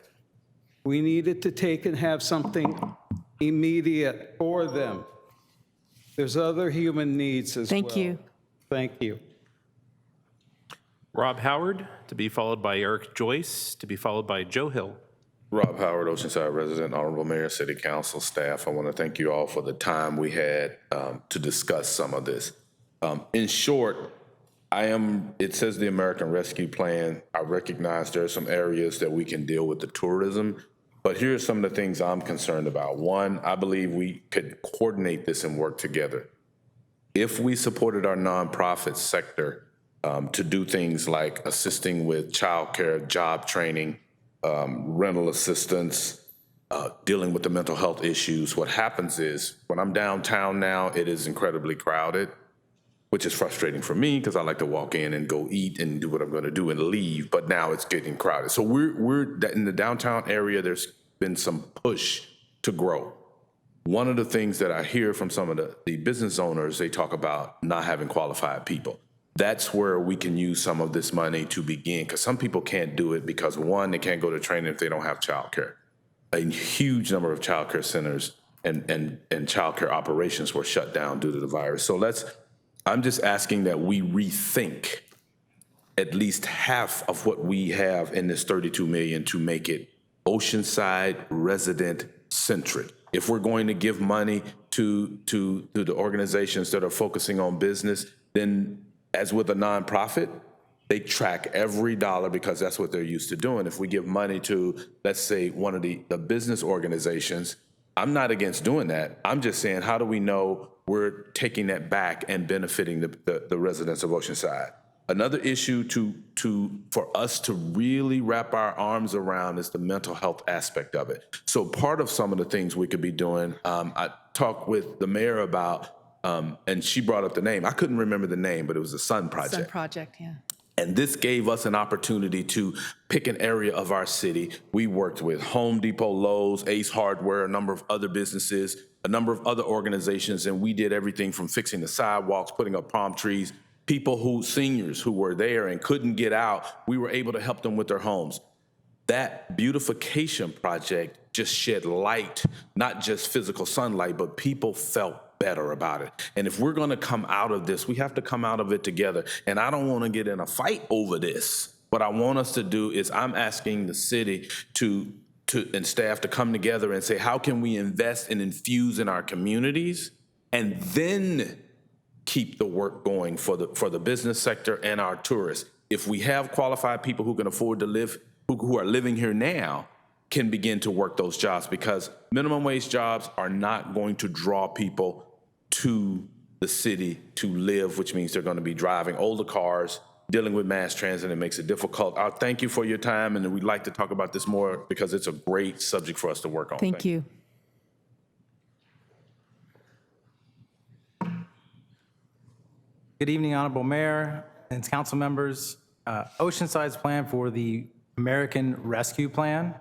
We needed to take and have something immediate for them. There's other human needs as well. Thank you. Thank you. Rob Howard, to be followed by Eric Joyce, to be followed by Joe Hill. Rob Howard, Oceanside resident, Honorable Mayor, City Council staff. I want to thank you all for the time we had to discuss some of this. In short, it says the American Rescue Plan. I recognize there are some areas that we can deal with the tourism, but here are some of the things I'm concerned about. One, I believe we could coordinate this and work together. If we supported our nonprofit sector to do things like assisting with childcare, job training, rental assistance, dealing with the mental health issues, what happens is when I'm downtown now, it is incredibly crowded, which is frustrating for me because I like to walk in and go eat and do what I'm going to do and leave, but now it's getting crowded. So we're in the downtown area, there's been some push to grow. One of the things that I hear from some of the business owners, they talk about not having qualified people. That's where we can use some of this money to begin, because some people can't do it because, one, they can't go to training if they don't have childcare. A huge number of childcare centers and childcare operations were shut down due to the virus. So I'm just asking that we rethink at least half of what we have in this $32 million to make it Oceanside resident centric. If we're going to give money to the organizations that are focusing on business, then as with a nonprofit, they track every dollar because that's what they're used to doing. If we give money to, let's say, one of the business organizations, I'm not against doing that. I'm just saying, how do we know we're taking that back and benefiting the residents of Oceanside? Another issue for us to really wrap our arms around is the mental health aspect of it. So part of some of the things we could be doing, I talked with the mayor about, and she brought up the name. I couldn't remember the name, but it was the Sun Project. Sun Project, yeah. And this gave us an opportunity to pick an area of our city. We worked with Home Depot, Lowe's, Ace Hardware, a number of other businesses, a number of other organizations, and we did everything from fixing the sidewalks, putting up palm trees. Seniors who were there and couldn't get out, we were able to help them with their homes. That beautification project just shed light, not just physical sunlight, but people felt better about it. And if we're going to come out of this, we have to come out of it together. And I don't want to get in a fight over this. What I want us to do is I'm asking the city and staff to come together and say, how can we invest and infuse in our communities and then keep the work going for the business sector and our tourists. If we have qualified people who can afford to live, who are living here now, can begin to work those jobs, because minimum wage jobs are not going to draw people to the city to live, which means they're going to be driving older cars, dealing with mass transit, and it makes it difficult. I thank you for your time, and we'd like to talk about this more because it's a great subject for us to work on. Thank you. Good evening, Honorable Mayor and council members. Oceanside's plan for the American Rescue Plan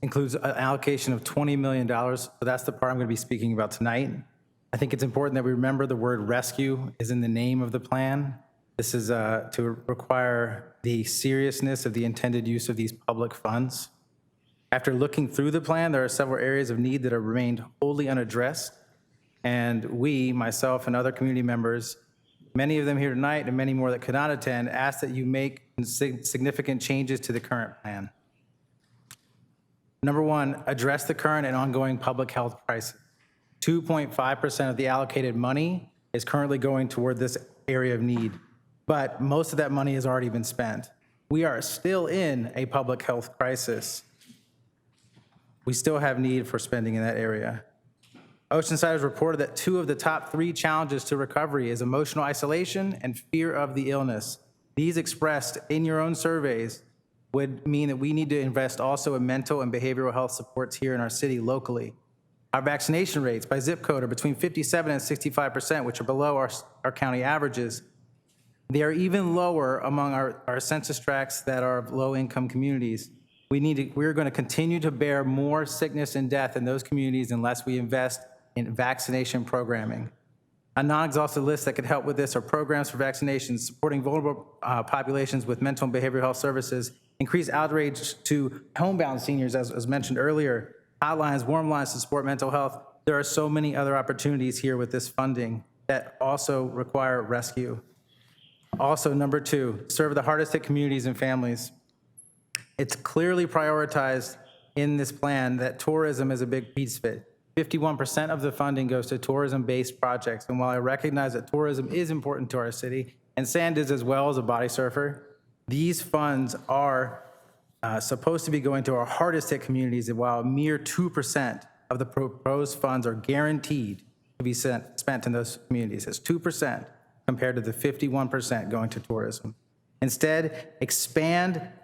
includes an allocation of $20 million. So that's the part I'm going to be speaking about tonight. I think it's important that we remember the word rescue is in the name of the plan. This is to require the seriousness of the intended use of these public funds. After looking through the plan, there are several areas of need that have remained wholly unaddressed. And we, myself and other community members, many of them here tonight and many more that could not attend, ask that you make significant changes to the current plan. Number one, address the current and ongoing public health crisis. 2.5% of the allocated money is currently going toward this area of need, but most of that money has already been spent. We are still in a public health crisis. We still have need for spending in that area. Oceanside has reported that 2 of the top 3 challenges to recovery is emotional isolation and fear of the illness. These expressed in your own surveys would mean that we need to invest also in mental and behavioral health supports here in our city locally. Our vaccination rates by zip code are between 57 and 65%, which are below our county averages. They are even lower among our census tracts that are of low-income communities. We're going to continue to bear more sickness and death in those communities unless we invest in vaccination programming. A non-exhaustive list that could help with this are programs for vaccinations, supporting vulnerable populations with mental and behavioral health services, increase outreach to homebound seniors, as mentioned earlier, hotlines, warm lines to support mental health. There are so many other opportunities here with this funding that also require rescue. Also, number 2, serve the hardest hit communities and families. It's clearly prioritized in this plan that tourism is a big piece of it. 51% of the funding goes to tourism-based projects. And while I recognize that tourism is important to our city, and Sand is as well as a body surfer, these funds are supposed to be going to our hardest hit communities, and while a mere 2% of the proposed funds are guaranteed to be spent in those communities. It's 2% compared to the 51% going to tourism. Instead,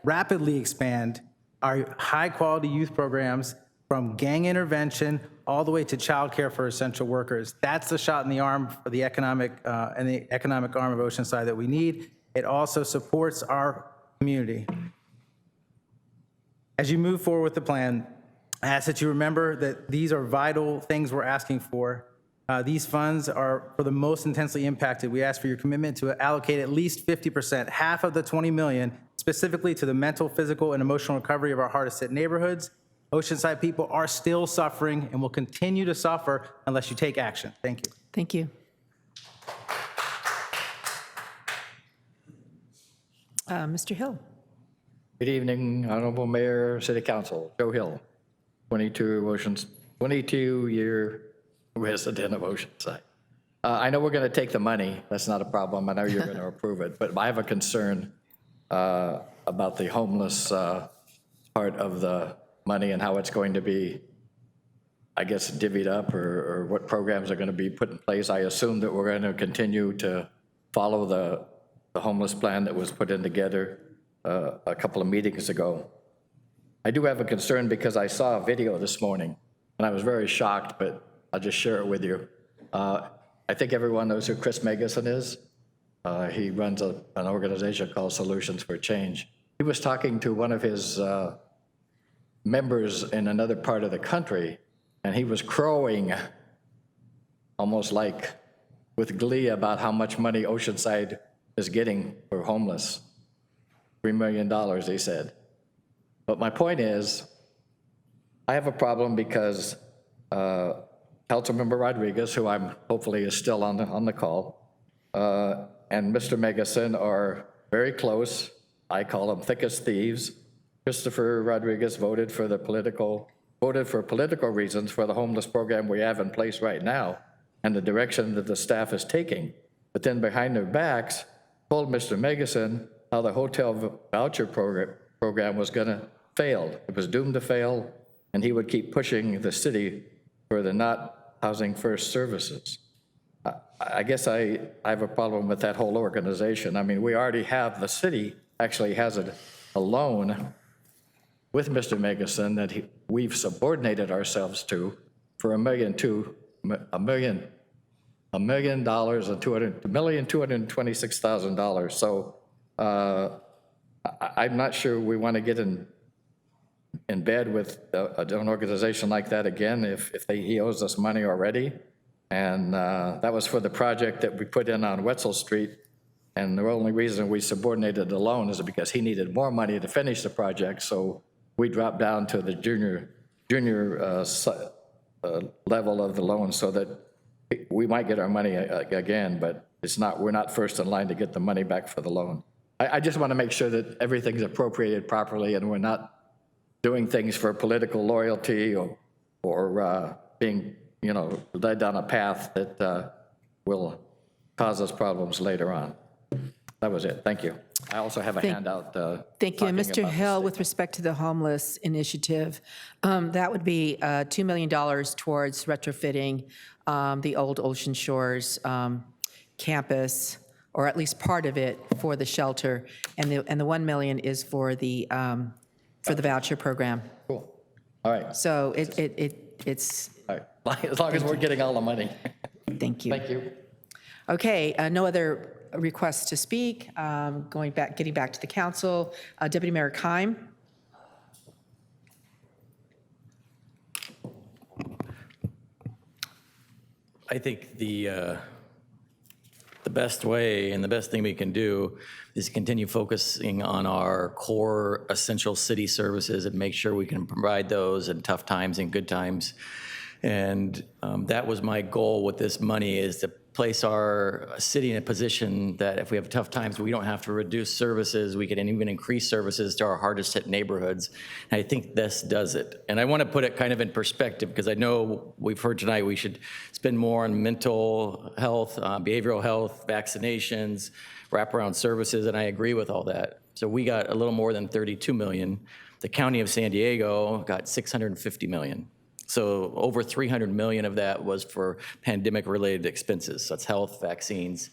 rapidly expand our high-quality youth programs from gang intervention all the way to childcare for essential workers. That's the shot in the arm for the economic and the economic arm of Oceanside that we need. It also supports our community. As you move forward with the plan, I ask that you remember that these are vital things we're asking for. These funds are for the most intensely impacted. We ask for your commitment to allocate at least 50%, half of the $20 million, specifically to the mental, physical, and emotional recovery of our hardest hit neighborhoods. Oceanside people are still suffering and will continue to suffer unless you take action. Thank you. Thank you. Mr. Hill. Good evening, Honorable Mayor, City Council. Joe Hill, 22-year resident of Oceanside. I know we're going to take the money. That's not a problem. I know you're going to approve it. But I have a concern about the homeless part of the money and how it's going to be, I guess, divvied up, or what programs are going to be put in place. I assume that we're going to continue to follow the homeless plan that was put in together a couple of meetings ago. I do have a concern because I saw a video this morning and I was very shocked, but I'll just share it with you. I think everyone knows who Chris Megason is. He runs an organization called Solutions for Change. He was talking to one of his members in another part of the country, and he was crowing almost like with glee about how much money Oceanside is getting for homeless. $3 million, he said. But my point is, I have a problem because Councilmember Rodriguez, who hopefully is still on the call, and Mr. Megason are very close. I call them thick as thieves. Christopher Rodriguez voted for political reasons for the homeless program we have in place right now. and the direction that the staff is taking, but then behind their backs told Mr. Megason how the hotel voucher program was going to fail. It was doomed to fail, and he would keep pushing the city for the not housing first services. I guess I have a problem with that whole organization. I mean, we already have, the city actually has a loan with Mr. Megason that we've subordinated ourselves to for $1,226,000. So I'm not sure we want to get in bed with an organization like that again if he owes us money already. And that was for the project that we put in on Wetzel Street. And the only reason we subordinated the loan is because he needed more money to finish the project. So we dropped down to the junior level of the loan so that we might get our money again, but we're not first in line to get the money back for the loan. I just want to make sure that everything's appropriated properly and we're not doing things for political loyalty or being, led down a path that will cause us problems later on. That was it. Thank you. I also have a handout. Thank you. And talking Mr. about Hill, with respect to the homeless initiative, that would be $2 million towards retrofitting the old Ocean Shores campus, or at least part of it, for the shelter, and the $1 million is for the voucher program. Cool. All right. So it's. All right. As long as we're getting all the money. Thank you. Thank you. Okay. No other requests to speak. Getting back to the council. Deputy Mayor Keim. I think the best way and the best thing we can do is continue focusing on our core essential city services and make sure we can provide those in tough times and good times. And that was my goal with this money, is to place our city in a position that if we have tough times, we don't have to reduce services. We can even increase services to our hardest hit neighborhoods. And I think this does it. And I want to put it kind of in perspective, because I know we've heard tonight we should spend more on mental health, behavioral health, vaccinations, wraparound services, and I agree with all that. So we got a little more than 32 million. The County of San Diego got 650 million. So over 300 million of that was for pandemic-related expenses. So that's health, vaccines.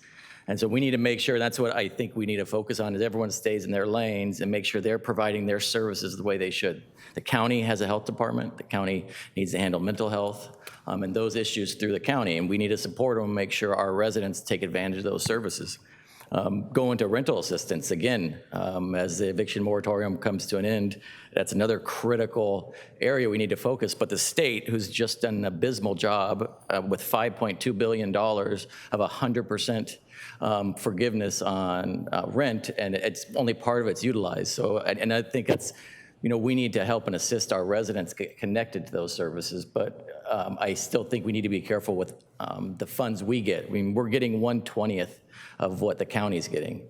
And so we need to make sure, that's what I think we need to focus on, is everyone stays in their lanes and make sure they're providing their services the way they should. The county has a health department. The county needs to handle mental health and those issues through the county. And we need to support them and make sure our residents take advantage of those services. Going to rental assistance, again, as the eviction moratorium comes to an end, that's another critical area we need to focus. But the state, who's just done an abysmal job with $5.2 billion of 100% forgiveness on rent, and it's only part of it's utilized. So, and I think that's, we need to help and assist our residents get connected to those services. But I still think we need to be careful with the funds we get. I mean, we're getting 1/20th of what the county's getting.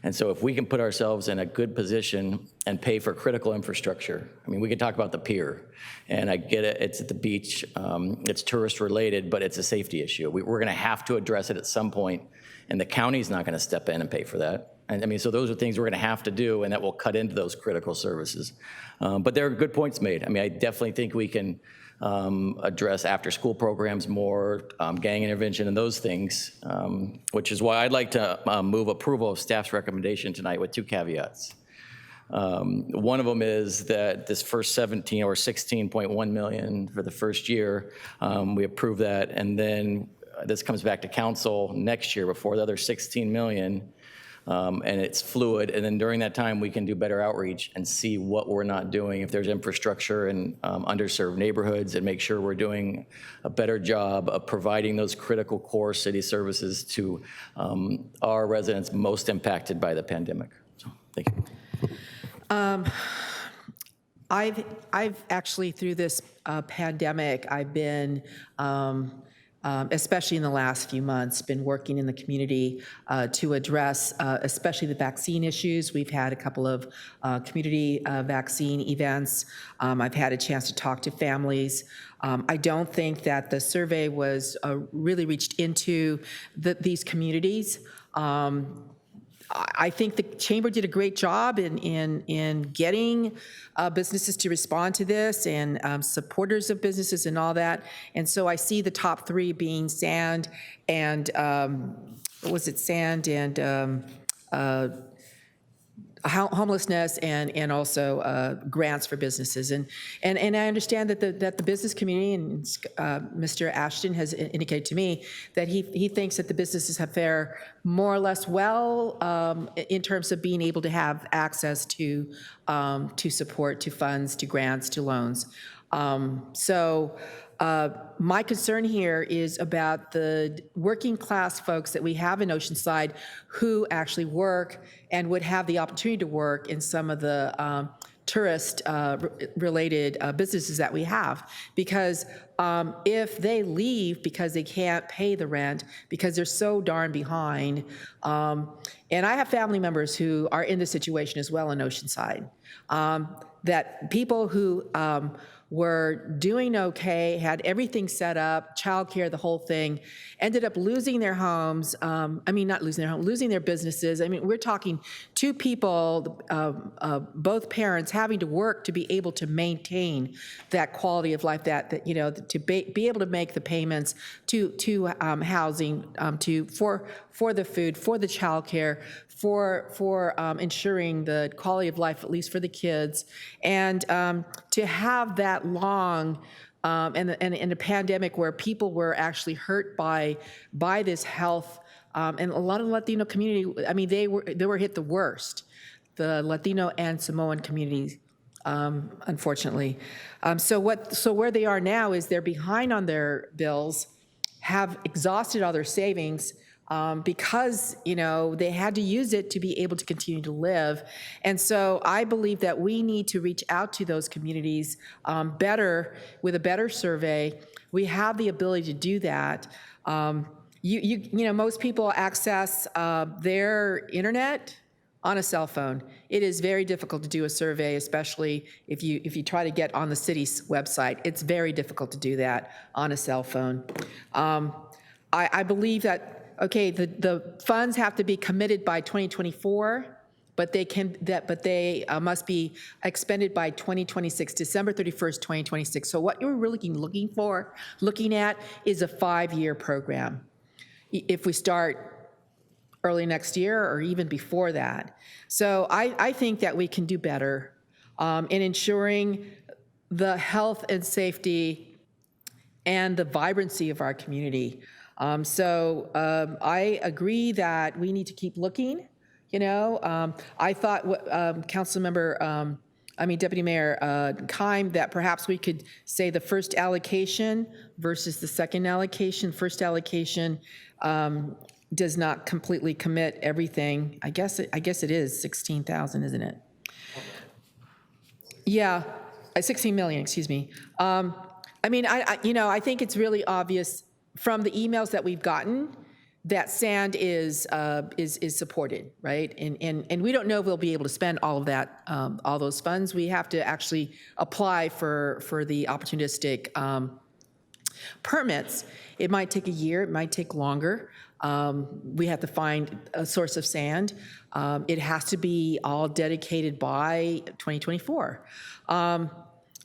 And so if we can put ourselves in a good position and pay for critical infrastructure, I mean, we can talk about the pier, and I get it, it's at the beach, it's tourist related, but it's a safety issue. We're gonna have to address it at some point, and the county's not gonna step in and pay for that. And I mean, so those are things we're gonna have to do, and that will cut into those critical services. But there are good points made. I mean, I definitely think we can address after-school programs more, gang intervention and those things, which is why I'd like to move approval of staff's recommendation tonight with 2 caveats. One of them is that this first 17 or 16.1 million for the first year, we approve that, and then this comes back to council next year before the other 16 million. And it's fluid, and then during that time we can do better outreach and see what we're not doing, if there's infrastructure in underserved neighborhoods, and make sure we're doing a better job of providing those critical core city services to our residents most impacted by the pandemic. So, thank you. I've actually, through this pandemic, I've been especially in the last few months, been working in the community to address especially the vaccine issues. We've had a couple of community vaccine events. I've had a chance to talk to families. I don't think that the survey was really reached into these communities. I think the chamber did a great job in getting businesses to respond to this and supporters of businesses and all that. And so I see the top three being sand and homelessness and also grants for businesses. And I understand that the business community, and Mr. Ashton has indicated to me that he thinks that the businesses have fared more or less well in terms of being able to have access to support, to funds, to grants, to loans. My concern here is about the working class folks that we have in Oceanside who actually work and would have the opportunity to work in some of the tourist related businesses that we have. Because if they leave because they can't pay the rent, because they're so darn behind, and I have family members who are in this situation as well in Oceanside, that people who were doing okay, had everything set up, childcare, the whole thing, ended up losing their homes. Not losing their home, losing their businesses. We're talking two people, both parents having to work to be able to maintain that quality of life, that to be able to make the payments to housing, for the food, for the childcare, for ensuring the quality of life, at least for the kids, and to have that long and in a pandemic where people were actually hurt by this health, and a lot of the Latino community, they were hit the worst, the Latino and Samoan communities, unfortunately. So where they are now is they're behind on their bills, have exhausted all their savings, because they had to use it to be able to continue to live. And so I believe that we need to reach out to those communities better, with a better survey. We have the ability to do that. Most people access their internet on a cell phone. It is very difficult to do a survey, especially if you try to get on the city's website. It's very difficult to do that on a cell phone. I believe that, okay, the funds have to be committed by 2024, but they must be expended by 2026, December 31st, 2026. So what you're really looking at is a 5-year program. If we start early next year or even before that. So I think that we can do better in ensuring the health and safety and the vibrancy of our community. I agree that we need to keep looking. I thought Deputy Mayor Keim, that perhaps we could say the first allocation versus the second allocation. First allocation does not completely commit everything. I guess it is 16,000, isn't it? Yeah, 16 million. Excuse me. I think it's really obvious from the emails that we've gotten that sand is supported, right? And we don't know if we'll be able to spend all of that, all those funds. We have to actually apply for the opportunistic permits. It might take a year, it might take longer. We have to find a source of sand. It has to be all dedicated by 2024.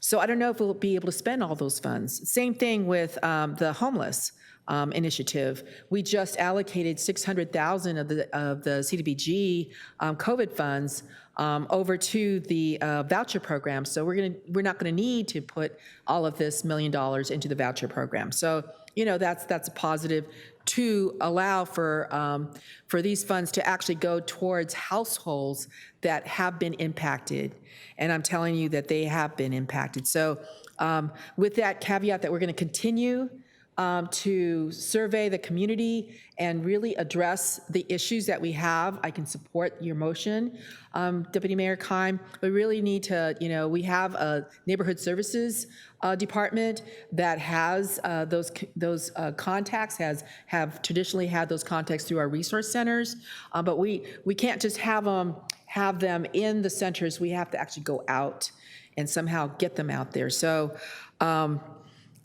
So I don't know if we'll be able to spend all those funds. Same thing with the homeless initiative. We just allocated 600,000 of the CDBG COVID funds over to the voucher program. So we're not going to need to put all of this $1 million into the voucher program. So that's a positive to allow for these funds to actually go towards households that have been impacted. And I'm telling you that they have been impacted. So with that caveat that we're going to continue to survey the community and really address the issues that we have. I can support your motion, Deputy Mayor Keim. We really need to, we have a neighborhood services department that has those contacts, have traditionally had those contacts through our resource centers, but we can't just have them in the centers. We have to actually go out and somehow get them out there. So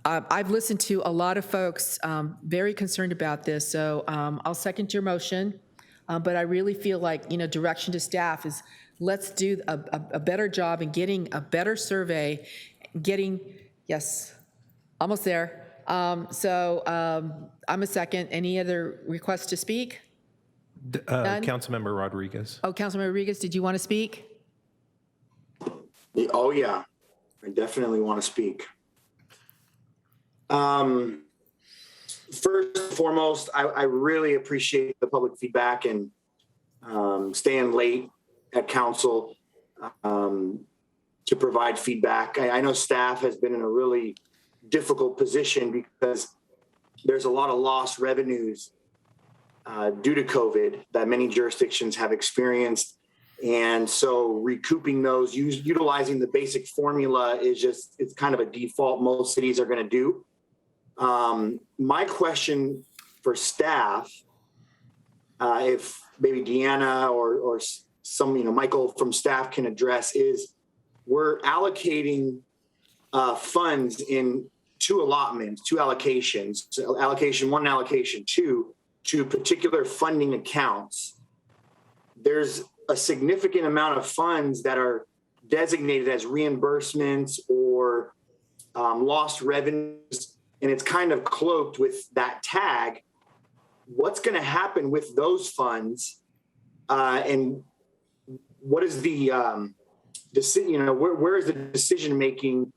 I've listened to a lot of folks very concerned about this, so I'll second your motion. But I really feel like, direction to staff is let's do a better job in getting a better survey, yes, almost there. So I'm a second. Any other requests to speak? Councilmember Rodriguez. Oh, Councilmember Rodriguez, did you want to speak? Oh, yeah, I definitely want to speak. First and foremost, I really appreciate the public feedback and staying late at council to provide feedback. I know staff has been in a really difficult position because there's a lot of lost revenues due to COVID that many jurisdictions have experienced. And so recouping those, utilizing the basic formula it's kind of a default most cities are going to do. My question for staff, if maybe Deanna or some, Michael from staff can address, is we're allocating funds in two allocations, so allocation 1 and allocation 2, to particular funding accounts. There's a significant amount of funds that are designated as reimbursements or lost revenues, and it's kind of cloaked with that tag. What's going to happen with those funds, and what is the where is the decision making?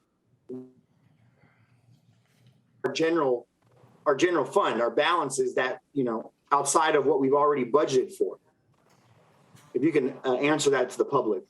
Our general fund, our balances that outside of what we've already budgeted for. If you can answer that to the public.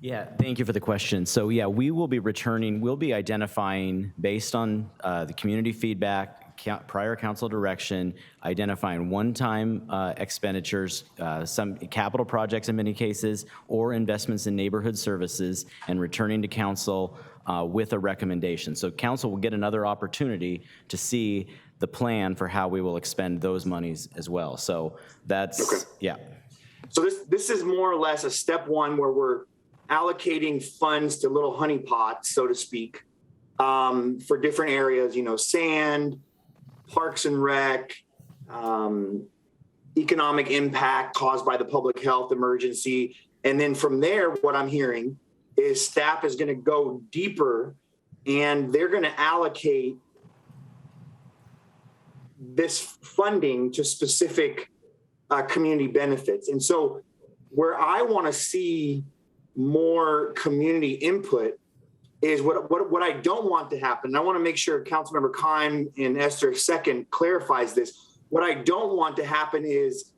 Yeah, thank you for the question. So yeah, we'll be identifying based on the community feedback, prior council direction, identifying one-time expenditures, some capital projects in many cases, or investments in neighborhood services, and returning to council with a recommendation. So council will get another opportunity to see the plan for how we will expend those monies as well. So that's, okay. Yeah. So this is more or less a step one where we're allocating funds to little honeypots, so to speak, for different areas, sand, parks and rec, economic impact caused by the public health emergency. And then from there, what I'm hearing is staff is going to go deeper and they're going to allocate this funding to specific community benefits. And so where I want to see more community input is what I don't want to happen. And I want to make sure Councilmember Keim and Esther second clarifies this. What I don't want to happen is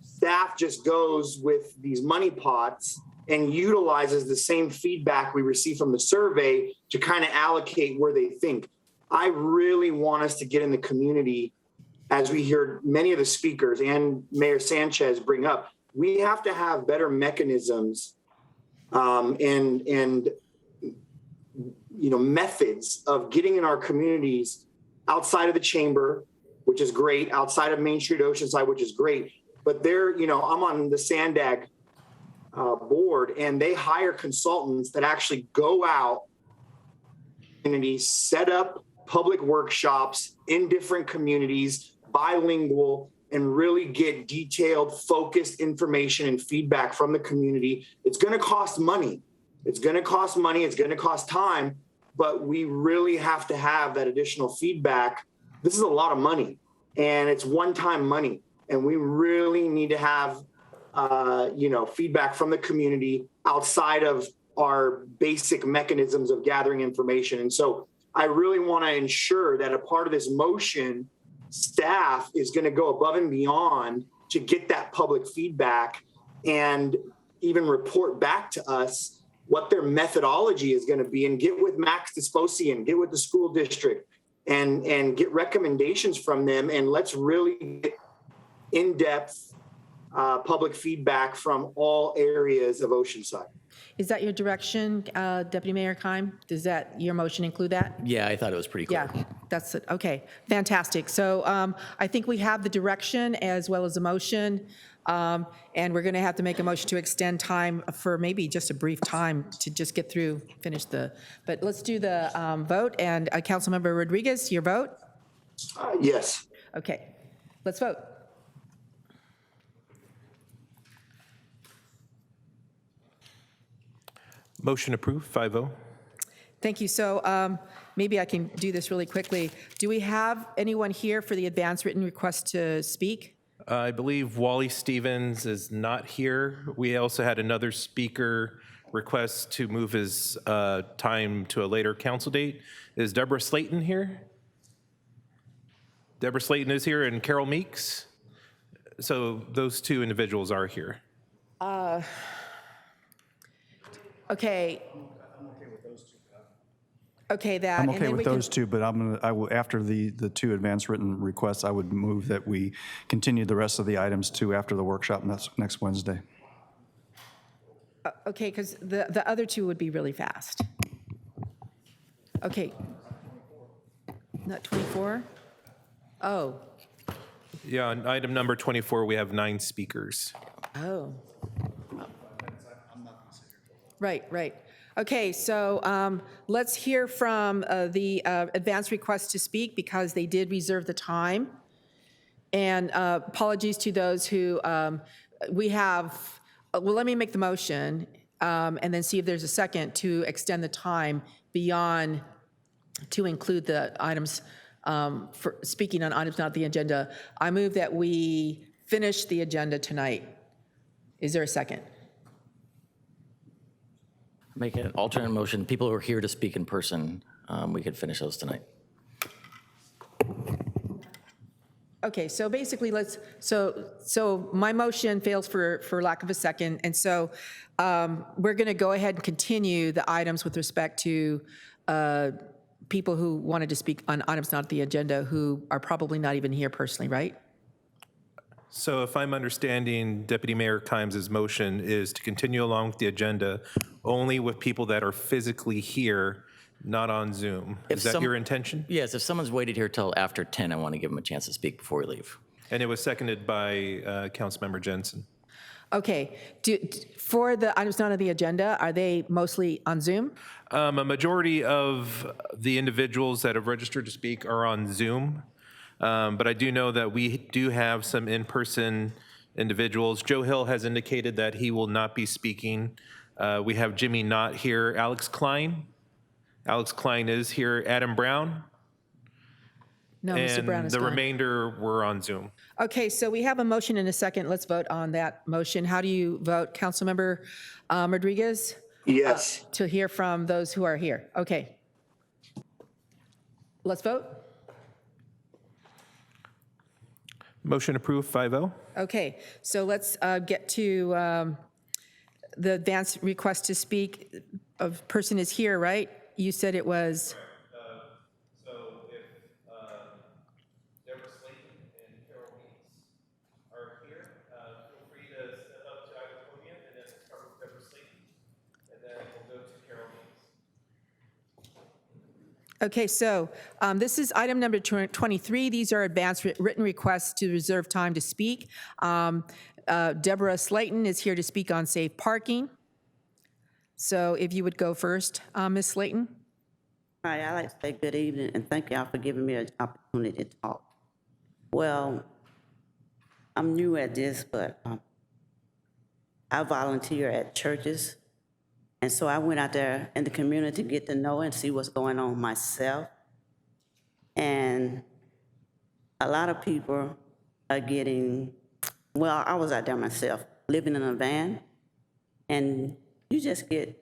staff just goes with these money pots and utilizes the same feedback we receive from the survey to kind of allocate where they think. I really want us to get in the community, as we heard many of the speakers and Mayor Sanchez bring up. We have to have better mechanisms and methods of getting in our communities outside of the chamber, which is great, outside of Main Street, Oceanside, which is great. But I'm on the Sandag board, and they hire consultants that actually go out and set up public workshops in different communities, bilingual, and really get detailed, focused information and feedback from the community. It's going to cost money. It's going to cost time, but we really have to have that additional feedback. This is a lot of money, and it's one-time money, and we really need to have feedback from the community outside of our basic mechanisms of gathering information. And so I really want to ensure that a part of this motion, staff is going to go above and beyond to get that public feedback and even report back to us what their methodology is going to be, and get with Max Desposian, get with the school district, and get recommendations from them, and let's really get in-depth public feedback from all areas of Oceanside. Is that your direction, Deputy Mayor Keim? Does that, your motion include that? Yeah, I thought it was pretty clear. Yeah, that's it. Okay, fantastic. So I think we have the direction as well as a motion, and we're going to have to make a motion to extend time for maybe just a brief time to just get through, finish the, but let's do the vote. And Councilmember Rodriguez, your vote? Yes. Okay, let's vote. Motion approved, 5-0. Thank you. So maybe I can do this really quickly. Do we have anyone here for the advance written request to speak? I believe Wally Stevens is not here. We also had another speaker request to move his time to a later council date. Is Deborah Slayton here? Deborah Slayton is here, and Carol Meeks. So those two individuals are here. Okay. Okay, that. I'm and okay then with we those two, but I will, after the two advance written requests, I would move that we continue the rest of the items to after the workshop next Wednesday. Okay, because the other two would be really fast. Okay. Not 24? Oh, Yeah, on item number 24, we have 9 speakers. oh. Right, right. Okay, so let's hear from the advance request to speak because they did reserve the time. And apologies to those who, we have, well, let me make the motion and then see if there's a second to extend the time beyond, to include the items, for speaking on items not the agenda. I move that we finish the agenda tonight. Is there a second? Make an alternate motion. People who are here to speak in person, we could finish those tonight. Okay, so basically so my motion fails for lack of a second. And so we're going to go ahead and continue the items with respect to people who wanted to speak on items not the agenda who are probably not even here personally, right? So if I'm understanding Deputy Mayor Kimes' motion is to continue along with the agenda only with people that are physically here, not on Zoom. Is that your intention? Yes, if someone's waited here till after 10, I want to give them a chance to speak before we leave. And it was seconded by Councilmember Jensen. Okay, for the items not on the agenda, are they mostly on Zoom? A majority of the individuals that have registered to speak are on Zoom. But I do know that we do have some in-person individuals. Joe Hill has indicated that he will not be speaking. We have Jimmy Knott here. Alex Klein. Alex Klein is here. Adam Brown. No, Mr. Brown is the gone. remainder were on Zoom. Okay, so we have a motion and a second. Let's vote on that motion. How do you vote, Councilmember Rodriguez? Yes. To hear from those who are here. Okay. Let's vote. Motion approved, 5-0. Okay, so let's get to the advance request to speak. A person is here, right? You said it was. So if Deborah Slayton and Carol Meeks are here, feel free to step up to either podium and then start with Deborah Slayton, and then we'll go to Carol Meeks. Okay, so this is item number 23. These are advance written requests to reserve time to speak. Deborah Slayton is here to speak on safe parking. So if you would go first, Ms. Slayton. Hi, I'd like to say good evening and thank y'all for giving me an opportunity to talk. Well, I'm new at this, but I volunteer at churches. And so I went out there in the community to get to know and see what's going on myself. And a lot of people are getting, well, I was out there myself, living in a van, and you just get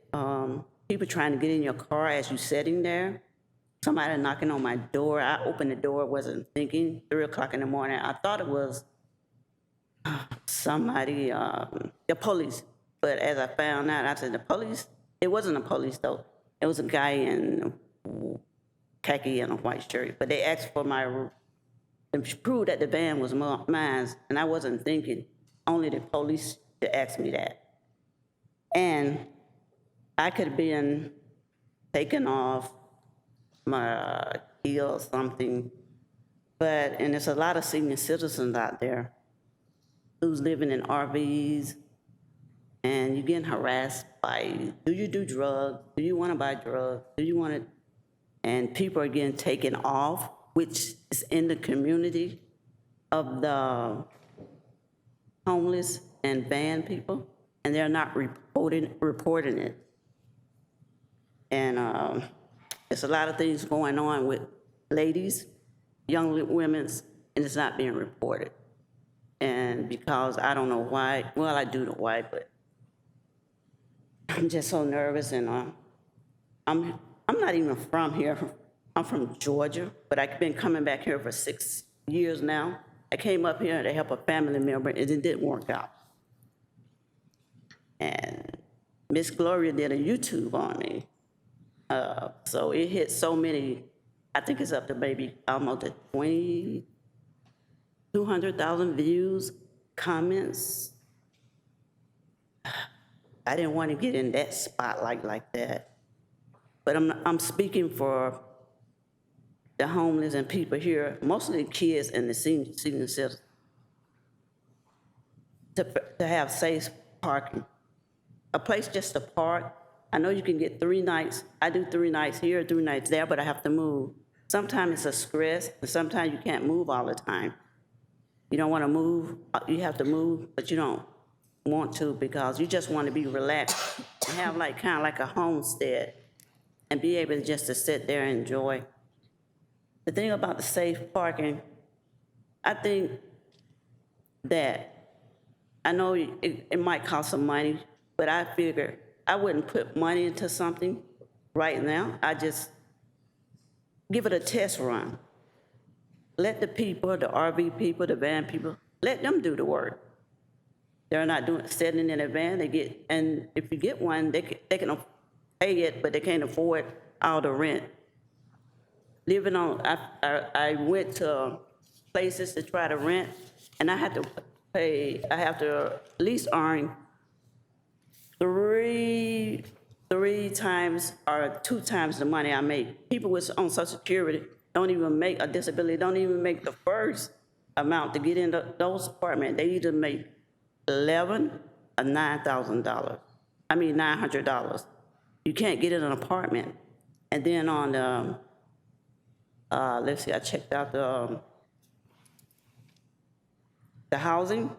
people trying to get in your car as you're sitting there. Somebody knocking on my door. I opened the door, wasn't thinking, 3 o'clock in the morning. I thought it was somebody, the police. But as I found out, I said, the police? It wasn't a police though. It was a guy in khaki and a white shirt. But they asked for to prove that the van was mine, and I wasn't thinking. Only the police to ask me that. And I could have been taken off my heel or something. And there's a lot of senior citizens out there who's living in RVs, and you're getting harassed by, do you do drugs? Do you want to buy drugs? Do you want to? And people are getting taken off, which is in the community of the homeless and van people, and they're not reporting it. And there's a lot of things going on with ladies, young women, and it's not being reported. And because I don't know why, well, I do know why, but I'm just so nervous, and I'm not even from here. I'm from Georgia, but I've been coming back here for 6 years now. I came up here to help a family member, and it didn't work out. And Miss Gloria did a YouTube on me. So it hit so many, I think it's up to maybe almost 200,000 views, comments. I didn't want to get in that spotlight like that. But I'm speaking for the homeless and people here, mostly the kids and the senior citizens, to have safe parking. A place just to park. I know you can get 3 nights. I do 3 nights here, 3 nights there, but I have to move. Sometimes it's a stress, and sometimes you can't move all the time. You don't want to move, you have to move, but you don't want to because you just want to be relaxed and have kind of like a homestead and be able just to sit there and enjoy. The thing about the safe parking, I think that, I know it might cost some money, but I figure I wouldn't put money into something right now. I just give it a test run. Let the people, the RV people, the van people, let them do the work. They're not sitting in a van. And if you get one, they can pay it, but they can't afford all the rent. Living on, I went to places to try to rent, and I had to at least earn three times or 2 times the money I make. People with on Social Security don't even make a disability, don't even make the first amount to get into those apartments. They either make $11,000 or $9,000. I mean $900. You can't get in an apartment. And then on the, let's see, I checked out the housing.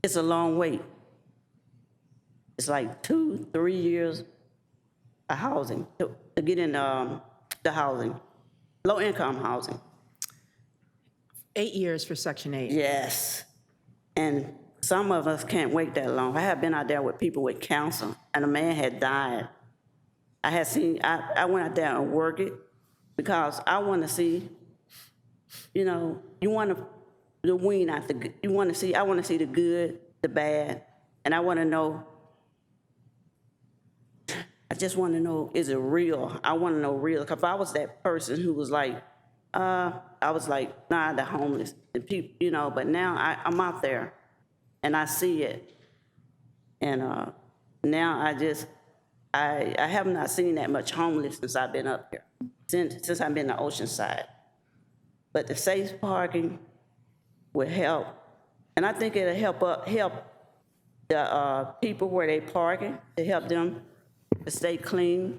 It's a long wait. It's like 2-3 years of housing to get in the housing, low-income housing. 8 years for Section 8. Yes, and some of us can't wait that long. I have been out there with people with cancer, and a man had died. I went out there and worked it because I want to see, you want to wean out I want to see the good, the bad, and I want to know. I just want to know, is it real? I want to know real. Because if I was that person who was like, I was like, nah, the homeless, the people, but now I'm out there and I see it. And now I have not seen that much homeless since I've been up here, since I've been to Oceanside. But the safe parking will help. And I think it'll help the people where they parking, to help them to stay clean,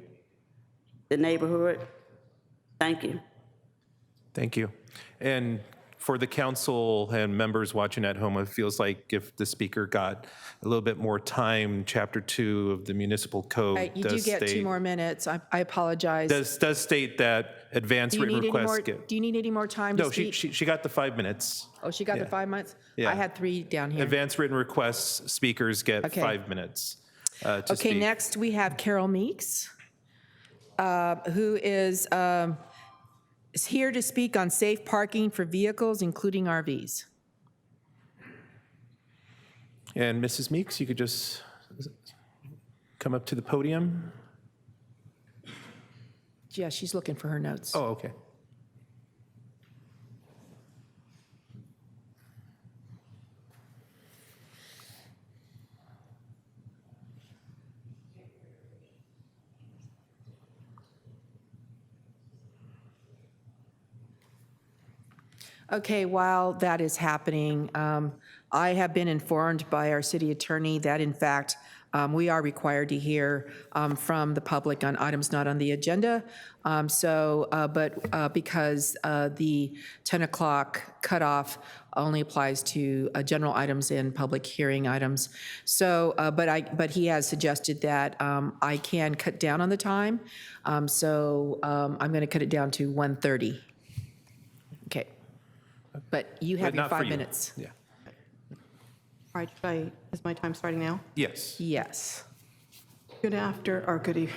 the neighborhood. Thank you. Thank you. And for the council and members watching at home, it feels like if the speaker got a little bit more time, Chapter 2 of the municipal code You do get 2 more minutes. I apologize. does state that advance written requests get. Do you need any more time to No, speak? she got the 5 minutes. Oh, she got the 5 minutes? Yeah. I had 3 down here. Advance written requests, speakers get Okay. 5 minutes to Okay, speak. next we have Carol Meeks, who is here to speak on safe parking for vehicles, including RVs. And Mrs. Meeks, you could just come up to the podium. Yeah, she's looking for her notes. Oh, okay. Okay, while that is happening, I have been informed by our city attorney that in fact, we are required to hear from the public on items not on the agenda. Because the 10 o'clock cutoff only applies to general items and public hearing items. But he has suggested that I can cut down on the time. I'm going to cut it down to 1:30. Okay. But you have But your not for 5 you. minutes. Yeah. All right, is my time starting now? Yes. Yes. Good evening.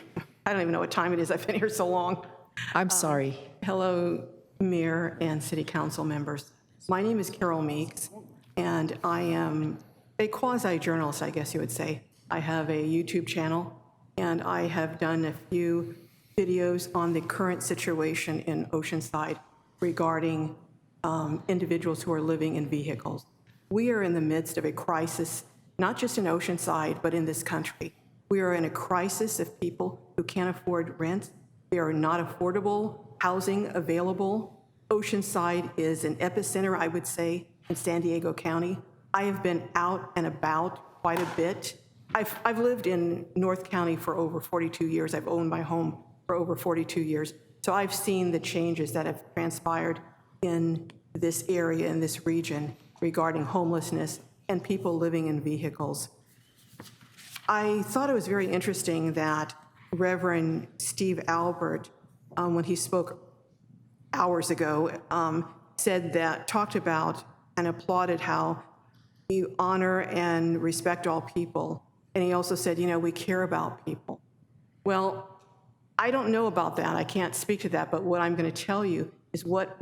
I don't even know what time it is. I've been here so long. I'm sorry. Hello, Mayor and City Council members. My name is Carol Meeks, and I am a quasi-journalist, I guess you would say. I have a YouTube channel, and I have done a few videos on the current situation in Oceanside regarding individuals who are living in vehicles. We are in the midst of a crisis, not just in Oceanside, but in this country. We are in a crisis of people who can't afford rent. There are not affordable housing available. Oceanside is an epicenter, I would say, in San Diego County. I have been out and about quite a bit. I've lived in North County for over 42 years. I've owned my home for over 42 years. So I've seen the changes that have transpired in this area, in this region, regarding homelessness and people living in vehicles. I thought it was very interesting that Reverend Steve Albert, when he spoke hours ago, talked about and applauded how you honor and respect all people. And he also said, we care about people. Well, I don't know about that. I can't speak to that. But what I'm going to tell you is what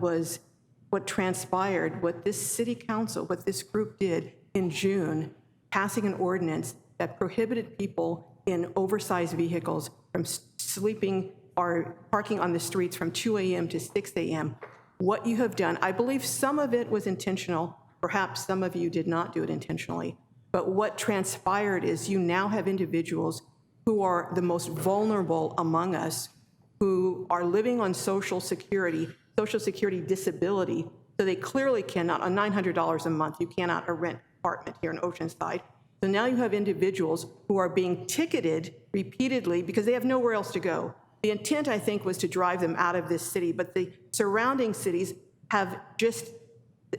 transpired, what this city council, what this group did in June, passing an ordinance that prohibited people in oversized vehicles from sleeping or parking on the streets from 2 a.m. to 6 a.m. What you have done, I believe some of it was intentional. Perhaps some of you did not do it intentionally. But what transpired is you now have individuals who are the most vulnerable among us, who are living on Social Security disability, so they clearly cannot, on $900 a month, you cannot rent an apartment here in Oceanside. So now you have individuals who are being ticketed repeatedly because they have nowhere else to go. The intent, I think, was to drive them out of this city, but the surrounding cities have just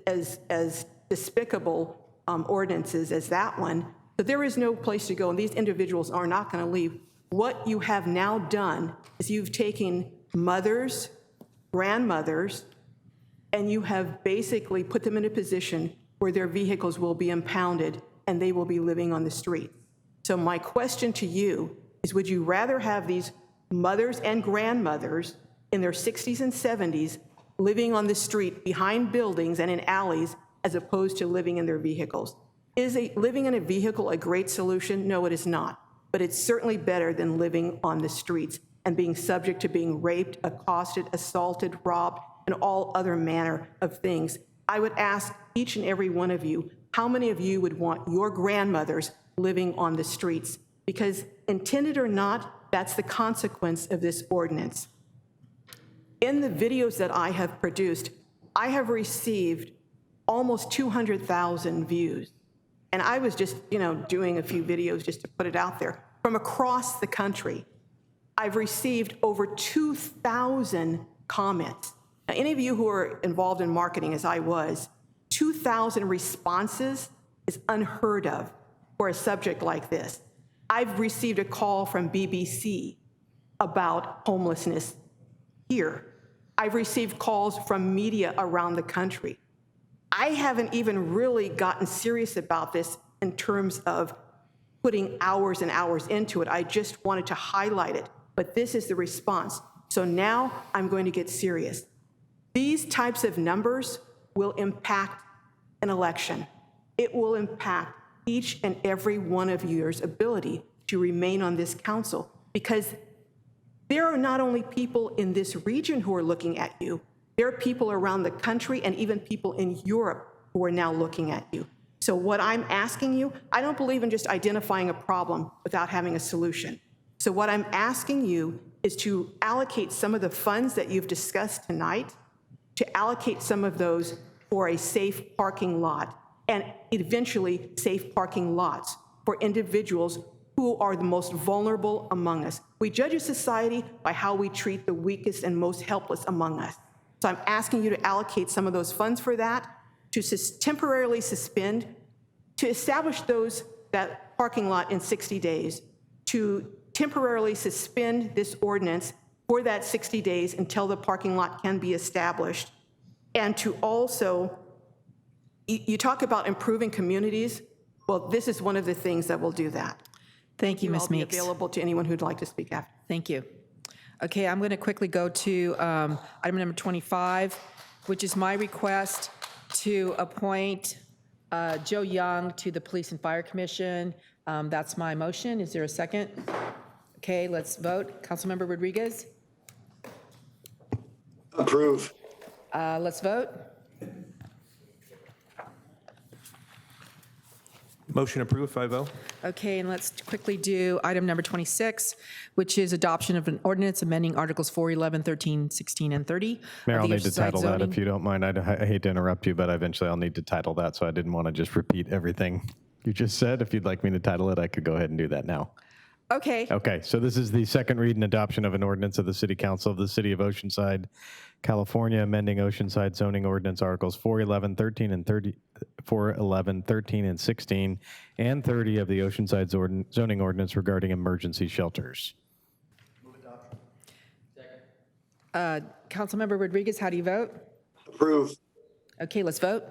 as despicable ordinances as that one. So there is no place to go, and these individuals are not going to leave. What you have now done is you've taken mothers, grandmothers, and you have basically put them in a position where their vehicles will be impounded and they will be living on the street. So my question to you is, would you rather have these mothers and grandmothers in their 60s and 70s living on the street behind buildings and in alleys as opposed to living in their vehicles? Is living in a vehicle a great solution? No, it is not. But it's certainly better than living on the streets and being subject to being raped, accosted, assaulted, robbed, and all other manner of things. I would ask each and every one of you, how many of you would want your grandmothers living on the streets? Because intended or not, that's the consequence of this ordinance. In the videos that I have produced, I have received almost 200,000 views. And I was just, doing a few videos just to put it out there. From across the country, I've received over 2,000 comments. Now, any of you who are involved in marketing, as I was, 2,000 responses is unheard of for a subject like this. I've received a call from BBC about homelessness here. I've received calls from media around the country. I haven't even really gotten serious about this in terms of putting hours and hours into it. I just wanted to highlight it, but this is the response. So now I'm going to get serious. These types of numbers will impact an election. It will impact each and every one of yours ability to remain on this council, because There are not only people in this region who are looking at you, there are people around the country and even people in Europe who are now looking at you. So what I'm asking you, I don't believe in just identifying a problem without having a solution. So what I'm asking you is to allocate some of the funds that you've discussed tonight, to allocate some of those for a safe parking lot, and eventually safe parking lots for individuals who are the most vulnerable among us. We judge a society by how we treat the weakest and most helpless among us. So I'm asking you to allocate some of those funds for that, to temporarily suspend, to establish that parking lot in 60 days, to temporarily suspend this ordinance for that 60 days until the parking lot can be established, and to also, you talk about improving communities. Well, this is one of the things that will do that. Thank you, Ms. I'll be Meeks. available to anyone who'd like to speak after. Thank you. Okay, I'm going to quickly go to item number 25, which is my request to appoint Joe Young to the Police and Fire Commission. That's my motion. Is there a second? Okay, let's vote. Councilmember Rodriguez? Approve. Let's vote. Motion approved, 5-0. Okay, and let's quickly do item number 26, which is adoption of an ordinance amending Articles 4, 11, 13, 16, and 30. Mayor, of I'll the need to Oceanside title that zoning. if you don't mind. I hate to interrupt you, but eventually I'll need to title that, so I didn't want to just repeat everything you just said. If you'd like me to title it, I could go ahead and do that now. Okay. Okay, so this is the second read and adoption of an ordinance of the City Council of the City of Oceanside, California, amending Oceanside zoning ordinance Articles 4, 11, 13, and 30, 4, 11, 13, and 16, and 30 of the Oceanside zoning ordinance regarding emergency shelters. Councilmember Rodriguez, how do you vote? Approve. Okay, let's vote.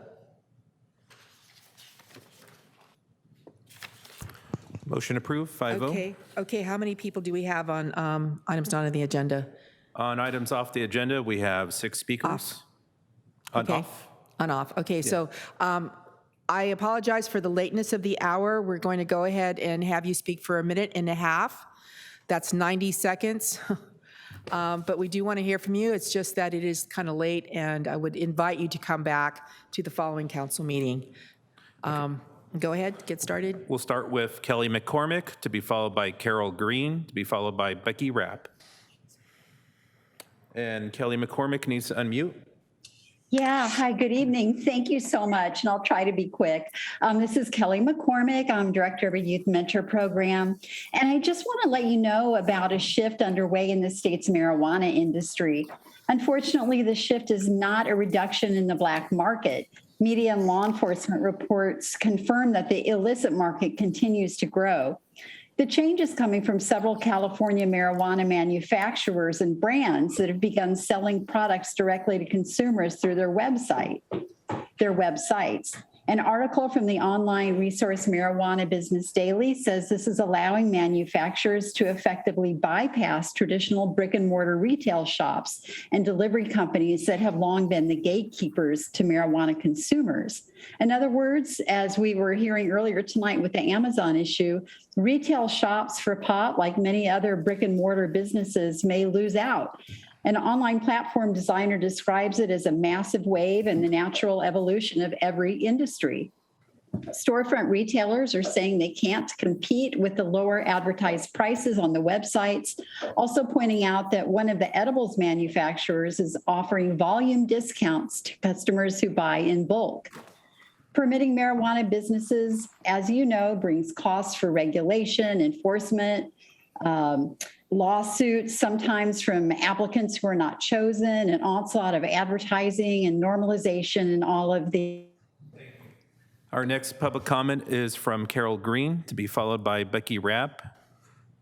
Motion approved, 5-0. Okay, how many people do we have on items not on the agenda? On items off the agenda, we have 6 speakers. On Okay. off? On off. Okay, so I apologize for the lateness of the hour. We're going to go ahead and have you speak for 1.5 minutes. That's 90 seconds. But we do want to hear from you. It's just that it is kind of late, and I would invite you to come back to the following council meeting. Go ahead, get started. We'll start with Kelly McCormick, to be followed by Carol Green, to be followed by Becky Rapp. And Kelly McCormick needs to unmute. Yeah, hi, good evening. Thank you so much, and I'll try to be quick. This is Kelly McCormick. I'm director of a youth mentor program, and I just want to let you know about a shift underway in the state's marijuana industry. Unfortunately, the shift is not a reduction in the black market. Media and law enforcement reports confirm that the illicit market continues to grow. The change is coming from several California marijuana manufacturers and brands that have begun selling products directly to consumers through their websites. An article from the online resource Marijuana Business Daily says this is allowing manufacturers to effectively bypass traditional brick and mortar retail shops and delivery companies that have long been the gatekeepers to marijuana consumers. In other words, as we were hearing earlier tonight with the Amazon issue, retail shops for pot, like many other brick and mortar businesses, may lose out. An online platform designer describes it as a massive wave and the natural evolution of every industry. Storefront retailers are saying they can't compete with the lower advertised prices on the websites, also pointing out that one of the edibles manufacturers is offering volume discounts to customers who buy in bulk. Permitting marijuana businesses, as you know, brings costs for regulation, enforcement, lawsuits, sometimes from applicants who are not chosen, an onslaught of advertising and normalization and all of the. Our next public comment is from Carol Green, to be followed by Becky Rapp,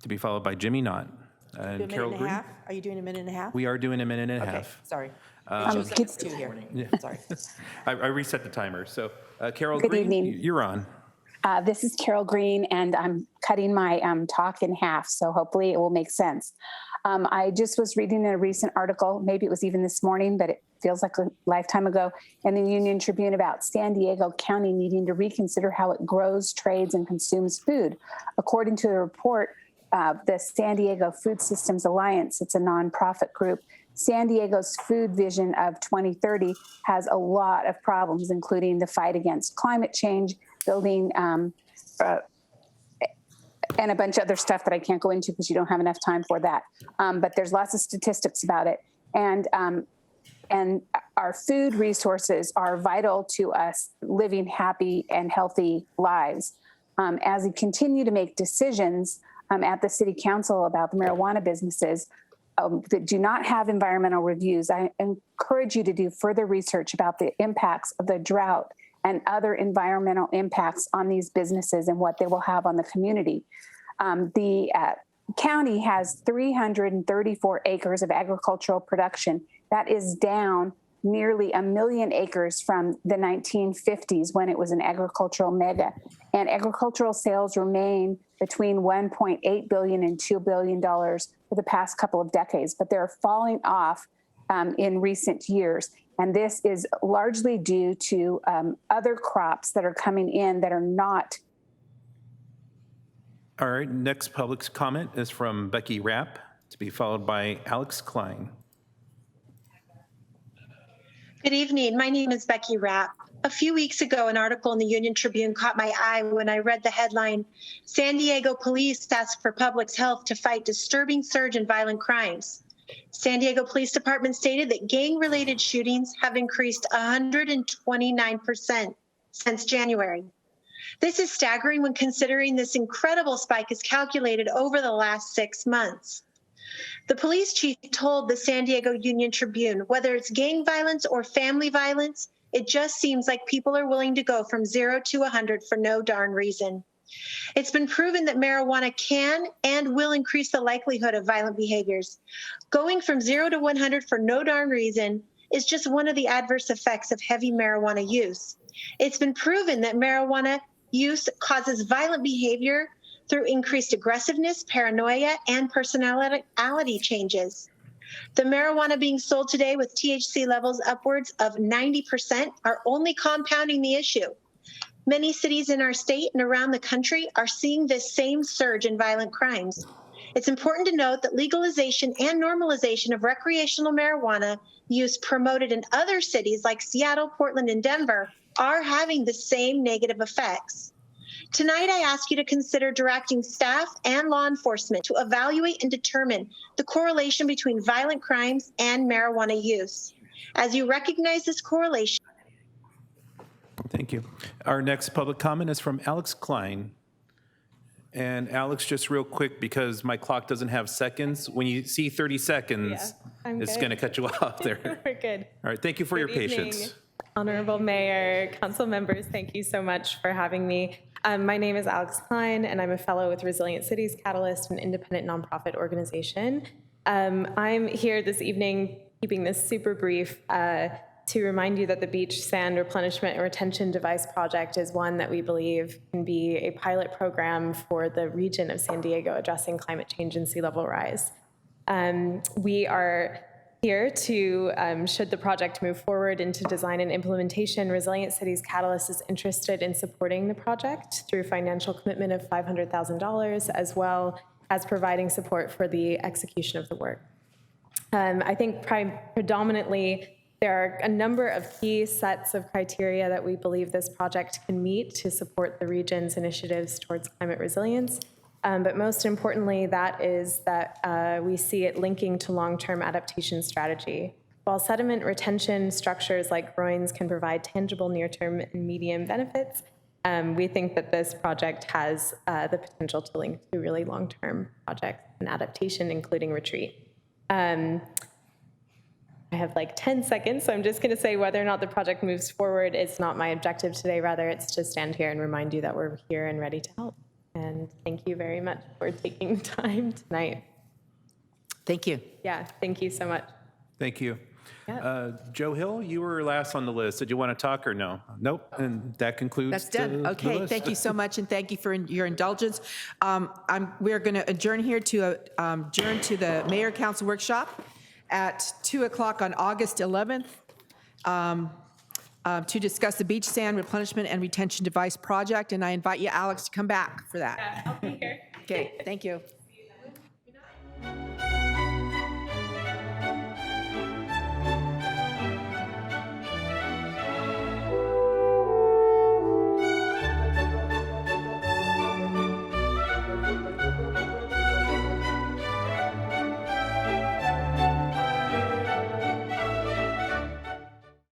to be followed by Jimmy Knott. And Carol Green. Are you doing 1.5 minutes? We are doing 1.5 minutes. Okay, sorry. Kids two here. Yeah. Sorry. I reset the timer. So Carol Good Green, evening. you're on. This is Carol Green, and I'm cutting my talk in half, so hopefully it will make sense. I just was reading a recent article, maybe it was even this morning, but it feels like a lifetime ago, in the Union Tribune about San Diego County needing to reconsider how it grows, trades, and consumes food. According to the report, the San Diego Food Systems Alliance. It's a nonprofit group. San Diego's food vision of 2030 has a lot of problems, including the fight against climate change, building, and a bunch of other stuff that I can't go into because you don't have enough time for that. But there's lots of statistics about it. And our food resources are vital to us living happy and healthy lives. As we continue to make decisions at the city council about the marijuana businesses that do not have environmental reviews, I encourage you to do further research about the impacts of the drought and other environmental impacts on these businesses and what they will have on the community. The county has 334 acres of agricultural production. That is down nearly 1 million acres from the 1950s when it was an agricultural mega. And agricultural sales remain between $1.8 billion and $2 billion for the past couple of decades, but they're falling off in recent years. And this is largely due to other crops that are coming in that are not. All right, next public comment is from Becky Rapp, to be followed by Alex Klein. Good evening. My name is Becky Rapp. A few weeks ago, an article in the Union Tribune caught my eye when I read the headline, "San Diego Police Task for Public Health to Fight Disturbing Surge in Violent Crimes." San Diego Police Department stated that gang-related shootings have increased 129% since January. This is staggering when considering this incredible spike is calculated over the last 6 months. The police chief told the San Diego Union Tribune, whether it's gang violence or family violence, it just seems like people are willing to go from 0 to 100 for no darn reason. It's been proven that marijuana can and will increase the likelihood of violent behaviors. Going from 0 to 100 for no darn reason is just one of the adverse effects of heavy marijuana use. It's been proven that marijuana use causes violent behavior through increased aggressiveness, paranoia, and personality changes. The marijuana being sold today with THC levels upwards of 90% are only compounding the issue. Many cities in our state and around the country are seeing this same surge in violent crimes. It's important to note that legalization and normalization of recreational marijuana use promoted in other cities like Seattle, Portland, and Denver are having the same negative effects. Tonight, I ask you to consider directing staff and law enforcement to evaluate and determine the correlation between violent crimes and marijuana use. As you recognize this correlation. Thank you. Our next public comment is from Alex Klein. And Alex, just real quick, because my clock doesn't have seconds, when you see 30 seconds, it's going to cut you off there. We're good. All right, thank you for your patience. Honorable Mayor, council members, thank you so much for having me. My name is Alex Klein, and I'm a fellow with Resilient Cities Catalyst, an independent nonprofit organization. I'm here this evening, keeping this super brief, to remind you that the beach sand replenishment and retention device project is one that we believe can be a pilot program for the region of San Diego addressing climate change and sea level rise. We are here to, should the project move forward into design and implementation, Resilient Cities Catalyst is interested in supporting the project through financial commitment of $500,000, as well as providing support for the execution of the work. I think predominantly, there are a number of key sets of criteria that we believe this project can meet to support the region's initiatives towards climate resilience. But most importantly, that is that we see it linking to long-term adaptation strategy. While sediment retention structures like groins can provide tangible near-term and medium benefits, we think that this project has the potential to link to really long-term projects and adaptation, including retreat. I have like 10 seconds, so I'm just going to say whether or not the project moves forward, it's not my objective today. Rather, it's to stand here and remind you that we're here and ready to help. And thank you very much for taking the time tonight. Thank you. Yeah, thank you so much. Thank you. Yeah. Joe Hill, you were last on the list. Did you want to talk or no? Nope. And that concludes. That's done. the Okay, list. thank you so much, and thank you for your indulgence. We're going to adjourn here to adjourn to the Mayor Council Workshop at 2 o'clock on August 11th to discuss the beach sand replenishment and retention device project. And I invite you, Alex, to come back for that. Yeah, I'll be here. Okay, thank you.